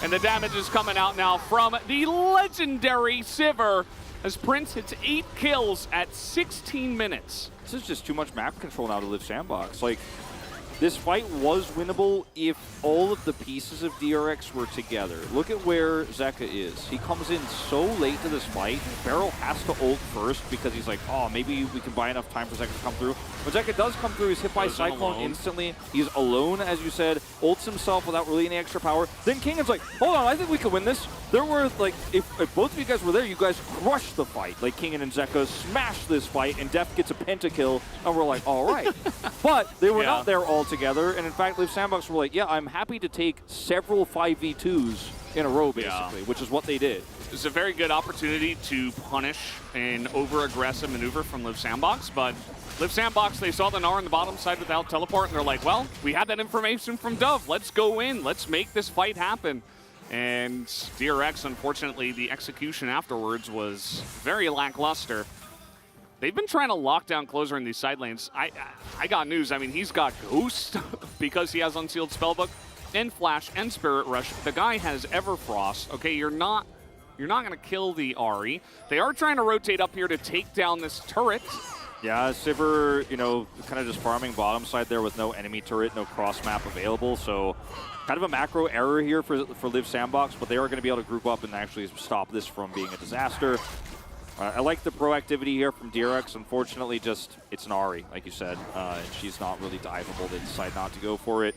And the damage is coming out now from the legendary Sivir as Prince hits 8 kills at 16 minutes. This is just too much map control now to Live Sandbox. Like, this fight was winnable if all of the pieces of DRX were together. Look at where Zeka is. He comes in so late to this fight. Beryl has to ult first because he's like, oh, maybe we can buy enough time for Zeka to come through. When Zeka does come through, he's hit by Cyclone instantly. He's alone, as you said, ults himself without really any extra power. Then Kingen's like, hold on, I think we can win this. There were, like, if both of you guys were there, you guys crushed the fight. Like, Kingen and Zeka smashed this fight, and Def gets a pentakill, and we're like, all right. But they were not there all together, and in fact, Live Sandbox were like, yeah, I'm happy to take several 5v2s in a row, basically, which is what they did. It's a very good opportunity to punish an over-aggressive maneuver from Live Sandbox, but Live Sandbox, they saw the Gnar on the bottom side without teleport, and they're like, well, we had that information from Dove. Let's go in. Let's make this fight happen. And DRX, unfortunately, the execution afterwards was very lackluster. They've been trying to lock down Closer in these side lanes. I got news. I mean, he's got Ghost because he has Unsealed Spellbook and Flash and Spirit Rush. The guy has Everfrost. Okay, you're not going to kill the Ahri. They are trying to rotate up here to take down this turret. Yeah, Sivir, you know, kind of just farming bottom side there with no enemy turret, no cross map available. So kind of a macro error here for Live Sandbox, but they are going to be able to group up and actually stop this from being a disaster. I like the proactivity here from DRX. Unfortunately, just it's an Ahri, like you said, and she's not really diveable. They decide not to go for it.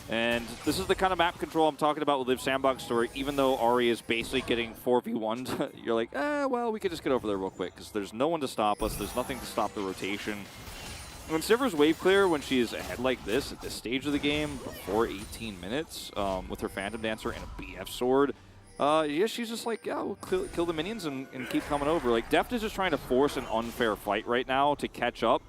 And this is the kind of map control I'm talking about with Live Sandbox story. Even though Ahri is basically getting 4v1'd, you're like, well, we could just get over there real quick because there's no one to stop us. There's nothing to stop the rotation. When Sivir's wave clear, when she's ahead like this at this stage of the game, before 18 minutes, with her Phantom Dancer and a BF sword, yeah, she's just like, yeah, we'll kill the minions and keep coming over. Like, Deft is just trying to force an unfair fight right now to catch up.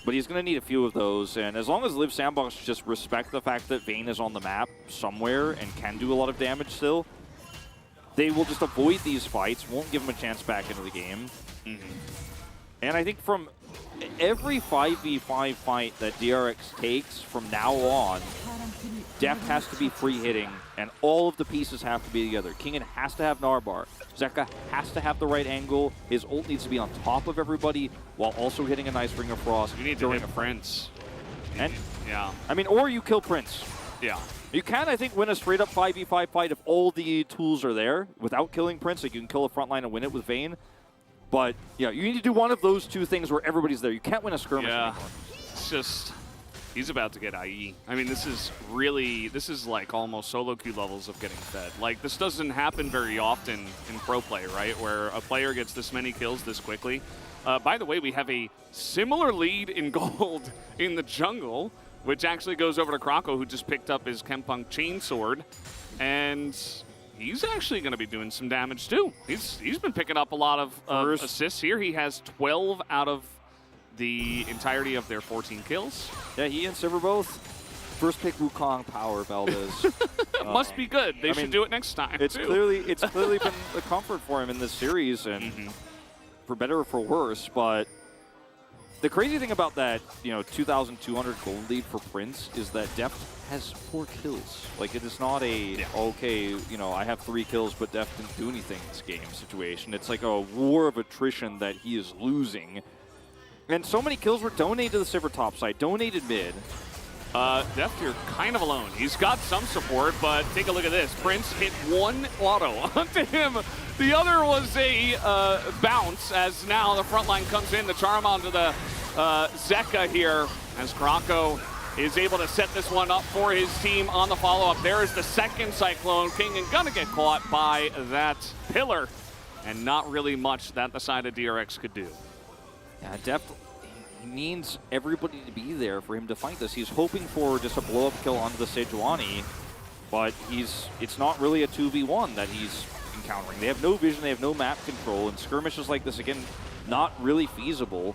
But he's going to need a few of those, and as long as Live Sandbox just respect the fact that Vayne is on the map somewhere and can do a lot of damage still, they will just avoid these fights, won't give him a chance back into the game. And I think from every 5v5 fight that DRX takes from now on, Deft has to be free hitting, and all of the pieces have to be together. Kingen has to have Narbar. Zeka has to have the right angle. His ult needs to be on top of everybody while also hitting a nice Ring of Frost. You need to hit Prince. And yeah. I mean, or you kill Prince. Yeah. You can, I think, win a straight-up 5v5 fight if all the tools are there without killing Prince. Like, you can kill a front line and win it with Vayne. But, yeah, you need to do one of those two things where everybody's there. You can't win a skirmish anymore. It's just... He's about to get IE. I mean, this is like almost solo queue levels of getting fed. Like, this doesn't happen very often in pro play, right? Where a player gets this many kills this quickly. By the way, we have a similar lead in gold in the jungle, which actually goes over to Krako, who just picked up his Kempunk Chainsword. And he's actually going to be doing some damage, too. He's been picking up a lot of assists here. He has 12 out of the entirety of their 14 kills. Yeah, he and Sivir both. First pick Wukong power, Valdez. Must be good. They should do it next time. It's clearly been a comfort for him in this series, and for better or for worse. But the crazy thing about that, 2,200 gold lead for Prince is that Deft has 4 kills. Like, it is not a okay, I have 3 kills, but Deft didn't do anything in this game situation. It's like a war of attrition that he is losing. And so many kills were donated to the Sivir top side, donated mid. Deft, you're kind of alone. He's got some support, but take a look at this. Prince hit 1 auto onto him. The other was a bounce, as now the front line comes in. The charm onto the Zeka here, as Krako is able to set this one up for his team on the follow-up. There is the second Cyclone. Kingen gonna get caught by that pillar, and not really much that the side of DRX could do. Yeah, Deft, he needs everybody to be there for him to fight this. He's hoping for just a blow-up kill onto the Sejuani, but it's not really a 2v1 that he's encountering. They have no vision, they have no map control, and skirmishes like this, again, not really feasible.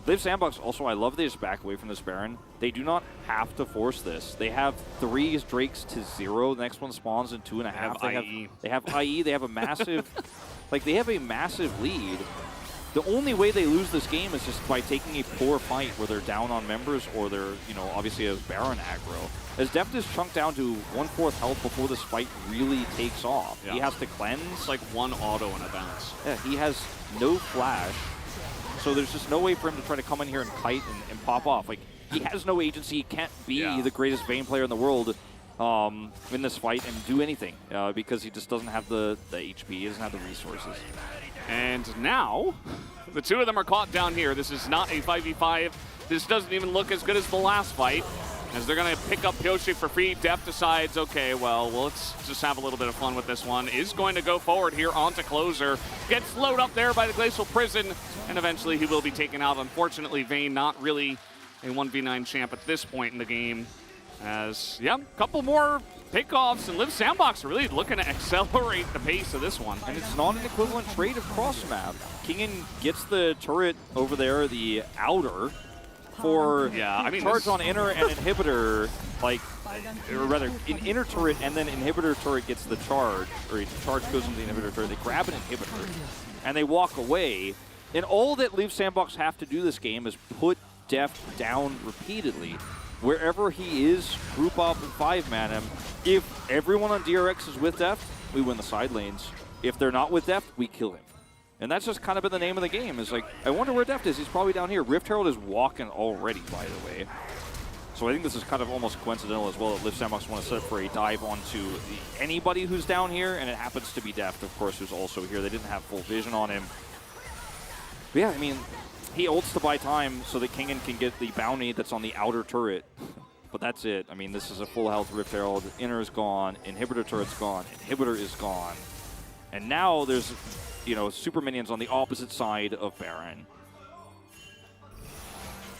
Live Sandbox, also, I love they just back away from this Baron. They do not have to force this. They have 3 Drakes to 0. The next one spawns in 2.5. They have IE. They have a massive, they have a massive lead. The only way they lose this game is just by taking a poor fight where they're down on members or they're, obviously a Baron aggro. As Deft is chunked down to 1/4 health before this fight really takes off. Yeah. He has to cleanse. It's like 1 auto and a bounce. Yeah, he has no flash. So there's just no way for him to try to come in here and kite and pop off. Like, he has no agency. He can't be the greatest Vayne player in the world in this fight and do anything because he just doesn't have the HP. He doesn't have the resources. And now, the 2 of them are caught down here. This is not a 5v5. This doesn't even look as good as the last fight, as they're going to pick up Pyoshi for free. Deft decides, okay, well, let's just have a little bit of fun with this one. Is going to go forward here onto Closer. Gets slowed up there by the Glacial Prison, and eventually he will be taken out. Unfortunately, Vayne not really a 1v9 champ at this point in the game. As, a couple more pickoffs, and Live Sandbox are really looking to accelerate the pace of this one. And it's not an equivalent trade across map. Kingen gets the turret over there, the outer, for charge on inner and inhibitor, or rather, in inner turret and then inhibitor turret gets the charge, or charge goes into the inhibitor turret. They grab an inhibitor, and they walk away. And all that Live Sandbox have to do this game is put Deft down repeatedly. Wherever he is, group up and 5-man him. If everyone on DRX is with Deft, we win the side lanes. If they're not with Deft, we kill him. And that's just kind of been the name of the game. Is like, I wonder where Deft is. He's probably down here. Rift Herald is walking already, by the way. So I think this is kind of almost coincidental as well that Live Sandbox want to set up for a dive onto anybody who's down here, and it happens to be Deft, of course, who's also here. They didn't have full vision on him. But yeah, I mean, he ults to buy time so that Kingen can get the bounty that's on the outer turret. But that's it. I mean, this is a full health Rift Herald. Inner is gone. Inhibitor turret's gone. Inhibitor is gone. And now there's, super minions on the opposite side of Baron.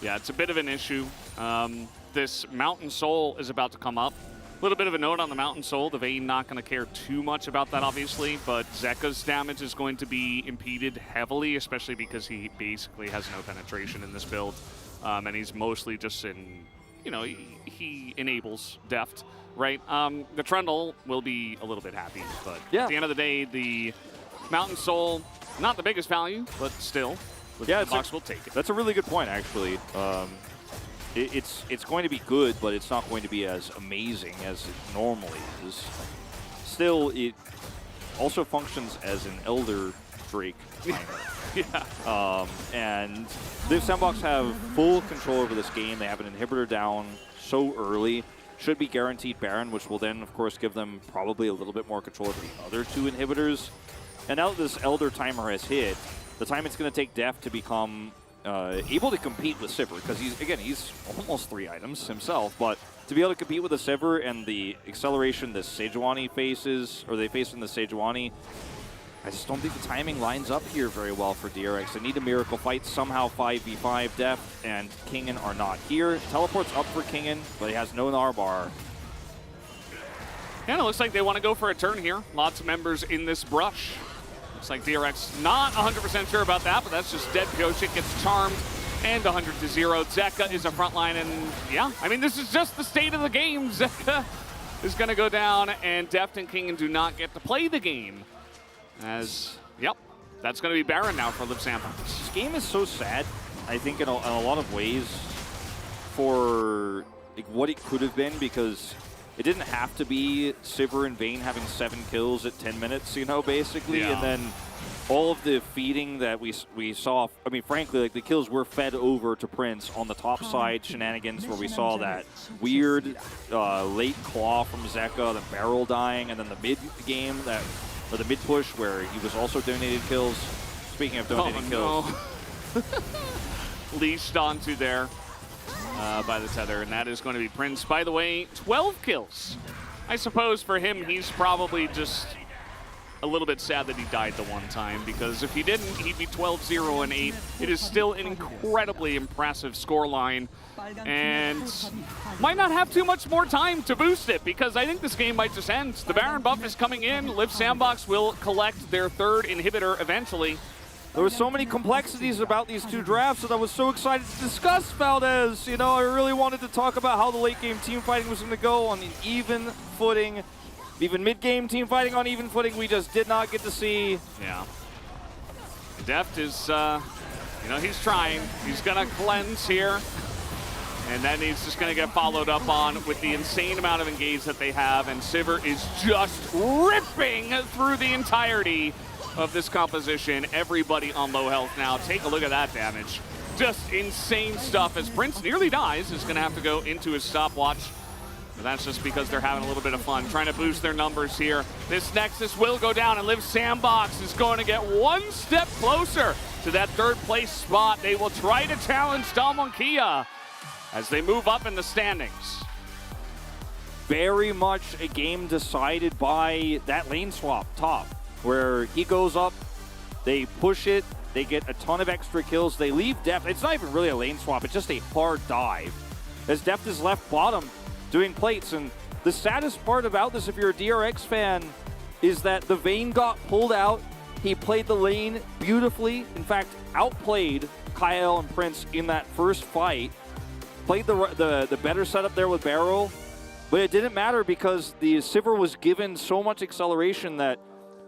Yeah, it's a bit of an issue. This Mountain Soul is about to come up. A little bit of a note on the Mountain Soul. The Vayne not going to care too much about that, obviously, but Zeka's damage is going to be impeded heavily, especially because he basically has no penetration in this build, and he's mostly just in, he enables Deft, right? The Trundle will be a little bit happy, but at the end of the day, the Mountain Soul, not the biggest value, but still. Yeah, Box will take it. That's a really good point, actually. It's going to be good, but it's not going to be as amazing as it normally is. Still, it also functions as an Elder Drake timer. Yeah. And the Sandbox have full control over this game. They have an inhibitor down so early. Should be guaranteed Baron, which will then, of course, give them probably a little bit more control over the other two inhibitors. And now that this Elder timer has hit, the time it's going to take Deft to become able to compete with Sivir, because he's almost 3 items himself, but to be able to compete with the Sivir and the acceleration the Sejuani faces, or they face in the Sejuani, I just don't think the timing lines up here very well for DRX. They need a miracle fight, somehow 5v5 Deft, and Kingen are not here. Teleport's up for Kingen, but he has no Narbar. Yeah, it looks like they want to go for a turn here. Lots of members in this brush. Looks like DRX not 100% sure about that, but that's just dead. Goshik gets charmed and 100 to 0. Zeka is a frontline, and yeah, I mean, this is just the state of the game. Zeka is going to go down, and Deft and Kingen do not get to play the game. As, yep, that's going to be Baron now for Liv Sandbox. This game is so sad, I think, in a lot of ways for like, what it could have been, because it didn't have to be Sivir and Vayne having 7 kills at 10 minutes, you know, basically. Yeah. And then all of the feeding that we saw, I mean, frankly, like the kills were fed over to Prince on the top side shenanigans where we saw that weird late claw from Zeka, the barrel dying, and then the mid game or the mid push where he was also donated kills. Speaking of donated kills. No. Leashed onto there by the tether, and that is going to be Prince. By the way, 12 kills. I suppose for him, he's probably just a little bit sad that he died the one time, because if he didn't, he'd be 12-0 and 8. It is still an incredibly impressive scoreline, and might not have too much more time to boost it, because I think this game might just end. The Baron buff is coming in. Liv Sandbox will collect their 3rd inhibitor eventually. There were so many complexities about these 2 drafts that I was so excited to discuss, Valdez. You know, I really wanted to talk about how the late game team fighting was going to go on an even footing. Even mid-game team fighting on even footing, we just did not get to see. Yeah. Deft is, you know, he's trying. He's going to cleanse here. And then he's just going to get followed up on with the insane amount of engage that they have. And Sivir is just ripping through the entirety of this composition. Everybody on low health now. Take a look at that damage. Just insane stuff. As Prince nearly dies, is going to have to go into his stopwatch. But that's just because they're having a little bit of fun, trying to boost their numbers here. This Nexus will go down, and Liv Sandbox is going to get one step closer to that 3rd place spot. They will try to challenge Dalmonkia as they move up in the standings. Very much a game decided by that lane swap top, where he goes up, they push it, they get a ton of extra kills, they leave Deft. It's not even really a lane swap, it's just a hard dive, as Deft is left bottom doing plates. And the saddest part about this, if you're a DRX fan, is that the Vayne got pulled out. He played the lane beautifully. In fact, outplayed Kyle and Prince in that first fight. Played the better setup there with Barrel, but it didn't matter because the Sivir was given so much acceleration that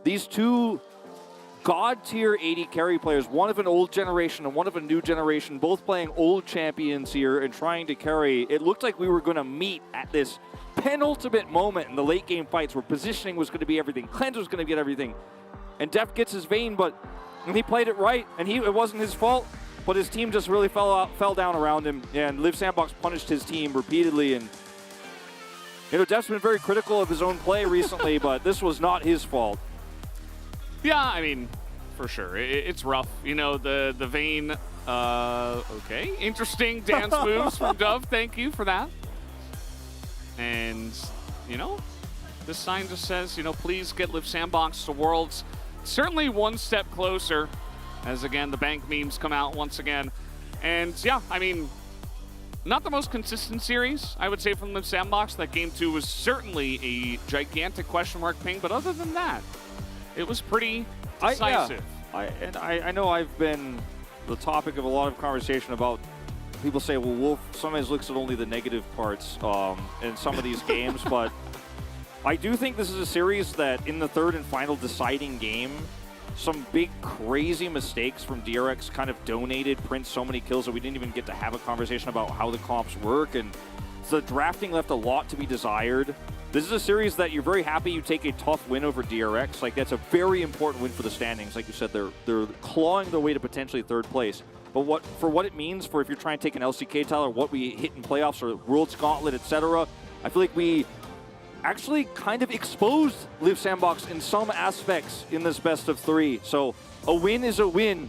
these 2 god-tier AD carry players, one of an old generation and one of a new generation, both playing old champions here and trying to carry. It looked like we were going to meet at this penultimate moment in the late game fights where positioning was going to be everything, Cleanse was going to get everything, and Deft gets his Vayne, but he played it right, and it wasn't his fault, but his team just really fell down around him, and Liv Sandbox punished his team repeatedly. And you know, Deft's been very critical of his own play recently, but this was not his fault. Yeah, I mean, for sure. It's rough. You know, the Vayne, okay. Interesting dance moves from Dove. Thank you for that. And, you know, this sign just says, you know, please get Liv Sandbox to Worlds. Certainly one step closer, as again, the bank memes come out once again. And yeah, I mean, not the most consistent series, I would say, from Liv Sandbox. That game 2 was certainly a gigantic question mark ping, but other than that, it was pretty decisive. I know I've been the topic of a lot of conversation about people say, well, Wolf sometimes looks at only the negative parts in some of these games, but I do think this is a series that in the 3rd and final deciding game, some big crazy mistakes from DRX kind of donated Prince so many kills that we didn't even get to have a conversation about how the comps work, and the drafting left a lot to be desired. This is a series that you're very happy you take a tough win over DRX. Like, that's a very important win for the standings. Like you said, they're clawing their way to potentially third place. But what it means for if you're trying to take an LCK title or what we hit in playoffs or Worlds Gauntlet, etc., I feel like we actually kind of exposed Live Sandbox in some aspects in this best of 3. So a win is a win,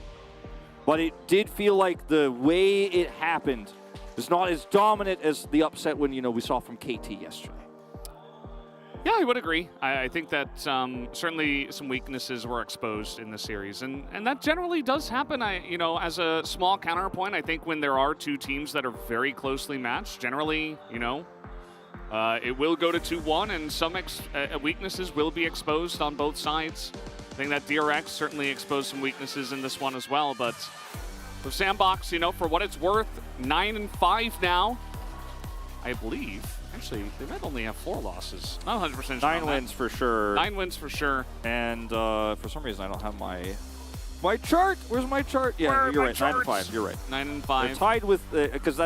but it did feel like the way it happened is not as dominant as the upset when, we saw from KT yesterday. Yeah, I would agree. I think that certainly some weaknesses were exposed in the series, and that generally does happen. As a small counterpoint, I think when there are two teams that are very closely matched, generally, it will go to 2-1, and some weaknesses will be exposed on both sides. I think that DRX certainly exposed some weaknesses in this one as well, but for Sandbox, for what it's worth, 9-5 now, I believe. Actually, they might only have 4 losses. Not 100% sure. 9 wins for sure. 9 wins for sure. And for some reason, I don't have my chart. Where's my chart? Yeah, you're right. 9-5. You're right. 9-5. They're tied with because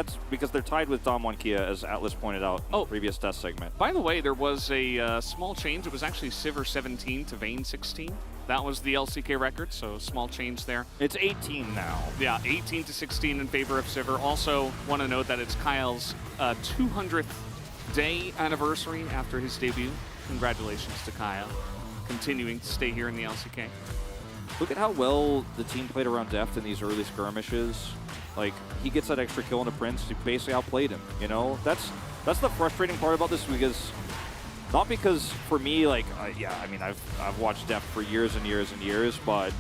they're tied with Dom Kia, as Atlas pointed out in the previous test segment. By the way, there was a small change. It was actually Sivir 17 to Vayne 16. That was the LCK record, so small change there. It's 18 now. Yeah, 18 to 16 in favor of Sivir. Also, want to note that it's Kyle's 200th day anniversary after his debut. Congratulations to Kyle, continuing to stay here in the LCK. Look at how well the team played around Deft in these early skirmishes. Like, he gets that extra kill on the Prince, he basically outplayed him, That's the frustrating part about this, because not because for me, I've watched Deft for years and years and years, but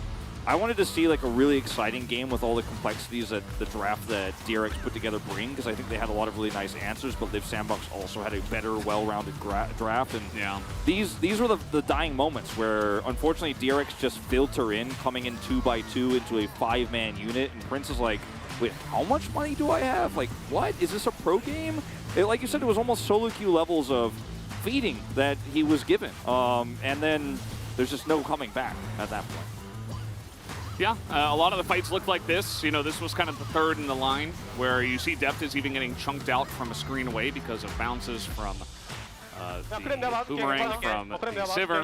I wanted to see like a really exciting game with all the complexities that the draft that DRX put together bring, because I think they had a lot of really nice answers, but Live Sandbox also had a better, well-rounded draft. And these were the dying moments where, unfortunately, DRX just filter in, coming in 2x2 into a 5-man unit, and Prince is like, wait, how much money do I have? Like, what? Is this a pro game? Like you said, it was almost solo queue levels of feeding that he was given. And then there's just no coming back at that point. Yeah, a lot of the fights look like this. This was kind of the third in the line, where you see Deft is even getting chunked out from a screen away because of bounces from the boomerang from the Sivir.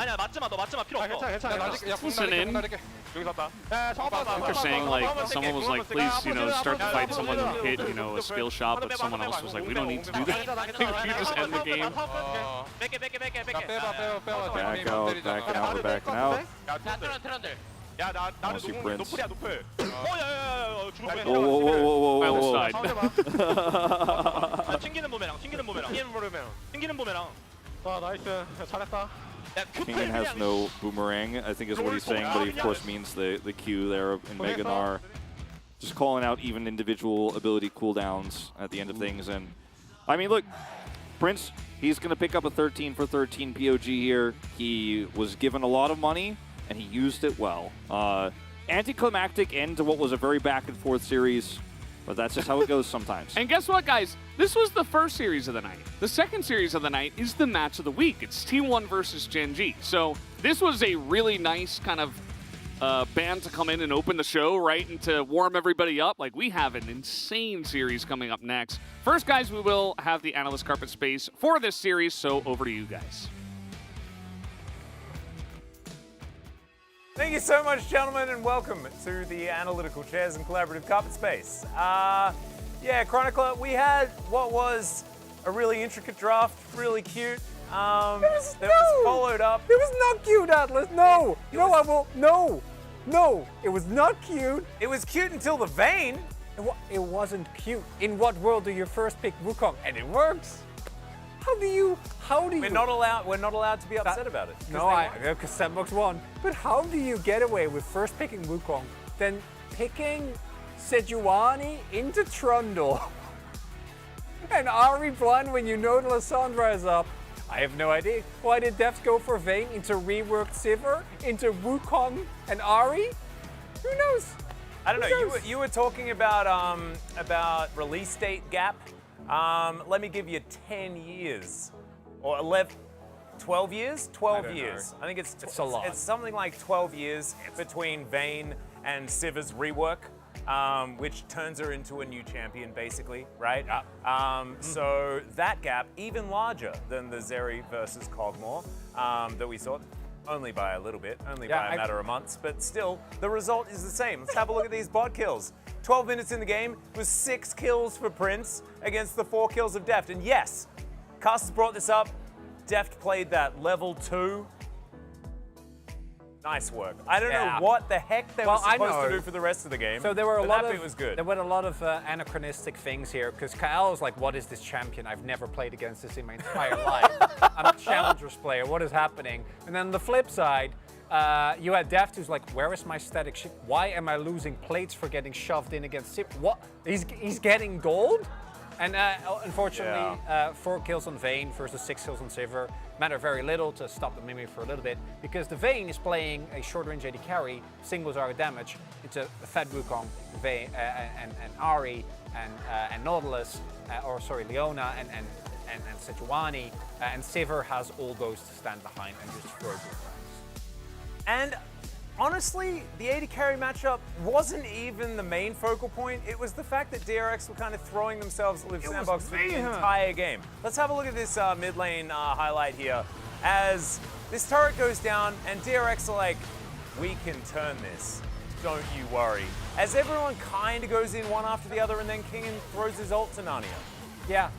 Listen in. I think they're saying, like, someone was like, please, start the fight. Someone hit, a skill shot, but someone else was like, we don't need to do that. You just end the game. Back out, we're backing out. I see Prince. Whoa. Kingen has no boomerang, I think is what he's saying, but he of course means the Q there in Mega Gnar. Just calling out even individual ability cooldowns at the end of things. And I mean, look, Prince, he's going to pick up a 13 for 13 POG here. He was given a lot of money, and he used it well. Anticlimactic end to what was a very back-and-forth series, but that's just how it goes sometimes. And guess what, guys? This was the first series of the night. The second series of the night is the match of the week. It's T1 versus Gen G. So this was a really nice kind of band to come in and open the show, right, and to warm everybody up. Like, we have an insane series coming up next. First, guys, we will have the analyst carpet space for this series, so over to you guys. Thank you so much, gentlemen, and welcome to the Analytical Chairs and Collaborative Carpet Space. Yeah, Chronicler, we had what was a really intricate draft, really cute. That was followed up. It was not cute, Atlas. No, it was not cute. It was cute until the Vayne. It wasn't cute. In what world do you first pick Wukong and it works? How do you? We're not allowed to be upset about it. No, because Sandbox won. But how do you get away with first picking Wukong, then picking Sejuani into Trundle, and Ari blind when you know Lissandra is up? I have no idea. Why did Devs go for Vayne into reworked Sivir, into Wukong and Ari? Who knows? I don't know. You were talking about release date gap. Let me give you 10 years or 11. 12 years? 12 years. I think It's a lot. It's something like 12 years between Vayne and Siva's rework, which turns her into a new champion, basically, right? So that gap, even larger than the Zeri versus Kog'Maw that we saw. Only by a little bit, only by a matter of months, but still, the result is the same. Let's have a look at these bot kills. 12 minutes in the game was 6 kills for Prince against the 4 kills of Deft. And yes, Cast has brought this up. Deft played that level 2. Nice work. I don't know what the heck they were supposed to do for the rest of the game. So there were a lot of it was good. There were a lot of anachronistic things here because Kyle was like, "What is this champion? I've never played against this in my entire life. I'm a challengers player. What is happening?" And then on the flip side, you had Deft who's like, "Where is my static ship? Why am I losing plates for getting shoved in against Sip? What? He's getting gold." And unfortunately, 4 kills on Vayne versus 6 kills on Sivir matter very little to stop the Mimi for a little bit because the Vayne is playing a short-range AD carry, singles are damage. It's a Fed Wukong, Vayne, and Ahri and Nautilus, Leona and Sejuani, and Sivir has all those to stand behind and just throw bulldogs. And honestly, the AD carry matchup wasn't even the main focal point. It was the fact that DRX were kind of throwing themselves at Live Sandbox for the entire game. Let's have a look at this mid lane highlight here. As this turret goes down and DRX are like, "We can turn this, don't you worry." As everyone kind of goes in one after the other and then Kingen throws his ult to Narnia. Yeah,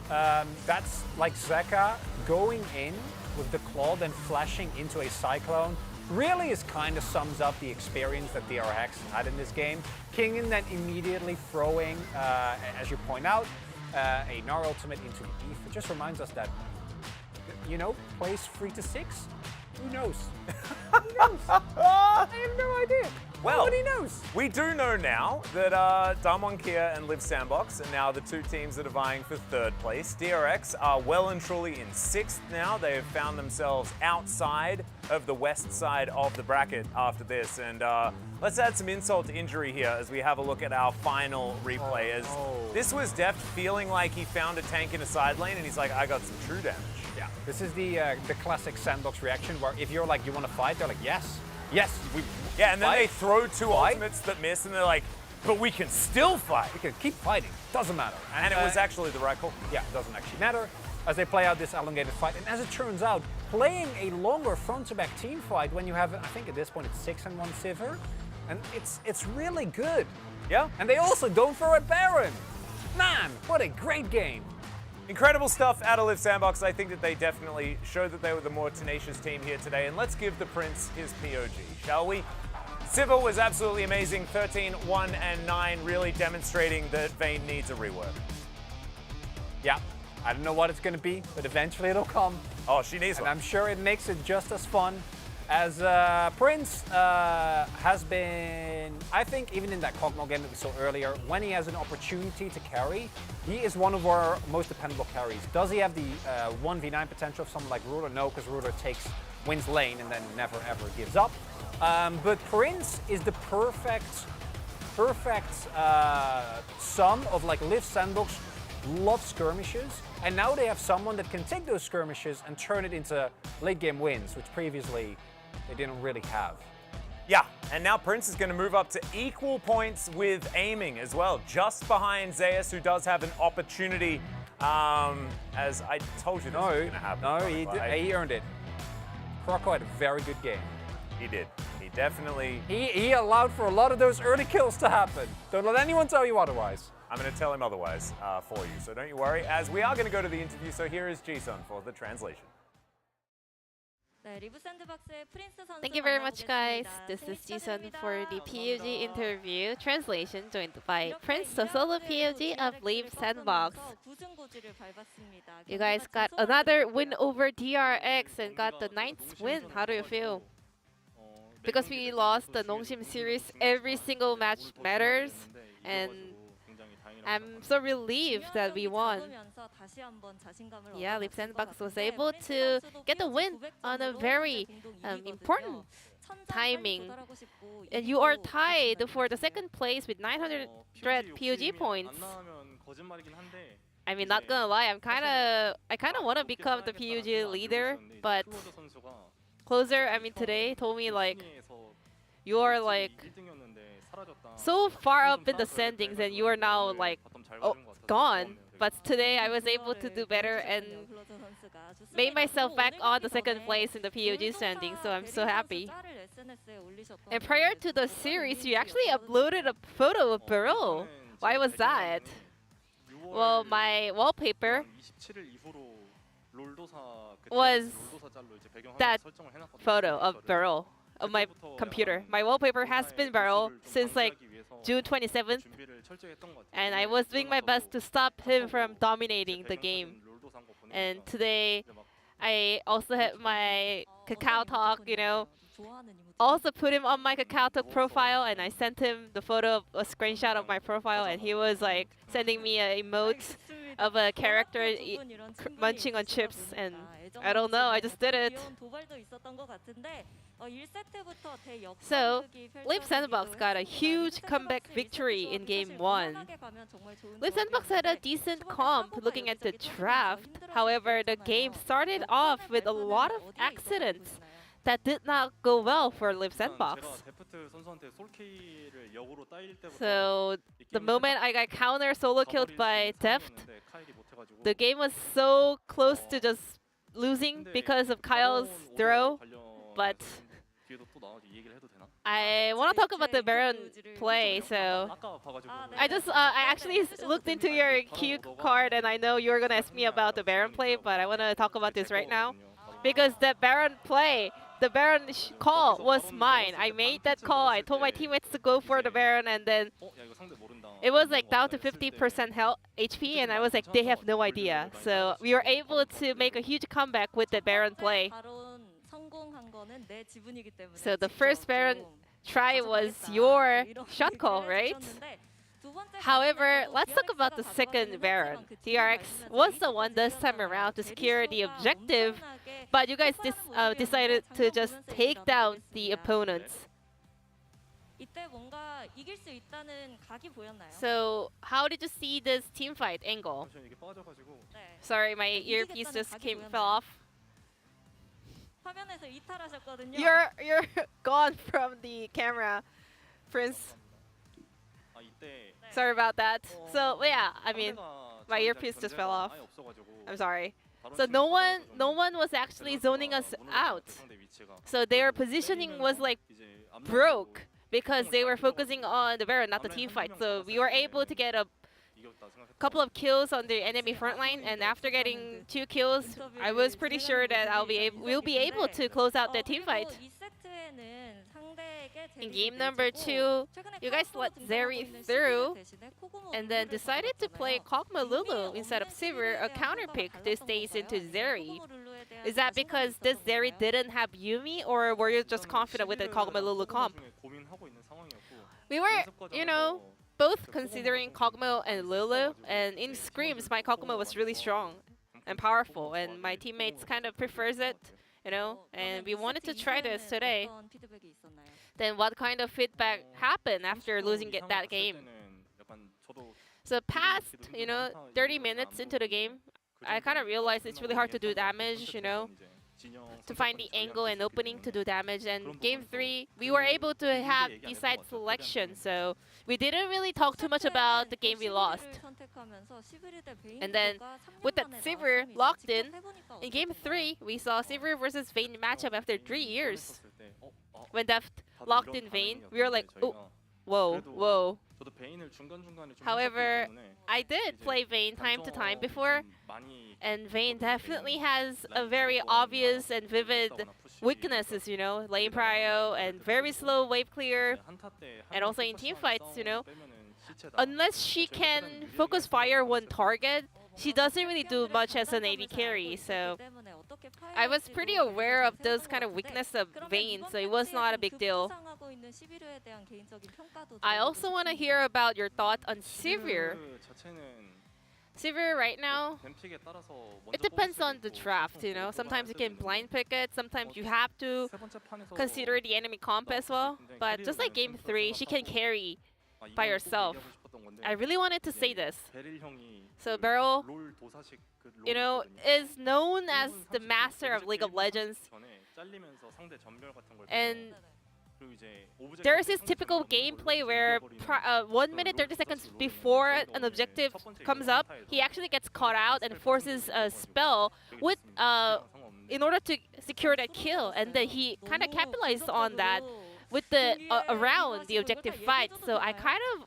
that's like Zeka going in with the claw, then flashing into a Cyclone. Really is kind of sums up the experience that DRX had in this game. Kingen then immediately throwing, as you point out, a Gnar ultimate into the Eve. It just reminds us that, plays 3 to 6? Who knows? Who knows? I have no idea. Well, nobody knows. We do know now that Damwon Kia and Live Sandbox are now the 2 teams that are vying for 3rd place. DRX are well and truly in 6th now. They have found themselves outside of the west side of the bracket after this. And let's add some insult to injury here as we have a look at our final replay. As this was Deft feeling like he found a tank in a side lane and he's like, "I got some true damage." Yeah, this is the classic Sandbox reaction where if you're like, "You want to fight?" They're like, "Yes. Yes, yeah, and then they throw 2 ultimates that miss, and they're like, "But we can still fight. We can keep fighting. Doesn't matter." And it was actually the right call. Yeah, it doesn't actually matter as they play out this elongated fight. And as it turns out, playing a longer front-to-back team fight when you have, I think at this point it's 6-1 Sivir, and it's really good. Yeah. And they also don't throw at Baron. Man, what a great game. Incredible stuff out of Live Sandbox. I think that they definitely showed that they were the more tenacious team here today. And let's give the Prince his POG, shall we? Sivir was absolutely amazing. 13, 1, and 9, really demonstrating that Vayne needs a rework. Yeah, I don't know what it's going to be, but eventually it'll come. Oh, she needs one. And I'm sure it makes it just as fun as Prince has been. I think even in that Kog'Maw game that we saw earlier, when he has an opportunity to carry, he is one of our most dependable carries. Does he have the 1v9 potential of someone like Ruler? No, because Ruler wins lane and then never ever gives up. But Prince is the perfect sum of like Live Sandbox love skirmishes, and now they have someone that can take those skirmishes and turn it into late game wins, which previously they didn't really have. Yeah, and now Prince is going to move up to equal points with aiming as well, just behind Zeus, who does have an opportunity. As I told you, this was going to happen. No, he earned it. Croco had a very good game. He did. He definitely. He allowed for a lot of those early kills to happen. Don't let anyone tell you otherwise. I'm going to tell him otherwise for you, so don't you worry, as we are going to go to the interview. So here is Jisun for the translation. Thank you very much, guys. This is Jisun for the PUG interview. Translation joined by Prince, the solo PUG of Live Sandbox. You guys got another win over DRX and got the 9th win. How do you feel? Because we lost the Nongshim series, every single match matters, and I'm so relieved that we won. Yeah, Live Sandbox was able to get the win on a very important timing. And you are tied for the 2nd place with 900 POG points. I mean, not gonna lie, I kind of want to become the PUG leader, but Closer, I mean, today told me like, you are like so far up in the standings and you are now like gone. But today I was able to do better and made myself back on the second place in the PUG standings, so I'm so happy. And prior to the series, you actually uploaded a photo of Burrow. Why was that? Well, my wallpaper was that photo of Burrow of my computer. My wallpaper has been Burrow since like June 27th, and I was doing my best to stop him from dominating the game. And today, I also had my Kakao Talk, you know, also put him on my Kakao Talk profile, and I sent him the photo of a screenshot of my profile, and he was like sending me an emote of a character munching on chips, and I don't know, I just did it. So, Live Sandbox got a huge comeback victory in Game 1. Live Sandbox had a decent comp looking at the draft. However, the game started off with a lot of accidents that did not go well for Live Sandbox. So, the moment I got counter solo killed by Deft, the game was so close to just losing because of Kyle's throw, but I want to talk about the Baron play, so I actually looked into your cue card, and I know you're gonna ask me about the Baron play, but I want to talk about this right now because the Baron play, the Baron call was mine. I made that call. I told my teammates to go for the Baron, and then it was like down to 50% health HP, and I was like, they have no idea. So we were able to make a huge comeback with the Baron play. So the first Baron try was your shot call, right? However, let's talk about the second Baron. DRX was the one this time around to secure the objective, but you guys decided to just take down the opponents. So, how did you see this team fight angle? Sorry, my earpiece just fell off. You're gone from the camera, Prince. Sorry about that. So yeah, I mean, my earpiece just fell off. I'm sorry. So no one was actually zoning us out. So their positioning was like broke because they were focusing on the Baron, not the team fight. So we were able to get a couple of kills on the enemy front line, and after getting 2 kills, I was pretty sure that we'll be able to close out the team fight. In game number 2, you guys let Zeri through and then decided to play Kog'Maw Lulu instead of Sivir, a counter pick this days into Zeri. Is that because this Zeri didn't have Yuumi, or were you just confident with the Kog'Maw Lulu comp? We were, you know, both considering Kog'Maw and Lulu, and in scrims, my Kog'Maw was really strong and powerful, and my teammates kind of prefers it, you know, and we wanted to try this today. Then what kind of feedback happened after losing that game? So past, you know, 30 minutes into the game, I kind of realized it's really hard to do damage, you know, to find the angle and opening to do damage. And game 3, we were able to have the side selection, so we didn't really talk too much about the game we lost. And then with that Sivir locked in game 3, we saw Sivir versus Vayne matchup after 3 years. When Deft locked in Vayne, we were like, oh, whoa, whoa. However, I did play Vayne time to time before, and Vayne definitely has a very obvious and vivid weaknesses, you know, lane prio and very slow wave clear, and also in team fights, you know. Unless she can focus fire one target, she doesn't really do much as an AD carry, so I was pretty aware of those kind of weakness of Vayne, so it was not a big deal. I also want to hear about your thoughts on Sivir. Sivir right now, it depends on the draft, you know. Sometimes you can blind pick it, sometimes you have to consider the enemy comp as well. But just like game 3, she can carry by herself. I really wanted to say this. So Beryl, you know, is known as the master of League of Legends. And there's this typical gameplay where 1 minute 30 seconds before an objective comes up, he actually gets caught out and forces a spell with in order to secure that kill, and then he kind of capitalized on that with the around the objective fight. So I kind of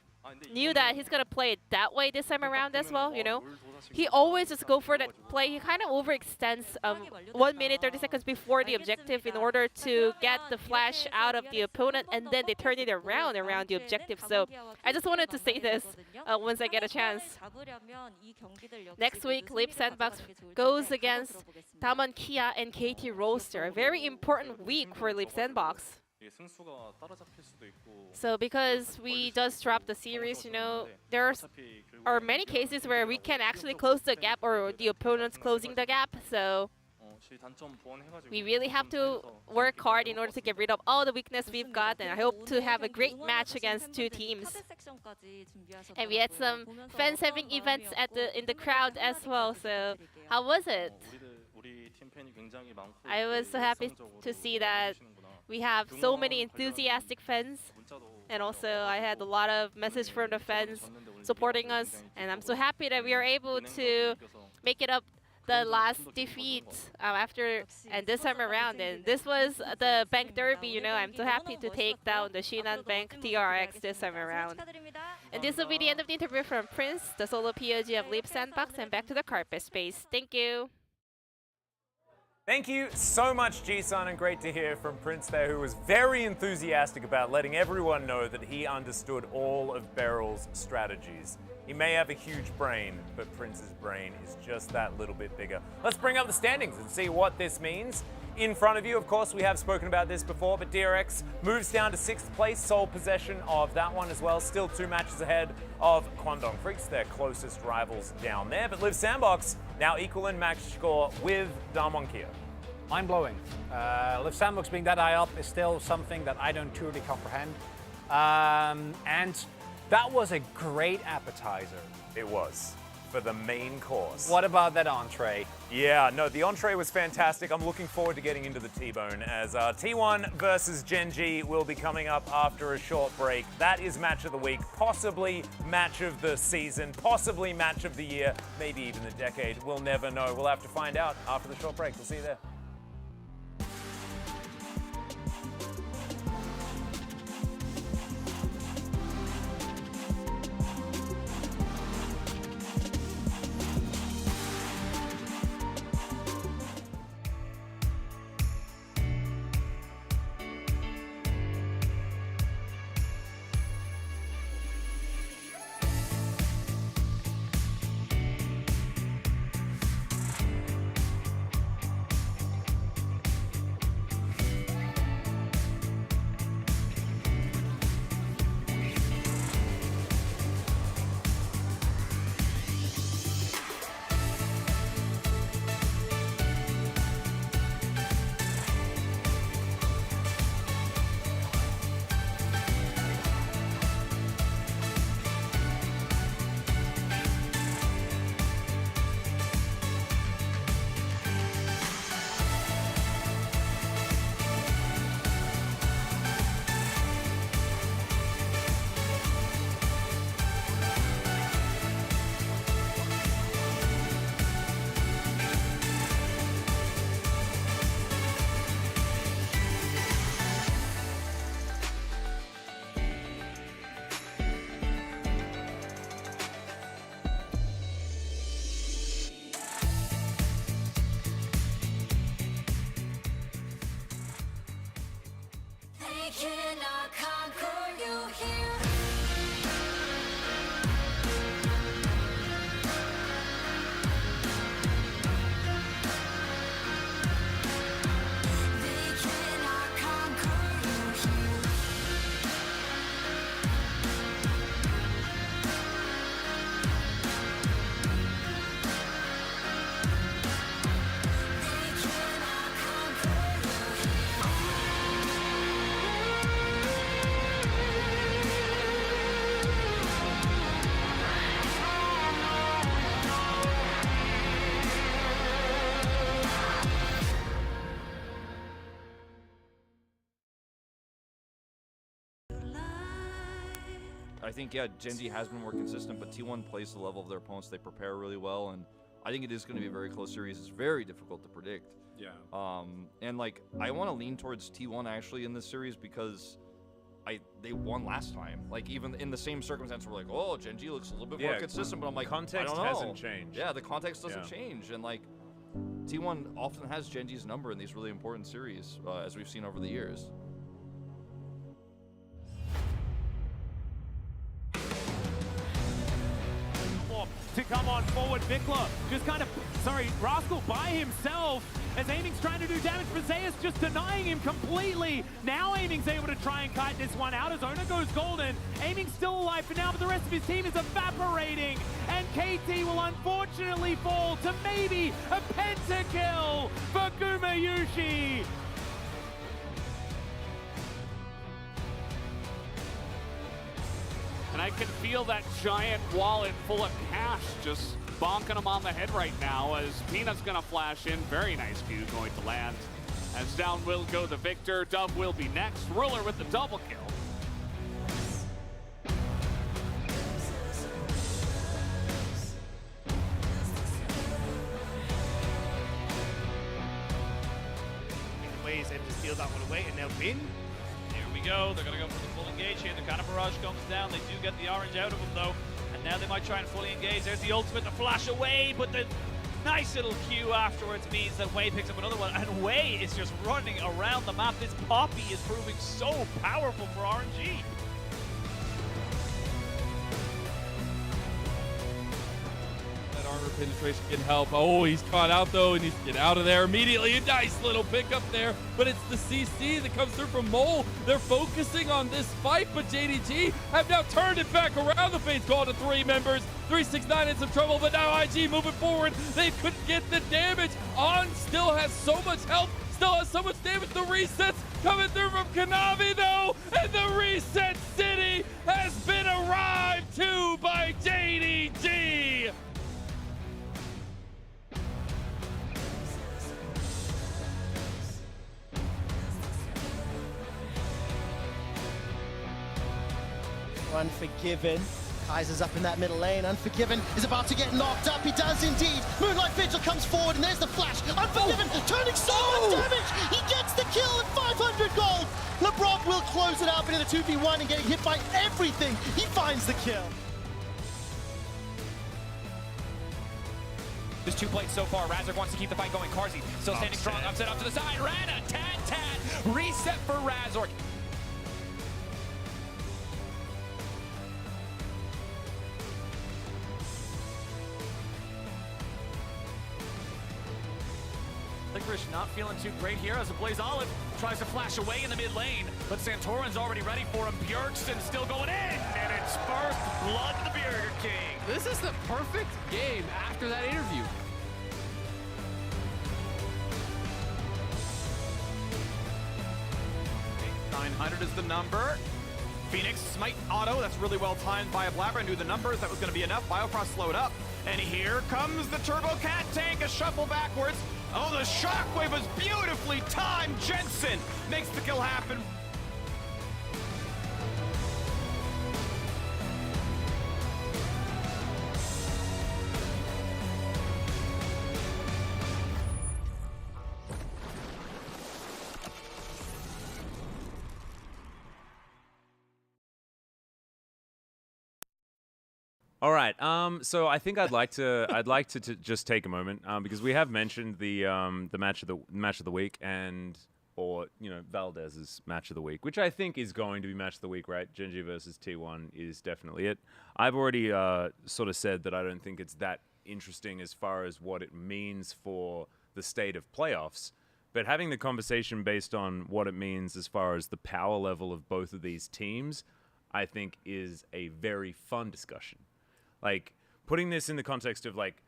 knew that he's gonna play it that way this time around as well. You know, he always just go for that play. He kind of overextends 1 minute 30 seconds before the objective in order to get the flash out of the opponent, and then they turn it around the objective. So I just wanted to say this once I get a chance. Next week, Leap Sandbox goes against Damon Kia and KT Roaster. A very important week for Leap Sandbox. So because we just dropped the series, you know, there are many cases where we can actually close the gap or the opponent's closing the gap. So we really have to work hard in order to get rid of all the weakness we've got, and I hope to have a great match against two teams. And we had some fans having events in the crowd as well. So how was it? I was so happy to see that we have so many enthusiastic fans, and also I had a lot of messages from the fans supporting us, and I'm so happy that we are able to make it up the last defeat after and this time around. And this was the Bank Derby, you know. I'm so happy to take down the Shinan Bank DRX this time around. And this will be the end of the interview from Prince, the solo POG of Leap Sandbox, and back to the carpet space. Thank you. Thank you so much, Ji-sun, and great to hear from Prince there, who was very enthusiastic about letting everyone know that he understood all of Beryl's strategies. He may have a huge brain, but Prince's brain is just that little bit bigger. Let's bring up the standings and see what this means. In front of you, of course, we have spoken about this before, but DRX moves down to 6th place, sole possession of that one as well. Still 2 matches ahead of Kwangdong Freaks, their closest rivals down there. But Liv Sandbox now equal in match score with Damon Kia. Mind-blowing. Liv Sandbox being that high up is still something that I don't truly comprehend. And that was a great appetizer. It was. For the main course. What about that entree? Yeah, no, the entree was fantastic. I'm looking forward to getting into the T-bone as T1 versus Gen G will be coming up after a short break. That is match of the week, possibly match of the season, possibly match of the year, maybe even the decade. We'll never know. We'll have to find out after the short break. We'll see you there. I think, yeah, Gen G has been more consistent, but T1 plays the level of their opponents. They prepare really well, and I think it is going to be a very close series. It's very difficult to predict. Yeah. And like, I want to lean towards T1 actually in this series because they won last time. Like, even in the same circumstance, we're like, oh, Gen G looks a little bit more consistent, but I'm like, context I don't know. hasn't changed. Yeah, the context doesn't change, and like, T1 often has Gen G's number in these really important series, as we've seen over the years. To come on forward, Vikla just kind of, Rascal by himself as Aiming's trying to do damage, but Zeus just denying him completely. Now Aiming's able to try and kite this one out as Ona goes golden. Aiming's still alive for now, but the rest of his team is evaporating. And KT will unfortunately fall to maybe a pentakill for Gumayushi. And I can feel that giant wallet full of cash just bonking him on the head right now as Peanut's going to flash in. Very nice Q going to land. As down will go the Victor. Dove will be next. Ruler with the double kill. Ways and just steals that one away, and now Bin. Here we go. They're going to go for the full engage here. The kind of barrage comes down. They do get the orange out of them though, and now they might try and fully engage. There's the ultimate, the flash away, but the nice little Q afterwards means that Wei picks up another one, and Wei is just running around the map. This Poppy is proving so powerful for RNG. That armor penetration can help. Oh, he's caught out though, and he's get out of there immediately. A nice little pickup there, but it's the CC that comes through from Mole. They're focusing on this fight, but JDG have now turned it back around. The Fate's call to 3 members. 369 in some trouble, but now IG moving forward. They couldn't get the damage. On still has so much health, still has so much damage. The resets coming through from Kanavi though, and the reset city has been arrived to by JDG. Unforgiven. Kaiser's up in that middle lane. Unforgiven is about to get knocked up. He does indeed. Moonlight Vigil comes forward, and there's the flash. Unforgiven turning so much damage. He gets the kill at 500 gold. LeBron will close it out, but in the 2v1 and getting hit by everything, he finds the kill. There's 2 plates so far. Razork wants to keep the fight going. Carzzy still standing strong. Upset off to the side. Rana, Tad. Reset for Razork. Licorice not feeling too great here as a Blaze Olive tries to flash away in the mid lane, but Santorin's already ready for him. Bjergsen still going in, and it's first blood to the Burger King. This is the perfect game after that interview. $900 is the number. Phoenix smite auto, that's really well timed by a Blabber, and do the numbers. That was going to be enough. Biofrost slowed up, and here comes the Turbo Cat tank, a shuffle backwards. Oh, the shockwave was beautifully timed. Jensen makes the kill happen. All right. So I think I'd like to just take a moment because we have mentioned the match of the week or Valdez's match of the week, which I think is going to be match of the week, right? Gen G versus T1 is definitely it. I've already sort of said that I don't think it's that interesting as far as what it means for the state of playoffs, but having the conversation based on what it means as far as the power level of both of these teams, I think is a very fun discussion. Like, putting this in the context of, like,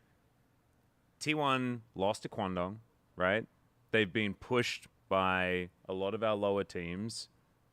T1 lost to Kwandong, right? They've been pushed by a lot of our lower teams,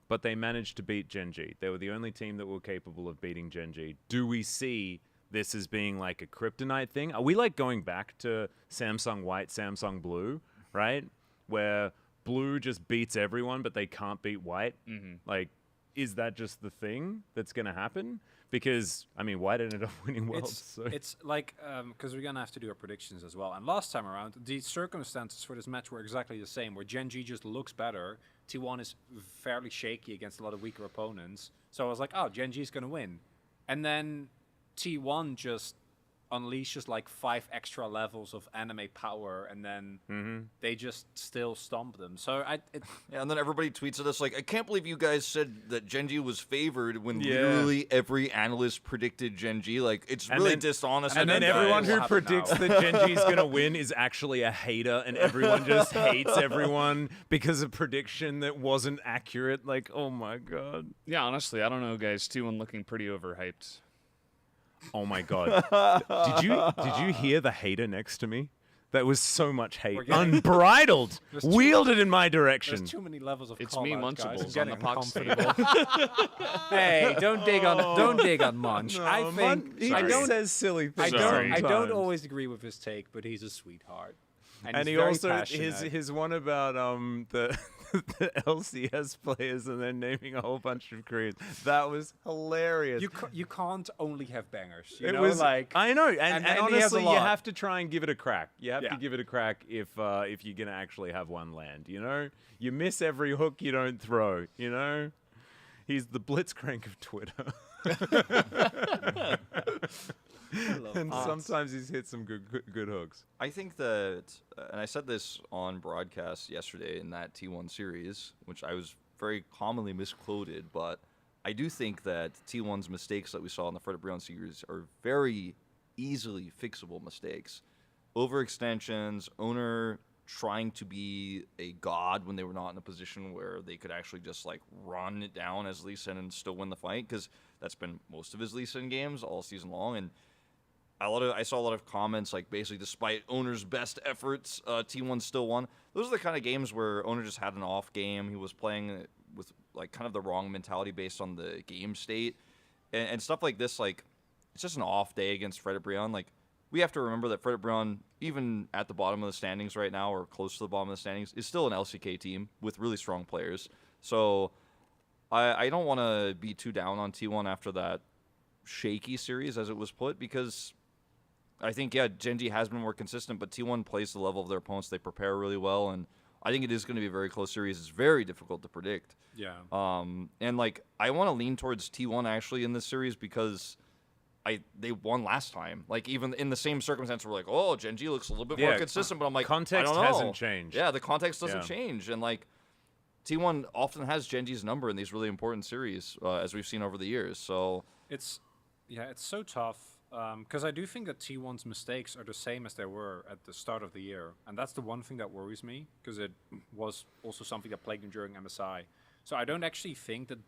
but they managed to beat Gen G. They were the only team that were capable of beating Gen G. Do we see this as being, like, a kryptonite thing? Are we, like, going back to Samsung White, Samsung Blue, right? Where Blue just beats everyone, but they can't beat White? Mm-hmm. Like, is that just the thing that's going to happen? Because, I mean, White ended up winning Worlds. It's like, because we're going to have to do our predictions as well. And last time around, the circumstances for this match were exactly the same, where Gen G just looks better. T1 is fairly shaky against a lot of weaker opponents. So I was like, oh, Gen G is going to win. And then T1 just unleashes like 5 extra levels of anime power, and then they just still stomp them. So yeah, and then everybody tweets at us like, I can't believe you guys said that Gen G was favored when literally every analyst predicted Gen G. Like, it's really dishonest. And then everyone who predicts that Gen G is going to win is actually a hater, and everyone just hates everyone because of prediction that wasn't accurate. Like, oh my god. Yeah, honestly, I don't know, guys. T1 looking pretty overhyped. Oh my god. Did you hear the hater next to me? That was so much hate. Unbridled. Wielded in my direction. There's too many levels of It's me, Munchables, on the puck stage. Hey, don't dig on Munch. No, I don't says silly things. I don't always agree with his take, but he's a sweetheart. And he very also passionate. his one about the LCS players and then naming a whole bunch of Koreans. That was hilarious. You can't only have bangers. I know, and honestly, you lot. have to try and give it a crack. You have to give it a crack if you're gonna actually have one land. You know, you miss every hook you don't throw. You know, he's the Blitzcrank of Twitter. And sometimes he's hit some good hooks. I think that, and I said this on broadcast yesterday in that T1 series, which I was very commonly misquoted, but I do think that T1's mistakes that we saw in the Fred Brion series are very easily fixable mistakes. Overextensions, owner trying to be a god when they were not in a position where they could actually just like run it down as Lee Sin and still win the fight, because that's been most of his Lee Sin games all season long. And I saw a lot of comments like, basically, despite owner's best efforts, T1 still won. Those are the kind of games where owner just had an off game. He was playing with like kind of the wrong mentality based on the game state and stuff like this. Like, it's just an off day against Fred Brion. Like, we have to remember that Fred Brion, even at the bottom of the standings right now, or close to the bottom of the standings, is still an LCK team with really strong players. So I don't want to be too down on T1 after that shaky series, as it was put, because I think, Gen G has been more consistent, but T1 plays the level of their opponents. They prepare really well, and I think it is going to be a very close series. It's very difficult to predict. Yeah. And, like, I want to lean towards T1, actually, in this series, because they won last time. Like, even in the same circumstance, we're like, oh, Gen G looks a little bit more consistent, but I'm like, context I don't know. hasn't changed. Yeah, the context doesn't change. And, like, T1 often has Gen G's number in these really important series, as we've seen over the years. So it's so tough. Because I do think that T1's mistakes are the same as they were at the start of the year. And that's the one thing that worries me, because it was also something that plagued them during MSI. So I don't actually think that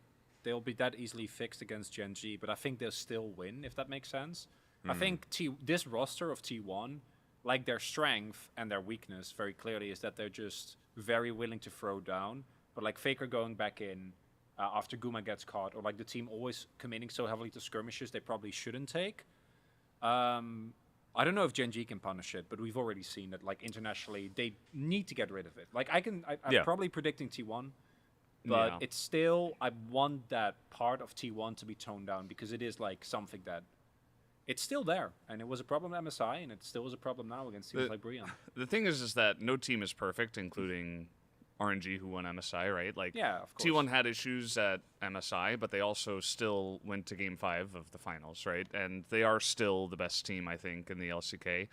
they'll be that easily fixed against Gen G, but I think they'll still win, if that makes sense. I think this roster of T1, like their strength and their weakness very clearly is that they're just very willing to throw down. But like Faker going back in after Guma gets caught, or like the team always committing so heavily to skirmishes they probably shouldn't take. I don't know if Gen G can punish it, but we've already seen that, like, internationally, they need to get rid of it. Like, I'm probably predicting T1, but it's still, I want that part of T1 to be toned down, because it is, like, something that, it's still there. And it was a problem at MSI, and it still is a problem now against teams like Brion. The thing is that no team is perfect, including RNG, who won MSI, right? Like, yeah, of course. T1 had issues at MSI, but they also still went to Game 5 of the finals, right? And they are still the best team, I think, in the LCK.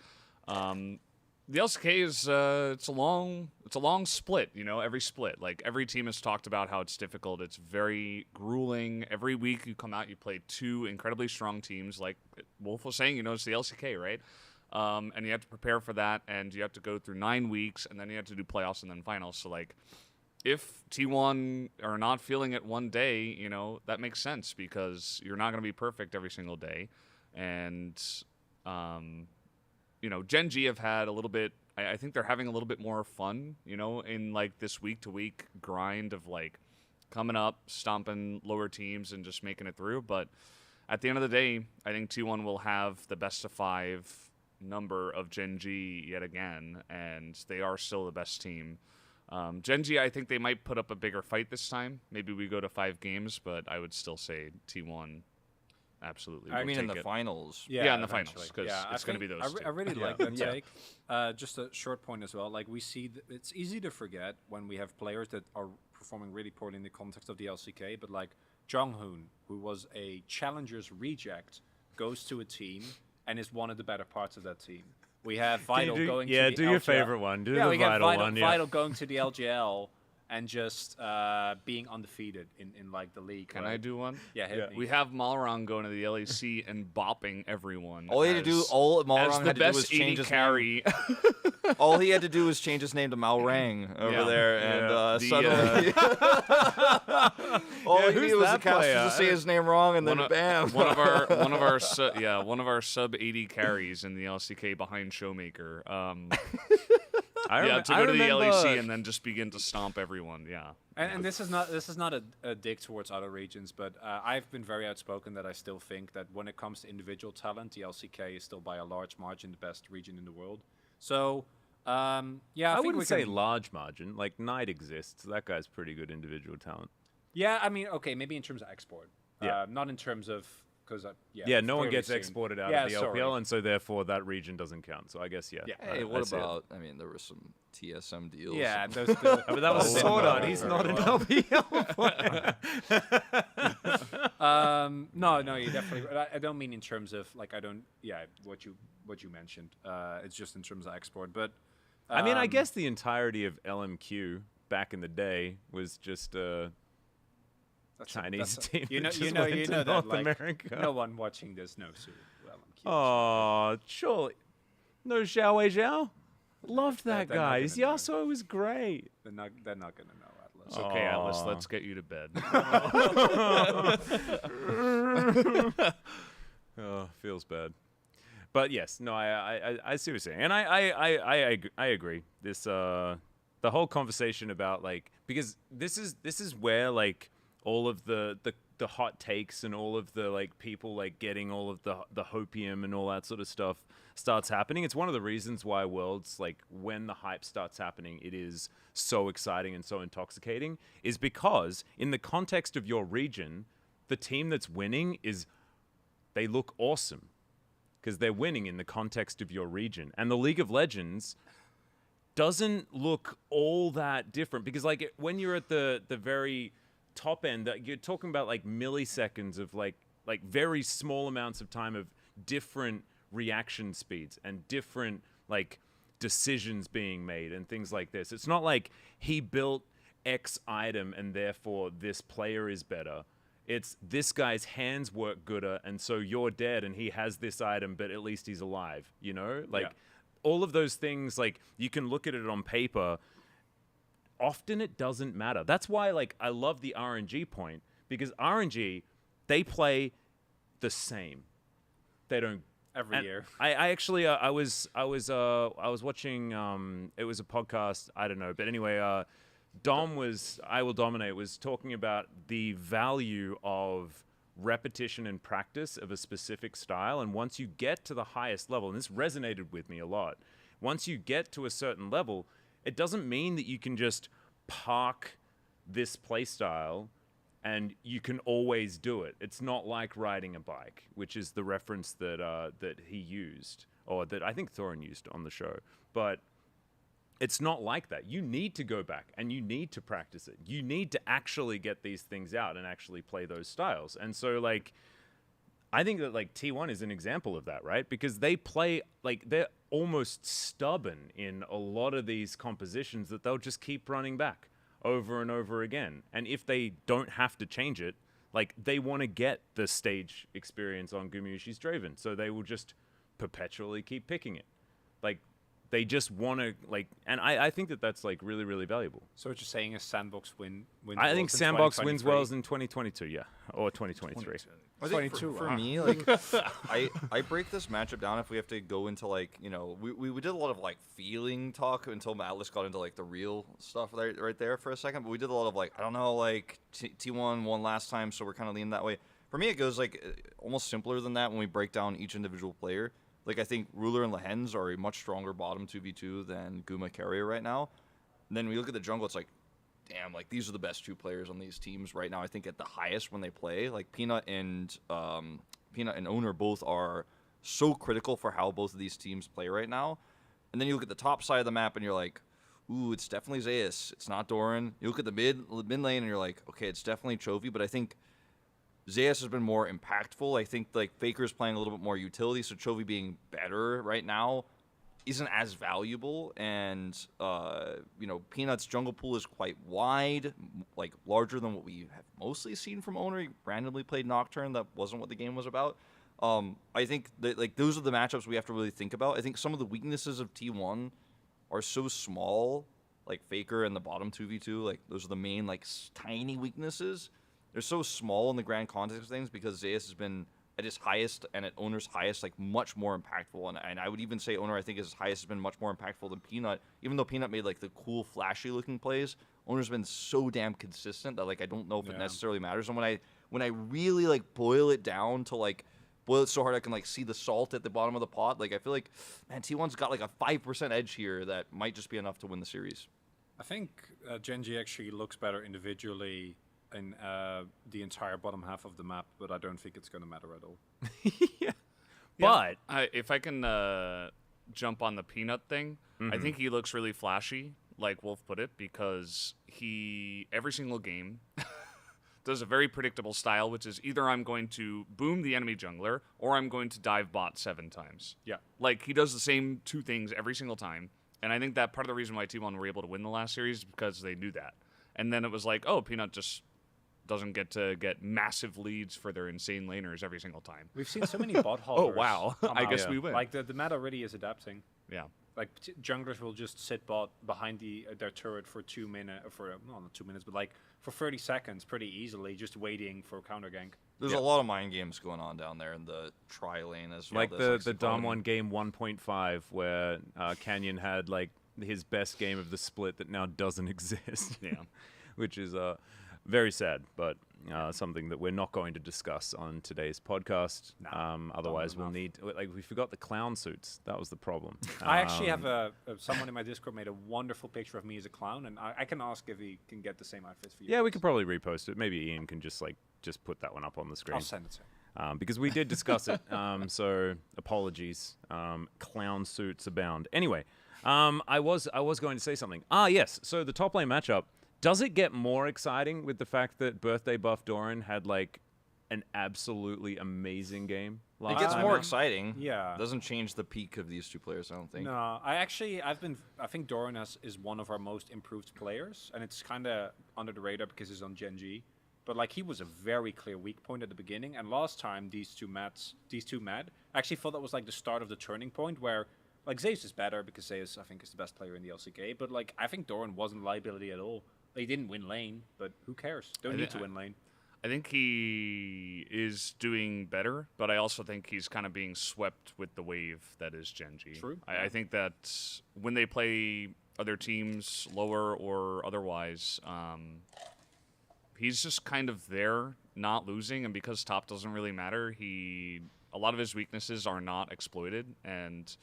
The LCK is it's a long split, you know, every split. Like, every team has talked about how it's difficult. It's very grueling. Every week you come out, you play 2 incredibly strong teams. Like Wolf was saying, you know, it's the LCK, right? And you have to prepare for that, and you have to go through 9 weeks, and then you have to do playoffs and then finals. So, like, if T1 are not feeling it one day, you know, that makes sense, because you're not going to be perfect every single day. And, you know, Gen G have had a little bit, I think they're having a little bit more fun, you know, in, like, this week-to-week grind of, like, coming up, stomping lower teams, and just making it through. But at the end of the day, I think T1 will have the best of 5 number of Gen G yet again, and they are still the best team. Gen.G, I think they might put up a bigger fight this time. Maybe we go to 5 games, but I would still say T1 absolutely. I mean, in the it. finals. Yeah, in the finals, because it's going to be those two. I really like that take. Just a short point as well. Like we see, it's easy to forget when we have players that are performing really poorly in the context of the LCK. But like Jonghoon, who was a Challengers reject, goes to a team and is one of the better parts of that team. We have Vital going to the do your LGL. favorite one. Do yeah, the we have Vital one. Vital going to the LGL and just being undefeated in like the league. Can right? I do one? Yeah, hit me. We have Malrang going to the LEC and bopping everyone. All he had to do, all Malrang had to do was change his carry. All he had to do was change his name to Malrang over there, and suddenly, all he needed was the caster to say his name wrong, and then bam. one of our sub 80 carries in the LCK behind Showmaker. To go to the LEC and then just begin to stomp everyone. Yeah. And this is not a dig towards other regions, but I've been very outspoken that I still think that when it comes to individual talent, the LCK is still by a large margin the best region in the world. So, I wouldn't say large margin. Like Knight exists. That guy's pretty good individual talent. Yeah, I mean, okay, maybe in terms of export. Yeah. Not in terms of because no one gets exported out of the LPL, and so therefore that region doesn't count. So I guess Hey, what about? I mean, there were some TSM deals. Yeah, those but that was Swordon. He's not an LPL player. No, you definitely. I don't mean in terms of like I don't. Yeah, what you mentioned. It's just in terms of export, but. I mean, I guess the entirety of LMQ back in the day was just Chinese team. You know that North like, America. No one watching this knows who LMQ. Oh, surely. No Xiao Wei Zhao? Loved that guy. His Yasuo was great. They're not gonna know, Atlas. Okay, Atlas, let's get you to bed. Feels bad. But yes, no, I see what you're saying, and I agree. This the whole conversation about like because this is where like all of the hot takes and all of the like people like getting all of the hopium and all that sort of stuff starts happening. It's one of the reasons why Worlds, like when the hype starts happening, it is so exciting and so intoxicating, is because in the context of your region, the team that's winning they look awesome because they're winning in the context of your region. And the League of Legends doesn't look all that different because like when you're at the very top end, you're talking about like milliseconds of like very small amounts of time of different reaction speeds and different like decisions being made and things like this. It's not like he built X item and therefore this player is better. It's this guy's hands work gooder and so you're dead and he has this item but at least he's alive, you know? Like all of those things, like you can look at it on paper. Often it doesn't matter. That's why like I love the RNG point because RNG, they play the same. They don't every year. I actually I was watching it was a podcast, I don't know, but anyway, Dom was I Will Dominate was talking about the value of repetition and practice of a specific style, and once you get to the highest level, and this resonated with me a lot, once you get to a certain level, it doesn't mean that you can just park this playstyle and you can always do it. It's not like riding a bike, which is the reference that he used, or that I think Thorin used on the show. But it's not like that. You need to go back and you need to practice it. You need to actually get these things out and actually play those styles. And so like I think that like T1 is an example of that, right? Because they play like they're almost stubborn in a lot of these compositions that they'll just keep running back over and over again. And if they don't have to change it, like they want to get the stage experience on Gumayusi's Draven, so they will just perpetually keep picking it. Like they just want to like, and I think that that's like really, really valuable. So what you're saying is Sandbox wins. I think Sandbox wins Worlds in 2022, yeah, or 2023. I think for me, like, I break this matchup down if we have to go into like, you know, we did a lot of like feeling talk until Atlas got into like the real stuff right there for a second, but we did a lot of like, I don't know, like T1 won last time, so we're kind of leaning that way. For me, it goes like almost simpler than that when we break down each individual player. Like I think Ruler and Lehens are a much stronger bottom 2v2 than Guma Carrier right now. then we look at the jungle, it's like, damn, like these are the best 2 players on these teams right now. I think at the highest when they play, like Peanut and Owner both are so critical for how both of these teams play right now. And then you look at the top side of the map and you're like, ooh, it's definitely Zeus. It's not Doran. You look at the mid lane and you're like, okay, it's definitely Chovy, but I think Zeus has been more impactful. I think like Faker's playing a little bit more utility, so Chovy being better right now isn't as valuable. And Peanut's jungle pool is quite wide, like larger than what we have mostly seen from Owner. He randomly played Nocturne. That wasn't what the game was about. I think that like those are the matchups we have to really think about. I think some of the weaknesses of T1 are so small, like Faker and the bottom 2v2, like those are the main like tiny weaknesses. They're so small in the grand context of things because Zeus has been at his highest and at Owner's highest, like much more impactful. And I would even say Owner, I think his highest has been much more impactful than Peanut. Even though Peanut made like the cool, flashy looking plays, Owner's been so damn consistent that like I don't know if it necessarily matters. And when I really like boil it down to like boil it so hard I can like see the salt at the bottom of the pot, like I feel like, man, T1's got like a 5% edge here that might just be enough to win the series. I think Gen G actually looks better individually in the entire bottom half of the map, but I don't think it's going to matter at all. But if I can jump on the Peanut thing, I think he looks really flashy, like Wolf put it, because he, every single game, does a very predictable style, which is either I'm going to boom the enemy jungler or I'm going to dive bot 7 times. Yeah. Like, he does the same 2 things every single time. And I think that part of the reason why T1 were able to win the last series is because they knew that. And then it was like, oh, Peanut just doesn't get to get massive leads for their insane laners every single time. We've seen so many bot holders. Oh, wow. I guess we win. Like, the meta really is adapting. Yeah. Like, junglers will just sit bot behind their turret for 2 minutes, not 2 minutes, but like for 30 seconds pretty easily, just waiting for counter gank. There's a lot of mind games going on down there in the tri lane as well. Like the Dom 1 game 1.5 where Canyon had like his best game of the split that now doesn't exist. Yeah. Which is very sad, but something that we're not going to discuss on today's podcast. Otherwise, we'll need... Like, we forgot the clown suits. That was the problem. I actually have someone in my Discord made a wonderful picture of me as a clown, and I can ask if he can get the same outfits for you. Yeah, we could probably repost it. Maybe Ian can just put that one up on the screen. I'll send it to him. Because we did discuss it, so apologies. Clown suits abound. Anyway, I was going to say something. Yes. So the top lane matchup. Does it get more exciting with the fact that Birthday Buff Doran had like an absolutely amazing game? It gets more exciting. Yeah. Doesn't change the peak of these 2 players, I don't think. No, I think Doran is one of our most improved players, and it's kind of under the radar because he's on Gen G. But like he was a very clear weak point at the beginning, and last time these two met, I actually thought that was like the start of the turning point where like Zeus is better because Zeus I think is the best player in the LCK, but like I think Doran wasn't a liability at all. They didn't win lane, but who cares? Don't need to win lane. I think he is doing better, but I also think he's kind of being swept with the wave that is Gen G. True. I think that when they play other teams, lower or otherwise, he's just kind of there, not losing, and because top doesn't really matter, a lot of his weaknesses are not exploited, and...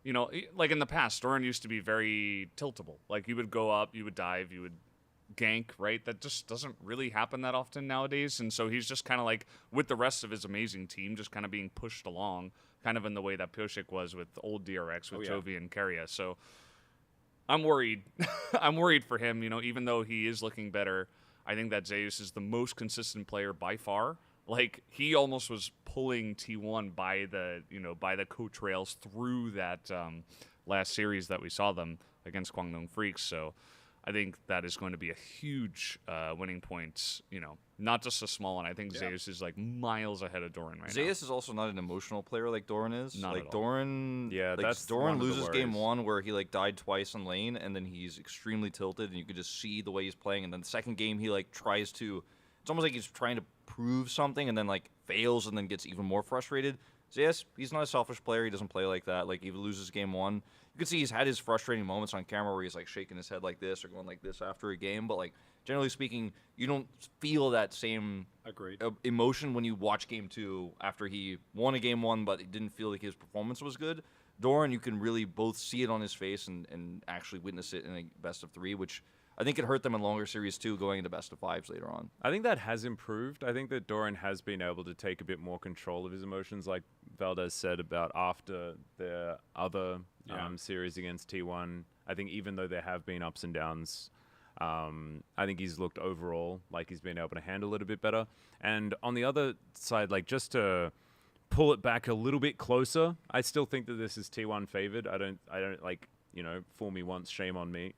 You know, like in the past, Doran used to be very tiltable. Like, you would go up, you would dive, you would gank, right? That just doesn't really happen that often nowadays. And so he's just kind of like, with the rest of his amazing team, just kind of being pushed along, kind of in the way that Pioshik was with old DRX, with Chovy and Keria. So I'm worried. I'm worried for him, you know, even though he is looking better. I think that Zeus is the most consistent player by far. Like, he almost was pulling T1 by the coach rails through that last series that we saw them against Guangdong Freaks. So I think that is going to be a huge winning point, you know, not just a small one. I think Zeus is like miles ahead of Doran right now. Zeus is also not an emotional player like Doran is. Not like at all. Doran, that's Doran loses game 1 where he like died twice in lane, and then he's extremely tilted, and you could just see the way he's playing. And then the second game he like tries to, it's almost like he's trying to prove something and then like fails and then gets even more frustrated. Zeus, he's not a selfish player. He doesn't play like that. Like, he loses game 1. You can see he's had his frustrating moments on camera where he's like shaking his head like this or going like this after a game. But like, generally speaking, you don't feel that same emotion when you watch game 2 after he won a game 1, but it didn't feel like his performance was good. Doran, you can really both see it on his face and actually witness it in a best of 3, which I think it hurt them in longer series too, going into best of 5s later on. I think that has improved. I think that Doran has been able to take a bit more control of his emotions, like Valdez said about after the other series against T1. I think even though there have been ups and downs, I think he's looked overall like he's been able to handle it a bit better. And on the other side, like just to pull it back a little bit closer, I still think that this is T1 favored. I don't like, you know, fool me once, shame on me.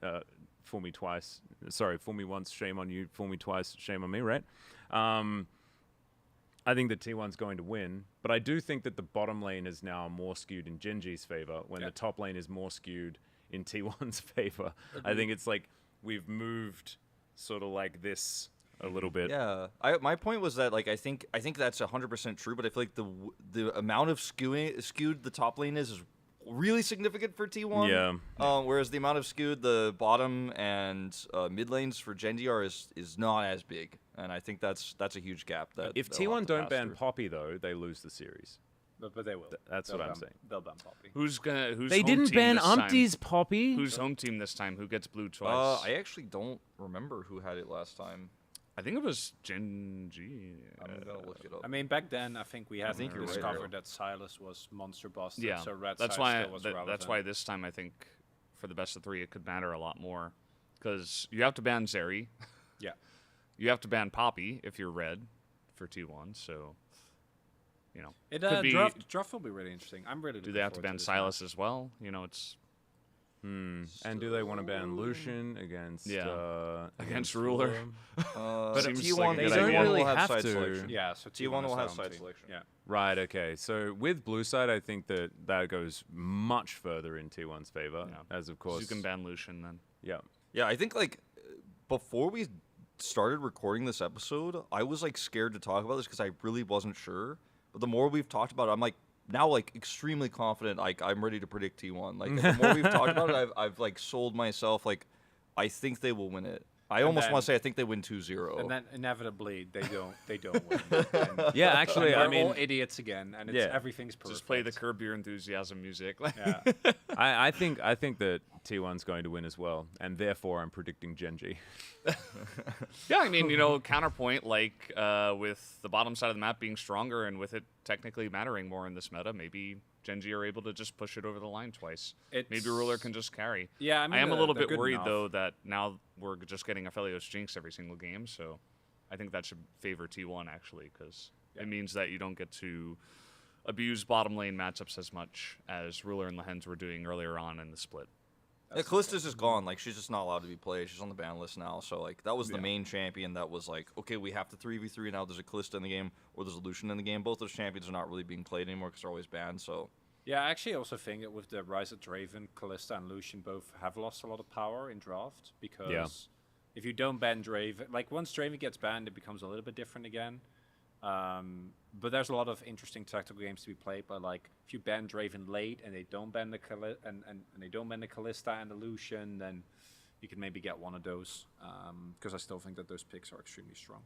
Fool me twice. Sorry, fool me once, shame on you. Fool me twice, shame on me, right? I think that T1's going to win, but I do think that the bottom lane is now more skewed in Genji's favor when the top lane is more skewed in T1's favor. I think it's like we've moved sort of like this a little bit. Yeah, my point was that like I think that's 100% true, but I feel like the amount of skewed the top lane is really significant for T1. Yeah. Whereas the amount of skewed the bottom and mid lanes for Genji is not as big, and I think that's a huge gap. That if T1 don't ban Poppy though, they lose the series. But they will. That's They'll what I'm ban- saying. They'll ban Poppy. Who's They home didn't team ban this time? Umpty's Poppy. Who's home team this time? Who gets blue twice? I actually don't remember who had it last time. I think it was Genji. I'm gonna look it up. I mean, back then, I think we had think you're right, discovered that Silas was monster busted, Yeah, so red that's side why. still was relevant. That's why this time I think for the best of 3 it could matter a lot more, because you have to ban Zeri. Yeah. You have to ban Poppy if you're red for T1. So, you know, It could be, draft will be really interesting. I'm really. do they have to ban Silas as well? You know, it's And do they want to ban Lucian against against Ruler? But seems T1, like a they good don't idea. really have have side to. selection. Yeah, so T1 will have is side their own selection. team. Yeah. Right, okay. So with blue side, I think that goes much further in T1's favor, as of course. You can ban Lucian then. Yeah. Yeah, I think like before we started recording this episode, I was like scared to talk about this because I really wasn't sure. But the more we've talked about it, I'm like now like extremely confident. Like I'm ready to predict T1. Like the more we've talked about it, I've like sold myself. Like I think they will win it. I almost want to say I think they win 2-0. And then inevitably they don't win. And Yeah, actually, I we're mean, all idiots again, and it's, Yeah. everything's perfect. Just play the Curb Your Enthusiasm music. Yeah. I think that T1's going to win as well, and therefore I'm predicting Genji. Yeah, I mean, you know, counterpoint, like with the bottom side of the map being stronger and with it technically mattering more in this meta, maybe Genji are able to just push it over the line twice. Maybe Ruler can just carry. Yeah, I mean, I am a little they're bit good worried, enough. though, that now we're just getting Aphelios Jinx every single game, so I think that should favor T1, actually, because it means that you don't get to abuse bottom lane matchups as much as Ruler and Lehens were doing earlier on in the split. Yeah, Callista's just gone. Like she's just not allowed to be played. She's on the ban list now. So like that was the main champion that was like, okay, we have to 3v3 now. There's a Callista in the game or there's a Lucian in the game. Both those champions are not really being played anymore because they're always banned. So Yeah, I actually also think that with the rise of Draven, Callista and Lucian both have lost a lot of power in draft because if you don't ban Draven, like once Draven gets banned, it becomes a little bit different again. But there's a lot of interesting tactical games to be played. But like, if you ban Draven late and they don't ban the and they don't ban the Callista and the Lucian, then you can maybe get one of those. Because I still think that those picks are extremely strong.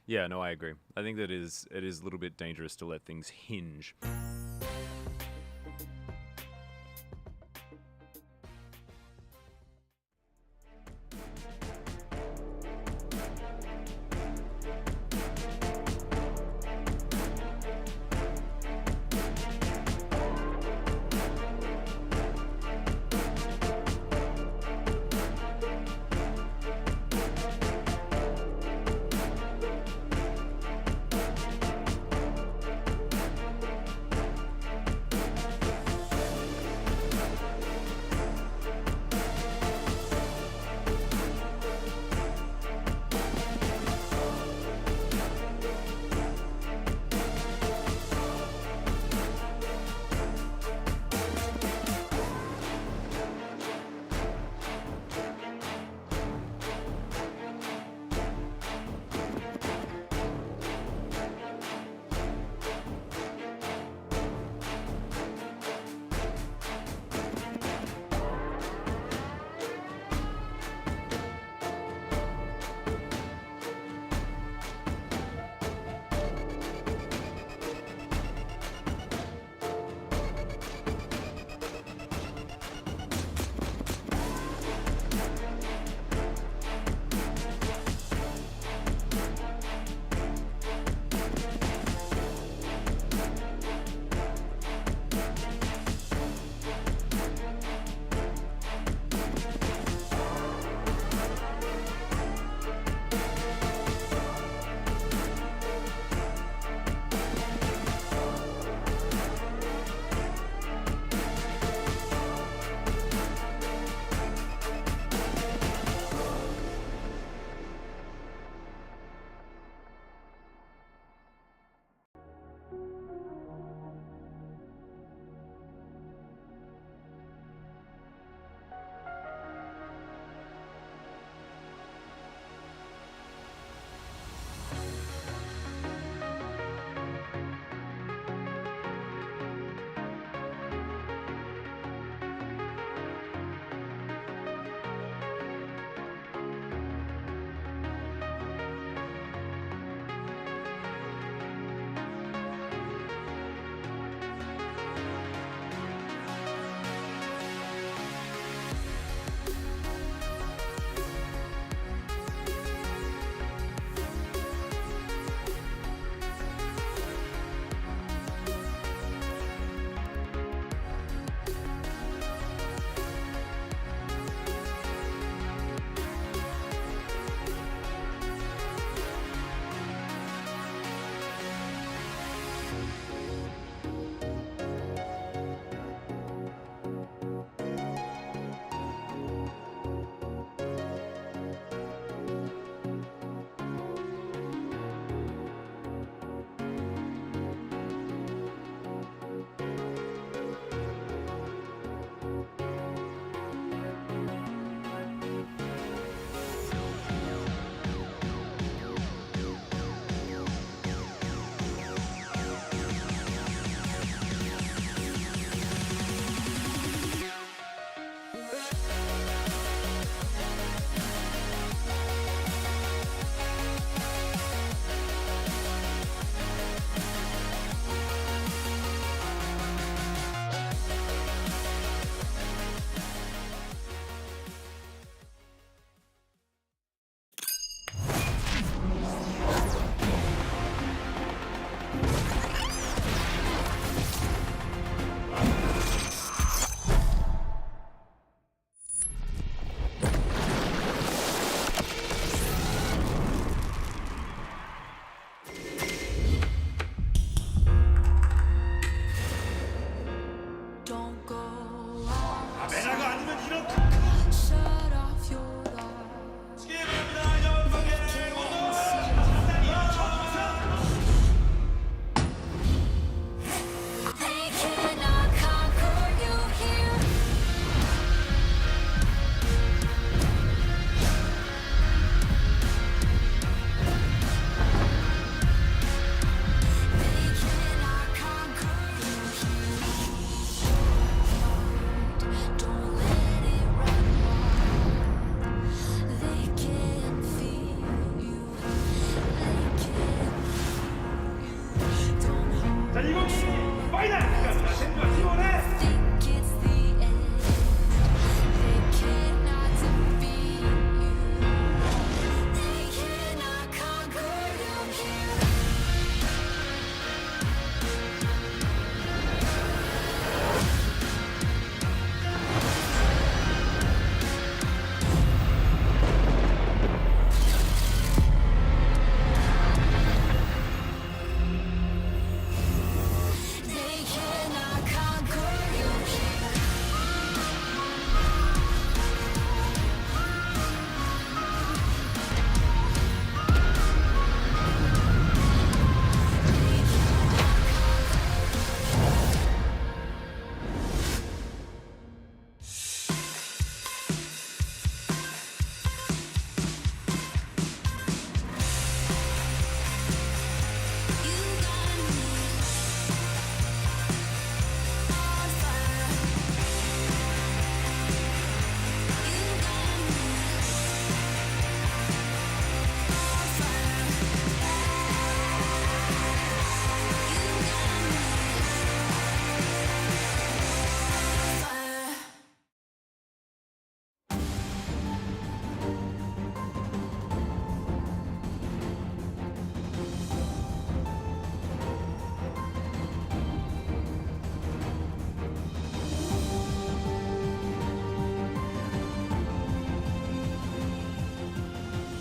Yeah, no, I agree. I think that it is a little bit dangerous to let things hinge.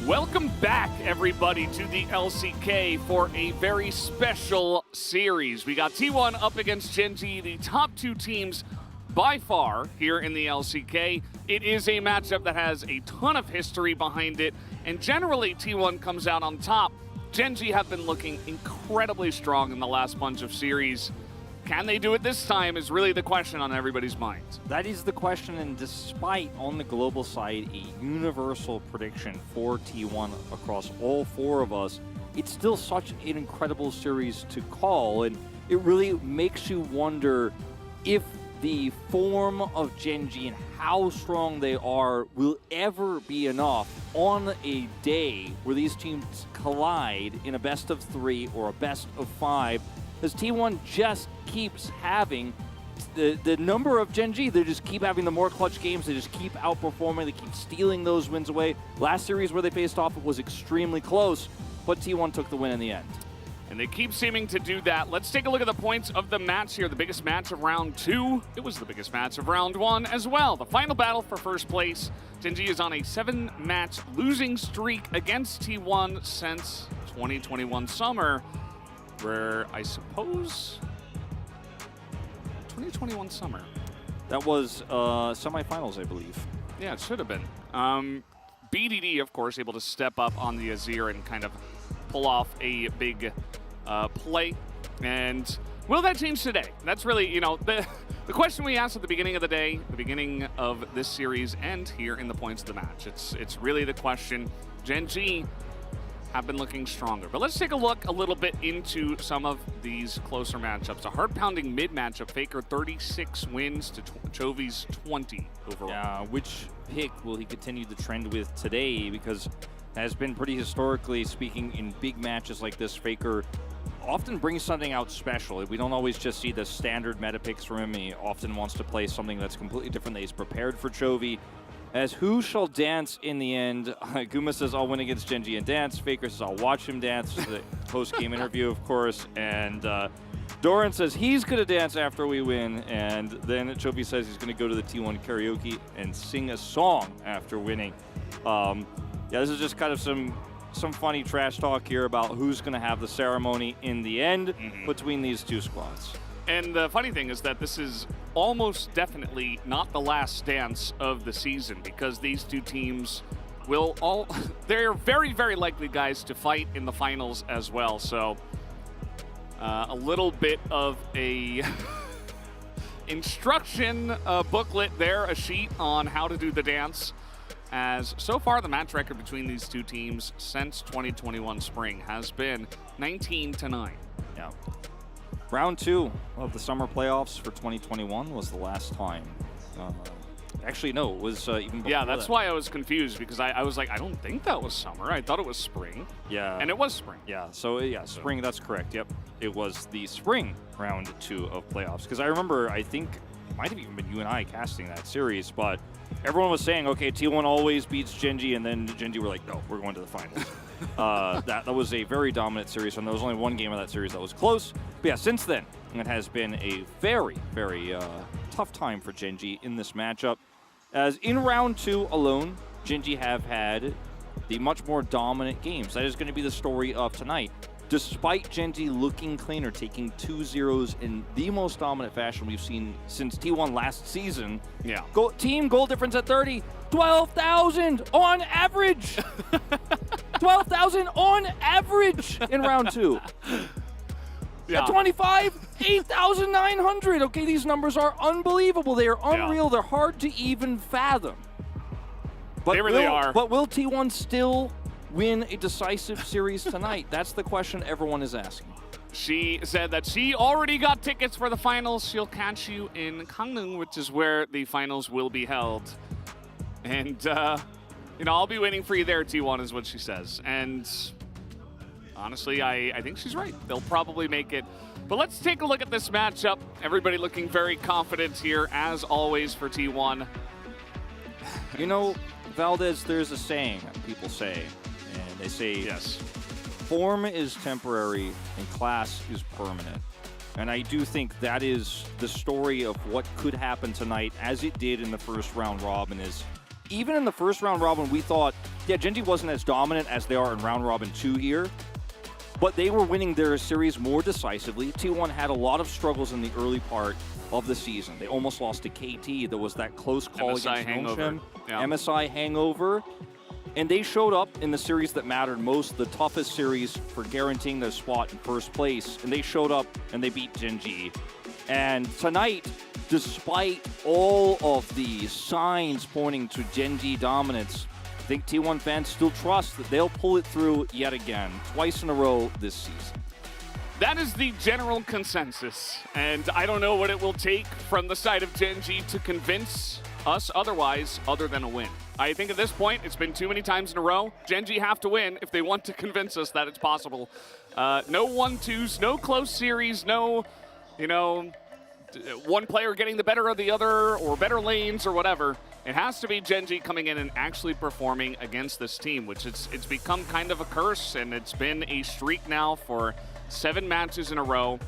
Welcome back, everybody, to the LCK for a very special series. We got T1 up against Gen G, the top two teams by far here in the LCK. It is a matchup that has a ton of history behind it, and generally T1 comes out on top. Gen G have been looking incredibly strong in the last bunch of series. Can they do it this time is really the question on everybody's minds. That is the question, and despite on the global side a universal prediction for T1 across all four of us, it's still such an incredible series to call, and it really makes you wonder if the form of Gen G and how strong they are will ever be enough on a day where these teams collide in a best of 3 or a best of 5. As T1 just keeps having the number of Gen G, they just keep having the more clutch games, they just keep outperforming, they keep stealing those wins away. Last series where they faced off, it was extremely close, but T1 took the win in the end. And they keep seeming to do that. Let's take a look at the points of the match here. The biggest match of round 2. It was the biggest match of round 1 as well. The final battle for first place. Gen G is on a 7-match losing streak against T1 since 2021 summer, where I suppose 2021 summer. That was semifinals, I believe. Yeah, it should have been. BDD, of course, able to step up on the Azir and kind of pull off a big play. And will that change today? That's really, you know, the question we asked at the beginning of the day, the beginning of this series, and here in the points of the match. It's really the question. Gen G have been looking stronger. But let's take a look a little bit into some of these closer matchups. A heart-pounding mid matchup. Faker 36 wins to Chovy's 20 overall. Yeah, which pick will he continue the trend with today? Because has been pretty historically speaking in big matches like this, Faker often brings something out special. We don't always just see the standard meta picks from him. He often wants to play something that's completely different that he's prepared for Chovy. As who shall dance in the end? Guma says, I'll win against Gen G and dance. Faker says, I'll watch him dance. The post-game interview, of course. And Doran says he's going to dance after we win. And then Chovy says he's going to go to the T1 karaoke and sing a song after winning. Yeah, this is just kind of some funny trash talk here about who's going to have the ceremony in the end between these two squads. And the funny thing is that this is almost definitely not the last dance of the season, because these two teams will all, they're very, very likely guys to fight in the finals as well. So a little bit of a instruction booklet there, a sheet on how to do the dance. As so far the match record between these two teams since 2021 spring has been 19-9. Yeah. Round 2 of the summer playoffs for 2021 was the last time. Actually, no, it was even before. Yeah, that's why I was confused, because I was like, I don't think that was summer. I thought it was spring. Yeah. And it was spring. Yeah, so yeah, spring, that's correct. Yep. It was the spring round 2 of playoffs. Because I remember, I think it might have even been you and I casting that series, but everyone was saying, okay, T1 always beats Gen G, and then Gen G were like, no, we're going to the finals. That was a very dominant series, and there was only one game of that series that was close. But yeah, since then, it has been a very, very tough time for Gen G in this matchup. As in round 2 alone, Gen G have had the much more dominant games. That is going to be the story of tonight. Despite Gen G looking cleaner, taking 2-0s in the most dominant fashion we've seen since T1 last season. Yeah. Team goal difference at 30, 12,000 on average. 12,000 on average in round 2. Yeah. At 25, 8,900. Okay, these numbers are unbelievable. They are unreal. Yeah. They're hard to even fathom. But they really are. But will T1 still win a decisive series tonight? That's the question everyone is asking. She said that she already got tickets for the finals. She'll catch you in Gangneung, which is where the finals will be held. And, you know, I'll be waiting for you there, T1, is what she says. And honestly, I think she's right. They'll probably make it. But let's take a look at this matchup. Everybody looking very confident here, as always, for T1. You know, Valdez, there's a saying people say, and they say, yes, form is temporary and class is permanent. And I do think that is the story of what could happen tonight, as it did in the first round robin. Is even in the first round robin, we thought Yeah, Gen G wasn't as dominant as they are in round robin 2 here, but they were winning their series more decisively. T1 had a lot of struggles in the early part of the season. They almost lost to KT. There was that close call MSI against hangover. Nongshim. Yeah. MSI hangover. And they showed up in the series that mattered most, the toughest series for guaranteeing their spot in first place. And they showed up and they beat Gen G. And tonight, despite all of the signs pointing to Gen G dominance, I think T1 fans still trust that they'll pull it through yet again, twice in a row this season. That is the general consensus, and I don't know what it will take from the side of Gen G to convince us otherwise, other than a win. I think at this point, it's been too many times in a row. Gen G have to win if they want to convince us that it's possible. No 1-2s, no close series, no, one player getting the better of the other or better lanes or whatever. It has to be Gen G coming in and actually performing against this team, which it's become kind of a curse, and it's been a streak now for 7 matches in a row.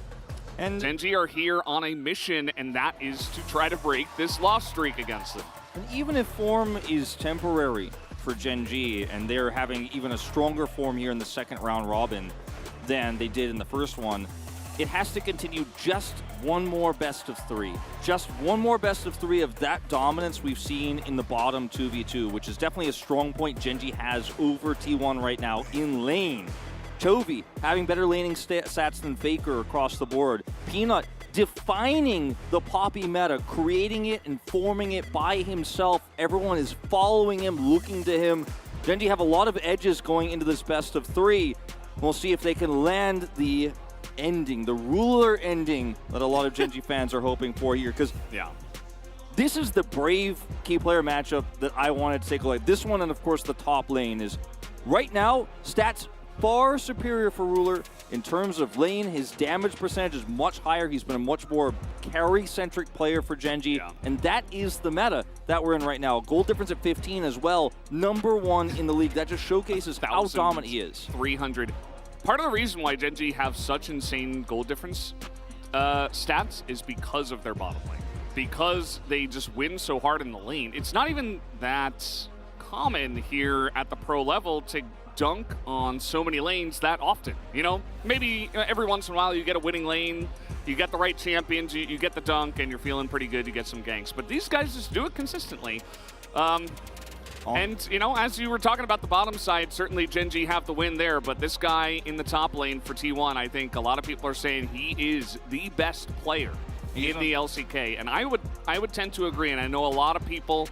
And Gen G are here on a mission, and that is to try to break this loss streak against them. And even if form is temporary for Gen G, and they're having even a stronger form here in the second round robin than they did in the first one, it has to continue just one more best of 3. Just one more best of 3 of that dominance we've seen in the bottom 2v2, which is definitely a strong point Gen G has over T1 right now in lane. Chovy having better laning stats than Faker across the board. Peanut defining the Poppy meta, creating it and forming it by himself. Everyone is following him, looking to him. Gen G have a lot of edges going into this best of 3. We'll see if they can land the ending, the ruler ending that a lot of Gen G fans are hoping for here, because this is the Brave key player matchup that I wanted to take a look. This one, and of course the top lane, is right now stats far superior for Ruler in terms of lane. His damage percentage is much higher. He's been a much more carry-centric player for Gen G, and that is the meta that we're in right now. Gold difference at 15 as well, #1 in the league. That just showcases how dominant he is. 300. Part of the reason why Gen G have such insane gold difference stats is because of their bottom lane. Because they just win so hard in the lane. It's not even that common here at the pro level to dunk on so many lanes that often. Maybe every once in a while you get a winning lane, you get the right champions, you get the dunk, and you're feeling pretty good, you get some ganks. But these guys just do it consistently. And, as you were talking about the bottom side, certainly Gen G have the win there, but this guy in the top lane for T1, I think a lot of people are saying he is the best player in the LCK, and I would tend to agree, and I know a lot of people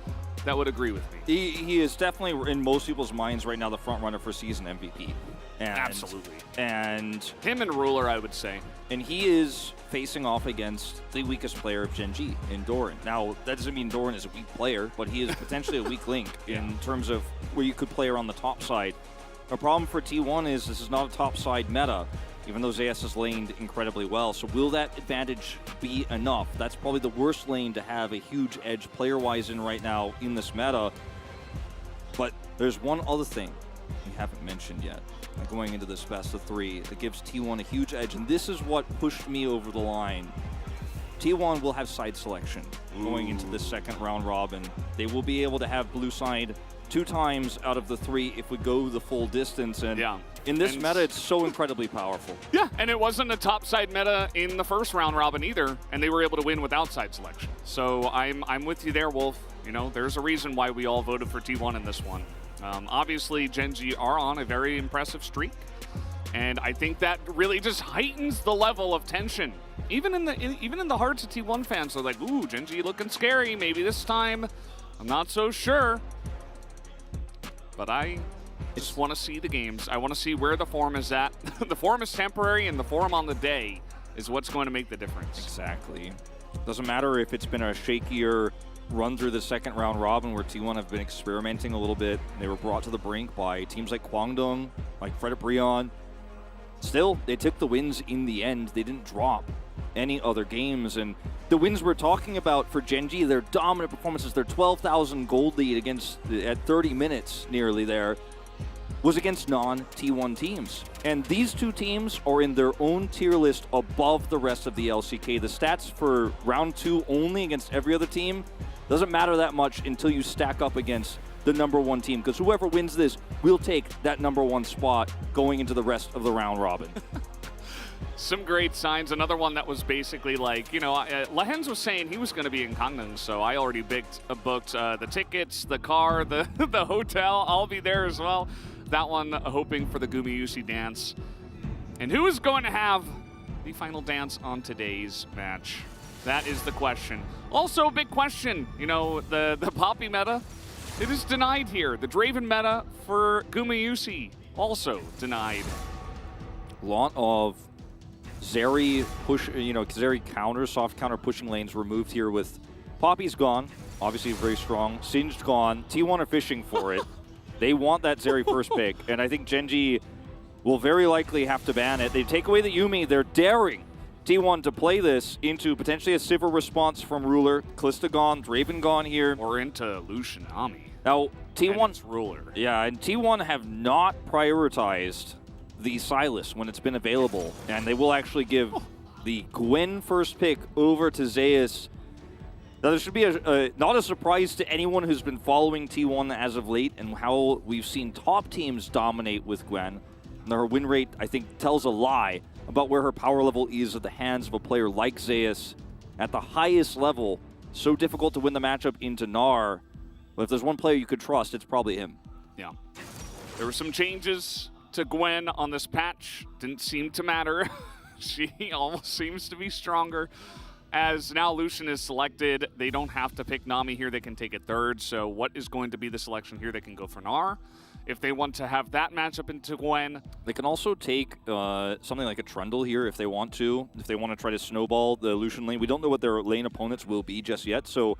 that would agree with me. He is definitely, in most people's minds right now, the front runner for season MVP. Absolutely. And him and Ruler, I would say. And he is facing off against the weakest player of Gen G in Doran. Now, that doesn't mean Doran is a weak player, but he is potentially a weak link in terms of where you could play her on the top side. The problem for T1 is this is not a top side meta, even though Zayas has laned incredibly well. So will that advantage be enough? That's probably the worst lane to have a huge edge player-wise in right now in this meta. But there's one other thing we haven't mentioned yet. Going into this best of 3, that gives T1 a huge edge, and this is what pushed me over the line. T1 will have side selection going into this second round robin. They will be able to have blue side 2 times out of the 3 if we go the full distance, and in this meta, it's so incredibly powerful. Yeah, and it wasn't a top side meta in the first round robin either, and they were able to win without side selection. So I'm with you there, Wolf. There's a reason why we all voted for T1 in this one. Obviously, Gen G are on a very impressive streak, and I think that really just heightens the level of tension. Even in the hearts of T1 fans, they're like, "Ooh, Gen G looking scary. Maybe this time." I'm not so sure, but I just want to see the games. I want to see where the form is at. The form is temporary, and the form on the day is what's going to make the difference. Exactly. Doesn't matter if it's been a shakier run through the second round robin where T1 have been experimenting a little bit. They were brought to the brink by teams like Kwangdong, like Fred Brion. Still, they took the wins in the end. They didn't drop any other games. And the wins we're talking about for Gen G, their dominant performances, their 12,000 gold lead at 30 minutes nearly there, was against non-T1 teams. And these 2 teams are in their own tier list above the rest of the LCK. The stats for round 2 only against every other team doesn't matter that much until you stack up against the #1 team, because whoever wins this will take that #1 spot going into the rest of the round robin. Some great signs. Another one that was basically like, you know, Lehens was saying he was going to be in Gangneung, so I already booked the tickets, the car, the hotel. I'll be there as well. That one hoping for the Gumayusi dance. And who is going to have the final dance on today's match? That is the question. Also, a big question, you know, the Poppy meta, it is denied here. The Draven meta for Gumayusi also denied. A lot of Zeri push, Zeri counter, soft counter pushing lanes removed here with Poppy's gone, obviously very strong. Singed gone. T1 are fishing for it. They want that Zeri first pick, and I think Gen.G will very likely have to ban it. They take away the Yuumi. They're daring T1 to play this into potentially a Sivir response from Ruler. Kalista gone, Draven gone here. Or into Lucian Ami. Now, T1's Ruler. Yeah, and T1 have not prioritized the Sylas when it's been available, and they will actually give the Gwen first pick over to Zeus. Now, there should be not a surprise to anyone who's been following T1 as of late and how we've seen top teams dominate with Gwen. And her win rate, I think, tells a lie about where her power level is at the hands of a player like Zeus at the highest level. So difficult to win the matchup into Gnar. But if there's one player you could trust, it's probably him. Yeah. There were some changes to Gwen on this patch. Didn't seem to matter. She almost seems to be stronger. As now Lucian is selected, they don't have to pick Nami here. They can take it third. So what is going to be the selection here? They can go for Gnar. If they want to have that matchup into Gwen. They can also take something like a Trundle here if they want to. If they want to try to snowball the Lucian lane. We don't know what their lane opponents will be just yet. So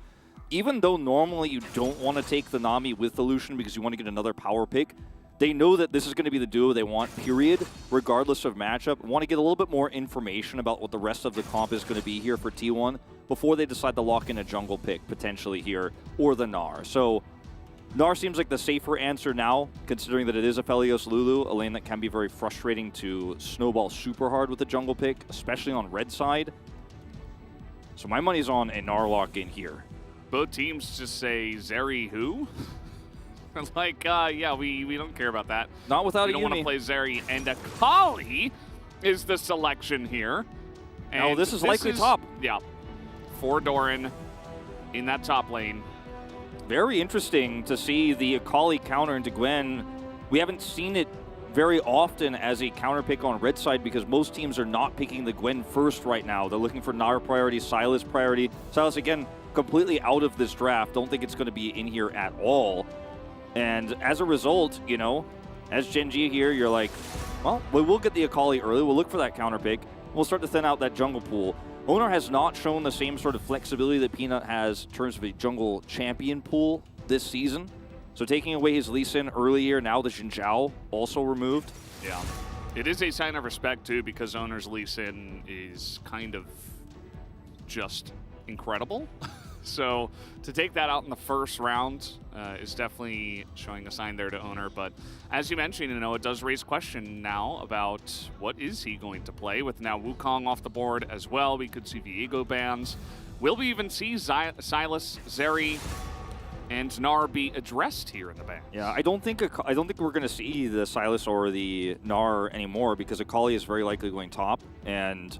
even though normally you don't want to take the Nami with the Lucian because you want to get another power pick, they know that this is going to be the duo they want, period, regardless of matchup. Want to get a little bit more information about what the rest of the comp is going to be here for T1 before they decide to lock in a jungle pick potentially here, or the Gnar. So Gnar seems like the safer answer now, considering that it is a Aphelios Lulu, a lane that can be very frustrating to snowball super hard with a jungle pick, especially on red side. So my money's on a Gnar lock in here. Both teams just say, Zeri who? Like, yeah, we don't care about that. Not without we a don't want to Yuumi. play Zeri, and Akali is the selection here. And no, this is likely top. Yeah, for Doran in that top lane. Very interesting to see the Akali counter into Gwen. We haven't seen it very often as a counter pick on red side because most teams are not picking the Gwen first right now. They're looking for Gnar priority, Sylas priority. Sylas, again, completely out of this draft. Don't think it's going to be in here at all. And as a result, you know, as Gen.G here, you're like, well, we will get the Akali early. We'll look for that counter pick. We'll start to thin out that jungle pool. Oner has not shown the same sort of flexibility that Peanut has in terms of a jungle champion pool this season. So taking away his Lee Sin early here, now the Xin Zhao also removed. Yeah. It is a sign of respect, too, because Oner's Lee Sin is kind of just incredible. So to take that out in the first round is definitely showing a sign there to Oner. But as you mentioned, you know, it does raise question now about what is he going to play with now Wukong off the board as well. We could see Viego bans. Will we even see Sylas, Zeri, and Gnar be addressed here in the ban? Yeah, I don't think we're going to see the Sylas or the Gnar anymore because Akali is very likely going top. And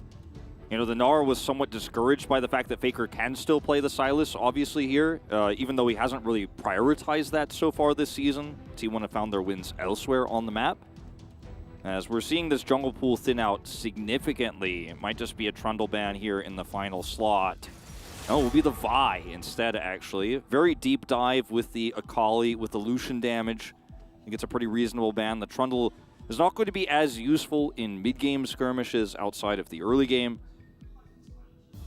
you know, the Gnar was somewhat discouraged by the fact that Faker can still play the Sylas, obviously, here, even though he hasn't really prioritized that so far this season. T1 have found their wins elsewhere on the map. As we're seeing this jungle pool thin out significantly, it might just be a Trundle ban here in the final slot. No, it will be the Vi instead, actually. Very deep dive with the Akali, with the Lucian damage. I think it's a pretty reasonable ban. The Trundle is not going to be as useful in mid-game skirmishes outside of the early game.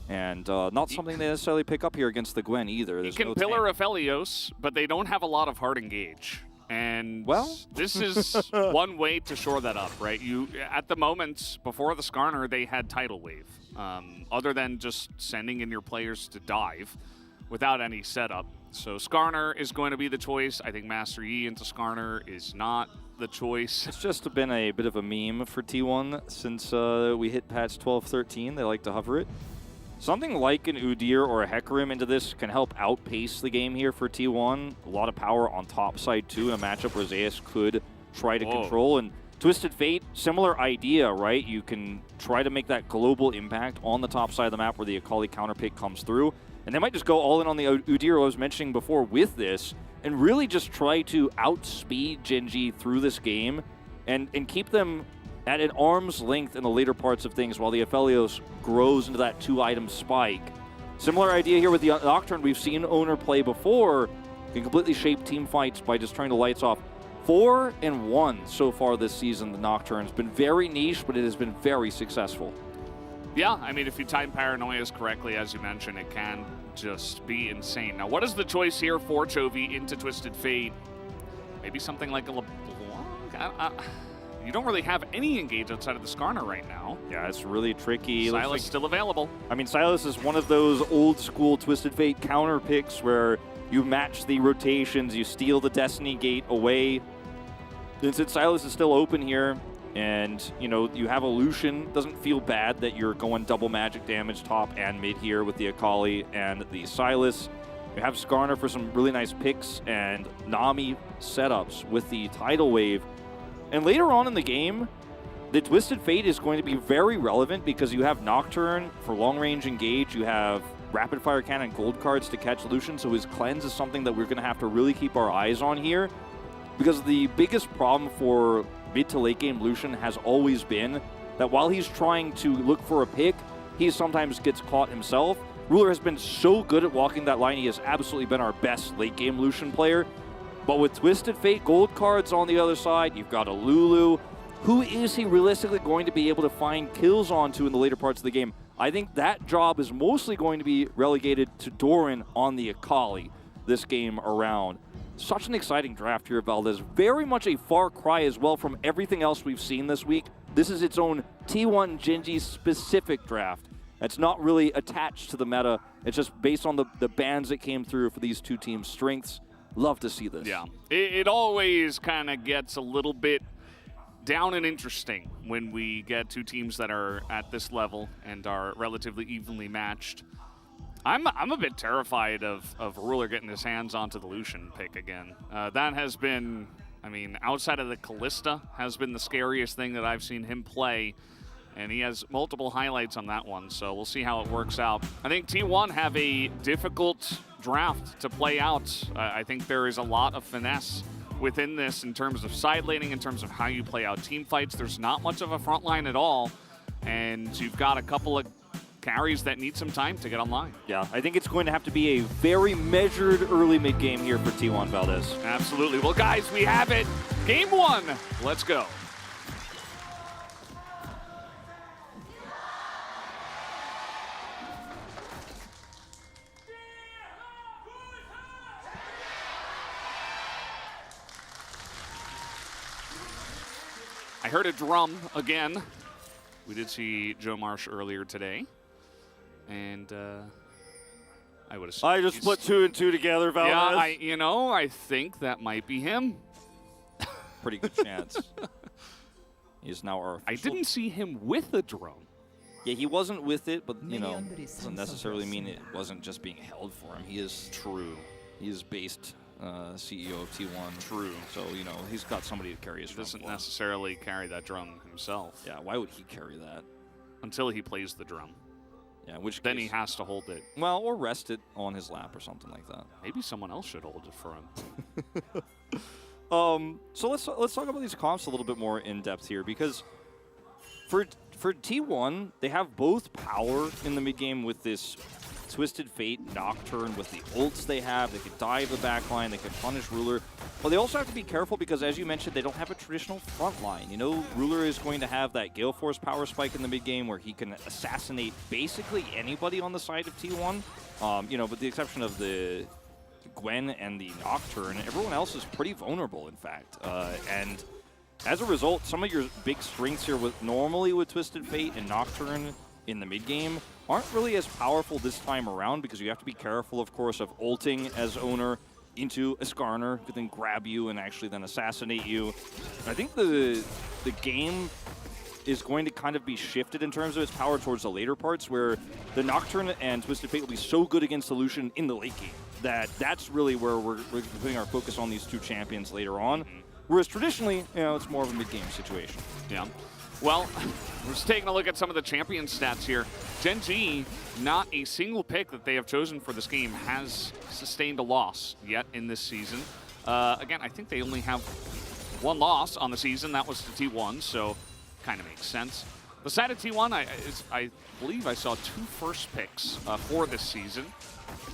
And not something they necessarily pick up here against the Gwen either. You can pillar Aphelios, but they don't have a lot of hard engage. And well, this is one way to shore that up, right? You at the moment, before the Skarner, they had Tidal Wave. Other than just sending in your players to dive without any setup. So Skarner is going to be the choice. I think Master Yi into Skarner is not the choice. It's just been a bit of a meme for T1 since we hit patch 12-13. They like to hover it. something like an Udyr or a Hecarim into this can help outpace the game here for T1. A lot of power on top side too in a matchup where Zeus could try to control. And Twisted Fate, similar idea, right? You can try to make that global impact on the top side of the map where the Akali counter pick comes through. And they might just go all in on the Udyr I was mentioning before with this and really just try to outspeed Gen.G through this game and keep them at an arm's length in the later parts of things while the Aphelios grows into that 2-item spike. Similar idea here with the Nocturne. We've seen Owner play before. Can completely shape team fights by just turning the lights off. 4-1 so far this season, the Nocturne's been very niche, but it has been very successful. Yeah, I mean, if you time Paranoias correctly, as you mentioned, it can just be insane. Now, what is the choice here for Chovy into Twisted Fate? Maybe something like a LeBlanc? You don't really have any engage outside of the Skarner right now. Yeah, it's really tricky. Silas still available. I mean, Silas is one of those old school Twisted Fate counter picks where you match the rotations, you steal the Destiny Gate away. And since Silas is still open here, and you know you have a Lucian, doesn't feel bad that you're going double magic damage top and mid here with the Akali and the Silas. You have Skarner for some really nice picks and Nami setups with the Tidal Wave. And later on in the game, the Twisted Fate is going to be very relevant because you have Nocturne for long-range engage, you have Rapid-Fire Cannon gold cards to catch Lucian, so his cleanse is something that we're going to have to really keep our eyes on here. Because the biggest problem for mid to late game Lucian has always been that while he's trying to look for a pick, he sometimes gets caught himself. Ruler has been so good at walking that line, he has absolutely been our best late game Lucian player. But with Twisted Fate gold cards on the other side, you've got a Lulu. Who is he realistically going to be able to find kills onto in the later parts of the game? I think that job is mostly going to be relegated to Doran on the Akali this game around. Such an exciting draft here, Valdez. Very much a far cry as well from everything else we've seen this week. This is its own T1 Gen.G specific draft. It's not really attached to the meta. It's just based on the bands that came through for these two teams' strengths. Love to see this. Yeah, it always kind of gets a little bit down and interesting when we get two teams that are at this level and are relatively evenly matched. I'm a bit terrified of Ruler getting his hands onto the Lucian pick again. That has been, I mean, outside of the Callista, has been the scariest thing that I've seen him play. And he has multiple highlights on that one, so we'll see how it works out. I think T1 have a difficult draft to play out. I think there is a lot of finesse within this in terms of side laning, in terms of how you play out team fights. There's not much of a front line at all, and you've got a couple of carries that need some time to get online. Yeah, I think it's going to have to be a very measured early mid game here for T1 Valdez. Absolutely. Well, guys, we have it. Game one. Let's go. I heard a drum again. We did see Joe Marsh earlier today. And I would assume I just put 2 and 2 together, Valdez. Yeah, I think that might be him. Pretty good chance. He's now our official. I didn't see him with a drum. Yeah, he wasn't with it, but, you know, doesn't necessarily mean it wasn't just being held for him. He is true. He is based CEO of T1. True. So, you know, he's got somebody to carry his drum. Doesn't necessarily carry that drum himself. Yeah, why would he carry that? Until he plays the drum. Yeah, which then he has to hold it. Well, or rest it on his lap or something like that. Maybe someone else should hold it for him. So let's talk about these comps a little bit more in depth here, because for T1, they have both power in the mid game with this Twisted Fate Nocturne with the ults they have. They can dive the backline, they can punish Ruler. But they also have to be careful because, as you mentioned, they don't have a traditional front line. You know, Ruler is going to have that Gale Force power spike in the mid game where he can assassinate basically anybody on the side of T1. You know, with the exception of the Gwen and the Nocturne, everyone else is pretty vulnerable, in fact. And as a result, some of your big strengths here normally with Twisted Fate and Nocturne in the mid game aren't really as powerful this time around, because you have to be careful, of course, of ulting as owner into a Skarner, who could then grab you and actually then assassinate you. I think the game is going to kind of be shifted in terms of its power towards the later parts, where the Nocturne and Twisted Fate will be so good against the Lucian in the late game that that's really where we're putting our focus on these two champions later on. Whereas traditionally, it's more of a mid-game situation. Yeah. Well, we're just taking a look at some of the champion stats here. Gen G, not a single pick that they have chosen for this game has sustained a loss yet in this season. Again, I think they only have one loss on the season. That was to T1, so kind of makes sense. Beside of T1, I believe I saw 2 first picks for this season.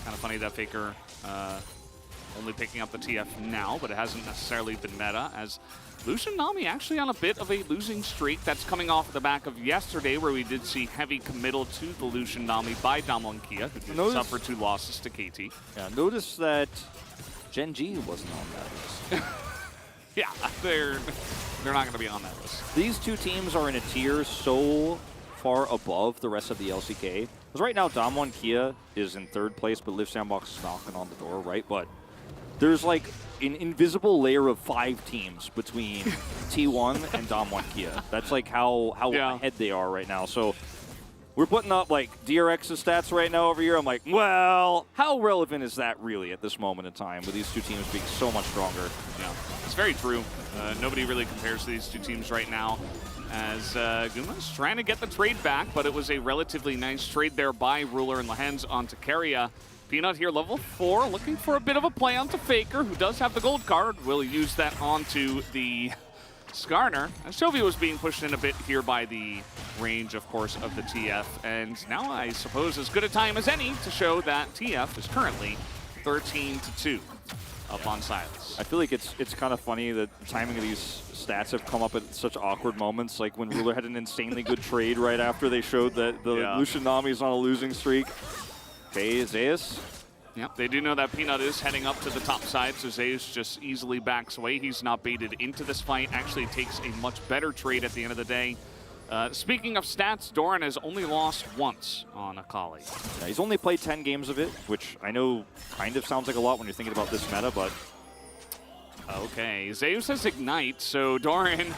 Kind of funny that Faker only picking up the TF now, but it hasn't necessarily been meta, as Lucian Nami actually on a bit of a losing streak. That's coming off the back of yesterday, where we did see heavy committal to the Lucian Nami by Damwon Kia, who did suffer 2 losses to KT. Yeah, notice that Gen G wasn't on that list. Yeah, they're not going to be on that list. These two teams are in a tier so far above the rest of the LCK. Because right now, Damwon Kia is in 3rd place, but Live Sandbox is knocking on the door, right? But there's like an invisible layer of 5 teams between T1 and Damwon Kia. That's like how ahead they are right now. So we're putting up like DRX's stats right now over here. I'm like, well, how relevant is that really at this moment in time with these two teams being so much stronger? Yeah, it's very true. Nobody really compares to these two teams right now, as Guma's trying to get the trade back, but it was a relatively nice trade there by Ruler and Lehens onto Keria. Peanut here, level 4, looking for a bit of a play onto Faker, who does have the gold card. Will use that onto the Skarner. And Chovy was being pushed in a bit here by the range, of course, of the TF. And now I suppose as good a time as any to show that TF is currently 13-2 up on Silas. I feel like it's kind of funny that the timing of these stats have come up at such awkward moments, like when Ruler had an insanely good trade right after they showed that the Lucian Nami is on a losing streak. Okay, Zeus. Yep, they do know that Peanut is heading up to the top side, so Zeus just easily backs away. He's not baited into this fight, actually takes a much better trade at the end of the day. Speaking of stats, Doran has only lost once on Akali. Yeah, he's only played 10 games of it, which I know kind of sounds like a lot when you're thinking about this meta, but... Okay, Zeus has Ignite, so Doran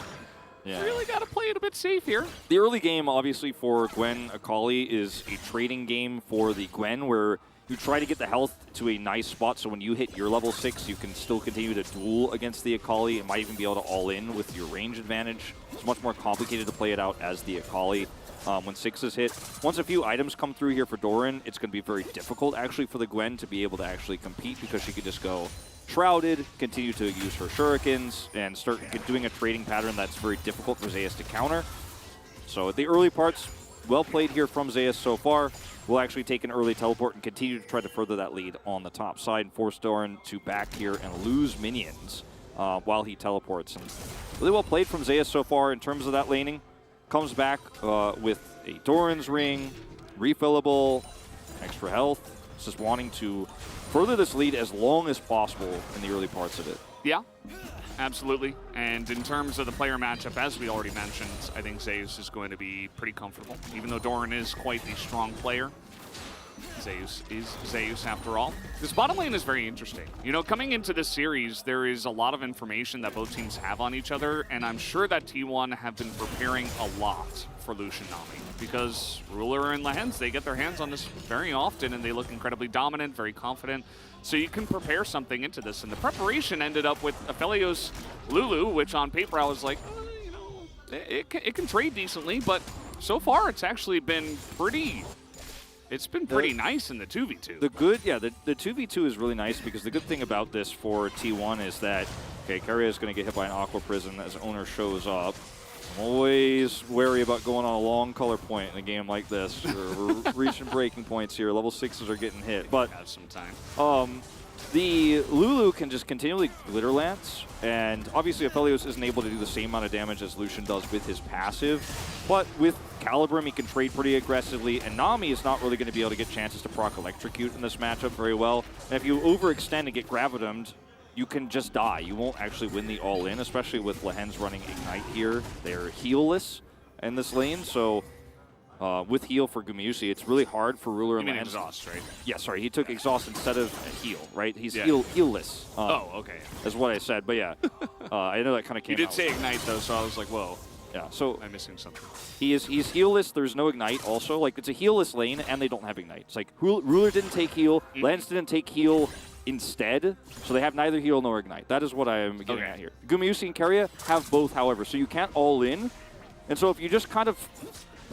really got to play it a bit safe here. The early game, obviously, for Gwen Akali is a trading game for the Gwen, where you try to get the health to a nice spot, so when you hit your level 6, you can still continue to duel against the Akali. It might even be able to all-in with your range advantage. It's much more complicated to play it out as the Akali when 6 is hit. Once a few items come through here for Doran, it's going to be very difficult, actually, for the Gwen to be able to actually compete, because she could just go Shrouded, continue to use her shurikens, and start doing a trading pattern that's very difficult for Zeus to counter. So the early parts, well played here from Zeus so far. We'll actually take an early teleport and continue to try to further that lead on the top side and force Doran to back here and lose minions while he teleports. And really well played from Zeus so far in terms of that laning. Comes back with a Doran's ring, refillable, extra health. Just wanting to further this lead as long as possible in the early parts of it. Yeah, absolutely. And in terms of the player matchup, as we already mentioned, I think Zeus is going to be pretty comfortable. Even though Doran is quite the strong player, Zeus is Zeus after all. This bottom lane is very interesting. You know, coming into this series, there is a lot of information that both teams have on each other, and I'm sure that T1 have been preparing a lot for Lucian Nami, because Ruler and Lehens, they get their hands on this very often, and they look incredibly dominant, very confident. So you can prepare something into this, and the preparation ended up with Aphelios Lulu, which on paper I was like, you know, it can trade decently, but so far it's actually been pretty... It's been pretty nice in the 2v2. The 2v2 is really nice, because the good thing about this for T1 is that, okay, Keria is going to get hit by an Aqua Prison as owner shows up. I'm always wary about going on a long color point in a game like this. We're reaching breaking points here. Level 6s are getting hit. But have some time. The Lulu can just continually Glitter Lance, and obviously Aphelios isn't able to do the same amount of damage as Lucian does with his passive, but with Calibrum he can trade pretty aggressively, and Nami is not really going to be able to get chances to proc Electrocute in this matchup very well. And if you overextend and get Gravitummed, you can just die. You won't actually win the all-in, especially with Lehens running Ignite here. They're heal-less in this lane, so with heal for Gumayusi, it's really hard for Ruler and Lehens. Exhaust, right? Yeah, sorry, he took Exhaust instead of a heal, right? He's heal-less. Oh, okay. That's what I said, but yeah. I know that kind of came out. You did say Ignite, though, so I was like, whoa. Yeah, so I'm missing something. He's heal-less, there's no ignite also. Like, it's a heal-less lane, and they don't have ignite. It's like, Ruler didn't take heal, Lance didn't take heal instead, so they have neither heal nor ignite. That is what I am getting at here. Gumayusi and Keria have both, however, so you can't all in. And so if you just kind of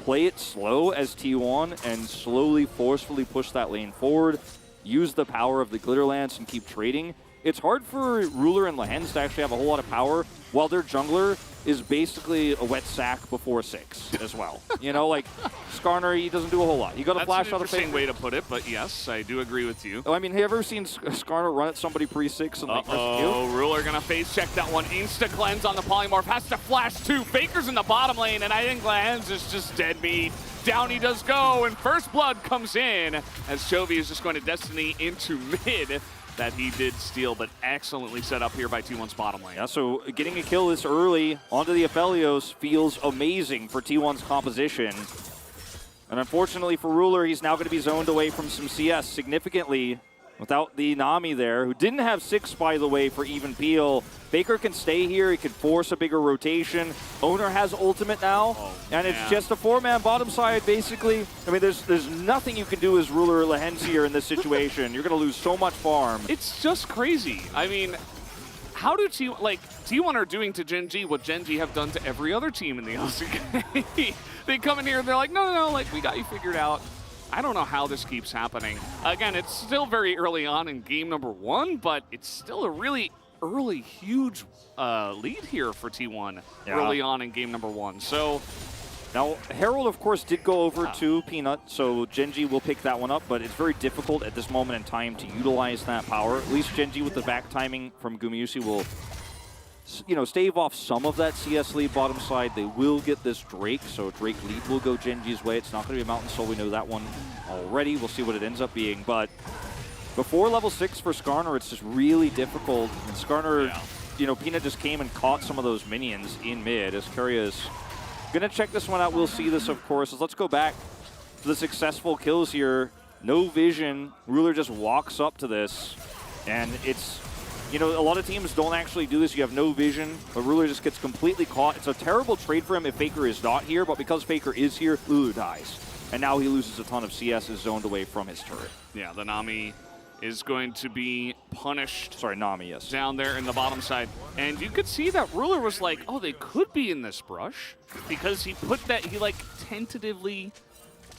play it slow as T1 and slowly, forcefully push that lane forward, use the power of the Glitter Lance and keep trading, it's hard for Ruler and Lehens to actually have a whole lot of power while their jungler is basically a wet sack before 6 as well. You know, like, Skarner, he doesn't do a whole lot. You got to flash out of That's an interesting way to put it, but yes, I do agree with you. Oh, I mean, have you ever seen Skarner run at somebody pre-6 and like Ruler gonna face check that one. Insta cleanse on the polymorph. Has to flash 2. Faker's in the bottom lane, and I think Lehens is just dead meat. Down he does go, and first blood comes in as Chovy is just going to Destiny into mid. That he did steal, but excellently set up here by T1's bottom lane. Yeah, so getting a kill this early onto the Aphelios feels amazing for T1's composition. And unfortunately for Ruler, he's now going to be zoned away from some CS significantly without the Nami there, who didn't have 6, by the way, for even Peel. Faker can stay here. He can force a bigger rotation. Owner has ultimate now, and it's just a 4-man bottom side, basically. I mean, there's nothing you can do as Ruler or Lehens here in this situation. You're going to lose so much farm. It's just crazy. I mean, how do T1 are doing to Gen G what Gen G have done to every other team in the LCK? They come in here and they're like, no, like, we got you figured out. I don't know how this keeps happening. Again, it's still very early on in game number 1, but it's still a really early, huge lead here for T1 early on in game number 1. So now, Herald, of course, did go over to Peanut, so Genji will pick that one up, but it's very difficult at this moment in time to utilize that power. At least Genji with the back timing from Gumayusi will, you know, stave off some of that CS lead bottom side. They will get this Drake, so Drake lead will go Genji's way. It's not going to be a Mountain Soul. We know that one already. We'll see what it ends up being, but before level 6 for Skarner, it's just really difficult. And Skarner, you know, Peanut just came and caught some of those minions in mid as Keria is going to check this one out. We'll see this, of course. Let's go back to the successful kills here. No vision. Ruler just walks up to this, and it's, you know, a lot of teams don't actually do this. You have no vision, but Ruler just gets completely caught. It's a terrible trade for him if Faker is not here, but because Faker is here, Ruler dies. And now he loses a ton of CS, is zoned away from his turret. Yeah, the Nami is going to be punished. Sorry, Nami, yes. Down there in the bottom side. And you could see that Ruler was like, oh, they could be in this brush. Because he put that, he like tentatively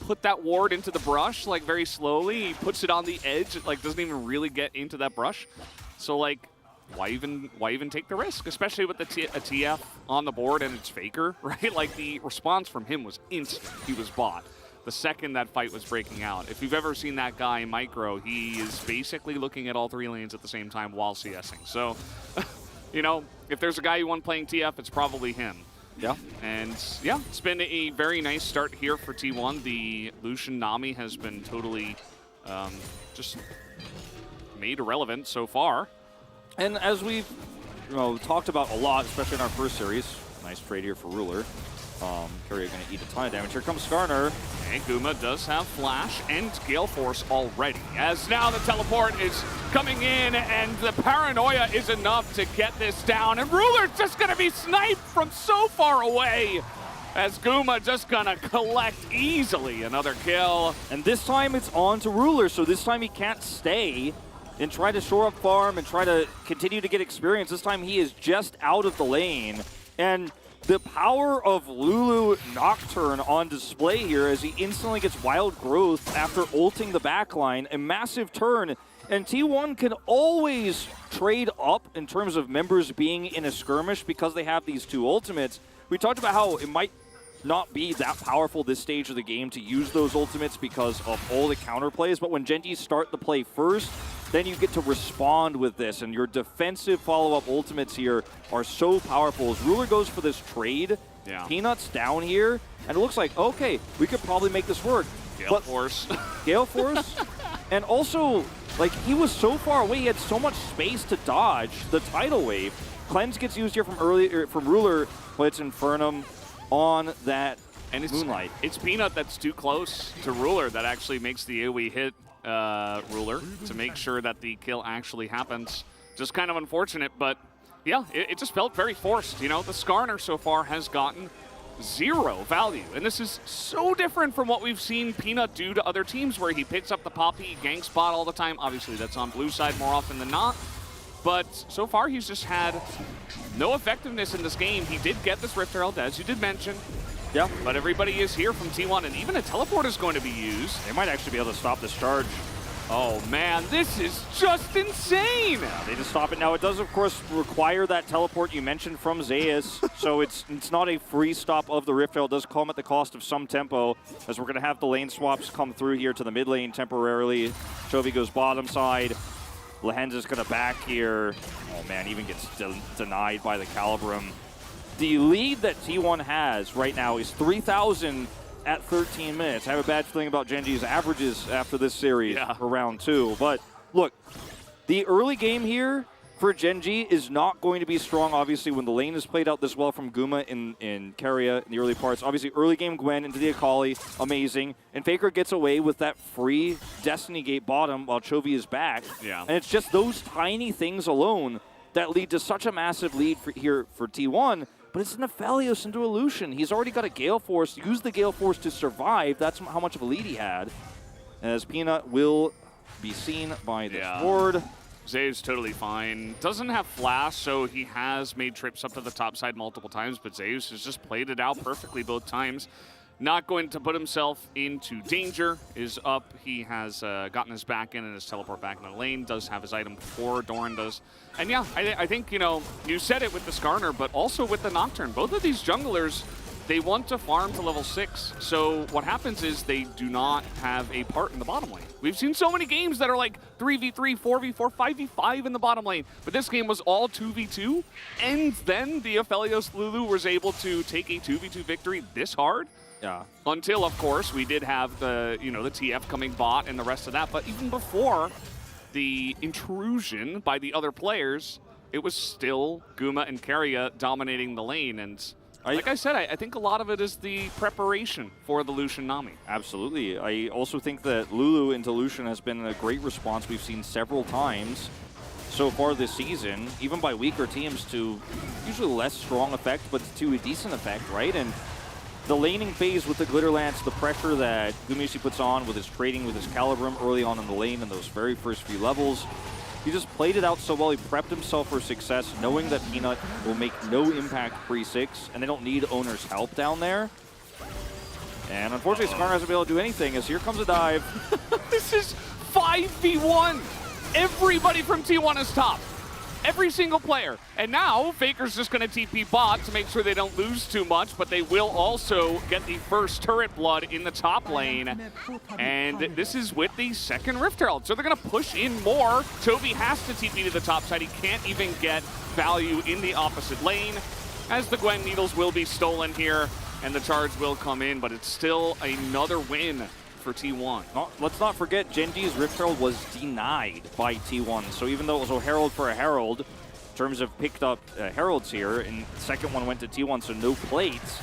put that ward into the brush, like very slowly. He puts it on the edge, it like doesn't even really get into that brush. So like, why even take the risk? Especially with a TF on the board and it's Faker, right? Like the response from him was instant. He was bought the second that fight was breaking out. If you've ever seen that guy, Micro, he is basically looking at all 3 lanes at the same time while CSing. So, you know, if there's a guy you want playing TF, it's probably him. Yeah. And yeah, it's been a very nice start here for T1. The Lucian Nami has been totally just made irrelevant so far. And as we've talked about a lot, especially in our first series, nice trade here for Ruler. Keria going to eat a ton of damage. Here comes Skarner. And Guma does have Flash and Gale Force already. As now the teleport is coming in and the paranoia is enough to get this down. And Ruler's just going to be sniped from so far away. As Guma just going to collect easily another kill. And this time it's on to Ruler, so this time he can't stay and try to shore up farm and try to continue to get experience. This time he is just out of the lane. And the power of Lulu Nocturne on display here as he instantly gets wild growth after ulting the backline. A massive turn. And T1 can always trade up in terms of members being in a skirmish because they have these 2 ultimates. We talked about how it might not be that powerful this stage of the game to use those ultimates because of all the counterplays, but when Genji start the play first, then you get to respond with this, and your defensive follow-up ultimates here are so powerful. As Ruler goes for this trade, Peanut's down here, and it looks like, okay, we could probably make this work. Gale Force. Gale Force, and also, like, he was so far away, he had so much space to dodge the tidal wave. Cleanse gets used here from Ruler, but it's Infernum on that Moonlight. It's Peanut that's too close to Ruler that actually makes the AoE hit Ruler to make sure that the kill actually happens. Just kind of unfortunate, but yeah, it just felt very forced. You know, the Skarner so far has gotten zero value. And this is so different from what we've seen Peanut do to other teams where he picks up the Poppy, gank spot all the time. Obviously, that's on blue side more often than not. But so far, he's just had no effectiveness in this game. He did get this Rift Herald, as you did mention. Yeah. But everybody is here from T1, and even a teleport is going to be used. They might actually be able to stop this charge. Oh, man, this is just insane. Yeah, they just stop it. Now, it does, of course, require that teleport you mentioned from Zeus. So it's not a free stop of the Rift Herald. It does come at the cost of some tempo, as we're going to have the lane swaps come through here to the mid lane temporarily. Chovy goes bottom side. Lehen's going to back here. Oh, man, even gets denied by the Calibrum. The lead that T1 has right now is 3,000 at 13 minutes. I have a bad feeling about Genji's averages after this series for round 2. But look, the early game here for Genji is not going to be strong, obviously, when the lane is played out this well from Guma in Keria in the early parts. Obviously, early game Gwen into the Akali, amazing. And Faker gets away with that free Destiny Gate bottom while Chovy is back. Yeah. And it's just those tiny things alone that lead to such a massive lead here for T1. But it's an Aphelios into Illusion. He's already got a Gale Force. Use the Gale Force to survive. That's how much of a lead he had. As Peanut will be seen by this ward. Zeus totally fine. Doesn't have flash, so he has made trips up to the top side multiple times, but Zeus has just played it out perfectly both times. Not going to put himself into danger. Is up. He has gotten his back in and his teleport back in the lane. Does have his item before Doran does. And yeah, I think, you know, you said it with the Skarner, but also with the Nocturne. Both of these junglers, they want to farm to level 6. So what happens is they do not have a part in the bottom lane. We've seen so many games that are like 3v3, 4v4, 5v5 in the bottom lane. But this game was all 2v2. And then the Aphelios Lulu was able to take a 2v2 victory this hard. Yeah. Until, of course, we did have the, you know, the TF coming bot and the rest of that. But even before the intrusion by the other players, it was still Guma and Keria dominating the lane. And like I said, I think a lot of it is the preparation for the Lucian Nami. Absolutely. I also think that Lulu into Lucian has been a great response we've seen several times so far this season, even by weaker teams, to usually less strong effect, but to a decent effect, right? And the laning phase with the Glitter Lance, the pressure that Gumayusi puts on with his trading with his Calibrum early on in the lane in those very first few levels, he just played it out so well. He prepped himself for success, knowing that Peanut will make no impact pre-6, and they don't need Owner's help down there. And unfortunately, Skarner hasn't been able to do anything, as here comes a dive. This is 5v1. Everybody from T1 is top. Every single player. And now, Faker's just going to TP bot to make sure they don't lose too much, but they will also get the first turret blood in the top lane. And this is with the second Rift Herald. So they're going to push in more. Chovy has to TP to the top side. He can't even get value in the opposite lane, as the Gwen Needles will be stolen here, and the charge will come in, but it's still another win for T1. Let's not forget, Genji's Rift Herald was denied by T1. So even though it was a Herald for a Herald, in terms of picked up Heralds here, and the second one went to T1, so no plates,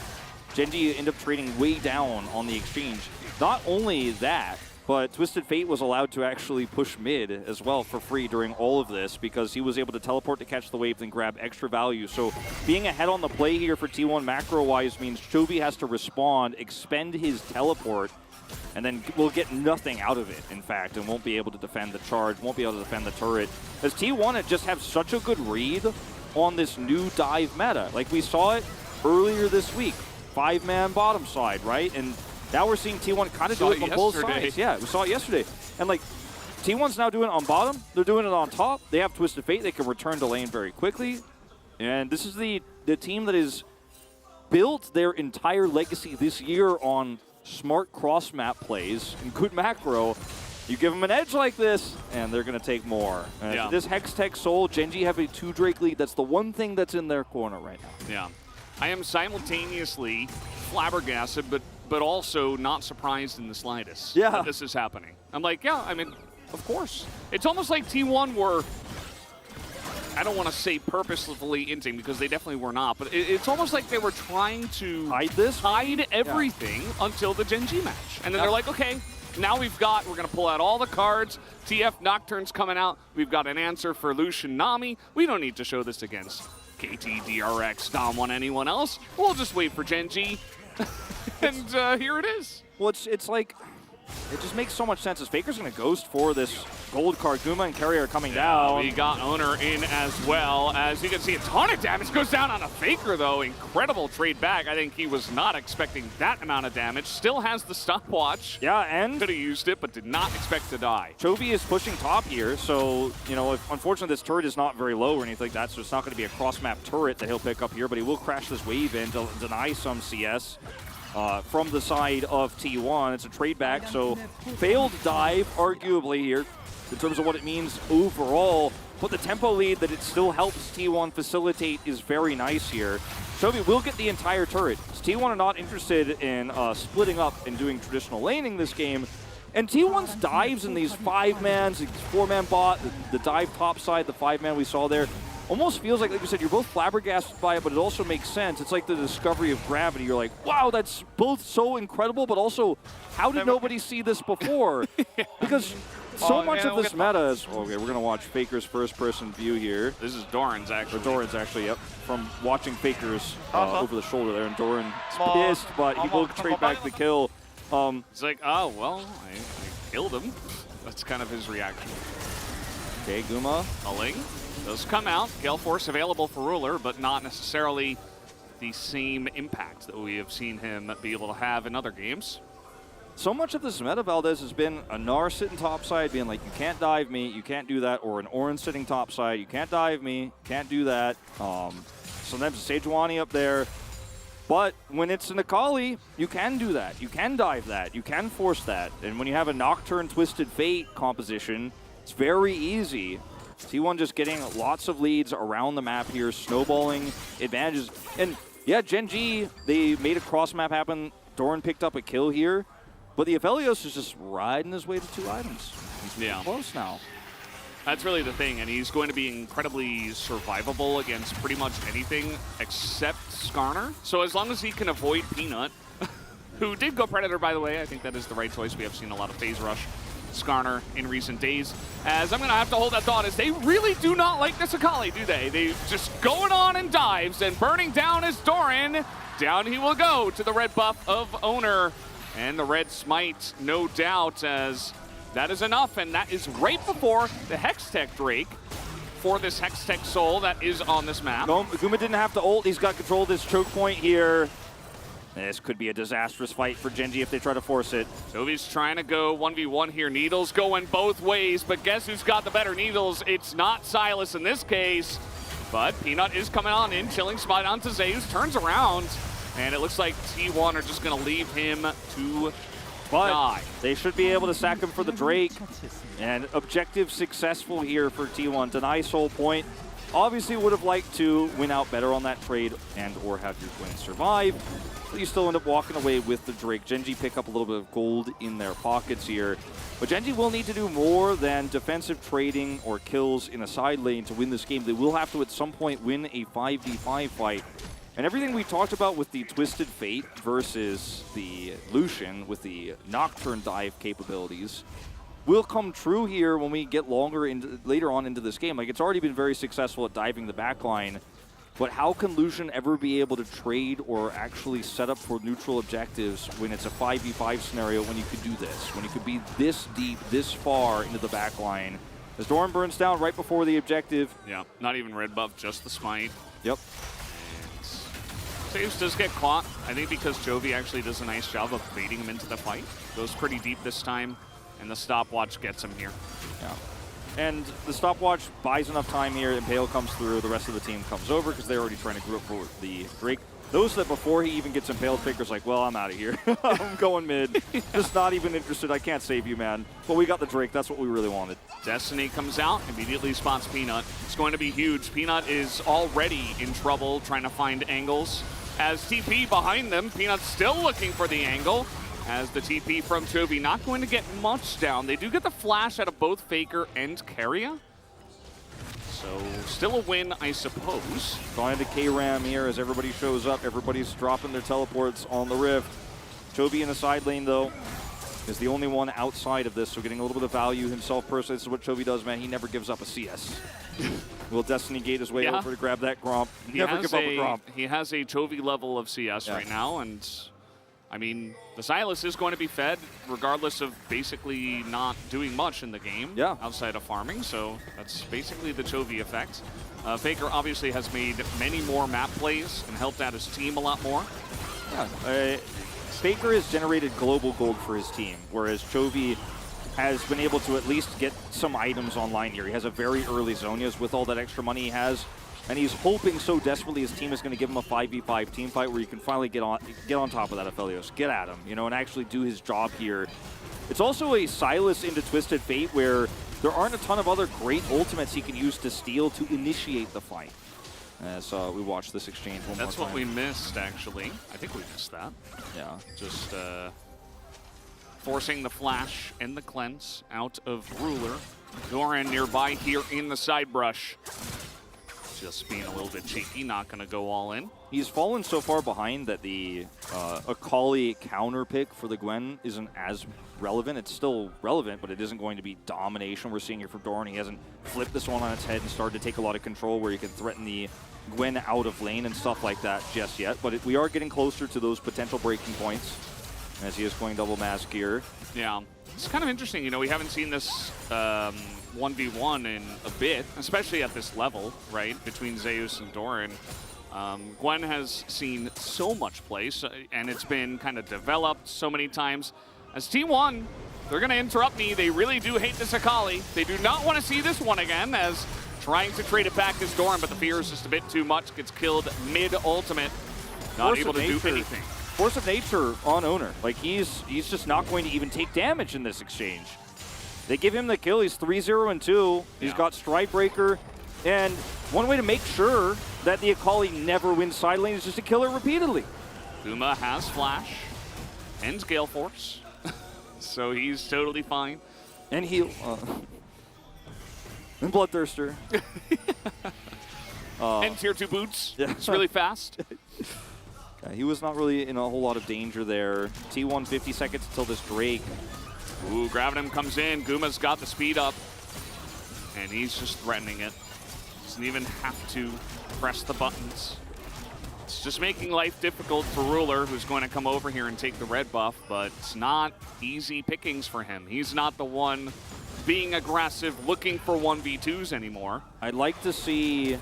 Genji ended up trading way down on the exchange. Not only that, but Twisted Fate was allowed to actually push mid as well for free during all of this, because he was able to teleport to catch the wave and grab extra value. So being ahead on the play here for T1 macro-wise means Chovy has to respond, expend his teleport, and then we'll get nothing out of it, in fact, and won't be able to defend the charge, won't be able to defend the turret. As T1 just have such a good read on this new dive meta. Like we saw it earlier this week, 5-man bottom side, right? And now we're seeing T1 kind of do it on both sides. Yeah, we saw it yesterday. And like, T1's now doing it on bottom, they're doing it on top. They have Twisted Fate, they can return to lane very quickly. And this is the team that has built their entire legacy this year on smart cross-map plays and good macro. You give them an edge like this, and they're going to take more. This Hex Tech Soul, Genji have a 2 Drake lead. That's the one thing that's in their corner right now. Yeah. I am simultaneously flabbergasted, but also not surprised in the slightest that this is happening. I'm like, yeah, I mean, of course. It's almost like T1 were, I don't want to say purposefully inting, because they definitely were not, but it's almost like they were trying to hide everything until the Genji match. And then they're like, okay, now we're going to pull out all the cards. TF Nocturne's coming out. We've got an answer for Lucian Nami. We don't need to show this against KT, DRX, Dom1, anyone else. We'll just wait for Gen G. And here it is. Well, it's like, it just makes so much sense as Faker's going to ghost for this gold card. Guma and Carry are coming down. We got Owner in as well. As you can see, a ton of damage goes down on a Faker, though. Incredible trade back. I think he was not expecting that amount of damage. Still has the stopwatch. Yeah, and could have used it, but did not expect to die. Chovy is pushing top here, so, you know, unfortunately this turret is not very low or anything like that, so it's not going to be a cross-map turret that he'll pick up here, but he will crash this wave in to deny some CS. From the side of T1. It's a trade back, so failed dive, arguably, here, in terms of what it means overall. But the tempo lead that it still helps T1 facilitate is very nice here. Chovy will get the entire turret. T1 are not interested in splitting up and doing traditional laning this game. And T1's dives in these 5-mans, 4-man bot, the dive top side, the 5-man we saw there, almost feels like you said, you're both flabbergasted by it, but it also makes sense. It's like the discovery of gravity. You're like, wow, that's both so incredible, but also, how did nobody see this before? Because so much of this meta is... Okay, we're going to watch Faker's first-person view here. This is Doran's, actually. Or Doran's, actually, yep. From watching Faker's over the shoulder there, and Doran's pissed, but he will trade back the kill. He's like, oh, well, I killed him. That's kind of his reaction. Okay, Guma. Culling. Those come out. Gale Force available for Ruler, but not necessarily the same impact that we have seen him be able to have in other games. So much of this meta, Valdez, has been a Gnar sitting topside being like, you can't dive me, you can't do that, or an Orin sitting topside, you can't dive me, can't do that. Sometimes a Sejuani up there. But when it's an Akali, you can do that. You can dive that. You can force that. And when you have a Nocturne Twisted Fate composition, it's very easy. T1 just getting lots of leads around the map here, snowballing advantages. And yeah, Gen G, they made a cross map happen. Doran picked up a kill here, but the Aphelios is just riding his way to 2 items. He's close now. That's really the thing, and he's going to be incredibly survivable against pretty much anything except Skarner. So as long as he can avoid Peanut, who did go Predator, by the way, I think that is the right choice. We have seen a lot of phase rush Skarner in recent days. As I'm going to have to hold that thought, as they really do not like this Akali, do they? They just going on and dives and burning down as Doran. Down he will go to the red buff of Owner. And the red smite, no doubt, as that is enough. And that is right before the Hextech Drake for this Hextech Soul that is on this map. Guma didn't have to ult. He's got control of this choke point here. This could be a disastrous fight for Gen G if they try to force it. Jovi's trying to go 1v1 here. Needles going both ways, but guess who's got the better Needles? It's not Silas in this case, but Peanut is coming on in, chilling spot onto Zeus, turns around, and it looks like T1 are just going to leave him to die. They should be able to sack him for the Drake, and objective successful here for T1. Deny soul point. Obviously would have liked to win out better on that trade and or have your Gwen survive. But you still end up walking away with the Drake. Gen G pick up a little bit of gold in their pockets here. But Gen G will need to do more than defensive trading or kills in a side lane to win this game. They will have to at some point win a 5v5 fight. And everything we talked about with the Twisted Fate versus the Lucian with the Nocturne dive capabilities will come true here when we get later on into this game. Like, it's already been very successful at diving the backline, but how can Lucian ever be able to trade or actually set up for neutral objectives when it's a 5v5 scenario when you could do this, when you could be this deep, this far into the backline? As Doran burns down right before the objective. Yeah, not even red buff, just the smite. Yep. Zeus does get caught, I think because Jovi actually does a nice job of baiting him into the fight. Goes pretty deep this time. And the stopwatch gets him here. Yeah. And the stopwatch buys enough time here. Impale comes through. The rest of the team comes over because they're already trying to group for the Drake. Those that before he even gets impaled, Faker's like, well, I'm out of here. I'm going mid. Just not even interested. I can't save you, man. But we got the Drake. That's what we really wanted. Destiny comes out, immediately spots Peanut. It's going to be huge. Peanut is already in trouble trying to find angles. As TP behind them, Peanut's still looking for the angle. As the TP from Chovy not going to get much down. They do get the flash out of both Faker and Keria. So still a win, I suppose. Going to K-Ram here as everybody shows up. Everybody's dropping their teleports on the Rift. Chovy in the side lane, though, is the only one outside of this, so getting a little bit of value himself personally. This is what Chovy does, man. He never gives up a CS. Will Destiny gate his way over to grab that Gromp. Never give up a Gromp. He has a Chovy level of CS right now, and I mean, the Sylas is going to be fed regardless of basically not doing much in the game outside of farming, so that's basically the Chovy effect. Faker obviously has made many more map plays and helped out his team a lot more. Yeah, Faker has generated global gold for his team, whereas Chovy has been able to at least get some items online here. He has a very early Zonias with all that extra money he has, and he's hoping so desperately his team is going to give him a 5v5 team fight where you can finally get on top of that Aphelios, get at him, you know, and actually do his job here. It's also a Sylas into Twisted Fate where there aren't a ton of other great ultimates he can use to steal to initiate the fight. As we watch this exchange one more time. That's what we missed, actually. I think we missed that. Yeah. Just forcing the flash and the cleanse out of Ruler. Doran nearby here in the side brush. Just being a little bit cheeky, not going to go all in. He's fallen so far behind that the Akali counter pick for the Gwen isn't as relevant. It's still relevant, but it isn't going to be domination we're seeing here from Doran. He hasn't flipped this one on its head and started to take a lot of control where he can threaten the Gwen out of lane and stuff like that just yet. But we are getting closer to those potential breaking points as he is going double mask here. Yeah, it's kind of interesting. You know, we haven't seen this 1v1 in a bit, especially at this level, right, between Zeus and Doran. Gwen has seen so much play, and it's been kind of developed so many times. As T1, they're going to interrupt me. They really do hate this Akali. They do not want to see this one again, as trying to trade it back is Doran, but the fear is just a bit too much. Gets killed mid-ultimate. Not able to do anything. Force of nature on Owner. Like, he's just not going to even take damage in this exchange. They give him the kill. He's 3-0-2. He's got Stride Breaker. And one way to make sure that the Akali never wins side lane is just to kill her repeatedly. Guma has Flash and Gale Force, so he's totally fine. And heal. And Bloodthirster. And Tier 2 boots. Yeah. It's really fast. He was not really in a whole lot of danger there. T1 50 seconds until this Drake. Ooh, Gravitum comes in. Guma's got the speed up. And he's just threatening it. Doesn't even have to press the buttons. It's just making life difficult for Ruler, who's going to come over here and take the red buff, but it's not easy pickings for him. He's not the one being aggressive, looking for 1v2s anymore. I'd like to see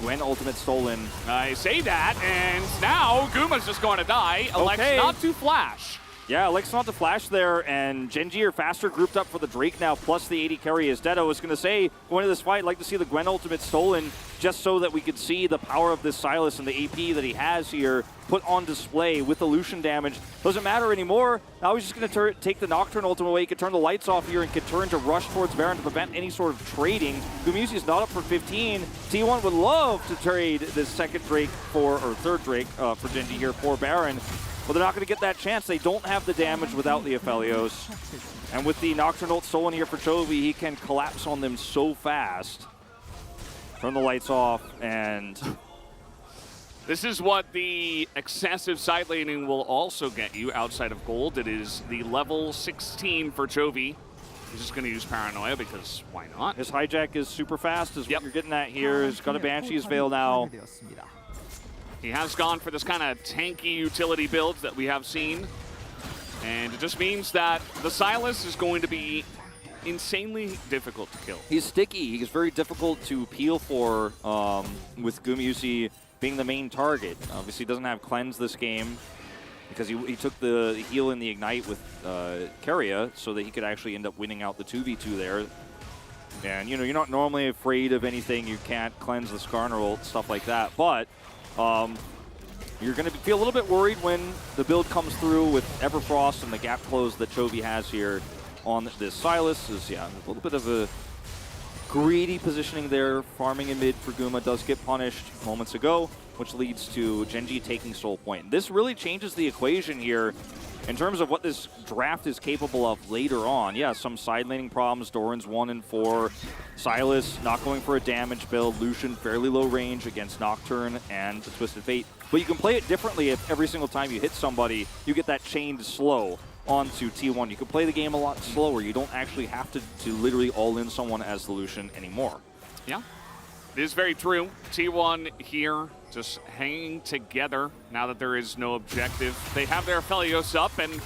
Gwen ultimate stolen. I say that, and now Guma's just going to die. Elects not to flash. Yeah, Elects not to flash there, and Genji are faster grouped up for the Drake now, plus the 80 carry. As Dedo was going to say, going to this fight, I'd like to see the Gwen ultimate stolen, just so that we could see the power of this Sylas and the AP that he has here put on display with the Lucian damage. Doesn't matter anymore. Now he's just going to take the Nocturne ultimate away. He can turn the lights off here and can turn to rush towards Baron to prevent any sort of trading. Gumusi is not up for 15. T1 would love to trade this second Drake or third Drake for Genji here for Baron. But they're not going to get that chance. They don't have the damage without the Aphelios. And with the Nocturne ult stolen here for Chovy, he can collapse on them so fast. Turn the lights off, and this is what the excessive side laning will also get you outside of gold. It is the level 16 for Chovy. He's just going to use Paranoia because why not? His hijack is super fast is what you're getting at here. He's got a Banshee's Veil now. He has gone for this kind of tanky utility build that we have seen. And it just means that the Sylas is going to be insanely difficult to kill. He's sticky. He's very difficult to peel for with Gumusi being the main target. Obviously, he doesn't have Cleanse this game because he took the heal in the Ignite with Keria so that he could actually end up winning out the 2v2 there. And, you know, you're not normally afraid of anything. You can't cleanse the Skarner ult, stuff like that. But you're going to feel a little bit worried when the build comes through with Everfrost and the gap close that Chovy has here on this Sylas. Is a little bit of a greedy positioning there. Farming in mid for Guma does get punished moments ago, which leads to Genji taking Soul Point. This really changes the equation here in terms of what this draft is capable of later on. Yeah, some side laning problems. Doran's 1 and 4. Sylas not going for a damage build. Lucian fairly low range against Nocturne and the Twisted Fate. But you can play it differently if every single time you hit somebody, you get that chained slow onto T1. You can play the game a lot slower. You don't actually have to literally all-in someone as the Lucian anymore. Yeah. It is very true. T1 here just hanging together now that there is no objective. They have their Aphelios up, and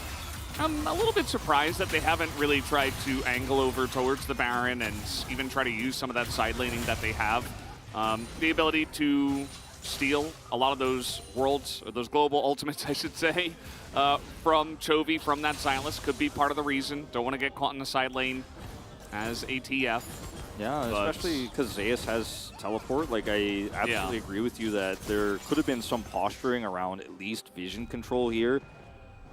I'm a little bit surprised that they haven't really tried to angle over towards the Baron and even try to use some of that side laning that they have. The ability to steal a lot of those worlds, or those global ultimates, I should say, from Chovy, from that Sylas could be part of the reason. Don't want to get caught in the side lane as ATF. Yeah, especially because Zeus has teleport. Like, I absolutely agree with you that there could have been some posturing around at least vision control here.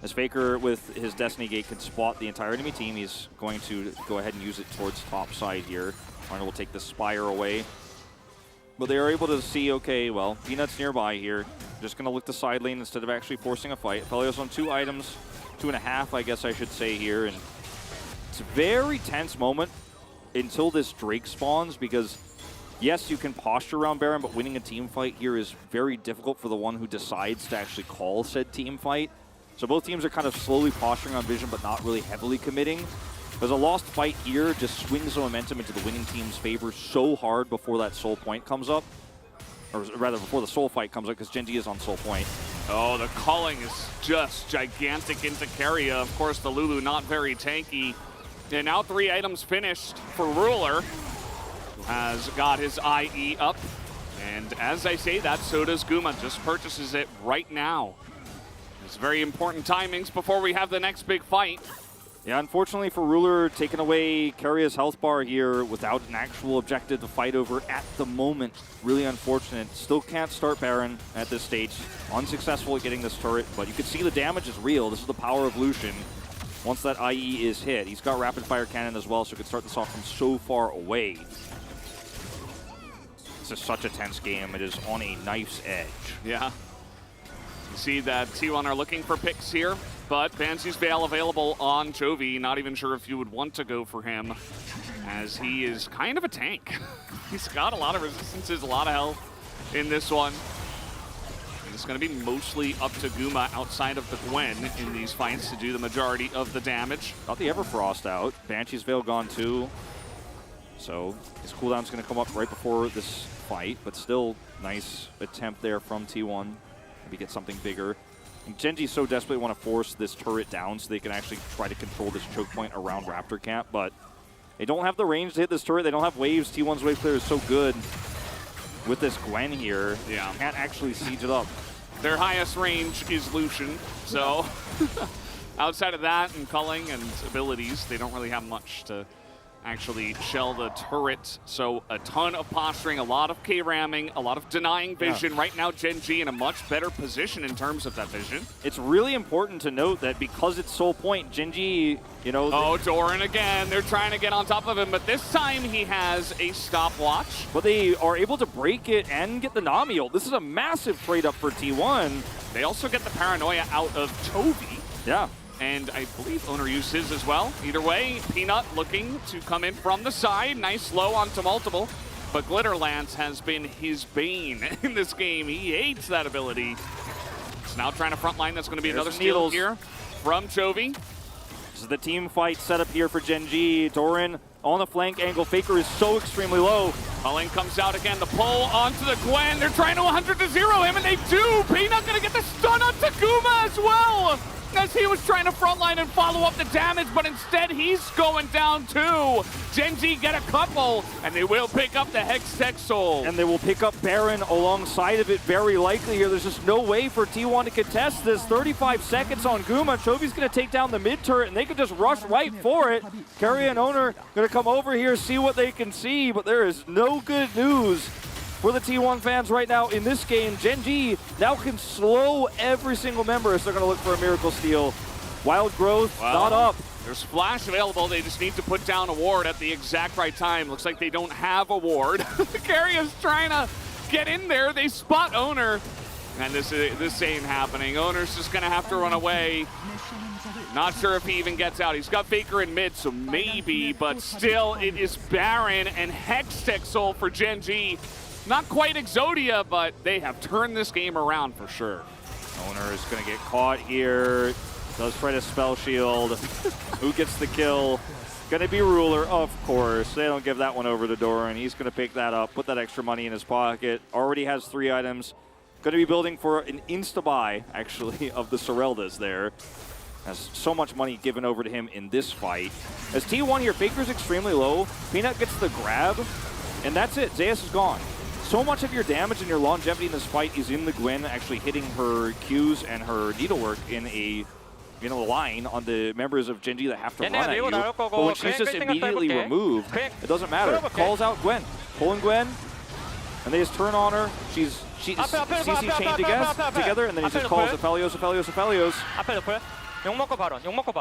As Faker, with his Destiny Gate, can spot the entire enemy team, he's going to go ahead and use it towards top side here. Arnold will take the Spire away. But they are able to see, okay, well, Peanut's nearby here. Just going to look the side lane instead of actually forcing a fight. Aphelios on 2 items, 2.5, I guess I should say here. And it's a very tense moment until this Drake spawns, because yes, you can posture around Baron, but winning a team fight here is very difficult for the one who decides to actually call said team fight. So both teams are kind of slowly posturing on vision, but not really heavily committing. Because a lost fight here just swings the momentum into the winning team's favor so hard before that soul point comes up. Or rather, before the soul fight comes up, because Gen G is on soul point. Oh, the culling is just gigantic into Keria. Of course, the Lulu not very tanky. And now 3 items finished for Ruler, who has got his IE up. And as I say that, so does Guma. Just purchases it right now. It's very important timings before we have the next big fight. Yeah, unfortunately for Ruler, taking away Keria's health bar here without an actual objective to fight over at the moment. Really unfortunate. Still can't start Baron at this stage. Unsuccessful at getting this turret, but you can see the damage is real. This is the power of Lucian. Once that IE is hit, he's got rapid fire cannon as well, so he can start this off from so far away. This is such a tense game. It is on a knife's edge. Yeah. You see that T1 are looking for picks here, but Banshee's Veil available on Chovy. Not even sure if you would want to go for him, as he is kind of a tank. He's got a lot of resistances, a lot of health in this one. It's going to be mostly up to Guma outside of the Gwen in these fights to do the majority of the damage. Got the Everfrost out. Banshee's Veil gone too. So his cooldown's going to come up right before this fight, but still nice attempt there from T1. Maybe get something bigger. And Gen G so desperately want to force this turret down so they can actually try to control this choke point around Raptor Camp, but they don't have the range to hit this turret. They don't have waves. T1's wave clear is so good. With this Gwen here, can't actually siege it up. Their highest range is Lucian, so outside of that and culling and abilities, they don't really have much to actually shell the turret. So a ton of posturing, a lot of K-ramming, a lot of denying vision. Right now, Gen G in a much better position in terms of that vision. It's really important to note that because it's soul point, Gen G, you know... Oh, Doran again. They're trying to get on top of him, but this time he has a stopwatch. But they are able to break it and get the Nami ult. This is a massive trade up for T1. They also get the Paranoia out of Chovy. Yeah. And I believe Owner used his as well. Either way, Peanut looking to come in from the side. Nice low onto multiple. But Glitterlance has been his bane in this game. He hates that ability. It's now trying to frontline. That's going to be another steal here from Chovy. This is the team fight setup here for Gen G. Doran on the flank angle. Faker is so extremely low. Culling comes out again. The pull onto the Gwen. They're trying to 100-0 him, and they do. Peanut going to get the stun onto Guma as well, as he was trying to frontline and follow up the damage, but instead he's going down too. Gen G get a couple, and they will pick up the Hextech Soul. And they will pick up Baron alongside of it very likely here. There's just no way for T1 to contest this. 35 seconds on Guma. Chovy's going to take down the mid turret, and they can just rush right for it. Keria and Owner going to come over here, see what they can see, but there is no good news for the T1 fans right now in this game. Gen G now can slow every single member as they're going to look for a miracle steal. Wild Growth, not up. There's Flash available. They just need to put down a ward at the exact right time. Looks like they don't have a ward. Keria's trying to get in there. They spot Owner, and this ain't happening. Owner's just going to have to run away. Not sure if he even gets out. He's got Faker in mid, so maybe, but still, it is Baron and Hextech Soul for Gen G. Not quite Exodia, but they have turned this game around for sure. Owner is going to get caught here. Does try to spell shield. Who gets the kill? going to be Ruler, of course. They don't give that one over to Doran. He's going to pick that up, put that extra money in his pocket. Already has 3 items. Going to be building for an insta-buy, actually, of the Soreldas there. Has so much money given over to him in this fight. As T1 here, Faker's extremely low. Peanut gets the grab, and that's it. Zeus is gone. So much of your damage and your longevity in this fight is in the Gwen actually hitting her Qs and her needlework in a line on the members of Gen G that have to run at you. But when she's just immediately removed, it doesn't matter. Calls out Gwen. Pulling Gwen, and they just turn on her. She's CC chained together, and then he just calls Aphelios.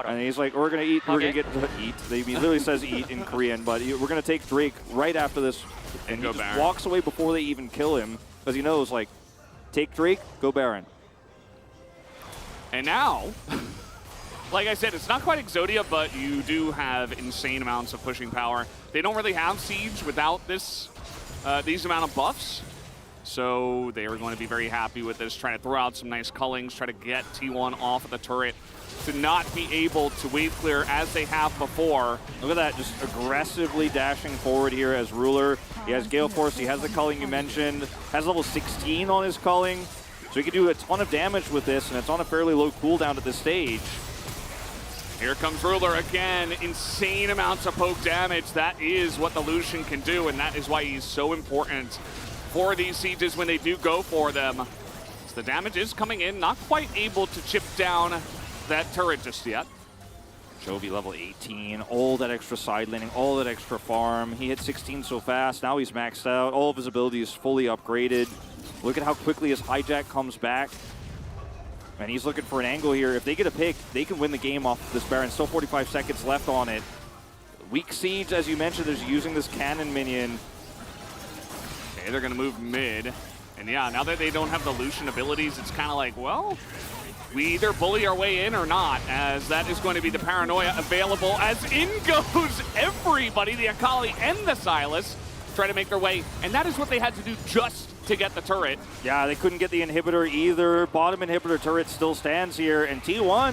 And he's like, we're going to eat, we're going to get to eat. He literally says eat in Korean, but we're going to take Drake right after this. And he just walks away before they even kill him, because he knows, like, take Drake, go Baron. And now, like I said, it's not quite Exodia, but you do have insane amounts of pushing power. They don't really have Siege without this, these amount of buffs. So they are going to be very happy with this, trying to throw out some nice cullings, try to get T1 off of the turret to not be able to wave clear as they have before. Look at that, just aggressively dashing forward here as Ruler. He has Gale Force, he has the culling you mentioned, has level 16 on his culling. So he can do a ton of damage with this, and it's on a fairly low cooldown at this stage. Here comes Ruler again, insane amounts of poke damage. That is what the Lucian can do, and that is why he's so important for these sieges when they do go for them. So the damage is coming in, not quite able to chip down that turret just yet. Jovi level 18, all that extra side laning, all that extra farm. He hit 16 so fast, now he's maxed out. All of his abilities fully upgraded. Look at how quickly his hijack comes back. And he's looking for an angle here. If they get a pick, they can win the game off this Baron. Still 45 seconds left on it. Weak Siege, as you mentioned, is using this cannon minion. Okay, they're going to move mid. And yeah, now that they don't have the Lucian abilities, it's kind of like, well, we either bully our way in or not, as that is going to be the paranoia available, as in goes everybody, the Akali and the Sylas, try to make their way. And that is what they had to do just to get the turret. Yeah, they couldn't get the inhibitor either. Bottom inhibitor turret still stands here, and T1,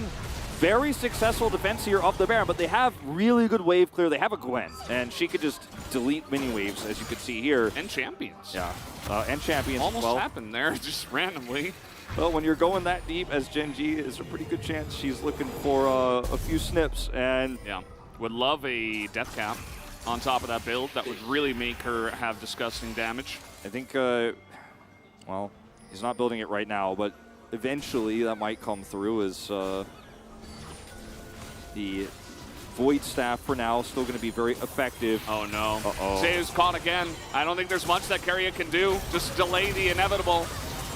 very successful defense here of the Baron, but they have really good wave clear. They have a Gwen, and she could just delete mini waves, as you can see here. And champions. Yeah, and champions. Almost happened there, just randomly. Well, when you're going that deep as Gen G, there's a pretty good chance she's looking for a few snips, and yeah, would love a death cap on top of that build. That would really make her have disgusting damage. I think, well, he's not building it right now, but eventually that might come through as the Void Staff for now still going to be very effective. Oh no. Uh-oh. Zeus caught again. I don't think there's much that Keria can do. Just delay the inevitable.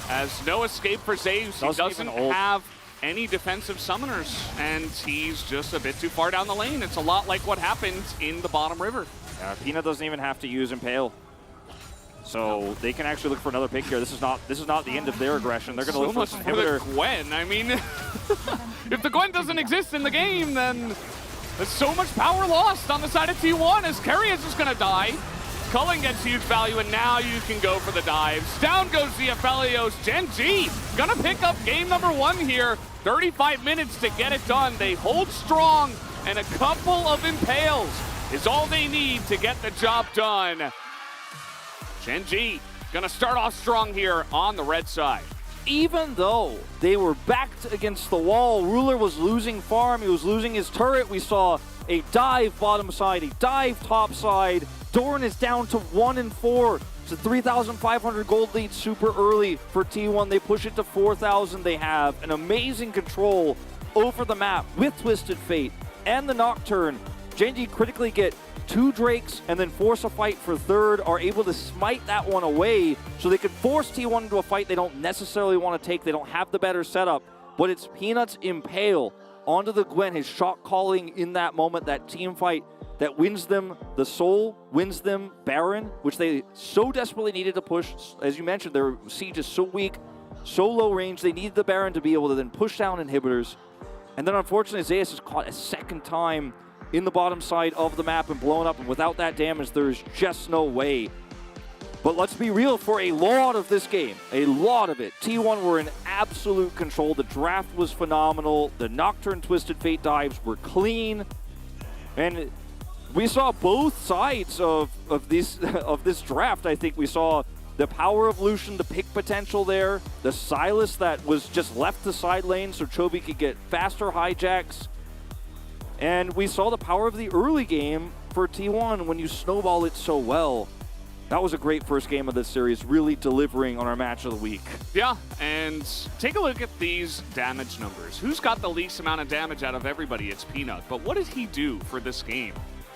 As no escape for Zeus. He doesn't have any defensive summoners, and he's just a bit too far down the lane. It's a lot like what happened in the bottom river. Yeah, Peanut doesn't even have to use Impale. So they can actually look for another pick here. This is not the end of their aggression. They're going to look for an inhibitor. The Gwen. I mean, if the Gwen doesn't exist in the game, then there's so much power lost on the side of T1 as Keria is just going to die. Culling gets huge value, and now you can go for the dives. Down goes the Aphelios. Gen G gonna pick up game number 1 here. 35 minutes to get it done. They hold strong, and a couple of impales is all they need to get the job done. Gen G gonna start off strong here on the red side. Even though they were backed against the wall, Ruler was losing farm, he was losing his turret. We saw a dive bottom side, a dive top side. Doran is down to 1 and 4. It's a 3,500 gold lead super early for T1. They push it to 4,000. They have an amazing control over the map with Twisted Fate and the Nocturne. Gen G critically get 2 Drakes and then force a fight for third, are able to smite that one away so they can force T1 into a fight they don't necessarily want to take. They don't have the better setup, but it's Peanut's Impale onto the Gwen, his shot calling in that moment, that team fight that wins them the soul, wins them Baron, which they so desperately needed to push. As you mentioned, their siege is so weak, so low range, they needed the Baron to be able to then push down inhibitors. And then unfortunately, Zeus is caught a second time in the bottom side of the map and blown up, and without that damage, there's just no way. But let's be real, for a lot of this game, a lot of it, T1 were in absolute control. The draft was phenomenal. The Nocturne Twisted Fate dives were clean. And we saw both sides of this draft. I think we saw the power of Lucian, the pick potential there, the Sylas that was just left the side lane so Chovy could get faster hijacks. And we saw the power of the early game for T1 when you snowball it so well. That was a great first game of this series, really delivering on our match of the week. Yeah, and take a look at these damage numbers. Who's got the least amount of damage out of everybody? It's Peanut. But what did he do for this game?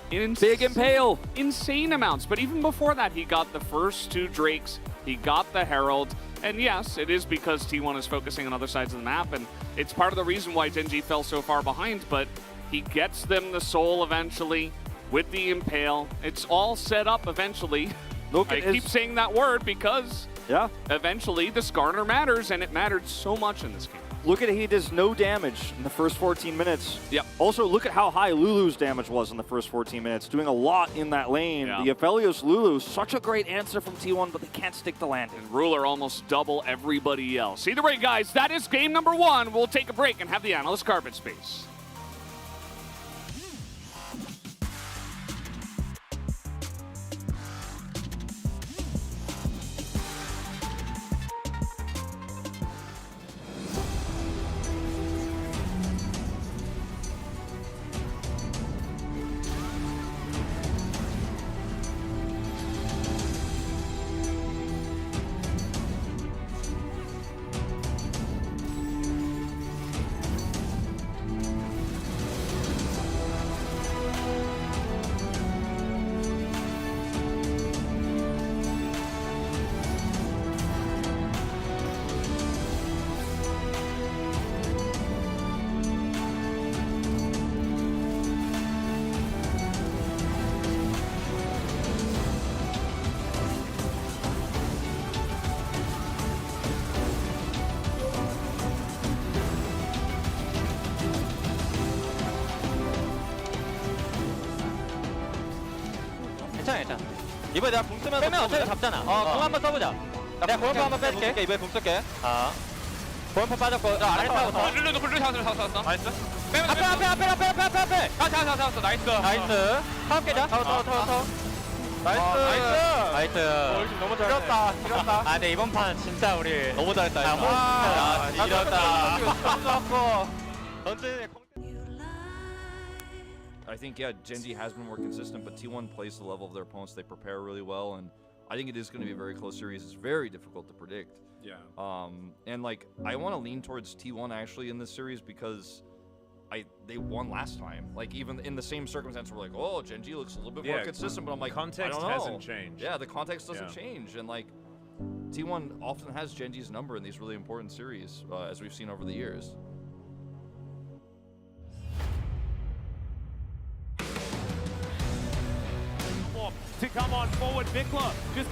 Big Impale. Insane amounts. But even before that, he got the first 2 Drakes. He got the Herald. And yes, it is because T1 is focusing on other sides of the map. And it's part of the reason why Genji fell so far behind. But he gets them the soul eventually with the Impale. It's all set up eventually. I keep saying that word because eventually the Skarner matters, and it mattered so much in this game. Look at he does no damage in the first 14 minutes. Yep. Also, look at how high Lulu's damage was in the first 14 minutes, doing a lot in that lane. Yeah. The Aphelios Lulu, such a great answer from T1, but they can't stick the landing. And Ruler almost double everybody else. Either way, guys, that is game number 1. We'll take a break and have the analyst carpet space. 괜찮아. 이번에 내가 붕 쓰면서 빼면 어차피 잡잖아. 공 한번 써보자. 내가 고연파 한번 빼줄게. 이번에 붕 쓸게. 고연파 빠졌고. 나 아래 타고 더. 블루 잡았어. 나이스. 앞에. 잡았어. 나이스. 타워 깨자. 타워. 나이스. 너무 잘했다. 길었다. 아, 근데 이번 판 진짜 우리 너무 잘했다. I think, Genji has been more consistent, but T1 plays the level of their opponents. They prepare really well, and I think it is going to be a very close series. It's very difficult to predict. Yeah. And, I want to lean towards T1, actually, in this series because they won last time. Even in the same circumstance, we're like, oh, Genji looks a little bit more consistent, but I'm like, context I don't know. hasn't changed. Yeah, the context doesn't change, and, T1 often has Genji's number in these really important series, as we've seen over the years. To come on forward, Vikla just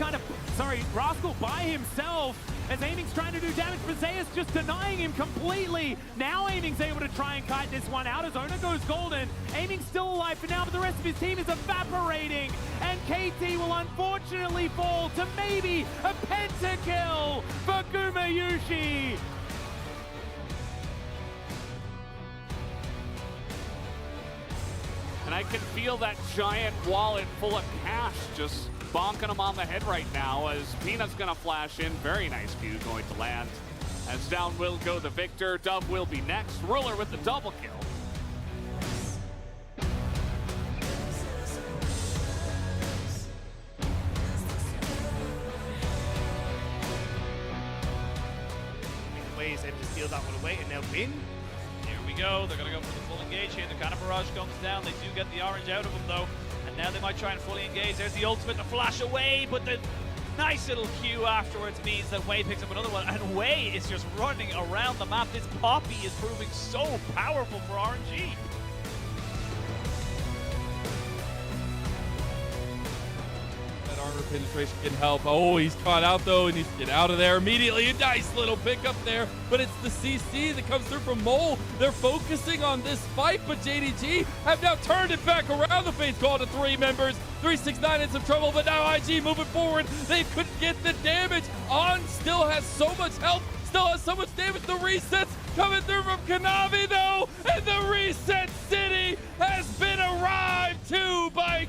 Rascal by himself as Aiming's trying to do damage, but Zayas just denying him completely. Now Aiming's able to try and kite this one out as Ona goes golden. Aiming's still alive for now, but the rest of his team is evaporating, and KT will unfortunately fall to maybe a pentakill for Gumayushi. And I can feel that giant wallet full of cash just bonking him on the head right now as Peanut's gonna flash in. Very nice Q going to land. As down will go the Victor. Dove will be next. Ruler with the double kill. Ways able to steal that one away and now win. Here we go. They're going to go for the full engage here. The kind of barrage comes down. They do get the orange out of them though. And now they might try and fully engage. There's the ultimate to flash away, but the nice little Q afterwards means that Wei picks up another one. And Wei is just running around the map. This Poppy is proving so powerful for RNG. Armor penetration can help. Oh, he's caught out though, and he's get out of there immediately. A nice little pickup there, but it's the CC that comes through from Mole. They're focusing on this fight, but JDG have now turned it back around. The Fate's call to 3 members. 369 in some trouble, but now IG moving forward. They couldn't get the damage. On still has so much health, still has so much damage. The resets coming through from Kanavi though, and the reset city has been arrived to by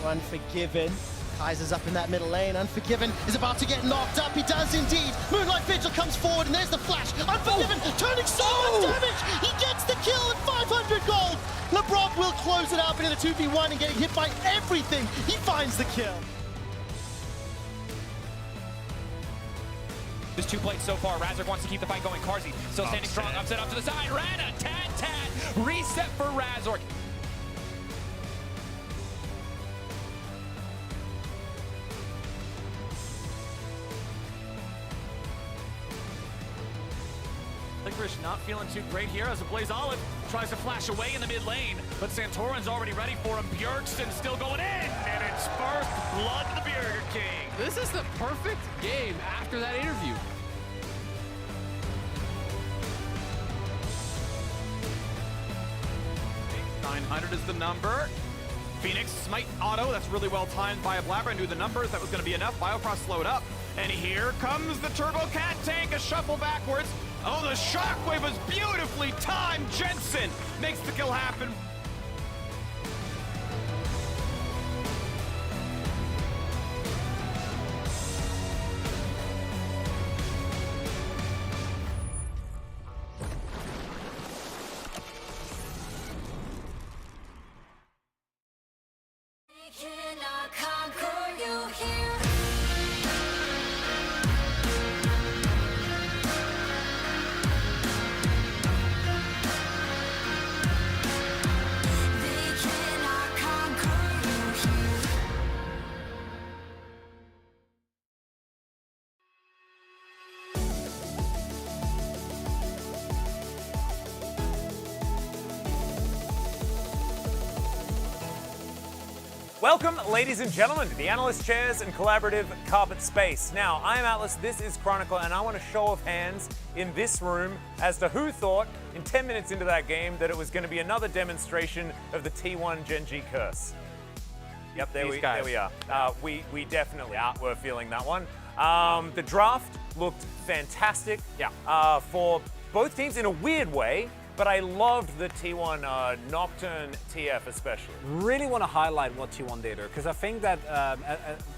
Unforgiven. Kaiser's up in that middle lane. Unforgiven is about to get knocked up. He does indeed. Moonlight Vigil comes forward, and there's the flash. Unforgiven turning so much damage. He gets the kill at 500 gold. LeBron will close it out in the 2v1 and getting hit by everything. He finds the kill. Just 2 plates so far. Razork wants to keep the fight going. Carzzy still standing strong. Upset off to the side. Rana, Tad. Reset for Razork. Licorice not feeling too great here as a Blaze Olive tries to flash away in the mid lane, but Santorin's already ready for him. Bjergsen still going in, and it's first blood to the Burger King. This is the perfect game after that interview. $900 is the number. Phoenix Smite auto, that's really well timed by a Blabber. Knew the numbers, that was going to be enough. Biofrost slowed up, and here comes the Turbo Cat tank, a shuffle backwards. Oh, the shockwave was beautifully timed. Jensen makes the kill happen. Cannot conquer you here. They cannot conquer you here. Welcome, ladies and gentlemen, to the Analyst Chairs and Collaborative Carpet Space. Now, I am Atlas, this is Chronicle, and I want a show of hands in this room as to who thought, in 10 minutes into that game, that it was going to be another demonstration of the T1 Gen G curse. Yep, there we are. We definitely were feeling that one. The draft looked fantastic for both teams in a weird way. But I loved the T1 Nocturne TF especially. Really want to highlight what T1 did here, because I think that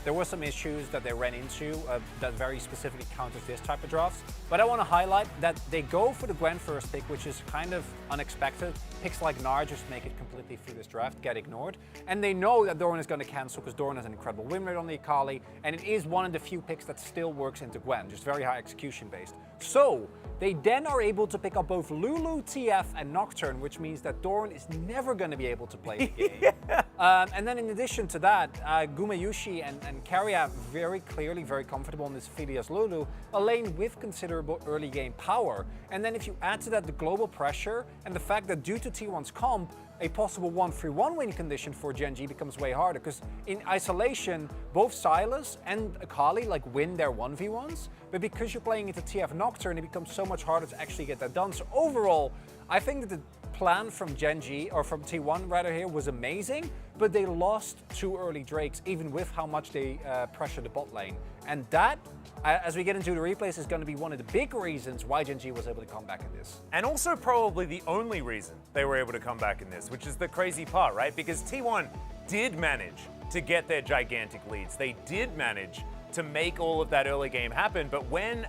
there were some issues that they ran into that very specifically counters this type of drafts. But I want to highlight that they go for the Gwen first pick, which is kind of unexpected. Picks like Gnar just make it completely through this draft, get ignored. And they know that Doran is going to cancel because Doran has an incredible win rate on the Akali, and it is one of the few picks that still works into Gwen, just very high execution based. So they then are able to pick up both Lulu, TF, and Nocturne, which means that Doran is never going to be able to play the game. And then in addition to that, Gumayushi and Keria very clearly very comfortable in this Phileas Lulu, a lane with considerable early game power. And then if you add to that the global pressure and the fact that due to T1's comp, a possible 1-3-1 win condition for Gen G becomes way harder, because in isolation, both Sylas and Akali win their 1v1s, but because you're playing into TF Nocturne, it becomes so much harder to actually get that done. So overall, I think that the plan from Gen G, or from T1 rather here, was amazing, but they lost 2 early Drakes, even with how much they pressured the bot lane. And that, as we get into the replays, is going to be one of the big reasons why Gen G was able to come back in this. And also probably the only reason they were able to come back in this, which is the crazy part, right? Because T1 did manage to get their gigantic leads. They did manage to make all of that early game happen, but when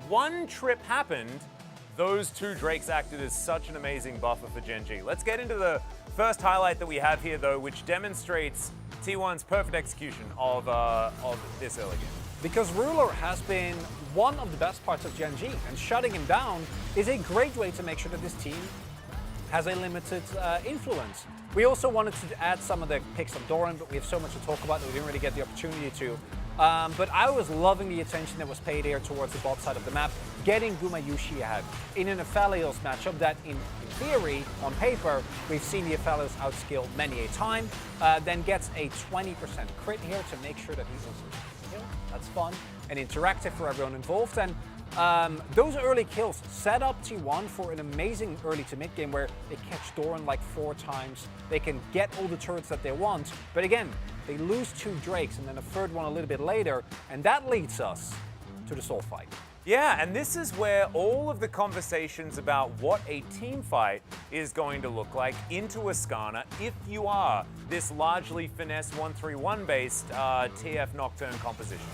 one trip happened, those 2 Drakes acted as such an amazing buffer for Gen G. Let's get into the first highlight that we have here, though, which demonstrates T1's perfect execution of this early game. Because Ruler has been one of the best parts of Gen G, and shutting him down is a great way to make sure that this team has a limited influence. We also wanted to add some of the picks of Doran, but we have so much to talk about that we didn't really get the opportunity to. But I was loving the attention that was paid here towards the bot side of the map, getting Gumayushi ahead in an Aphelios matchup that, in theory, on paper, we've seen the Aphelios outskill many a time, then gets a 20% crit here to make sure that he's also killed. That's fun and interactive for everyone involved. And those early kills set up T1 for an amazing early to mid game where they catch Doran like 4 times. They can get all the turrets that they want, but again, they lose 2 Drakes and then a third one a little bit later, and that leads us to the soul fight. Yeah, and this is where all of the conversations about what a team fight is going to look like into Ascana if you are this largely finesse 1-3-1 based TF Nocturne composition.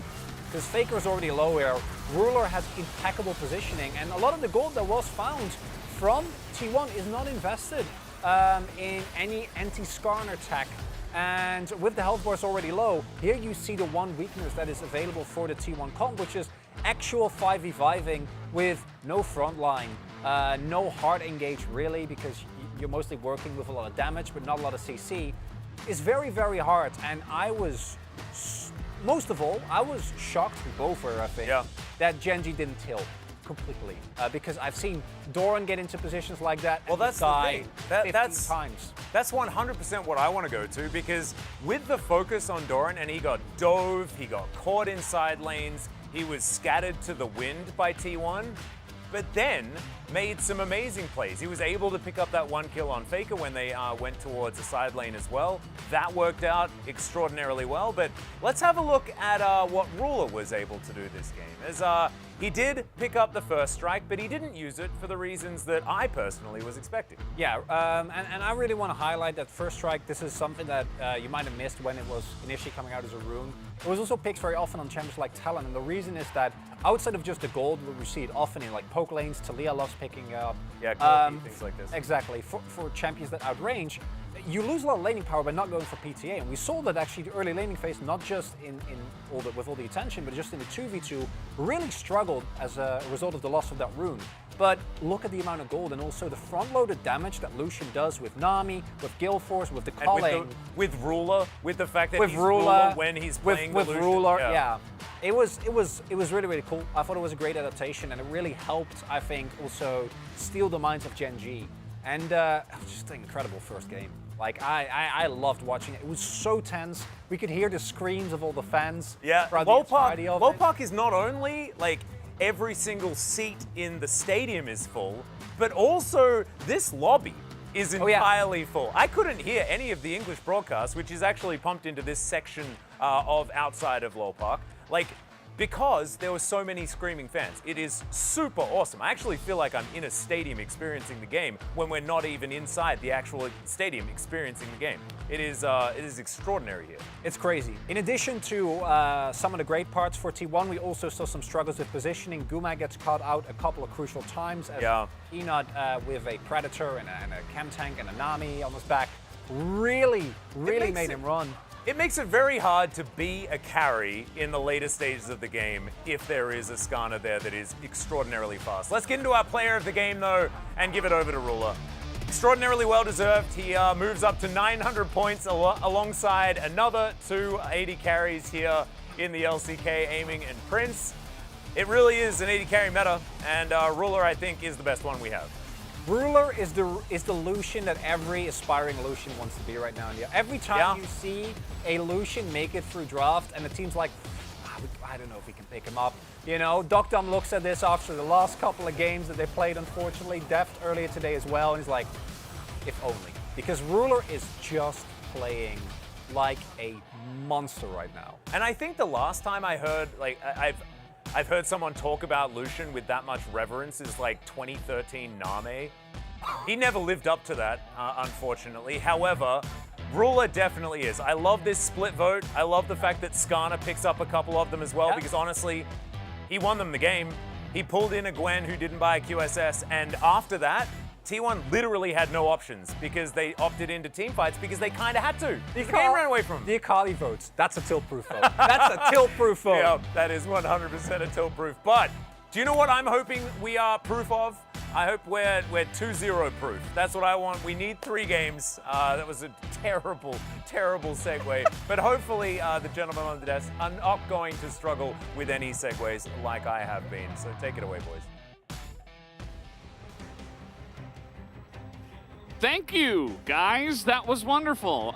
Because Faker's already low here, Ruler has impeccable positioning, and a lot of the gold that was found from T1 is not invested in any anti-Skarner tech. And with the health bars already low, here you see the one weakness that is available for the T1 comp, which is actual 5v5ing with no front line, no hard engage really, because you're mostly working with a lot of damage but not a lot of CC. It's very, very hard, and I was, most of all, I was shocked with Bofer, I think, that Genji didn't tilt completely, because I've seen Doran get into positions like that. Well, that's the thing. That's times. That's 100% what I want to go to, because with the focus on Doran, and he got dove, he got caught in side lanes, he was scattered to the wind by T1, but then made some amazing plays. He was able to pick up that one kill on Faker when they went towards the side lane as well. That worked out extraordinarily well, but let's have a look at what Ruler was able to do this game. As he did pick up the first strike, but he didn't use it for the reasons that I personally was expecting. Yeah, and I really want to highlight that first strike. This is something that you might have missed when it was initially coming out as a rune. It was also picked very often on champions like Talon, and the reason is that outside of just the gold, we see it often in like poke lanes. Talia loves picking up. Yeah, things like this. Exactly. For champions that outrange, you lose a lot of laning power by not going for PTA, and we saw that actually the early laning phase, not just with all the attention, but just in the 2v2, really struggled as a result of the loss of that rune. But look at the amount of gold and also the front-loaded damage that Lucian does with Nami, with Galeforce, with the culling. With Ruler, with the fact that he's Ruler when he's playing with Lucian. Ruler, yeah. It was really, really cool. I thought it was a great adaptation, and it really helped, I think, also steal the minds of Gen G. And it was just an incredible first game. Like, I loved watching it. It was so tense. We could hear the screams of all the fans. Yeah, Lowpark is not only, like, every single seat in the stadium is full, but also this lobby is entirely full. I couldn't hear any of the English broadcast, which is actually pumped into this section of outside of Lowpark. Like, because there were so many screaming fans. It is super awesome. I actually feel like I'm in a stadium experiencing the game when we're not even inside the actual stadium experiencing the game. It is extraordinary here. It's crazy. In addition to some of the great parts for T1, we also saw some struggles with positioning. Guma gets caught out a couple of crucial times. As Enod with a Predator and a Chem Tank and a Nami on his back really made him run. It makes it very hard to be a carry in the later stages of the game if there is a Skarner there that is extraordinarily fast. Let's get into our player of the game, though, and give it over to Ruler. Extraordinarily well-deserved. He moves up to 900 points alongside another 280 carries here in the LCK, Aiming and Prince. It really is an 80 carry meta, and Ruler, I think, is the best one we have. Ruler is the Lucian that every aspiring Lucian wants to be right now. Every time you see a Lucian make it through draft and the team's like, I don't know if we can pick him up. You know, Docdom looks at this after the last couple of games that they played, unfortunately, Deft earlier today as well, and he's like, if only. Because Ruler is just playing like a monster right now. And I think the last time I heard, like, I've heard someone talk about Lucian with that much reverence is like 2013 Name. He never lived up to that, unfortunately. However, Ruler definitely is. I love this split vote. I love the fact that Skarner picks up a couple of them as well, because honestly, he won them the game. He pulled in a Gwen who didn't buy a QSS, and after that, T1 literally had no options because they opted into team fights because they kind of had to. The game ran away from them. The Akali votes. That's a tilt-proof vote. That's a tilt-proof vote. Yeah, that is 100% a tilt-proof. But do you know what I'm hoping we are proof of? I hope we're 2-0 proof. That's what I want. We need 3 games. That was a terrible, terrible segue. But hopefully the gentlemen on the desk are not going to struggle with any segues like I have been. So take it away, boys. Thank you, guys. That was wonderful.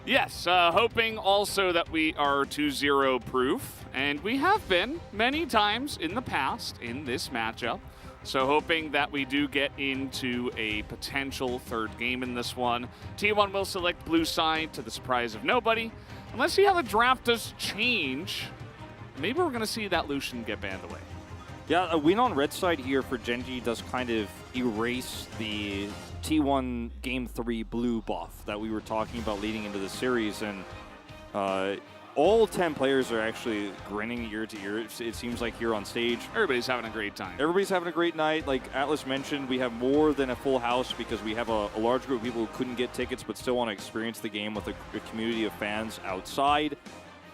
Yes, hoping also that we are 2-0 proof, and we have been many times in the past in this matchup. So hoping that we do get into a potential third game in this one. T1 will select blue side to the surprise of nobody. And let's see how the draft does change maybe we're going to see that Lucian get banned away. Yeah, a win on red side here for Genji does kind of erase the T1 Game 3 blue buff that we were talking about leading into the series, and all 10 players are actually grinning ear to ear. It seems like here on stage. Everybody's having a great time. Everybody's having a great night. Like Atlas mentioned, we have more than a full house because we have a large group of people who couldn't get tickets but still want to experience the game with a community of fans outside.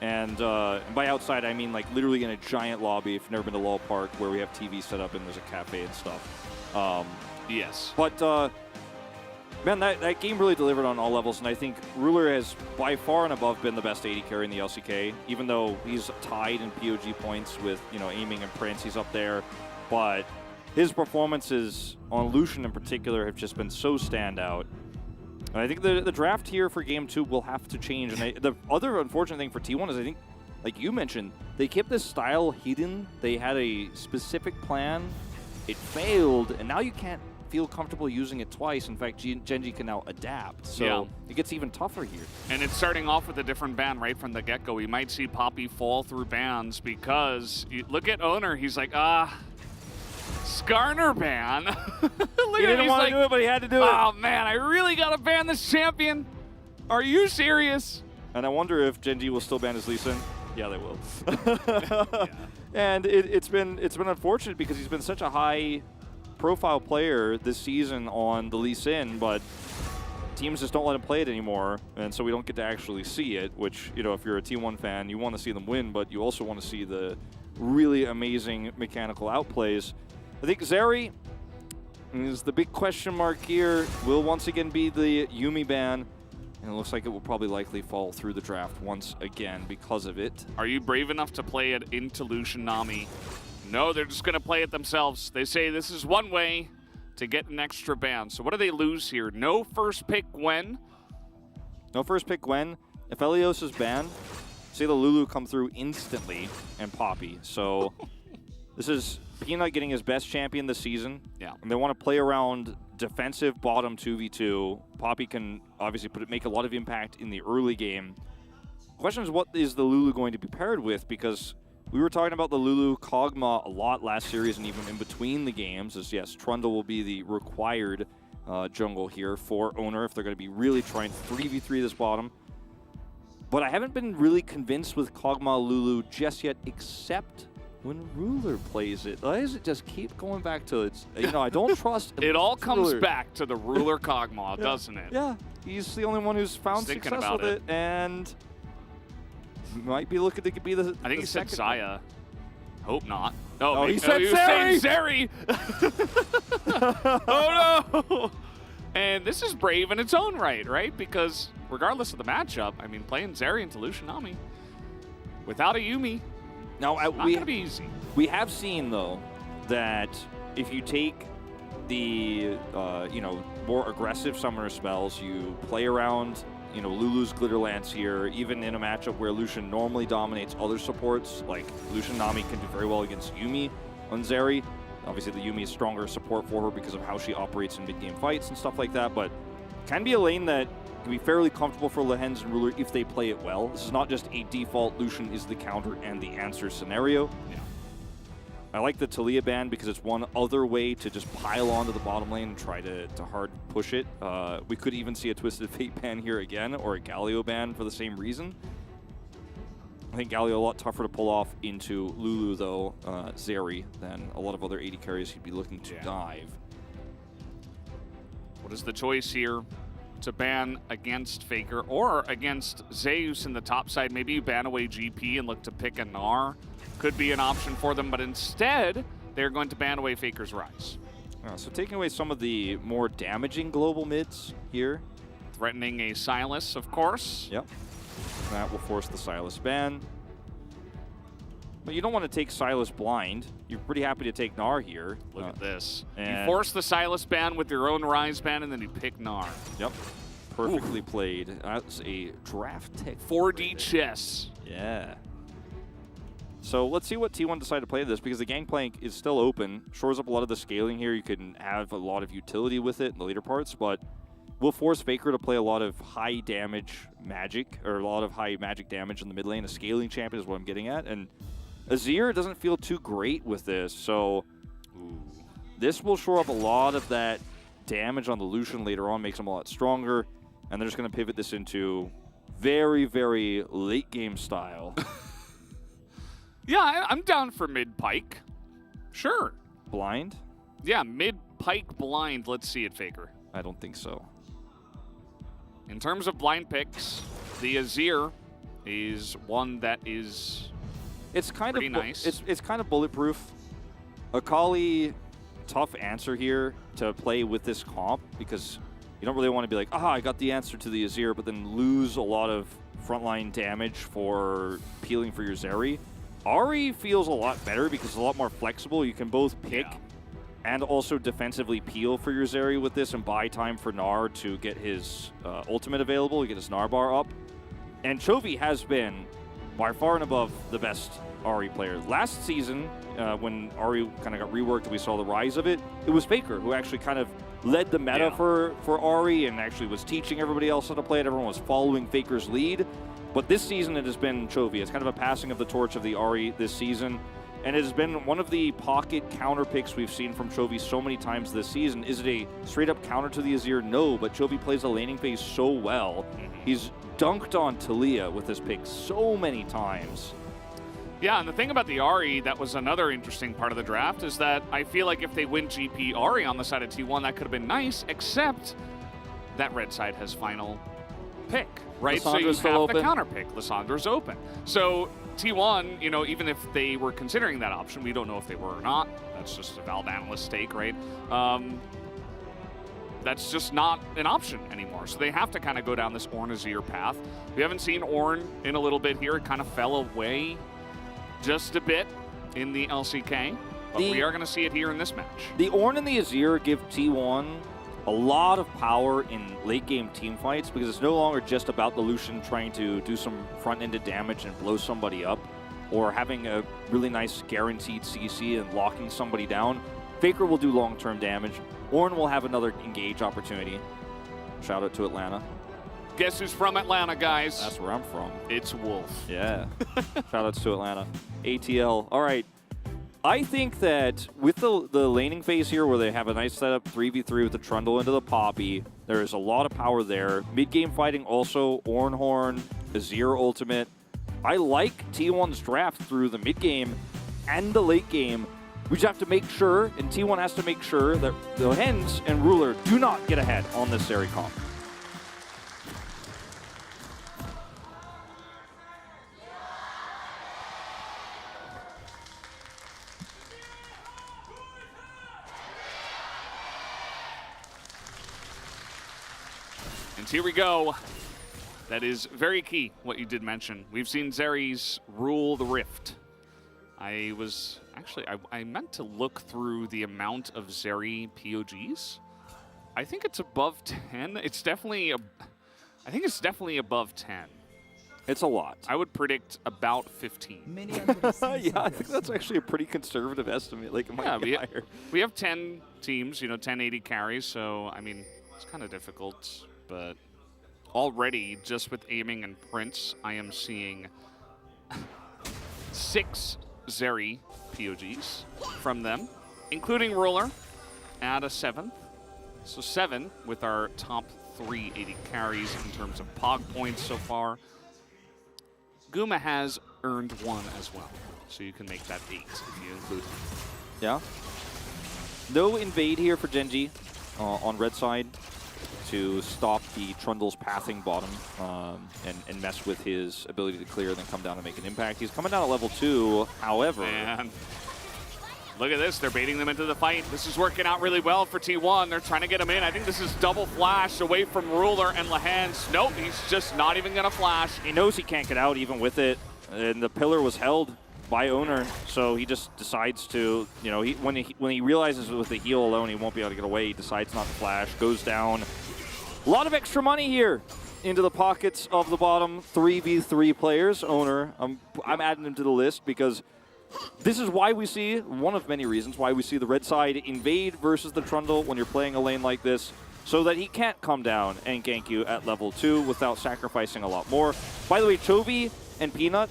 And by outside, I mean like literally in a giant lobby, if you've never been to Lowell Park, where we have TV set up and there's a cafe and stuff. Yes. But, man, that game really delivered on all levels, and I think Ruler has by far and above been the best AD carry in the LCK, even though he's tied in POG points with, Aiming and Prince. He's up there. But his performances on Lucian in particular have just been so standout. And I think the draft here for Game 2 will have to change. And the other unfortunate thing for T1 is I think, like you mentioned, they kept this style hidden. They had a specific plan. It failed, and now you can't feel comfortable using it twice. In fact, Genji can now adapt. So it gets even tougher here. And it's starting off with a different ban right from the get-go. We might see Poppy fall through bans because look at Owner. He's like, Skarner ban. He didn't want to do it, but he had to do it. Oh, man, I really got to ban this champion. Are you serious? And I wonder if Genji will still ban his Lee Sin. Yeah, they will. Yeah. And it's been unfortunate because he's been such a high-profile player this season on the Lee Sin, but teams just don't let him play it anymore, and so we don't get to actually see it, which, if you're a T1 fan, you want to see them win, but you also want to see the really amazing mechanical outplays. I think Zeri is the big question mark here. Will once again be the Yuumi ban, and it looks like it will probably likely fall through the draft once again because of it. Are you brave enough to play it into Lucian Nami? No, they're just going to play it themselves. They say this is one way to get an extra ban. So what do they lose here? No first pick Gwen. No first pick Gwen. If Elios is banned, say the Lulu come through instantly and Poppy. So this is Peanut getting his best champion this season. Yeah. And they want to play around defensive bottom 2v2. Poppy can obviously make a lot of impact in the early game. Question is, what is the Lulu going to be paired with? Because we were talking about the Lulu Kog'Maw a lot last series and even in between the games, as yes, Trundle will be the required jungle here for Owner if they're going to be really trying to 3v3 this bottom. But I haven't been really convinced with Kog'Maw Lulu just yet, except when Ruler plays it. Why does it just keep going back to it's, I don't trust it all comes Ruler. Back to the Ruler Kog'Maw, doesn't it? Yeah, he's the only one who's found success with it, and might be looking to be the I think he said Zaya. Hope not. Oh, he said Zeri! Oh, no! And this is brave in its own right? Because regardless of the matchup, I mean, playing Zeri into Lucian Nami without a Yuumi, now, not going to be easy. We have seen, though, that if you take the, more aggressive summoner spells, you play around, Lulu's Glitter Lance here, even in a matchup where Lucian normally dominates other supports, like Lucian Nami can do very well against Yuumi on Zeri. Obviously, the Yuumi is stronger support for her because of how she operates in mid-game fights and stuff like that, but can be a lane that can be fairly comfortable for Lehens and Ruler if they play it well. This is not just a default Lucian is the counter and the answer scenario. Yeah. I like the Talia ban because it's one other way to just pile onto the bottom lane and try to hard push it. We could even see a Twisted Fate ban here again, or a Galio ban for the same reason. I think Galio a lot tougher to pull off into Lulu, though, Zeri, than a lot of other AD carries he'd be looking to dive. What is the choice here? To ban against Faker or against Zeus in the top side. Maybe you ban away GP and look to pick a Gnar. Could be an option for them, but instead, they're going to ban away Faker's Rise. So taking away some of the more damaging global mids here. Threatening a Sylas, of course. Yep. That will force the Sylas ban. But you don't want to take Sylas blind. You're pretty happy to take Gnar here. Look at this. You force the Sylas ban with your own Rise ban, and then you pick Gnar. Yep. Perfectly played. That's a draft tech. 4D chess. Yeah. So let's see what T1 decide to play this, because the Gangplank is still open. Shores up a lot of the scaling here. You can have a lot of utility with it in the later parts, but will force Faker to play a lot of high damage magic, or a lot of high magic damage in the mid lane. A scaling champion is what I'm getting at. And Azir doesn't feel too great with this, so this will shore up a lot of that damage on the Lucian later on, makes him a lot stronger, and they're just going to pivot this into very, very late game style. Yeah, I'm down for mid-pike. Sure. Blind? Yeah, mid-pike blind. Let's see it, Faker. I don't think so. In terms of blind picks, the Azir is one that is pretty nice. It's kind of bulletproof. Akali, tough answer here to play with this comp because you don't really want to be like, I got the answer to the Azir, but then lose a lot of frontline damage for peeling for your Zeri. Ahri feels a lot better because it's a lot more flexible. You can both pick and also defensively peel for your Zeri with this and buy time for Gnar to get his ultimate available, get his Gnar bar up. And Chovy has been by far and above the best Ahri player. Last season, when Ahri kind of got reworked and we saw the rise of it, it was Faker who actually kind of led the meta for Ahri and actually was teaching everybody else how to play it. Everyone was following Faker's lead. But this season, it has been Chovy. It's kind of a passing of the torch of the Ahri this season. And it has been one of the pocket counter picks we've seen from Chovy so many times this season. Is it a straight-up counter to the Azir? No, but Chovy plays the laning phase so well. He's dunked on Taliyah with this pick so many times. Yeah, and the thing about the Ahri that was another interesting part of the draft is that I feel like if they win GP Ahri on the side of T1, that could have been nice, except that red side has final pick, right? So you have the counter pick. Lissandra's open. So T1, you know, even if they were considering that option, we don't know if they were or not. That's just a valid analyst take, right? That's just not an option anymore. So they have to kind of go down this Ornn Azir path. We haven't seen Ornn in a little bit here. It kind of fell away just a bit in the LCK, but we are going to see it here in this match. The Ornn and the Azir give T1 a lot of power in late game team fights because it's no longer just about the Lucian trying to do some front-ended damage and blow somebody up or having a really nice guaranteed CC and locking somebody down. Faker will do long-term damage. Ornn will have another engage opportunity. Shout out to Atlanta. Guess who's from Atlanta, guys? That's where I'm from. It's Wolf. Yeah. Shout outs to Atlanta. ATL. All right. I think that with the laning phase here where they have a nice setup 3v3 with the Trundle into the Poppy, there is a lot of power there. Mid-game fighting also, Ornhorn, Azir ultimate. I like T1's draft through the mid-game and the late game. We just have to make sure, and T1 has to make sure that the Hens and Ruler do not get ahead on this Zeri comp. And here we go. That is very key, what you did mention. We've seen Zeri's rule the Rift. I meant to look through the amount of Zeri POGs. I think it's above 10. I think it's definitely above 10. It's a lot. I would predict about 15. Yeah, I think that's actually a pretty conservative estimate. Like, it might be higher. We have 10 teams, 10 AD carries, so, I mean, it's kind of difficult. But already, just with aiming and Prince, I am seeing 6 Zeri POGs from them, including Ruler at a 7th. So 7 with our top 3 AD carries in terms of POG points so far. Guma has earned 1 as well, so you can make that 8 if you include him. Yeah. No invade here for Genji on red side to stop the Trundle's pathing bottom and mess with his ability to clear and then come down and make an impact. He's coming down at level 2, however... Man. Look at this, they're baiting them into the fight. This is working out really well for T1. They're trying to get him in. I think this is double flash away from Ruler and Lehans. Nope, he's just not even gonna flash. He knows he can't get out even with it, and the pillar was held by Owner, so he just decides to, when he realizes with the heal alone he won't be able to get away, he decides not to flash, goes down. A lot of extra money here into the pockets of the bottom 3v3 players. Owner, I'm adding him to the list because this is why we see, one of many reasons why we see the red side invade versus the Trundle when you're playing a lane like this, so that he can't come down and gank you at level 2 without sacrificing a lot more. By the way, Chovy and Peanut,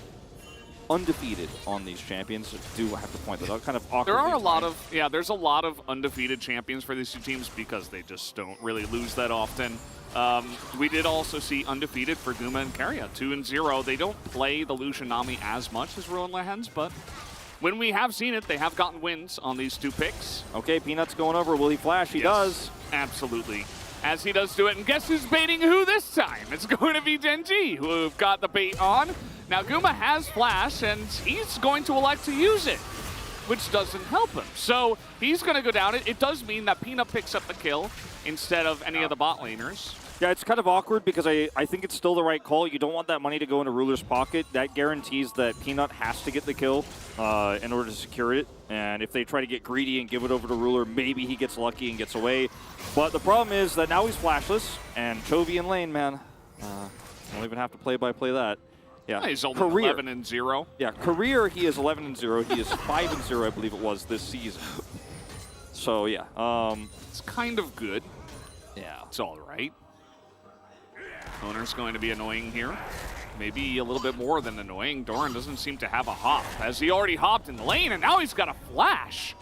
undefeated on these champions. I do have to point that out. Kind of awkward. There are a lot of, there's a lot of undefeated champions for these two teams because they just don't really lose that often. We did also see undefeated for Guma and Keria, 2-0. They don't play the Lucian Nami as much as Ruin Lehens, but when we have seen it, they have gotten wins on these two picks. Okay, Peanut's going over. Will he flash? He does. Absolutely. As he does do it, and guess who's baiting who this time? It's going to be Genji, who've got the bait on. Now, Guma has flash, and he's going to elect to use it, which doesn't help him. So he's going to go down. It does mean that Peanut picks up the kill instead of any of the bot laners. Yeah, it's kind of awkward because I think it's still the right call. You don't want that money to go into Ruler's pocket. That guarantees that Peanut has to get the kill in order to secure it. And if they try to get greedy and give it over to Ruler, maybe he gets lucky and gets away. But the problem is that now he's flashless, and Chovy in lane, man. Don't even have to play-by-play that. Yeah, he's only 11-0. Yeah, career, he is 11-0. He is 5-0, I believe it was, this season. So, yeah. It's kind of good. Yeah. It's all right. Owner's going to be annoying here. Maybe a little bit more than annoying. Doran doesn't seem to have a hop, as he already hopped in the lane, and now he's got a flash.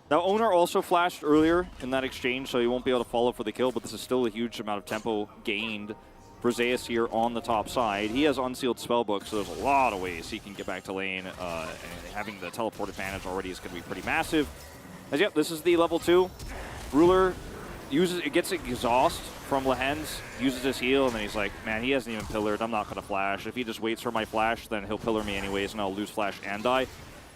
Now, Owner also flashed earlier in that exchange, so he won't be able to follow for the kill, but this is still a huge amount of tempo gained for Zeus here on the top side. He has unsealed spellbook, so there's a lot of ways he can get back to lane, and having the teleport advantage already is going to be pretty massive. As yep, this is the level 2. Ruler gets exhaust from Lehens, uses his heal, and then he's like, man, he hasn't even pillared. I'm not going to flash. If he just waits for my flash, then he'll pillar me anyways, and I'll lose flash and die.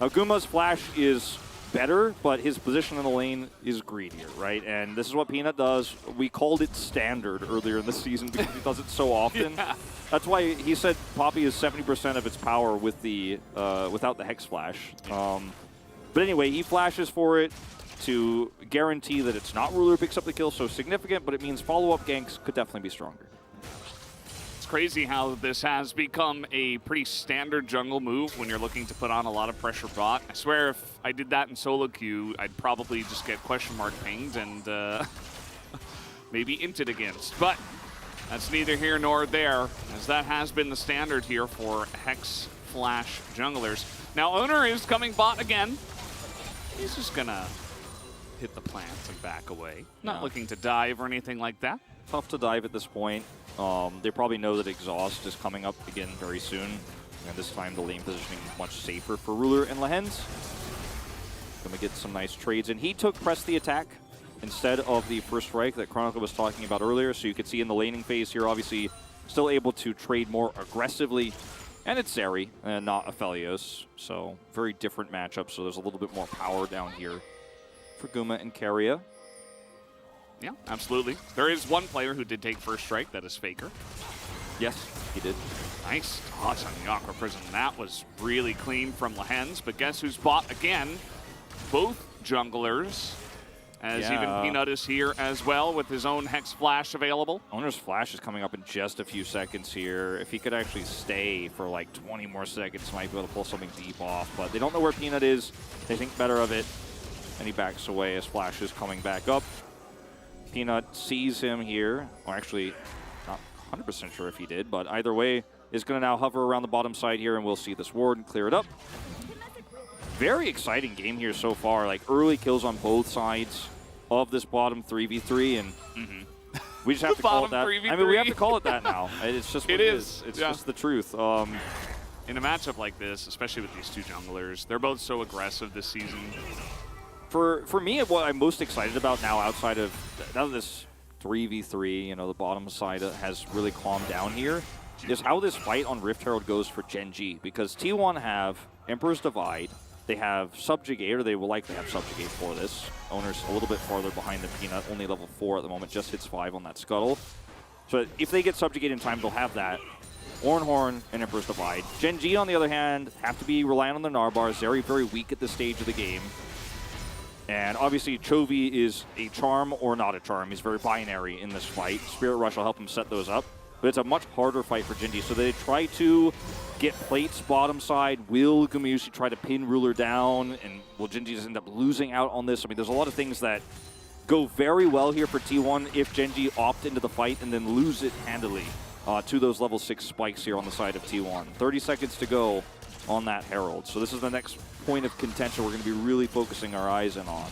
Now, Guma's flash is better, but his position in the lane is greedier, right? And this is what Peanut does. We called it standard earlier in the season because he does it so often. Yeah. That's why he said Poppy is 70% of its power with the without the Hex Flash. But anyway, he flashes for it to guarantee that it's not Ruler who picks up the kill, so significant, but it means follow-up ganks could definitely be stronger. It's crazy how this has become a pretty standard jungle move when you're looking to put on a lot of pressure bot. I swear if I did that in solo queue, I'd probably just get question mark pinged and maybe inted against. But that's neither here nor there, as that has been the standard here for Hex Flash junglers. Now Owner is coming bot again. He's just gonna hit the plants and back away. Not looking to dive or anything like that. Tough to dive at this point. They probably know that Exhaust is coming up again very soon. And this time the lane positioning is much safer for Ruler and Lehens. Gonna get some nice trades. And he took Press the Attack instead of the first strike that Chronicle was talking about earlier. So you could see in the laning phase here, obviously, still able to trade more aggressively. And it's Zeri and not Aphelios. So very different matchup. So there's a little bit more power down here for Guma and Keria. Yeah, absolutely. There is one player who did take first strike, that is Faker. Yes, he did. Nice dodge on the Aqua Prison. That was really clean from Lehens, but guess who's bot again? Both junglers, as even Peanut is here as well with his own Hex Flash available. Owner's Flash is coming up in just a few seconds here. If he could actually stay for like 20 more seconds, might be able to pull something deep off, but they don't know where Peanut is. They think better of it. And he backs away as Flash is coming back up. Peanut sees him here. Or actually, not 100% sure if he did, but either way, is going to now hover around the bottom side here, and we'll see this ward and clear it up. Very exciting game here so far. Like, early kills on both sides of this bottom 3v3, and we just have to call it that. 3v3. I mean, we have to call it that now. It's just what it is. It's just the truth. In a matchup like this, especially with these two junglers, they're both so aggressive this season. For me, what I'm most excited about now, outside of this 3v3, you know, the bottom side has really calmed down here, is how this fight on Rift Herald goes for Genji. Because T1 have Emperor's Divide, they have Subjugate, or they will likely have Subjugate for this. Owner's a little bit farther behind than Peanut, only level 4 at the moment, just hits 5 on that Scuttle. So if they get Subjugate in time, they'll have that. Ornhorn and Emperor's Divide. Genji, on the other hand, have to be relying on the Narbars. Very, very weak at this stage of the game. And obviously, Chovy is a charm or not a charm. He's very binary in this fight. Spirit Rush will help him set those up. But it's a much harder fight for Genji. So they try to get plates bottom side. Will Gumayusi try to pin Ruler down? And will Genji just end up losing out on this? I mean, there's a lot of things that go very well here for T1 if Genji opt into the fight and then lose it handily to those level 6 spikes here on the side of T1. 30 seconds to go. on that Herald. So this is the next point of contention we're going to be really focusing our eyes in on.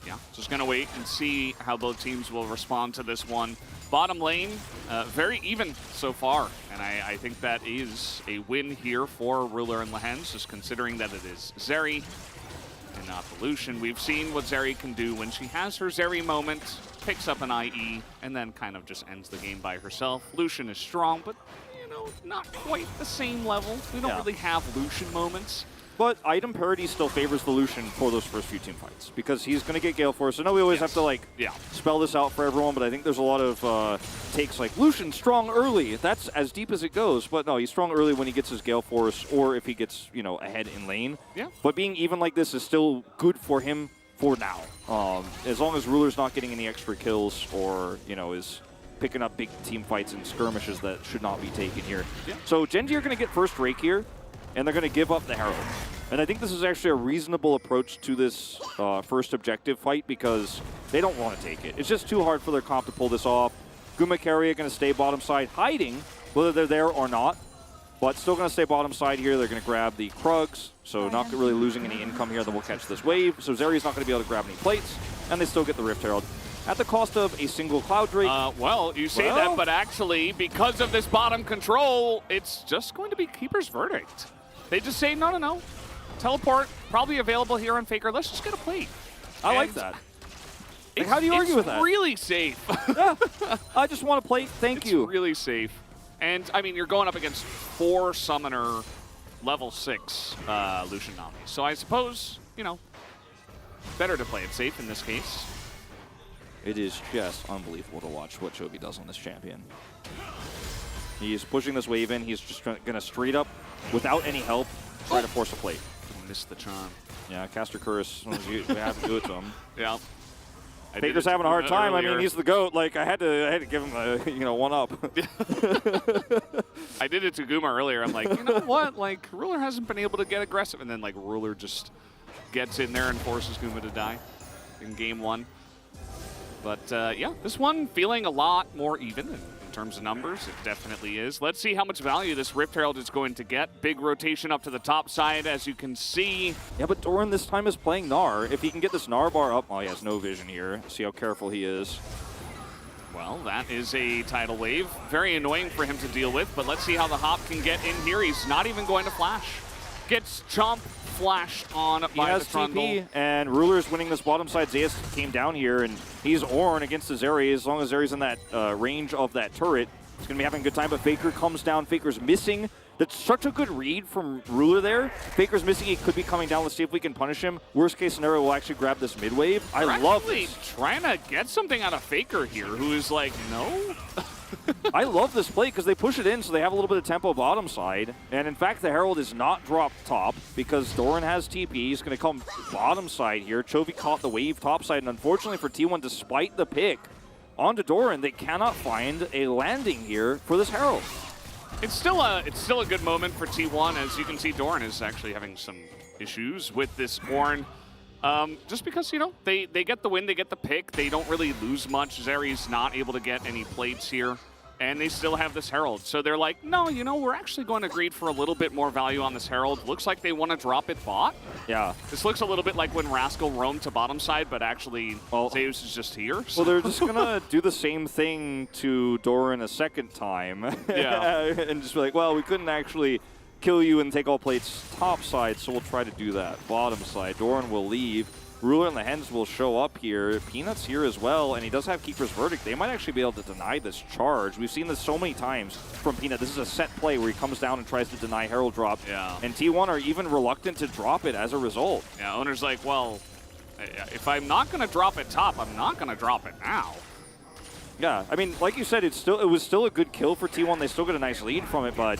Yeah, just going to wait and see how both teams will respond to this one. Bottom lane, very even so far, and I think that is a win here for Ruler and Lehens, just considering that it is Zeri and not the Lucian. We've seen what Zeri can do when she has her Zeri moment, picks up an IE, and then kind of just ends the game by herself. Lucian is strong, but, you know, not quite the same level. We don't really have Lucian moments. But item parity still favors the Lucian for those first few team fights because he's going to get Gale Force. I know we always have to like spell this out for everyone, but I think there's a lot of takes like Lucian strong early. That's as deep as it goes. But no, he's strong early when he gets his Gale Force or if he gets, you know, ahead in lane. Yeah. But being even like this is still good for him for now. As long as Ruler's not getting any extra kills or, you know, is picking up big team fights and skirmishes that should not be taken here. Yeah. So Genji are going to get first Rake here, and they're going to give up the Herald. And I think this is actually a reasonable approach to this first objective fight because they don't want to take it. It's just too hard for their comp to pull this off. Guma Carry are going to stay bottom side, hiding, whether they're there or not, but still going to stay bottom side here. They're going to grab the Krugs, so not really losing any income here. Then we'll catch this wave. So Zeri's not going to be able to grab any plates, and they still get the Rift Herald at the cost of a single Cloud Drake. Well, you say that, but actually, because of this bottom control, it's just going to be Keeper's Verdict. They just say, no, no, no. Teleport, probably available here on Faker. Let's just get a plate. I like that. Like, how do you argue with that? It's really safe. Yeah, I just want a plate. Thank you. It's really safe. And, I mean, you're going up against 4 Summoner level 6 Lucian Nami. So I suppose, you know, better to play it safe in this case. It is just unbelievable to watch what Chovy does on this champion. He's pushing this wave in. He's just going to straight up, without any help, try to force a plate. Missed the charm. Yeah, Caster Curse, we have to do it to him. Yeah. Faker's having a hard time. Earlier. I mean, he's the GOAT. Like, I had to give him a, you know, one up. I did it to Guma earlier. I'm like, you know what? Like, Ruler hasn't been able to get aggressive. And then, like, Ruler just gets in there and forces Guma to die in game 1. But, yeah, this one feeling a lot more even in terms of numbers. It definitely is. Let's see how much value this Rift Herald is going to get. Big rotation up to the top side, as you can see. Yeah, but Doran this time is playing Gnar. If he can get this Gnar bar up, oh, he has no vision here. See how careful he is. Well, that is a tidal wave. Very annoying for him to deal with, but let's see how the Hop can get in here. He's not even going to flash. Gets Chomp flashed on by the Trundle. TP, and Ruler's winning this bottom side. Zeus came down here, and he's Ornn against the Zeri. As long as Zeri's in that range of that turret, he's going to be having a good time, but Faker comes down. Faker's missing. That's such a good read from Ruler there. Faker's missing. He could be coming down. Let's see if we can punish him. Worst case scenario, we'll actually grab this mid wave. I love this. Trying to get something out of Faker here, who is like, no? I love this play because they push it in so they have a little bit of tempo bottom side. And in fact, the Herald is not dropped top because Doran has TP. He's going to come bottom side here. Chovy caught the wave top side. And unfortunately for T1, despite the pick onto Doran, they cannot find a landing here for this Herald. It's still a good moment for T1. As you can see, Doran is actually having some issues with this Ornn. Just because, you know, they get the win, they get the pick, they don't really lose much. Zeri's not able to get any plates here, and they still have this Herald. So they're like, no, you know, we're actually going to greed for a little bit more value on this Herald. Looks like they want to drop it bot. Yeah. This looks a little bit like when Rascal roamed to bottom side, but actually Zeus is just here. So. Well, they're just going to do the same thing to Doran a second time. Yeah. And just be like, well, we couldn't actually kill you and take all plates top side, so we'll try to do that. Bottom side, Doran will leave. Ruler and the Hens will show up here. Peanut's here as well, and he does have Keeper's Verdict. They might actually be able to deny this charge. We've seen this so many times from Peanut. This is a set play where he comes down and tries to deny Herald drop. Yeah. And T1 are even reluctant to drop it as a result. Yeah, owner's like, well, if I'm not going to drop it top, I'm not going to drop it now. Yeah, I mean, like you said, it was still a good kill for T1. They still get a nice lead from it, but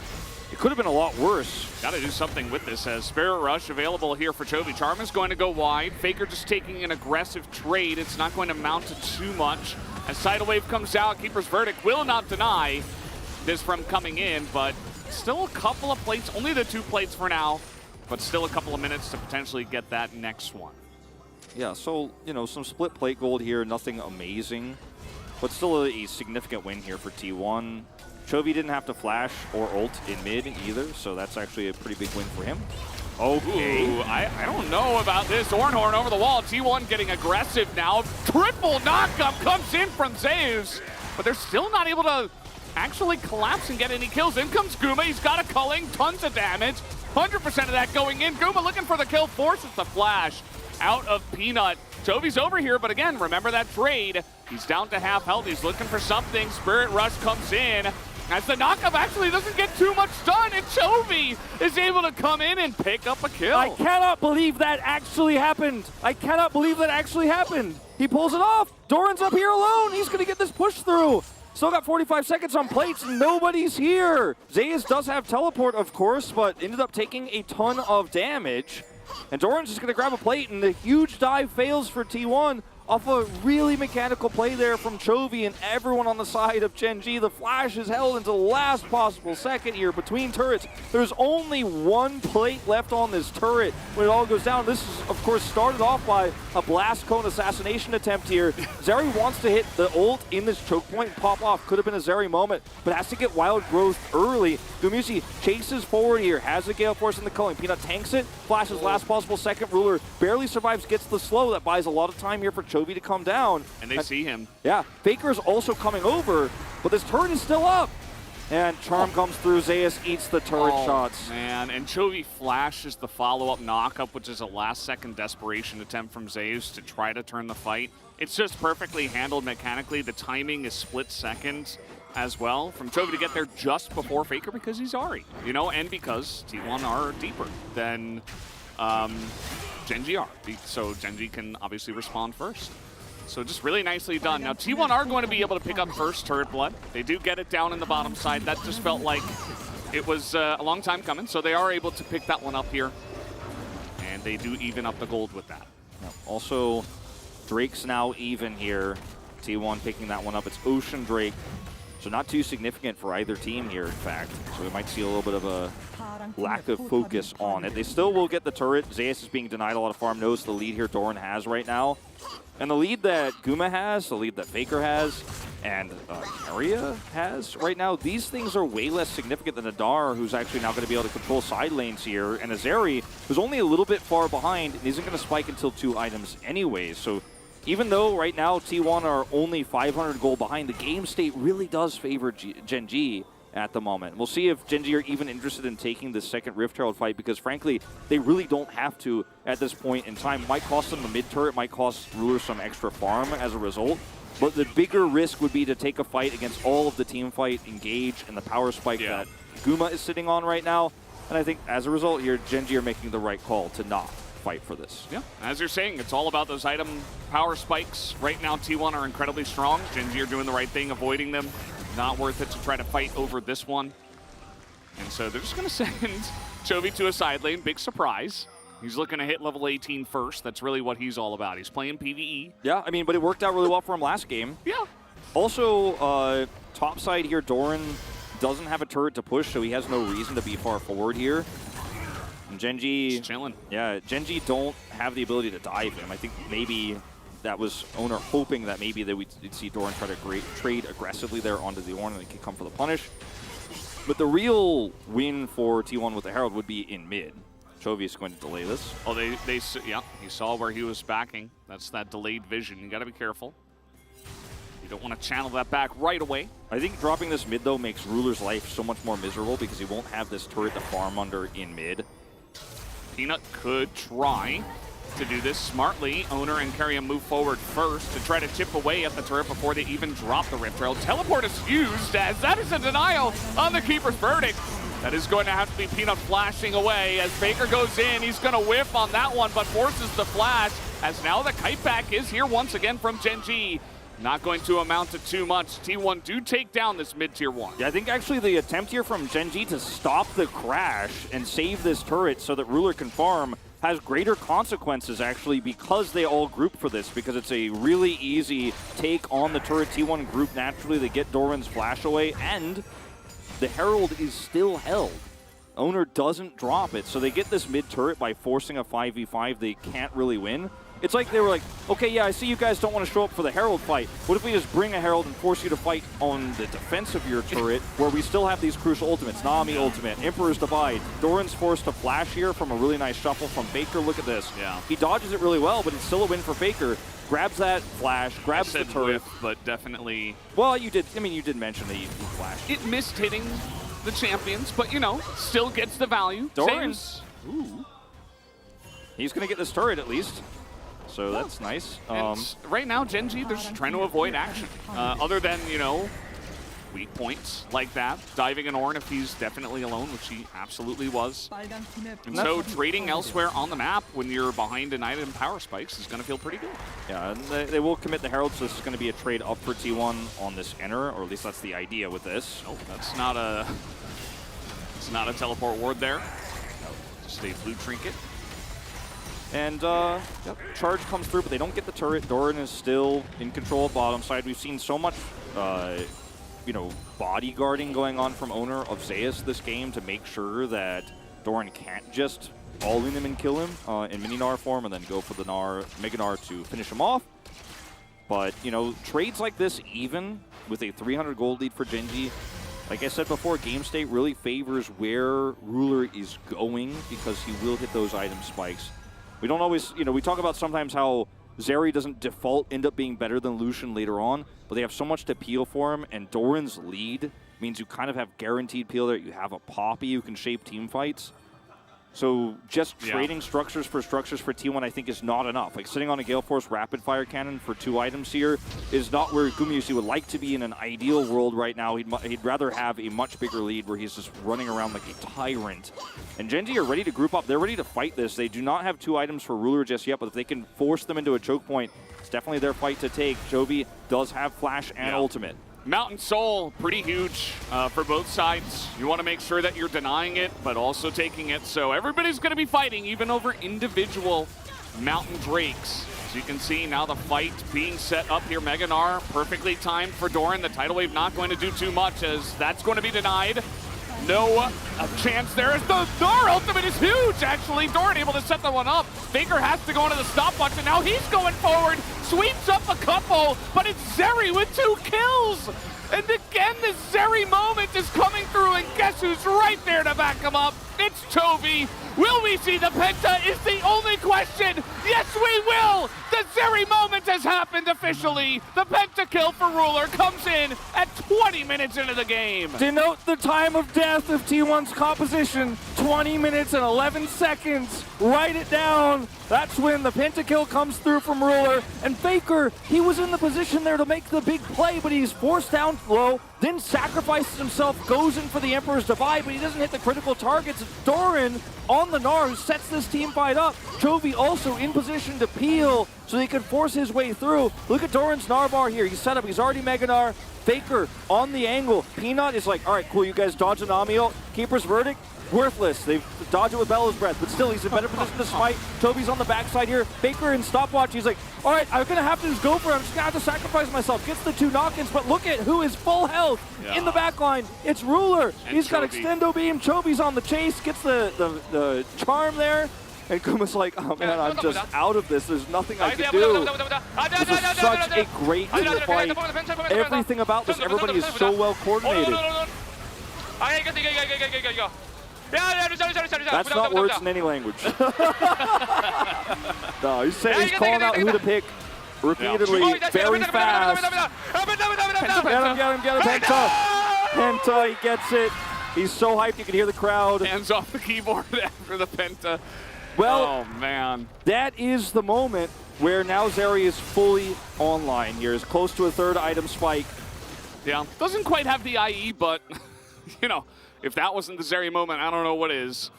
it could have been a lot worse. Got to do something with this as Spirit Rush available here for Chovy. Charm is going to go wide. Faker just taking an aggressive trade. It's not going to mount to too much. As Tidal Wave comes out, Keeper's Verdict will not deny this from coming in, but still a couple of plates. Only the 2 plates for now, but still a couple of minutes to potentially get that next one. Yeah, so, you know, some split plate gold here, nothing amazing. but still a significant win here for T1. Chovy didn't have to flash or ult in mid either, so that's actually a pretty big win for him. Okay. Ooh, I don't know about this. Ornhorn over the wall. T1 getting aggressive now. Triple knockup comes in from Zeus, but they're still not able to actually collapse and get any kills. In comes Guma. He's got a culling, tons of damage. 100% of that going in. Guma looking for the kill, forces the flash out of Peanut. Chovy's over here, but again, remember that trade. He's down to half health. He's looking for something. Spirit Rush comes in. As the knockup actually doesn't get too much done, and Chovy is able to come in and pick up a kill. I cannot believe that actually happened. I cannot believe that actually happened. He pulls it off. Doran's up here alone. He's going to get this push through. Still got 45 seconds on plates. Nobody's here. Zeus does have teleport, of course, but ended up taking a ton of damage. And Doran's just going to grab a plate, and the huge dive fails for T1 off a really mechanical play there from Chovy and everyone on the side of Gen G. The flash is held into the last possible second here between turrets. There's only one plate left on this turret when it all goes down. This is, of course, started off by a blast cone assassination attempt here. Zeri wants to hit the ult in this choke point and pop off. Could have been a Zeri moment, but has to get wild growth early. Gumusi chases forward here, has a Gale Force in the culling. Peanut tanks it, flashes last possible second. Ruler barely survives, gets the slow. That buys a lot of time here for Chovy to come down. And they see him. Yeah, Faker's also coming over, but this turret is still up. And Charm comes through, Zeus eats the turret shots. Man, and Chovy flashes the follow-up knockup, which is a last-second desperation attempt from Zeus to try to turn the fight. It's just perfectly handled mechanically. The timing is split seconds as well from Chovy to get there just before Faker because he's Ahri, you know, and because T1 are deeper than Gen G are. So Gen G can obviously respond first. So just really nicely done. Now T1 are going to be able to pick up first turret blood. They do get it down in the bottom side. That just felt like it was a long time coming. So they are able to pick that one up here. And they do even up the gold with that. Also, Drake's now even here. T1 picking that one up. It's Ocean Drake. So not too significant for either team here, in fact. So we might see a little bit of a lack of focus on it. They still will get the turret. Zeus is being denied a lot of farm. Knows the lead here Doran has right now. And the lead that Guma has, the lead that Faker has, and Aria has right now, these things are way less significant than Adar, who's actually now going to be able to control side lanes here, and Azeri, who's only a little bit far behind and isn't going to spike until 2 items anyways. So even though right now T1 are only 500 gold behind, the game state really does favor Gen G at the moment. We'll see if Gen G are even interested in taking this second Rift Herald fight, because frankly, they really don't have to at this point in time. Might cost them the mid turret, might cost Ruler some extra farm as a result, but the bigger risk would be to take a fight against all of the team fight, engage, and the power spike that Guma is sitting on right now. And I think as a result here, Gen G are making the right call to not fight for this. Yeah, as you're saying, it's all about those item power spikes. Right now, T1 are incredibly strong. Gen G are doing the right thing, avoiding them. Not worth it to try to fight over this one. And so they're just going to send Chovy to a side lane. Big surprise. He's looking to hit level 18 first. That's really what he's all about. He's playing PvE. Yeah, I mean, but it worked out really well for him last game. Yeah. Also, top side here, Doran doesn't have a turret to push, so he has no reason to be far forward here. And Gen G, just chilling. Yeah, Gen G don't have the ability to dive him. I think maybe that was owner hoping that maybe they would see Doran try to trade aggressively there onto the Ornn and they could come for the punish. But the real win for T1 with the Herald would be in mid. Chovy is going to delay this. Oh, yeah, he saw where he was backing. That's that delayed vision. You got to be careful. You don't want to channel that back right away. I think dropping this mid, though, makes Ruler's life so much more miserable because he won't have this turret to farm under in mid. Peanut could try to do this smartly. Owner and Carrion move forward first to try to chip away at the turret before they even drop the Rift Herald. Teleport is used as that is a denial on the Keeper's verdict. That is going to have to be Peanut flashing away as Faker goes in. He's going to whiff on that one, but forces the flash as now the kite back is here once again from Gen G. Not going to amount to too much. T1 do take down this mid-tier 1. Yeah, I think actually the attempt here from Gen G to stop the crash and save this turret so that Ruler can farm has greater consequences actually because they all group for this, because it's a really easy take on the turret. T1 group naturally, they get Doran's flash away, and the Herald is still held. Owner doesn't drop it, so they get this mid turret by forcing a 5v5 they can't really win. It's like they were like, okay, yeah, I see you guys don't want to show up for the Herald fight. What if we just bring a Herald and force you to fight on the defense of your turret, where we still have these crucial ultimates? Nami ultimate, Emperor's Divide. Doran's forced to flash here from a really nice shuffle from Faker. Look at this. Yeah. He dodges it really well, but it's still a win for Faker. Grabs that flash, grabs the turret. Whiff, but definitely... Well, you did. I mean, you did mention that you flashed. It missed hitting the champions, but, you know, still gets the value. Doran's... Ooh. He's going to get this turret at least. So that's nice. Right now, Gen.G, they're just trying to avoid action. Other than, you know, weak points like that. Diving an Ornn if he's definitely alone, which he absolutely was. And so trading elsewhere on the map when you're behind an item power spikes is going to feel pretty good. Yeah, and they will commit the Herald, so this is going to be a trade up for T1 on this enter, or at least that's the idea with this. Nope, that's not a... It's not a teleport ward there. Just a blue trinket. And charge comes through, but they don't get the turret. Doran is still in control of bottom side. We've seen so much, you know, bodyguarding going on from owner of Zeus this game to make sure that Doran can't just all-in him and kill him in mini-Gnar form and then go for the Mega Gnar to finish him off. But, you know, trades like this, even with a 300 gold lead for Gen.G, like I said before, game state really favors where Ruler is going because he will hit those item spikes. We don't always, you know, we talk about sometimes how Zeri doesn't default end up being better than Lucian later on, but they have so much to peel for him, and Doran's lead means you kind of have guaranteed peel there. You have a Poppy who can shape team fights. So just trading structures for T1 I think is not enough. Like sitting on a Gale Force Rapid Fire Cannon for 2 items here is not where Gumayusi would like to be in an ideal world right now. He'd rather have a much bigger lead where he's just running around like a tyrant. And Gen.G are ready to group up. They're ready to fight this. They do not have 2 items for Ruler just yet, but if they can force them into a choke point, it's definitely their fight to take. Chovy does have Flash and Ultimate. Mountain Soul, pretty huge for both sides. You want to make sure that you're denying it, but also taking it. So everybody's going to be fighting, even over individual Mountain Drakes. As you can see, now the fight being set up here. Mega Gnar, perfectly timed for Doran. The Tidal Wave not going to do too much, as that's going to be denied. No chance there. As the Gnar ultimate is huge, actually. Doran able to set that one up. Faker has to go into the stopwatch, and now he's going forward. Sweeps up a couple, but it's Zeri with 2 kills. And again, this Zeri moment is coming through, and guess who's right there to back him up? It's Chovy. Will we see the Penta is the only question. Yes, we will. The Zeri moment has happened officially. The Penta kill for Ruler comes in at 20 minutes into the game. Denote the time of death of T1's composition. 20 minutes and 11 seconds. Write it down. That's when the pentakill comes through from Ruler. And Faker, he was in the position there to make the big play, but he's forced down low, then sacrifices himself, goes in for the Emperor's Divide, but he doesn't hit the critical targets. Doran on the Gnar, who sets this team fight up. Chovy also in position to peel so he can force his way through. Look at Doran's Gnar bar here. He's set up. He's already Mega Gnar. Faker on the angle. Peanut is like, all right, cool, you guys dodge an Amio. Keeper's Verdict, worthless. They've dodged it with Bella's Breath, but still, he's in better position to smite. Toby's on the backside here. Faker in stopwatch. He's like, all right, I'm going to have to just go for it. I'm just going to have to sacrifice myself. Gets the 2 knock-ins, but look at who is full health in the backline. It's Ruler. And He's got Chovy. Extendo Beam. Chovy's on the chase. Gets the charm there. And Kuma's like, oh man, I'm just out of this. There's nothing I can do. This is such a great fight. Everything about this, everybody is so well coordinated. That's not words in any language. No, he's saying he's calling out who to pick repeatedly, very fast. Get him, Penta. Penta, he gets it. He's so hyped, you can hear the crowd. Hands off the keyboard after the Penta. Well, oh man, that is the moment where now Zeri is fully online here, is close to a 3rd item spike. Yeah, doesn't quite have the IE, but you know, if that wasn't the Zeri moment, I don't know what is.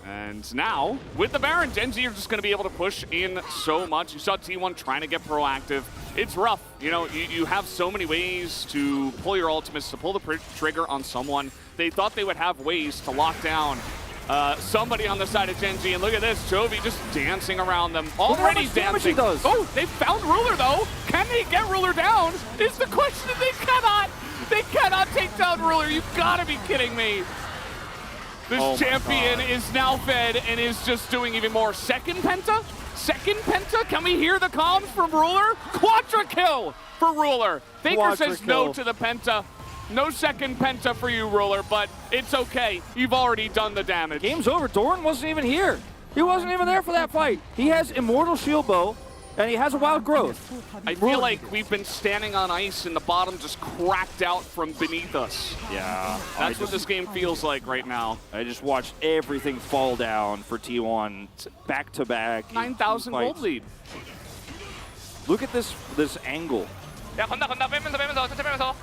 And now, with the Baron, Gen.G are just going to be able to push in so much. You saw T1 trying to get proactive. It's rough. You know, you have so many ways to pull your ultimates, to pull the trigger on someone. They thought they would have ways to lock down somebody on the side of Gen.G, and look at this, Chovy just dancing around them. Already dancing. Oh, they found Ruler though. Can they get Ruler down? Is the question. They cannot. They cannot take down Ruler. You've got to be kidding me. This champion is now fed and is just doing even more. Second Penta? second penta? Can we hear the comms from Ruler? Quadra kill for Ruler. Faker says no to the penta. No second penta for you, Ruler, but it's okay. You've already done the damage. Game's over. Doran wasn't even here. He wasn't even there for that fight. He has Immortal Shield Bow, and he has a Wild Growth. I feel like we've been standing on ice and the bottom just cracked out from beneath us. Yeah. That's what this game feels like right now. I just watched everything fall down for T1 back-to-back. 9,000 gold lead. Look at this angle. 야 건다 빼면서 천천히 빼면서.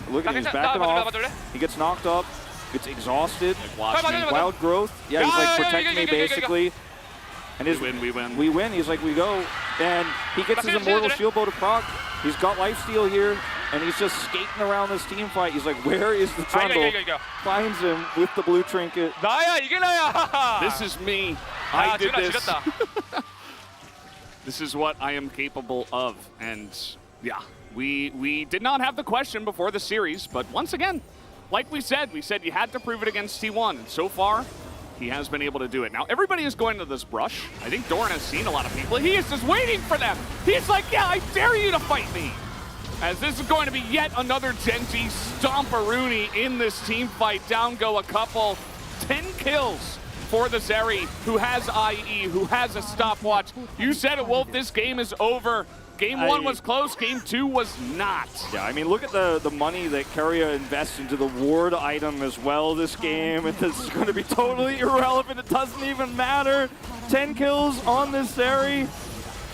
Look at him, he's backing off. He gets knocked up, gets exhausted. Wild Growth. Yeah, he's like, protect me, basically. And we win. We win. He's like, we go. And he gets his Immortal Shield Bow to proc. He's got lifesteal here, and he's just skating around this team fight. He's like, where is the trundle? Finds him with the blue trinket. 나야, 이게 나야. This is me. I did this. This is what I am capable of. And yeah, we did not have the question before the series, but once again, like we said you had to prove it against T1, and so far, he has been able to do it. Now, everybody is going to this brush. I think Doran has seen a lot of people. He is just waiting for them. He's like, yeah, I dare you to fight me. As this is going to be yet another Genji Stomparoonie in this team fight. Down go a couple. 10 kills for the Zeri, who has IE, who has a stopwatch. You said it, Wolf, this game is over. Game 1 was close, Game 2 was not. Yeah, I mean, look at the money that Keria invests into the ward item as well this game. And this is going to be totally irrelevant. It doesn't even matter. 10 kills on this Zeri.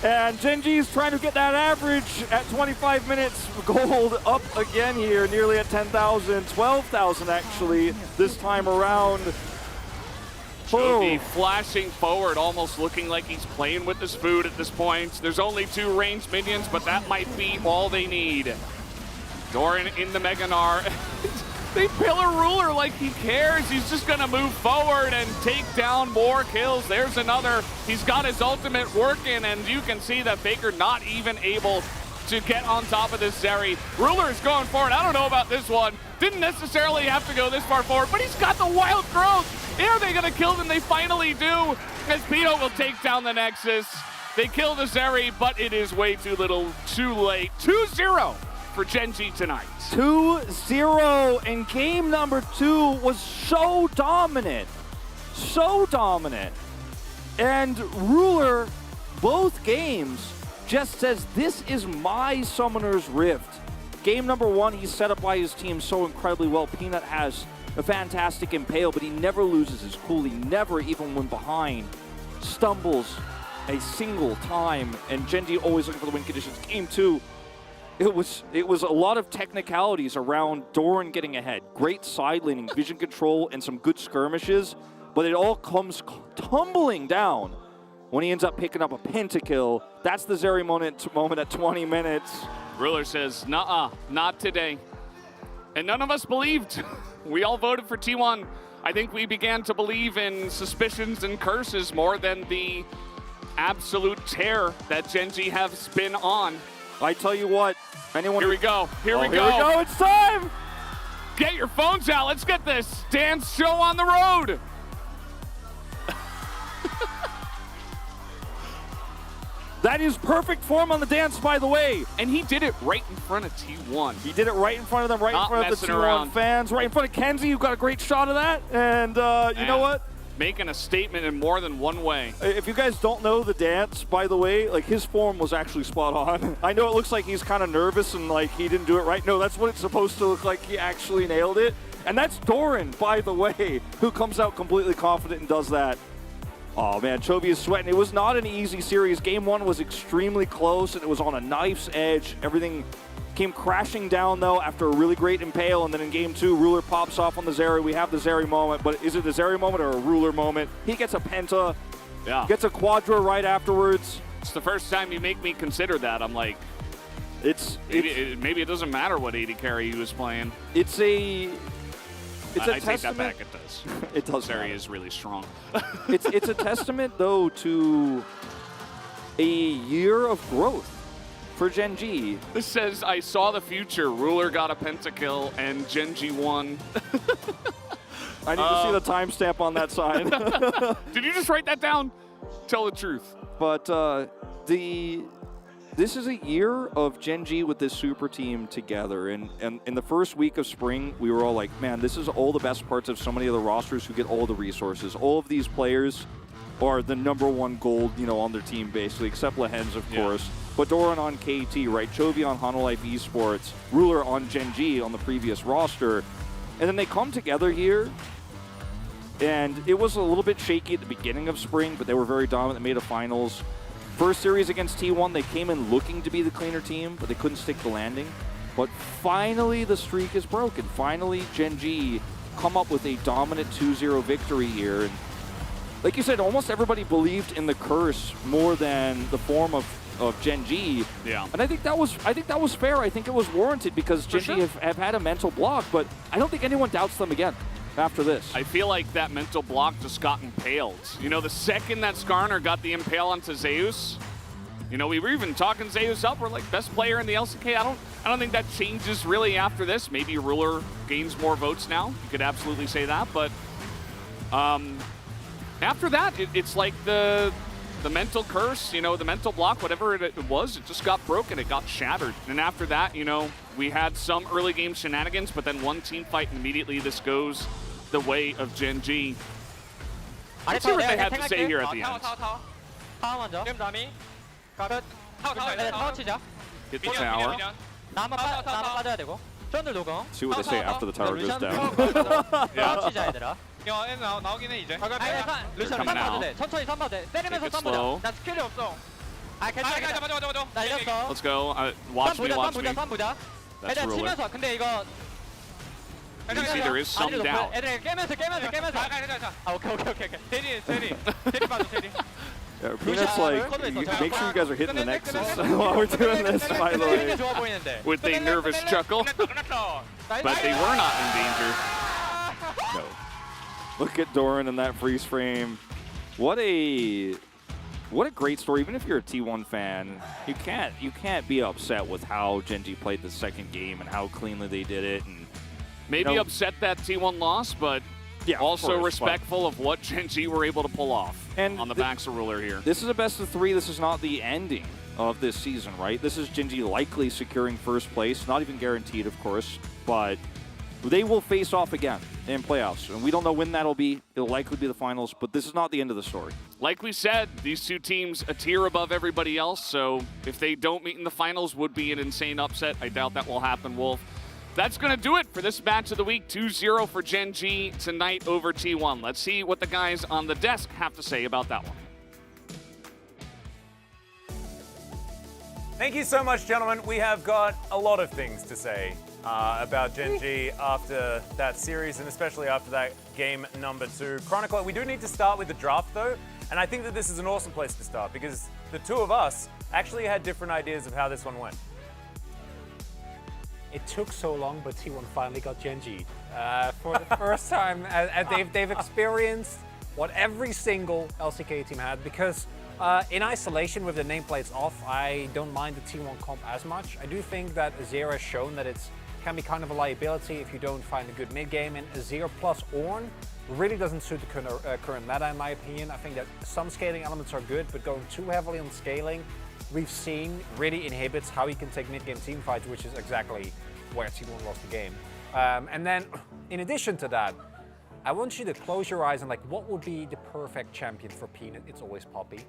And Genji's trying to get that average at 25 minutes. Gold up again here, nearly at 10,000, 12,000 actually this time around. Chovy flashing forward, almost looking like he's playing with his food at this point. There's only 2 ranged minions, but that might be all they need. Doran in the Mega Gnar. They pillar Ruler like he cares. He's just gonna move forward and take down more kills. There's another. He's got his ultimate working, and you can see that Faker not even able to get on top of this Zeri. Ruler is going forward. I don't know about this one. Didn't necessarily have to go this far forward, but he's got the Wild Growth. Are they gonna kill them? They finally do, as Pito will take down the Nexus. They kill the Zeri, but it is way too little, too late. 2-0 for Genji tonight. 2-0, and game number 2 was so dominant. So dominant. And Ruler, both games, just says, this is my Summoner's Rift. Game number 1, he's set up by his team so incredibly well. Peanut has a fantastic impale, but he never loses his cool. He never, even when behind, stumbles a single time. And Genji always looking for the win conditions. Game 2, it was a lot of technicalities around Doran getting ahead. Great side laning, vision control, and some good skirmishes. But it all comes tumbling down when he ends up picking up a pentakill. That's the Zeri moment at 20 minutes. Ruler says, nuh-uh, not today. And none of us believed. We all voted for T1. I think we began to believe in suspicions and curses more than the absolute tear that Genji has been on. I tell you what, anyone... Here we go. Here we go. Here we go. It's time. Get your phones out. Let's get this dance show on the road. That is perfect form on the dance, by the way. And he did it right in front of T1. He did it right in front of them, right in front of the T1 fans, right in front of Kenzie, who got a great shot of that. And you know what? Making a statement in more than one way. If you guys don't know the dance, by the way, like his form was actually spot on. I know it looks like he's kind of nervous and like he didn't do it right. No, that's what it's supposed to look like. He actually nailed it. And that's Doran, by the way, who comes out completely confident and does that. Oh man, Chovy is sweating. It was not an easy series. Game 1 was extremely close, and it was on a knife's edge. Everything came crashing down, though, after a really great impale, and then in Game 2, Ruler pops off on the Zeri. We have the Zeri moment, but is it the Zeri moment or a Ruler moment? He gets a penta, gets a quadra right afterwards. It's the first time you make me consider that. I'm like, maybe it doesn't matter what AD carry he was playing. I take that back, it does. It does. Zeri is really strong. it's a testament, though, to a year of growth for Genji. This says, I saw the future. Ruler got a pentakill, and Genji won. I need to see the timestamp on that sign. Did you just write that down? Tell the truth. But this is a year of Gen G with this super team together. And in the first week of spring, we were all like, man, this is all the best parts of so many of the rosters who get all the resources. All of these players are the #1 gold, on their team, basically, except Lehens, of course. But Doran on KT, right? Chovy on Hanolife Esports, Ruler on Gen G on the previous roster. And then they come together here. And it was a little bit shaky at the beginning of spring, but they were very dominant. They made a finals. First series against T1, they came in looking to be the cleaner team, but they couldn't stick the landing. But finally, the streak is broken. Finally, Gen G come up with a dominant 2-0 victory here. And like you said, almost everybody believed in the curse more than the form of Gen G. Yeah. And I think that was fair. I think it was warranted because Gen G have had a mental block, but I don't think anyone doubts them again after this. I feel like that mental block just got impaled. The second that Skarner got the impale onto Zeus, we were even talking Zeus up. We're like, best player in the LCK. I don't think that changes really after this. Maybe Ruler gains more votes now. You could absolutely say that. But after that, it's like the mental curse, the mental block, whatever it was, it just got broken. It got shattered. And after that, we had some early game shenanigans, but then one team fight, and immediately this goes the way of Gen G. Let's see what they have to say here at the end. Hit the tower. See what they say after the tower goes down. They're coming out. Take it slow. Let's go. Watch me. That's Ruler. You can see there is some doubt. Yeah, Peanut's like, make sure you guys are hitting the nexus while we're doing this, by the way. With a nervous chuckle. But they were not in danger. No. Look at Doran in that freeze frame. What a great story. Even if you're a T1 fan, you can't be upset with how Gen G played the second game and how cleanly they did it. And maybe upset that T1 loss, but yeah, also respectful of what Gen G were able to pull off on the backs of Ruler here. This is a best of 3. This is not the ending of this season, right? This is Gen G likely securing first place. Not even guaranteed, of course, but they will face off again in playoffs. And we don't know when that'll be. It'll likely be the finals, but this is not the end of the story. Like we said, these two teams a tier above everybody else, so if they don't meet in the finals, would be an insane upset. I doubt that will happen, Wolf. That's going to do it for this match of the week. 2-0 for Gen G tonight over T1. Let's see what the guys on the desk have to say about that one. Thank you so much, gentlemen. We have got a lot of things to say about Gen G after that series, and especially after that game number 2. Chronicle, we do need to start with the draft, though, and I think that this is an awesome place to start because the two of us actually had different ideas of how this one went. It took so long, but T1 finally got Gen G. For the first time, they've experienced what every single LCK team had, because in isolation with the nameplates off, I don't mind the T1 comp as much. I do think that Azir has shown that it can be kind of a liability if you don't find a good mid-game, and Azir plus Ornn really doesn't suit the current meta, in my opinion. I think that some scaling elements are good, but going too heavily on scaling, we've seen really inhibits how he can take mid-game team fights, which is exactly where T1 lost the game. And then, in addition to that, I want you to close your eyes and what would be the perfect champion for Peanut? It's always Poppy.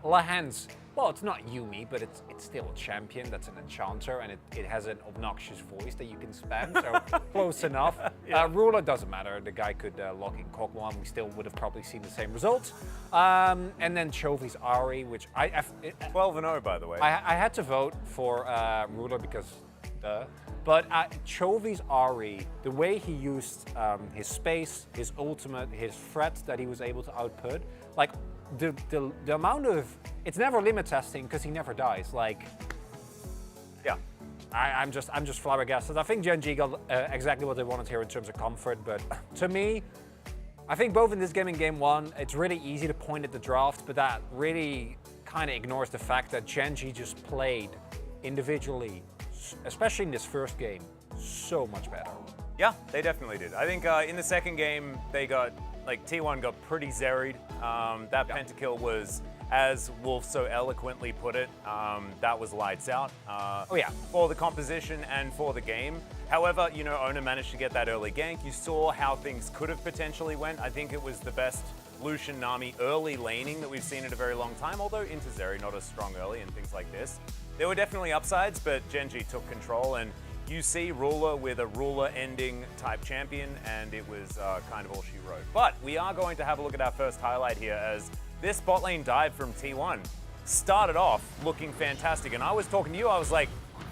Lehens, well, it's not Yuumi, but it's still a champion. That's an enchanter, and it has an obnoxious voice that you can spam, so close enough. Ruler doesn't matter. The guy could lock in Kog'Maw. We still would have probably seen the same result. And then Chovy's Ahri, which 12-0, by the way. I had to vote for Ruler because but Chovy's Ahri, the way he used his space, his ultimate, his threat that he was able to output, the amount of, it's never limit testing because he never dies. Yeah, I'm just flabbergasted. I think Gen G got exactly what they wanted here in terms of comfort, but to me, I think both in this game and game 1, it's really easy to point at the draft, but that really kind of ignores the fact that Gen G just played individually, especially in this first game, so much better. Yeah, they definitely did. I think in the second game, they got, T1 got pretty zeried. That pentakill was as Wolf so eloquently put it, that was lights out. For the composition and for the game. However, you know, Ona managed to get that early gank. You saw how things could have potentially went. I think it was the best Lucian Nami early laning that we've seen in a very long time, although into Zeri not as strong early and things like this. There were definitely upsides, but Genji took control, and you see Ruler with a Ruler ending type champion, and it was kind of all she wrote. But we are going to have a look at our first highlight here, as this bot lane dive from T1 started off looking fantastic. And I was talking to you, I was like,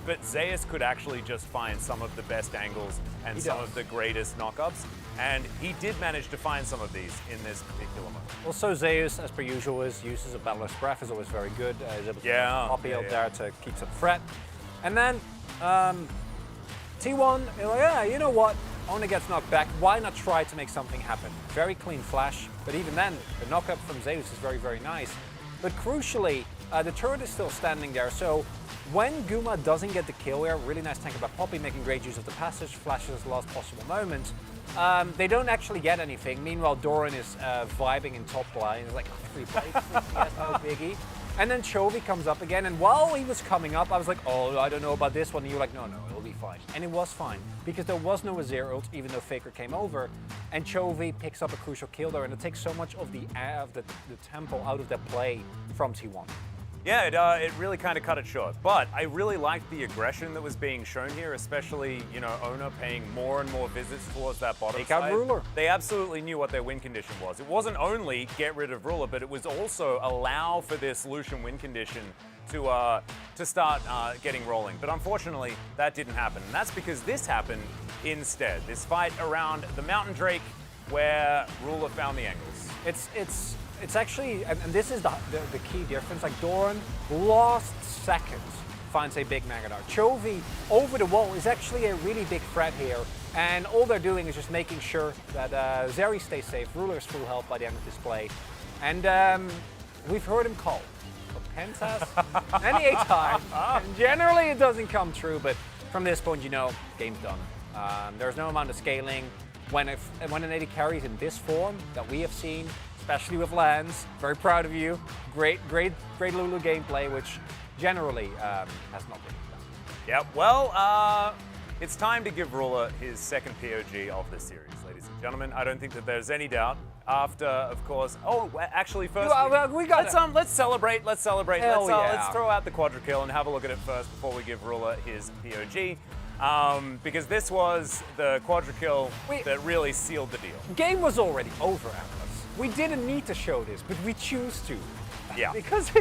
but Zeus could actually just find some of the best angles and some of the greatest knockups. And he did manage to find some of these in this particular moment. Also, Zeus, as per usual, uses a Battler's Breath, is always very good. He's able to get Poppy out there to keep some threat. And then T1, you know what? Ona gets knocked back. Why not try to make something happen? Very clean flash, but even then, the knockup from Zeus is very, very nice. But crucially, the turret is still standing there, so when Guma doesn't get the kill here, really nice tank by Poppy, making great use of the passage, flashes the last possible moment. They don't actually get anything. Meanwhile, Doran is vibing in top line. He's like, free play, no biggie. And then Chovy comes up again, and while he was coming up, I was like, oh, I don't know about this one. And you were like, no, it'll be fine. And it was fine, because there was no Azir ult, even though Faker came over, and Chovy picks up a crucial kill there, and it takes so much of the tempo out of that play from T1. Yeah, it really kind of cut it short. But I really liked the aggression that was being shown here, especially, you know, Ona paying more and more visits towards that bottom Take out side. Ruler. They absolutely knew what their win condition was. It wasn't only get rid of Ruler, but it was also allow for this Lucian win condition to start getting rolling. But unfortunately, that didn't happen. And that's because this happened instead. This fight around the Mountain Drake where Ruler found the angles. It's actually, and this is the key difference, like Doran, last second, finds a big Mega Dart. Chovy, over the wall, is actually a really big threat here, and all they're doing is just making sure that Zeri stays safe, Ruler is full health by the end of this play, and we've heard him call for Pentas many a time, and generally it doesn't come true, but from this point, you know, game's done. There's no amount of scaling. When an AD carries in this form that we have seen, especially with Lance, very proud of you. Great Lulu gameplay, which generally has not been done. Yeah, well, it's time to give Ruler his second POG of the series, ladies and gentlemen. I don't think that there's any doubt. After, of course, actually first, let's celebrate. Let's celebrate. Let's throw out the quadra-kill and have a look at it first before we give Ruler his POG. Because this was the quadra-kill that really sealed the deal. Game was already over, Atlas. We didn't need to show this, but we choose to. Yeah. Because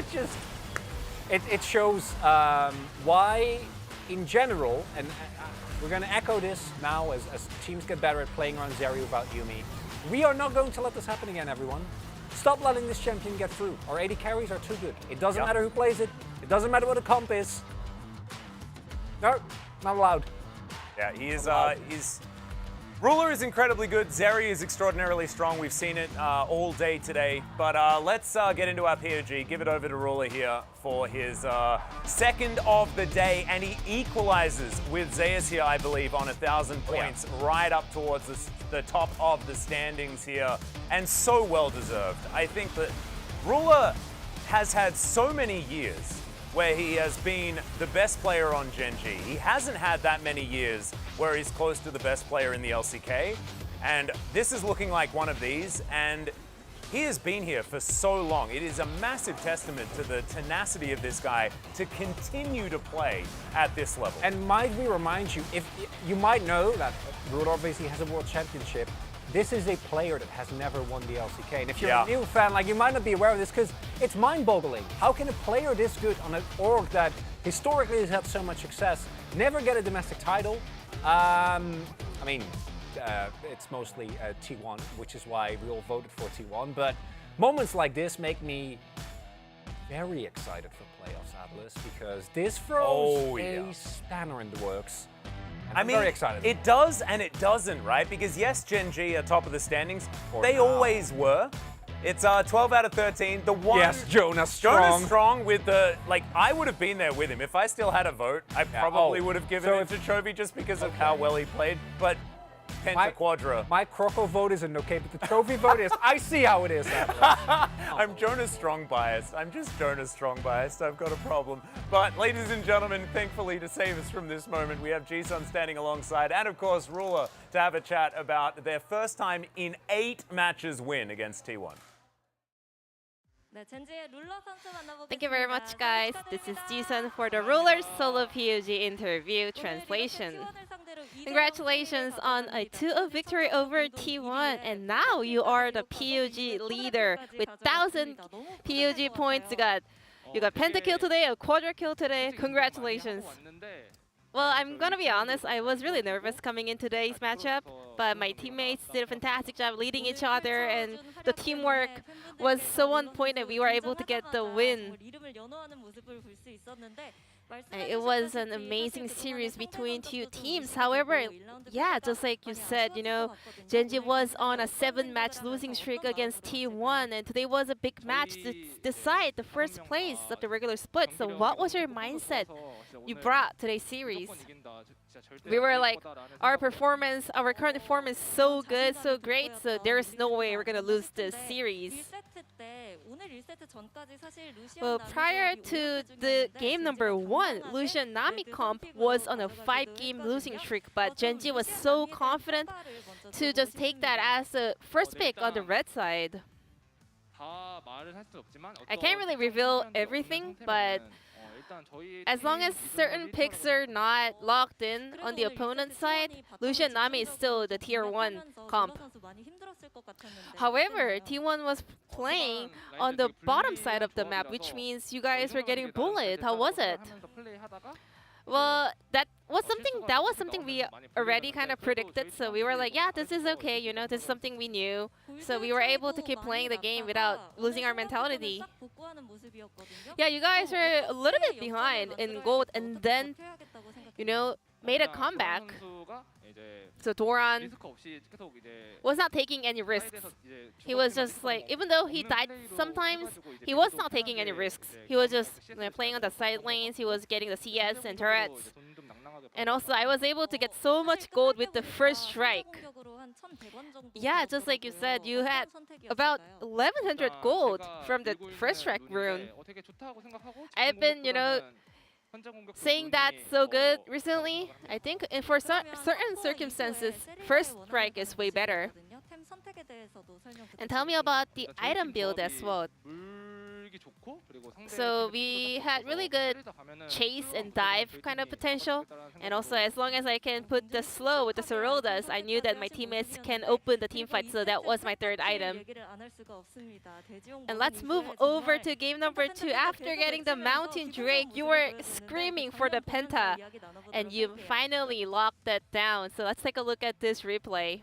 it shows why, in general, and we're going to echo this now as teams get better at playing around Zeri without Yuumi. We are not going to let this happen again, everyone. Stop letting this champion get through. Our AD carries are too good. It doesn't matter who plays it. It doesn't matter what the comp is. No, not allowed. Yeah, Ruler is incredibly good. Zeri is extraordinarily strong. We've seen it all day today. But let's get into our POG. Give it over to Ruler here for his second of the day. And he equalizes with Zeus here, I believe, on 1,000 points, right up towards the top of the standings here. And so well deserved. I think that Ruler has had so many years where he has been the best player on Genji. He hasn't had that many years where he's close to the best player in the LCK. And this is looking like one of these. And he has been here for so long. It is a massive testament to the tenacity of this guy to continue to play at this level. And might we remind you, if you might know that Ruler obviously has a world championship, this is a player that has never won the LCK. And if you're a new fan, like, you might not be aware of this because it's mind-boggling. How can a player this good on an org that historically has had so much success never get a domestic title? I mean, it's mostly T1, which is why we all voted for T1. But moments like this make me very excited for playoffs, Atlas, because this throws a spanner in the works. I'm very excited. It does and it doesn't, right? Because yes, Genji are top of the standings. They always were. It's 12 out of 13. The one. Yes, Jonas Strong. Jonas Strong with the, like, I would have been there with him. If I still had a vote, I probably would have given it to Chovy just because of how well he played. But Penta-Quadra. My Croco vote isn't okay, but the trophy vote is. I see how it is. I'm Jonas Strong biased. I'm just Jonas Strong biased. I've got a problem. But ladies and gentlemen, thankfully to save us from this moment, we have Jisun standing alongside and of course Ruler to have a chat about their first time in 8 matches win against T1. Thank you very much, guys. This is Jisun for the Ruler Solo PUG interview translation. Congratulations on a 2-0 victory over T1, and now you are the PUG leader with 1,000 PUG points. You got pentakill today, a quadra kill today. Congratulations. Well, I'm gonna be honest, I was really nervous coming in today's matchup, but my teammates did a fantastic job leading each other, and the teamwork was so on point that we were able to get the win. It was an amazing series between two teams. However, yeah, just like you said, you know, Gen.G was on a 7-match losing streak against T1, and today was a big match to decide the first place of the regular split. So what was your mindset you brought today's series? We were like, our current performance is so good, so great, so there's no way we're gonna lose this series. Well, prior to the game number 1, Lucian Nami comp was on a 5-game losing streak, but Gen.G was so confident to just take that as a first pick on the red side. I can't really reveal everything, but as long as certain picks are not locked in on the opponent's side, Lucian Nami is still the tier 1 comp. However, T1 was playing on the bottom side of the map, which means you guys were getting bullied. How was it? Well, that was something we already kind of predicted, so we were like, yeah, this is okay, you know, this is something we knew. So we were able to keep playing the game without losing our mentality. Yeah, you guys were a little bit behind in gold and then, you know, made a comeback. So Doran was not taking any risks. He was just like, even though he died sometimes, he was not taking any risks. He was just, you know, playing on the side lanes. He was getting the CS and turrets. And also, I was able to get so much gold with the first strike. Yeah, just like you said, you had about 1,100 gold from the first strike rune. I've been, you know, saying that's so good recently. I think for certain circumstances, first strike is way better. And tell me about the item build as well. So we had really good chase and dive kind of potential, and also as long as I can put the slow with the Soroldas, I knew that my teammates can open the team fight, so that was my third item. And let's move over to game number 2. After getting the Mountain Drake, you were screaming for the Penta, and you finally locked that down. So let's take a look at this replay.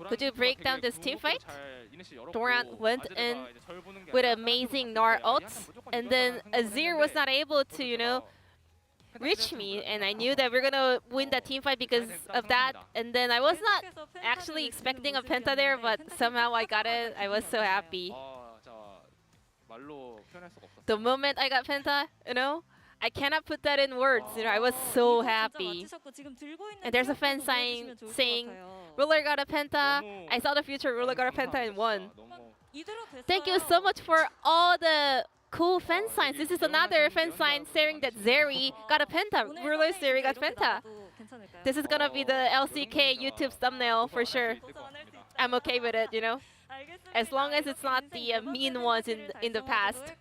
Could you break down this team fight? Doran went in with amazing Gnar ults, and then Azir was not able to, you know, reach me, and I knew that we're gonna win that team fight because of that. And then I was not actually expecting a Penta there, but somehow I got it. I was so happy. The moment I got Penta, you know, I cannot put that in words. You know, I was so happy. And there's a fan sign saying, Ruler got a Penta. I saw the future Ruler got a Penta and won. Thank you so much for all the cool fan signs. This is another fan sign saying that Zeri got a Penta. Ruler Zeri got Penta. This is gonna be the LCK YouTube thumbnail for sure. I'm okay with it, you know. As long as it's not the mean ones in the past.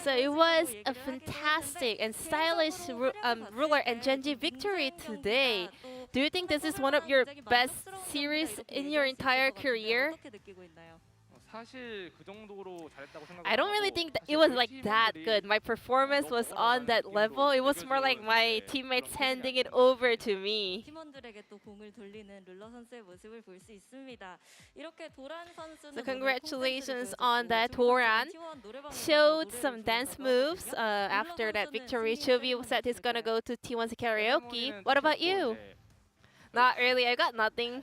So it was a fantastic and stylish Ruler and Gen.G victory today. Do you think this is one of your best series in your entire career? I don't really think that it was like that good. My performance was on that level. It was more like my teammates handing it over to me. So congratulations on that. Doran showed some dance moves after that victory. Chovy said he's gonna go to T1's karaoke. What about you? Not really. I got nothing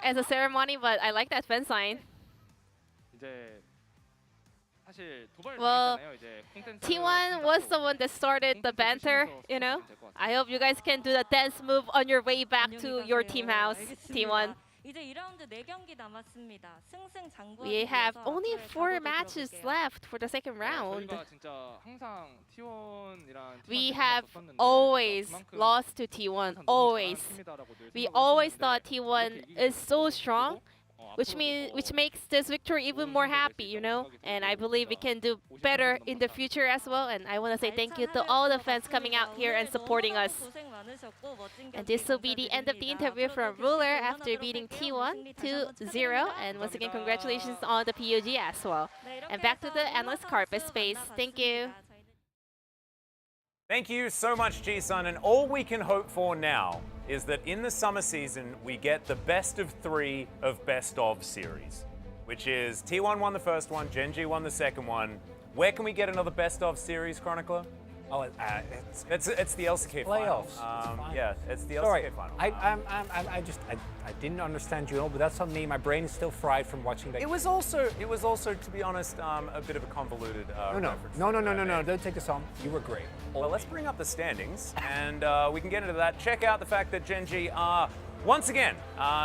as a ceremony, but I like that fan sign. Well, T1 was the one that started the banter, you know? I hope you guys can do the dance move on your way back to your team house, T1. We have only 4 matches left for the second round. We have always lost to T1, always. We always thought T1 is so strong, which makes this victory even more happy, you know? And I believe we can do better in the future as well. And I want to say thank you to all the fans coming out here and supporting us. And this will be the end of the interview from Ruler after beating T1 2-0. And once again, congratulations on the PUG as well. And back to the analyst carpet space. Thank you. Thank you so much, Ji-sun, and all we can hope for now is that in the summer season, we get the best of 3 of best of series, which is T1 won the first one, Gen G won the second one. Where can we get another best of series, Chronicler? Oh, it's the LCK playoffs. Yeah, it's the Sorry, LCK final. I didn't understand you all, but that's on me. My brain is still fried from watching that. It was also, to be honest, a bit of a convoluted reference. No, don't take this on. You were great. Well, let's bring up the standings, and we can get into that. Check out the fact that Gen G are, once again,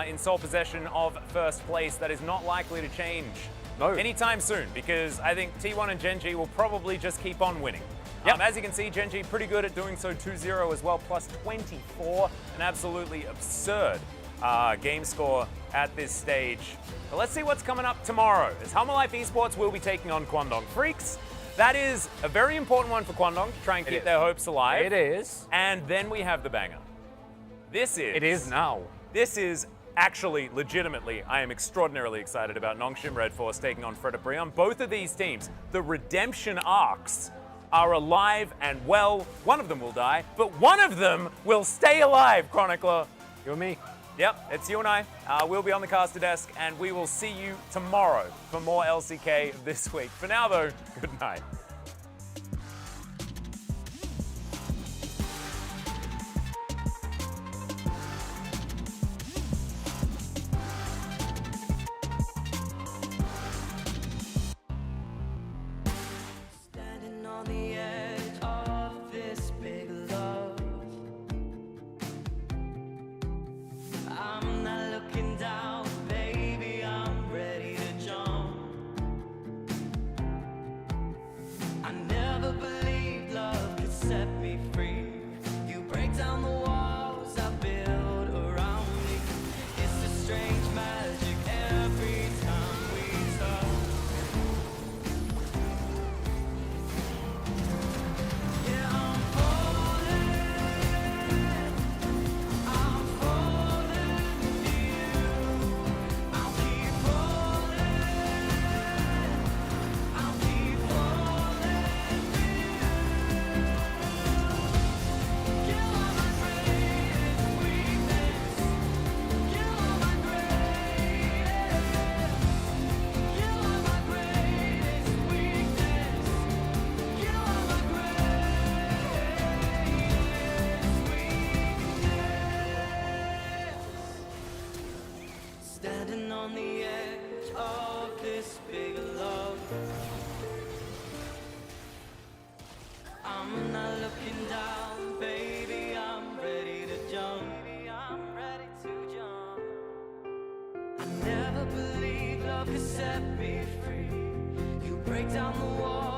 in sole possession of first place. That is not likely to change anytime soon, because I think T1 and Gen G will probably just keep on winning. Yep. As you can see, Gen G pretty good at doing so 2-0 as well, plus 24. An absolutely absurd game score at this stage. But let's see what's coming up tomorrow, as Humble Life Esports will be taking on Kwangdong Freaks. That is a very important one for Kwangdong to try and keep their hopes alive. It is. And then we have the banger. It is now. This is actually, legitimately, I am extraordinarily excited about Nongshim Red Force taking on Fred Brion. Both of these teams, the redemption arcs are alive and well. One of them will die, but one of them will stay alive, Chronicler. You and me. Yep, it's you and I. We'll be on the caster desk, and we will see you tomorrow for more LCK this week. For now, though, good night. Set me free. You break down the wall.